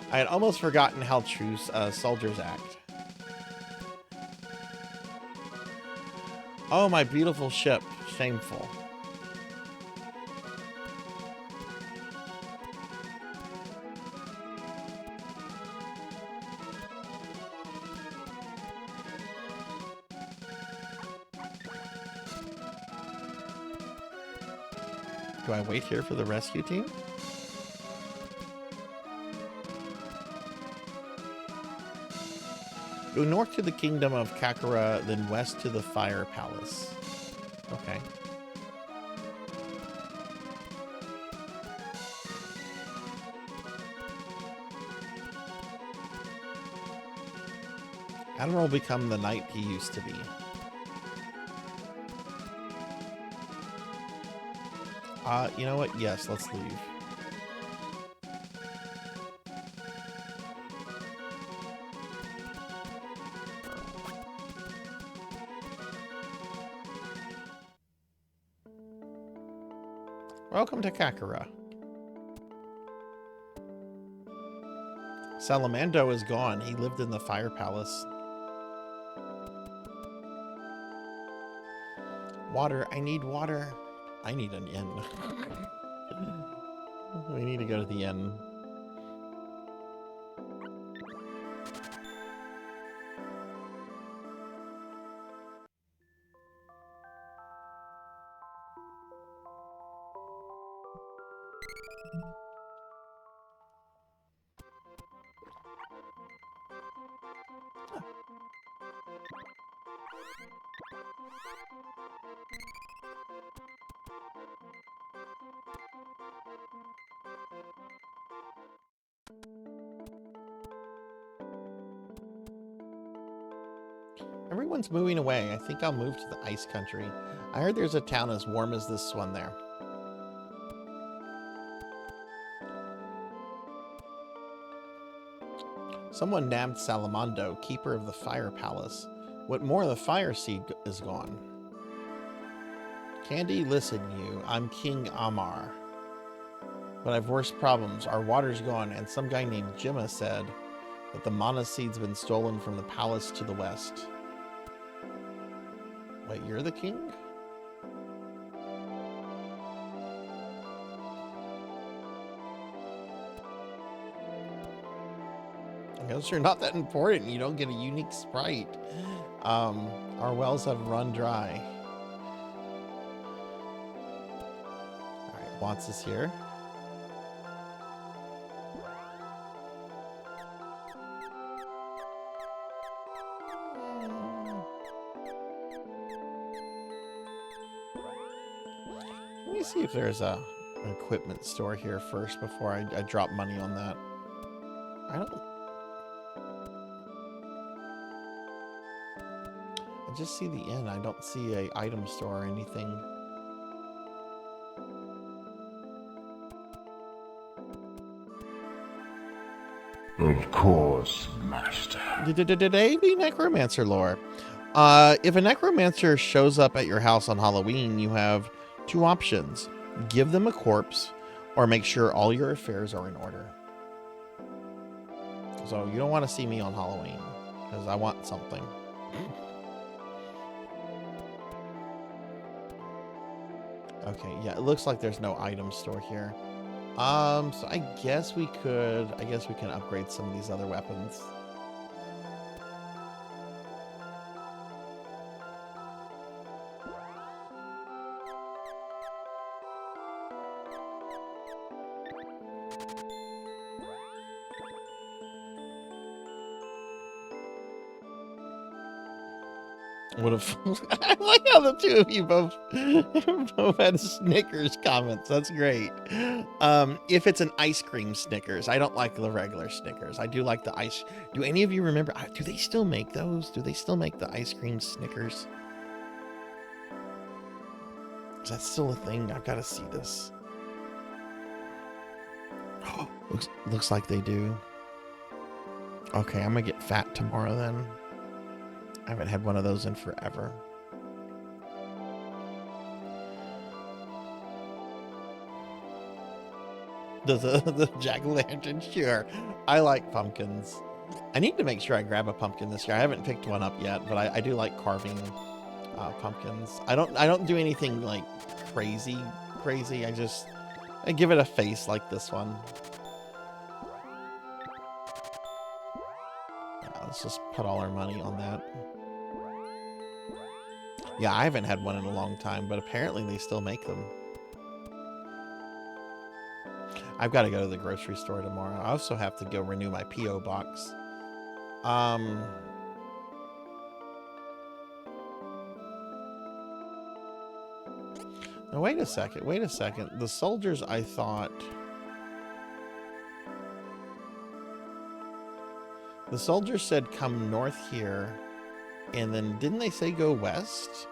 I had almost forgotten how true soldiers act. Oh, my beautiful ship. Shameful. Do I wait here for the rescue team? Go north to the kingdom of Kakara, then west to the Fire Palace. Okay. Admiral will become the knight he used to be. You know what? Yes, let's leave. Welcome to Kakara. Salamando is gone. He lived in the fire palace. Water. I need water. I need an inn. We need to go to the inn. Everyone's moving away. I think I'll move to the ice country. I heard there's a town as warm as this one there. Someone nabbed Salamando, keeper of the fire palace. What more, the fire seed is gone. Candy, listen you. I'm King Amar. But I've worse problems. Our water's gone, and some guy named Jimma said that the mana seed's been stolen from the palace to the west. Wait, you're the king? I guess you're not that important. You don't get a unique sprite. Our wells have run dry. Alright, Watts is here. Let me see if there's an equipment store here first before I drop money on that. I just see the inn. I don't see a item store or anything. Of course, Master. Daily necromancer lore. If a necromancer shows up at your house on Halloween, you have two options. Give them a corpse, or make sure all your affairs are in order. So you don't want to see me on Halloween, because I want something. Okay, yeah, it looks like there's no item store here. So I guess we can upgrade some of these other weapons. What if I like how the two of you both had Snickers comments. That's great. If it's an ice cream Snickers, I don't like the regular Snickers. I do like the ice. Do any of you remember? Do they still make those? Do they still make the ice cream Snickers? Is that still a thing? I've got to see this. Oh, looks like they do. Okay, I'm gonna get fat tomorrow then. I haven't had one of those in forever. The jack-o'-lantern, sure. I like pumpkins. I need to make sure I grab a pumpkin this year. I haven't picked one up yet, but I do like carving pumpkins. I don't do anything like crazy. I give it a face like this one. Let's just put all our money on that. Yeah, I haven't had one in a long time, but apparently they still make them. I've got to go to the grocery store tomorrow. I also have to go renew my P.O. box. Now, wait a second. The soldiers, I thought... The soldiers said come north here, and then didn't they say go west?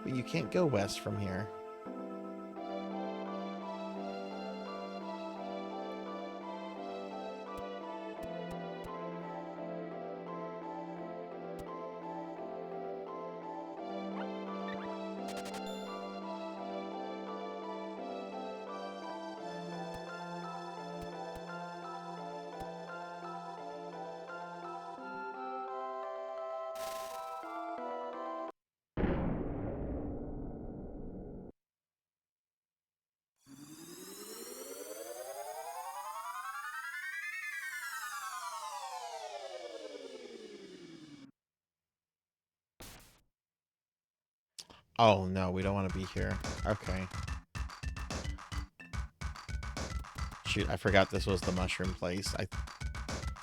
But you can't go west from here. Oh, no, we don't want to be here. Okay. Shoot, I forgot this was the mushroom place. I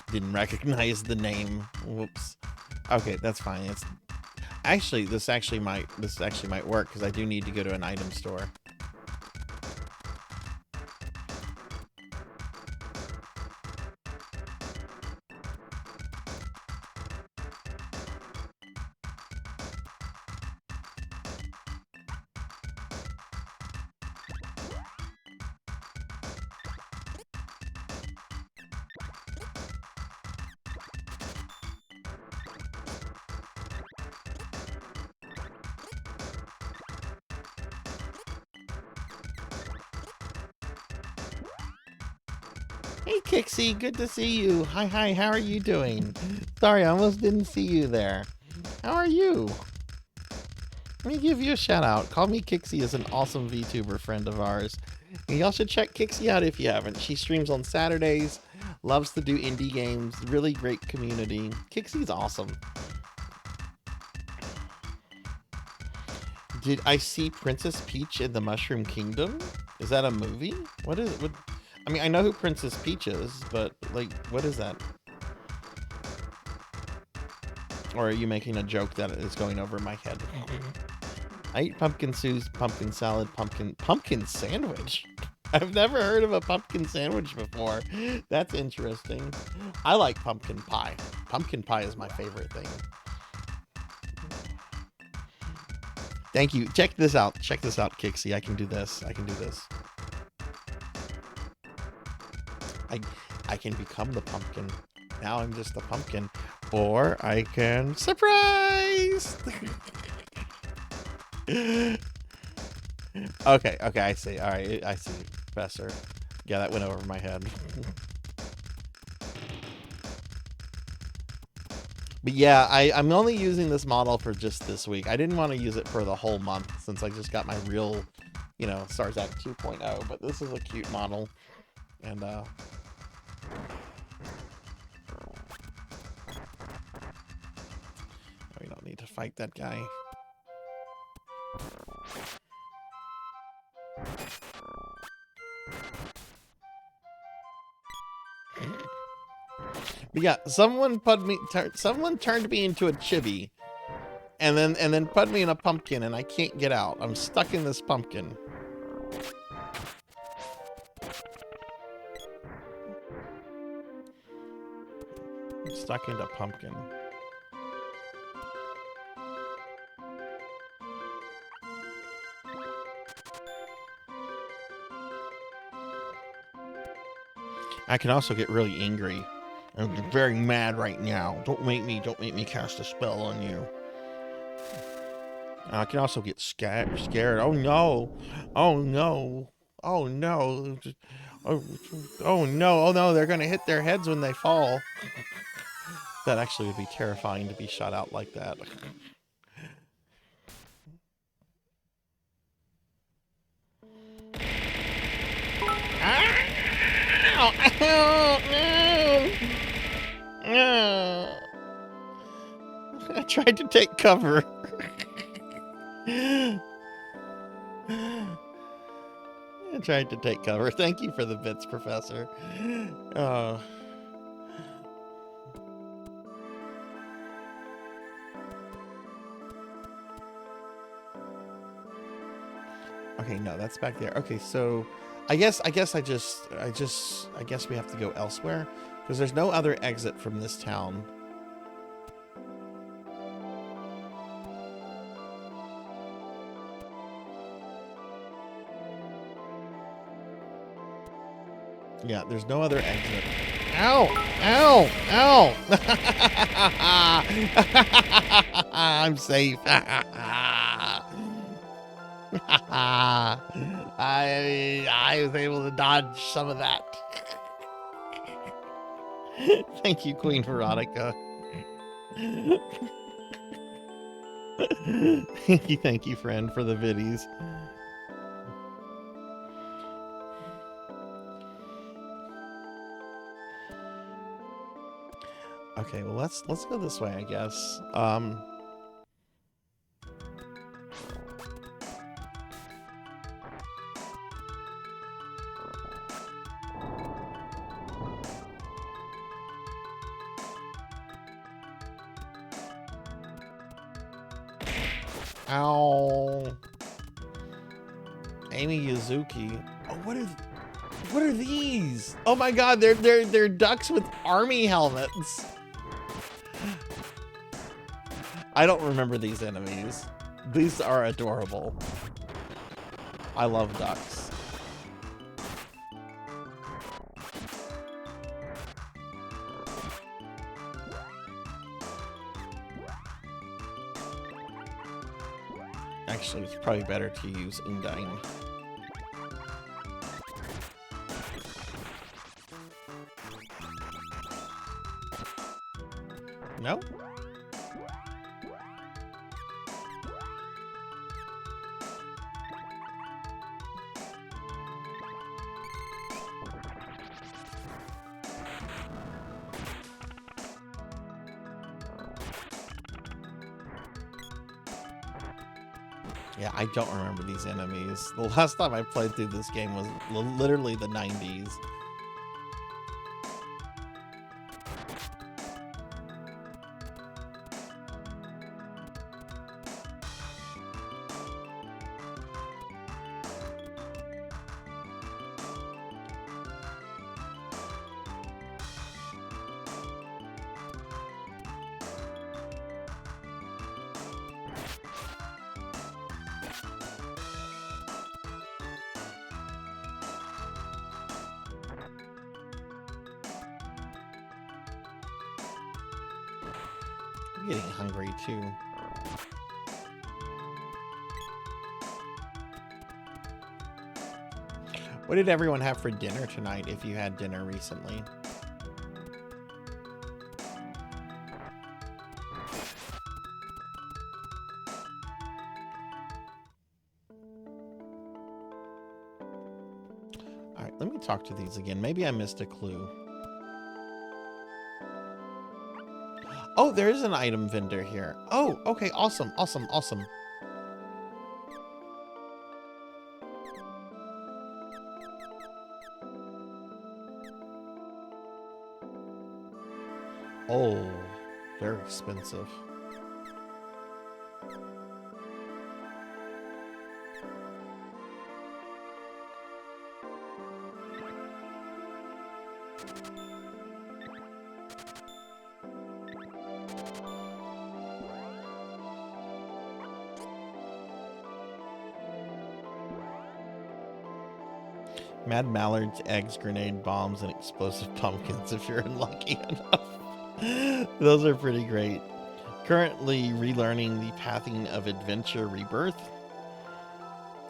didn't recognize the name. Whoops. Okay, that's fine. It's actually this actually might work because I do need to go to an item store. Hey, Kixie, good to see you. Hi, how are you doing? Sorry, I almost didn't see you there. How are you? Let me give you a shout out. Call Me Kixie is an awesome VTuber friend of ours. And y'all should check Kixie out if you haven't. She streams on Saturdays, loves to do indie games, really great community. Kixie's awesome. Did I see Princess Peach in the Mushroom Kingdom? Is that a movie? What is it? I mean, I know who Princess Peach is, but, like, what is that? Or are you making a joke that is going over my head? I eat pumpkin soup, pumpkin salad, pumpkin sandwich. I've never heard of a pumpkin sandwich before. That's interesting. I like pumpkin pie. Pumpkin pie is my favorite thing. Thank you. Check this out. Check this out, Kixie. I can do this. I can do this. I can become the pumpkin. Now I'm just the pumpkin. Or I can... Surprise! Okay, I see. All right, I see, Professor. Yeah, that went over my head. But yeah, I'm only using this model for just this week. I didn't want to use it for the whole month since I just got my real, you know, Sarzac 2.0. But this is a cute model. And, we don't need to fight that guy. But yeah, someone turned me into a chibi, and then put me in a pumpkin, and I can't get out. I'm stuck in this pumpkin. I'm stuck into pumpkin. I can also get really angry. I'm very mad right now. Don't make me cast a spell on you. I can also get scared. Oh no. Oh no. Oh no. Oh no. Oh no, they're gonna hit their heads when they fall. That actually would be terrifying to be shot out like that. Ow! Ow! No! No! I tried to take cover. I tried to take cover. Thank you for the bits, Professor. Oh. Okay, no, that's back there. Okay, so I guess we have to go elsewhere because there's no other exit from this town. Yeah, there's no other exit. Ow! Ow! Ow! I'm safe. I was able to dodge some of that. Thank you, Queen Veronica. Thank you, friend, for the viddies. Okay, well let's go this way, I guess. Ow. Amy Yuzuki. Oh, what are these? Oh my god, they're ducks with army helmets. I don't remember these enemies. These are adorable. I love ducks. Actually, it's probably better to use Undine. No? Yeah, I don't remember these enemies. The last time I played through this game was literally the 90s. I'm getting hungry too. What did everyone have for dinner tonight, if you had dinner recently? All right, let me talk to these again. Maybe I missed a clue. Oh, there is an item vendor here. Oh, okay, awesome, awesome, awesome. Oh, very expensive. Mad mallards, eggs, grenade bombs, and explosive pumpkins if you're unlucky enough. Those are pretty great. Currently relearning the pathing of adventure rebirth.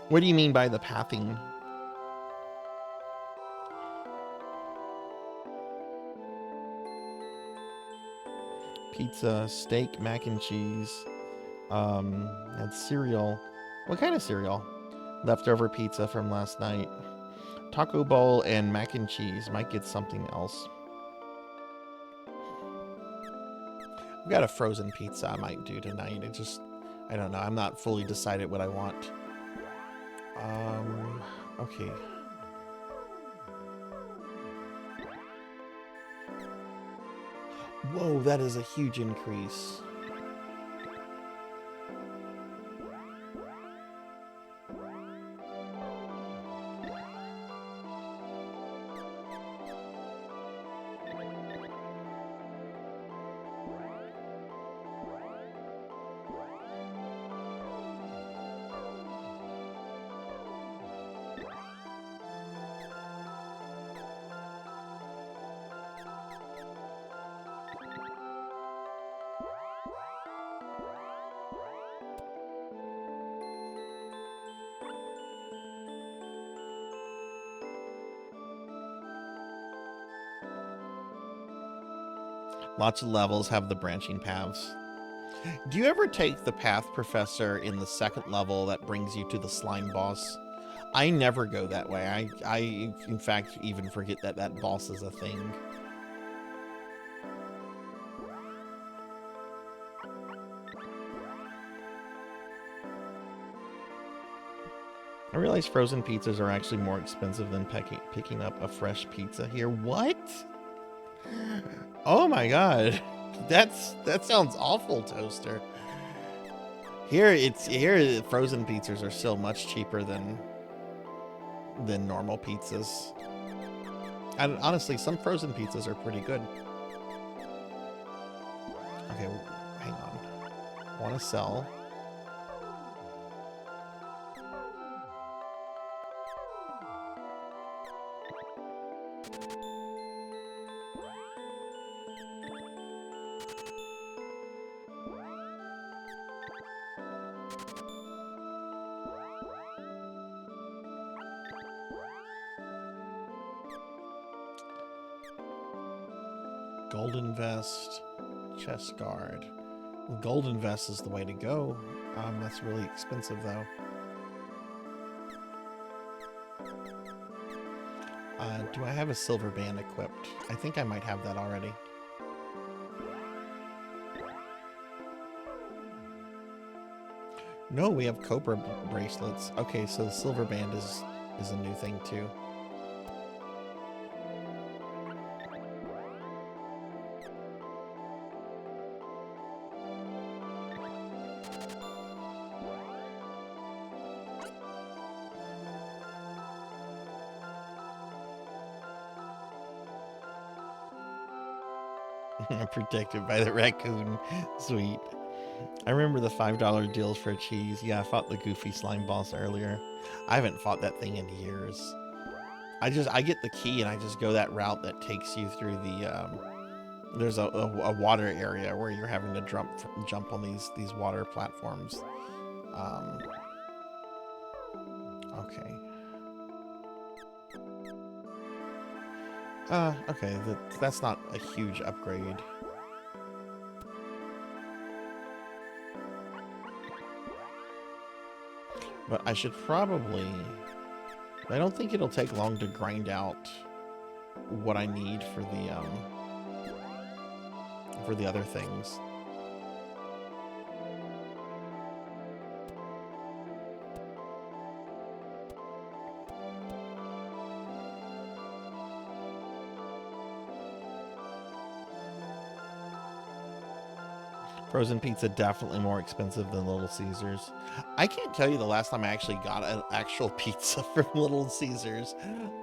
What do you mean by the pathing? Pizza, steak, mac and cheese. And cereal. What kind of cereal? Leftover pizza from last night. Taco bowl and mac and cheese. Might get something else. I've got a frozen pizza I might do tonight. It just, I don't know. I'm not fully decided what I want. Okay. Whoa, that is a huge increase. Lots of levels have the branching paths. Do you ever take the path professor in the second level that brings you to the slime boss? I never go that way. I in fact, even forget that that boss is a thing. I realize frozen pizzas are actually more expensive than picking up a fresh pizza here. What? Oh my god. That sounds awful, Toaster. Here frozen pizzas are still much cheaper than normal pizzas. And honestly, some frozen pizzas are pretty good. Okay, hang on. Want to sell. Golden vest, chest guard. Well, golden vest is the way to go. That's really expensive though. Do I have a silver band equipped? I think I might have that already. No, we have Cobra bracelets. Okay, so the silver band is a new thing too. Protected by the raccoon. Sweet. I remember the $5 deals for cheese. Yeah, I fought the goofy slime boss earlier. I haven't fought that thing in years. I get the key and I just go that route that takes you through the there's a water area where you're having to jump on these water platforms. Okay. Okay, that's not a huge upgrade. But I should probably... I don't think it'll take long to grind out what I need for the other things. Frozen pizza definitely more expensive than Little Caesars. I can't tell you the last time I actually got an actual pizza from Little Caesars.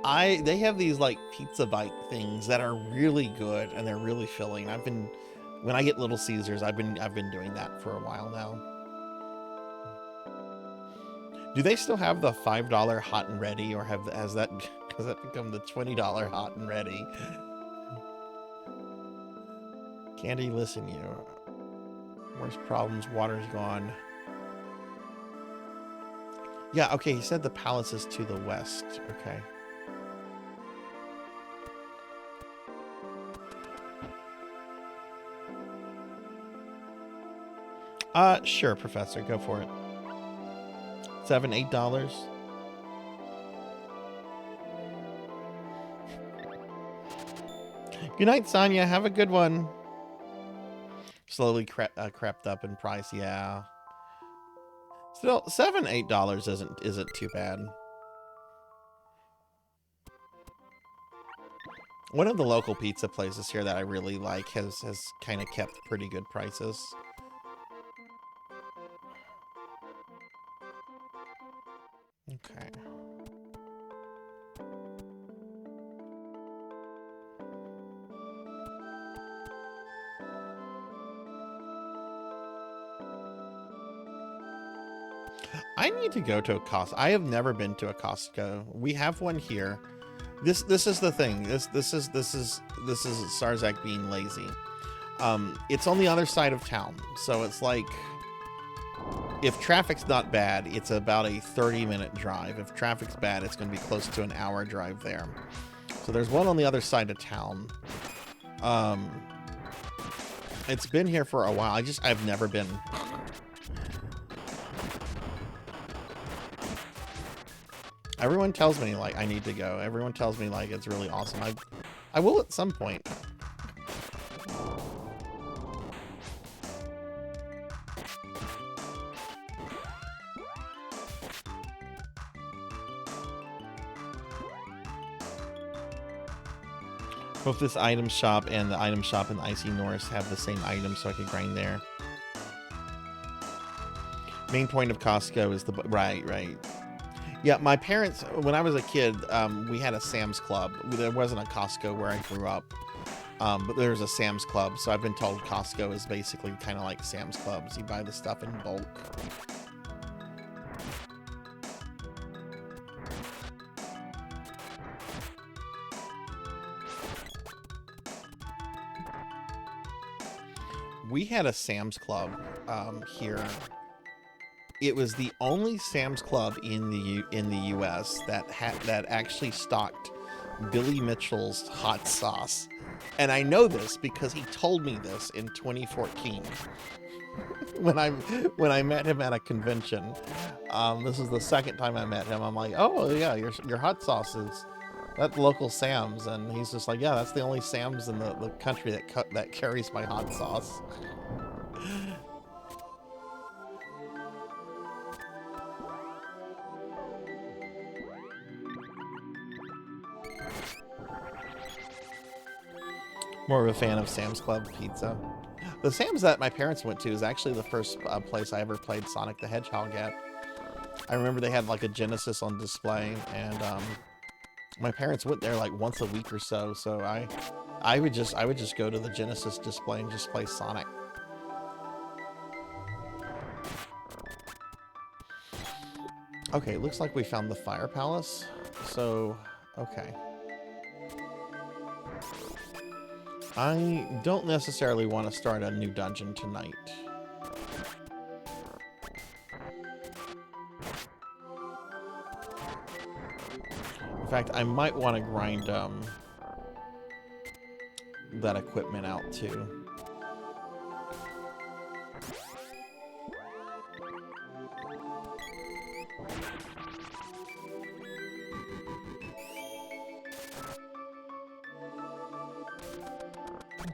They have these like pizza bite things that are really good and they're really filling. When I get Little Caesars, I've been doing that for a while now. Do they still have the $5 hot and ready, or has that become the $20 hot and ready? Candy, listen, you. Worst problems, water's gone. Yeah, okay, he said the palace is to the west. Okay. Sure, Professor, go for it. $7, $8. Good night, Sonia. Have a good one. Slowly crept up in price, yeah. Still, $7, $8 isn't too bad. One of the local pizza places here that I really like has kind of kept pretty good prices. Okay. I need to go to a Costco. I have never been to a Costco. We have one here. This is the thing. This is Sarzac being lazy. It's on the other side of town, so it's like if traffic's not bad, it's about a 30-minute drive. If traffic's bad, it's going to be close to an hour drive there. So there's one on the other side of town. It's been here for a while. I've never been. Everyone tells me like I need to go. Everyone tells me like it's really awesome. I will at some point. Both this item shop and the item shop in the Icy North have the same items, so I can grind there. Main point of Costco is the right. Yeah, my parents, when I was a kid, we had a Sam's Club. There wasn't a Costco where I grew up, but there was a Sam's Club. So I've been told Costco is basically kind of like Sam's Clubs. You buy the stuff in bulk. We had a Sam's Club here. It was the only Sam's Club in the U.S. that actually stocked Billy Mitchell's hot sauce, and I know this because he told me this in 2014 when I met him at a convention. This is the second time I met him. I'm like, oh yeah, your hot sauce is that local Sam's, and he's just like, yeah, that's the only Sam's in the country that carries my hot sauce. More of a fan of Sam's Club pizza. The Sam's that my parents went to is actually the first place I ever played Sonic the Hedgehog at. I remember they had like a Genesis on display, and my parents went there like once a week or so. So I would just go to the Genesis display and just play Sonic. Okay, it looks like we found the Fire Palace. So, okay. I don't necessarily want to start a new dungeon tonight. In fact, I might want to grind that equipment out too.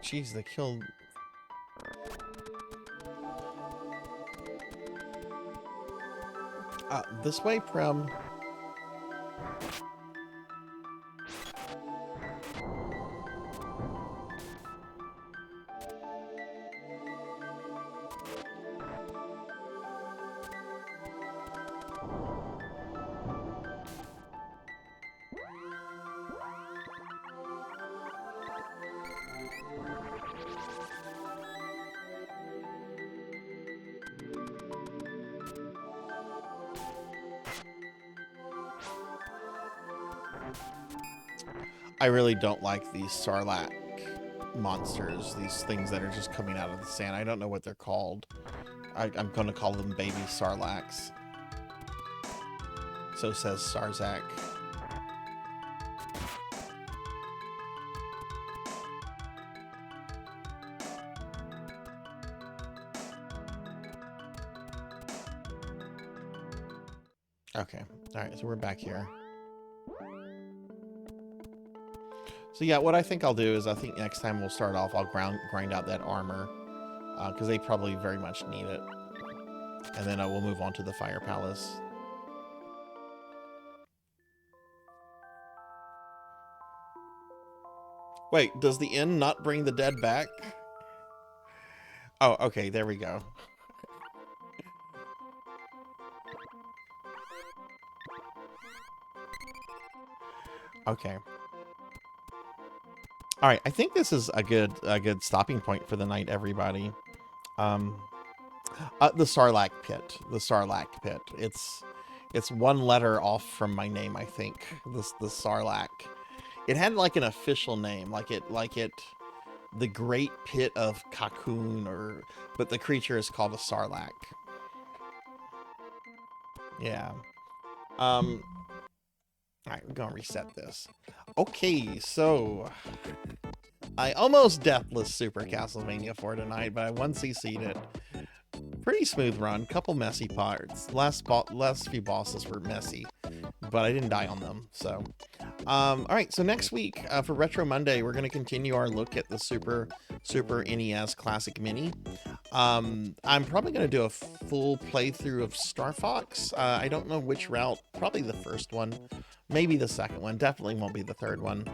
Jeez, they killed... this way, Prem. I really don't like these Sarzac monsters, these things that are just coming out of the sand. I don't know what they're called. I'm going to call them baby Sarlaccs. So says Sarzac. Okay. All right, so we're back here. So yeah, what I think I'll do is I think next time we'll start off, I'll grind out that armor, because they probably very much need it. And then we'll move on to the Fire Palace. Wait, does the inn not bring the dead back? Oh, okay, there we go. Okay. All right, I think this is a good stopping point for the night, everybody. The Sarlacc pit. The Sarlacc pit. It's one letter off from my name, I think. The Sarlacc. It had like an official name, like it the Great Pit of Cocoon, but the creature is called a Sarlacc. Yeah. All right, we're gonna reset this. Okay, so I almost deathless Super Castlevania 4 tonight, but I 1cc'd it. Pretty smooth run, couple messy parts. Last few bosses were messy, but I didn't die on them. So, all right. So next week for Retro Monday, we're gonna continue our look at the Super NES Classic Mini. I'm probably gonna do a full playthrough of Star Fox. I don't know which route. Probably the first one. Maybe the second one. Definitely won't be the third one.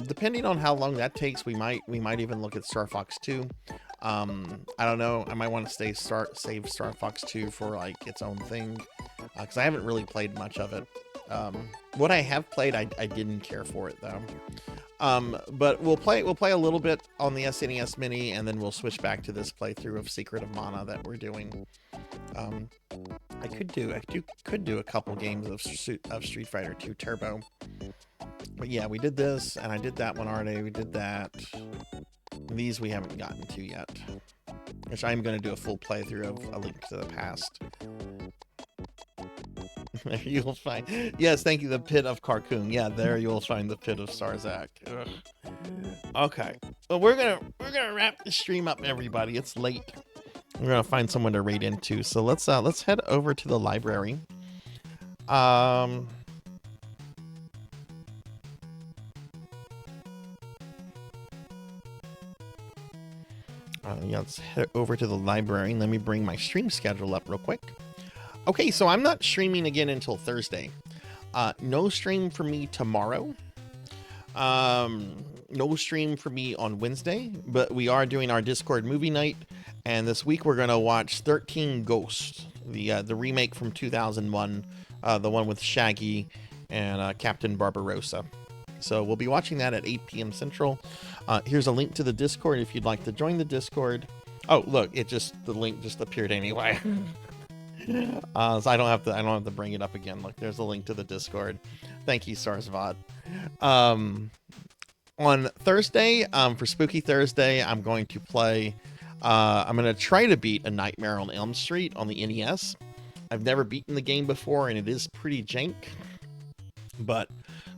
Depending on how long that takes, we might even look at Star Fox 2. I don't know. I might want to save Star Fox 2 for like its own thing, because I haven't really played much of it. What I have played, I didn't care for it though. But we'll play a little bit on the SNES Mini, and then we'll switch back to this playthrough of Secret of Mana that we're doing. I could do a couple games of Street Fighter 2 Turbo. But yeah, we did this, and I did that one already. We did that. These we haven't gotten to yet, which I'm going to do a full playthrough of A Link to the Past. There you'll find, yes, thank you, the Pit of Carcoon. Yeah, there you'll find the Pit of Sarzac. Ugh. Okay, well, we're gonna wrap the stream up, everybody. It's late. We're gonna find someone to raid into. So let's head over to the library. Yeah, let's head over to the library and let me bring my stream schedule up real quick. Okay, so I'm not streaming again until Thursday. No stream for me tomorrow. No stream for me on Wednesday, but we are doing our Discord movie night, and this week we're gonna watch 13 Ghosts, the remake from 2001, the one with Shaggy and Captain Barbarossa. So we'll be watching that at 8 p.m. Central. Here's a link to the Discord if you'd like to join the Discord. Oh, look, the link just appeared anyway. So I don't have to bring it up again. Look, there's a link to the Discord. Thank you, Sarzac. On Thursday, for Spooky Thursday, I'm going to play. I'm going to try to beat A Nightmare on Elm Street on the NES. I've never beaten the game before, and it is pretty jank. But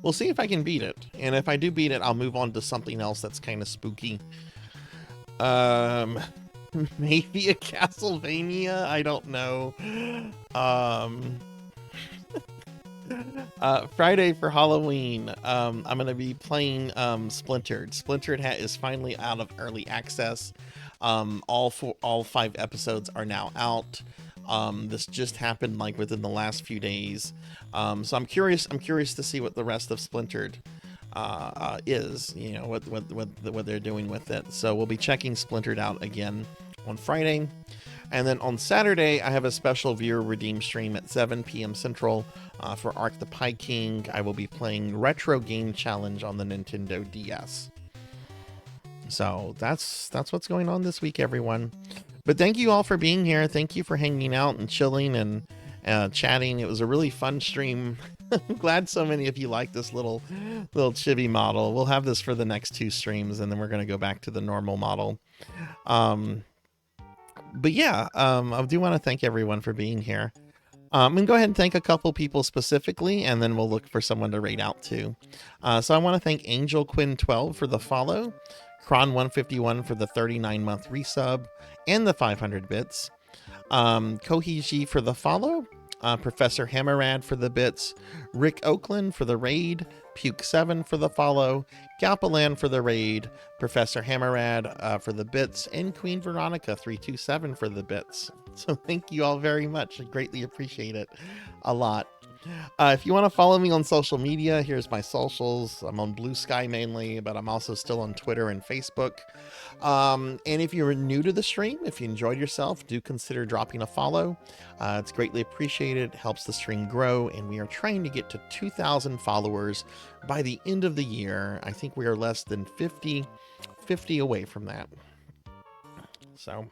we'll see if I can beat it. And if I do beat it, I'll move on to something else that's kind of spooky. Maybe a Castlevania? I don't know. Friday for Halloween, I'm going to be playing Splintered. Splintered is finally out of early access. All 5 episodes are now out. This just happened like within the last few days. So I'm curious to see what the rest of Splintered is, you know, what they're doing with it. So we'll be checking Splintered out again on Friday. And then on Saturday, I have a special viewer redeem stream at 7 p.m. Central for Ark the Pie King. I will be playing Retro Game Challenge on the Nintendo DS. So that's what's going on this week, everyone. But thank you all for being here. Thank you for hanging out and chilling and chatting. It was a really fun stream. I'm glad so many of you like this little chibi model. We'll have this for the next 2 streams, and then we're going to go back to the normal model. But yeah, I do want to thank everyone for being here. And go ahead and thank a couple people specifically, and then we'll look for someone to raid out to. So I want to thank Angel Quinn 12 for the follow, Kron 151 for the 39-month resub and the 500 bits, Kohiji for the follow, Professor Hammerad for the bits, Rick Oakland for the raid, Puke7 for the follow, Galpalan for the raid, Professor Hammerad for the bits, and Queen Veronica 327 for the bits. So thank you all very much. I greatly appreciate it a lot. If you want to follow me on social media, here's my socials. I'm on Blue Sky mainly, but I'm also still on Twitter and Facebook. And if you're new to the stream, if you enjoyed yourself, do consider dropping a follow. It's greatly appreciated, helps the stream grow, and we are trying to get to 2,000 followers by the end of the year. I think we are less than 50 away from that. So...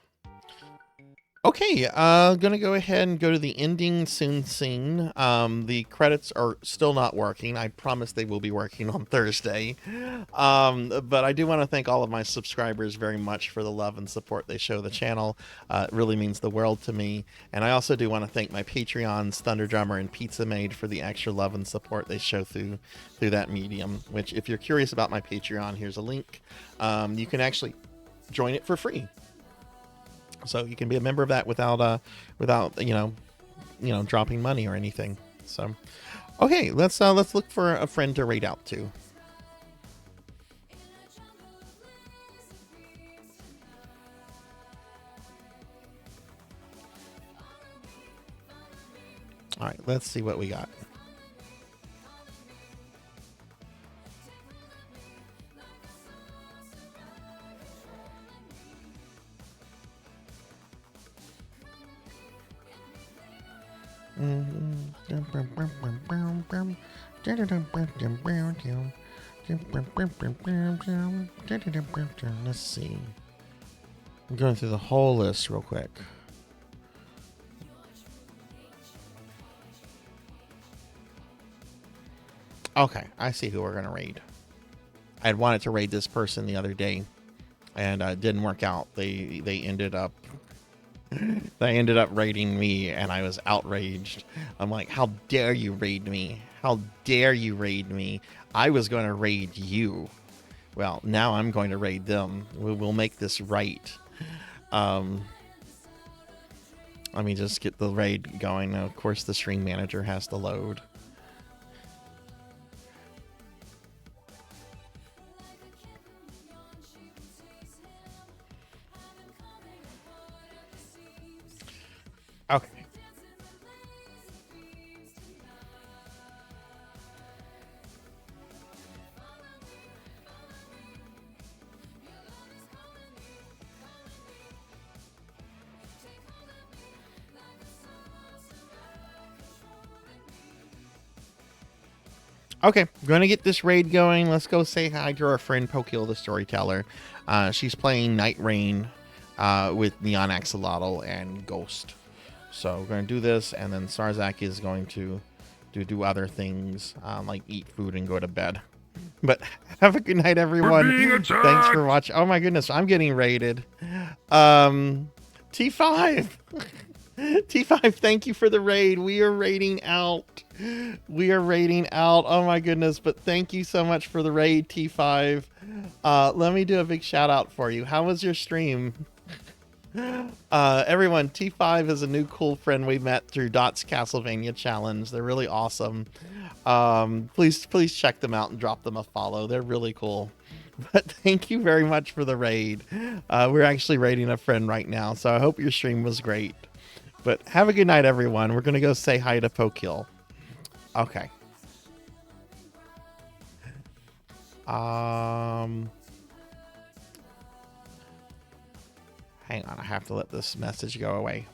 okay, gonna go ahead and go to the ending soon scene. The credits are still not working. I promise they will be working on Thursday. But I do want to thank all of my subscribers very much for the love and support they show the channel. It really means the world to me. And I also do want to thank my Patreons, Thunder Drummer and Pizza Maid, for the extra love and support they show through that medium. Which, if you're curious about my Patreon, here's a link. You can actually join it for free. So you can be a member of that without you know dropping money or anything. So okay, let's look for a friend to raid out to. All right, let's see what we got. Let's see. I'm going through the whole list real quick. Okay, I see who we're going to raid. I had wanted to raid this person the other day, and it didn't work out. They ended up raiding me, and I was outraged. I'm like, how dare you raid me? How dare you raid me? I was going to raid you. Well, now I'm going to raid them. We'll make this right. Let me just get the raid going. Now, of course, the stream manager has to load. Okay. Okay, going to get this raid going. Let's go say hi to our friend Pokil the Storyteller. She's playing Night Rain with Neon Axolotl and Ghost. So we're going to do this, and then Sarzac is going to do other things, like eat food and go to bed. But have a good night, everyone. Thanks for watching. Oh my goodness, I'm getting raided. T5. T5, thank you for the raid. We are raiding out. Oh my goodness, but thank you so much for the raid, T5. Let me do a big shout out for you. How was your stream? Everyone, T5 is a new cool friend we met through Dot's Castlevania Challenge. They're really awesome. Please check them out and drop them a follow. They're really cool. But thank you very much for the raid. We're actually raiding a friend right now, so I hope your stream was great. But have a good night, everyone. We're going to go say hi to Pokil. Okay. Hang on, I have to let this message go away.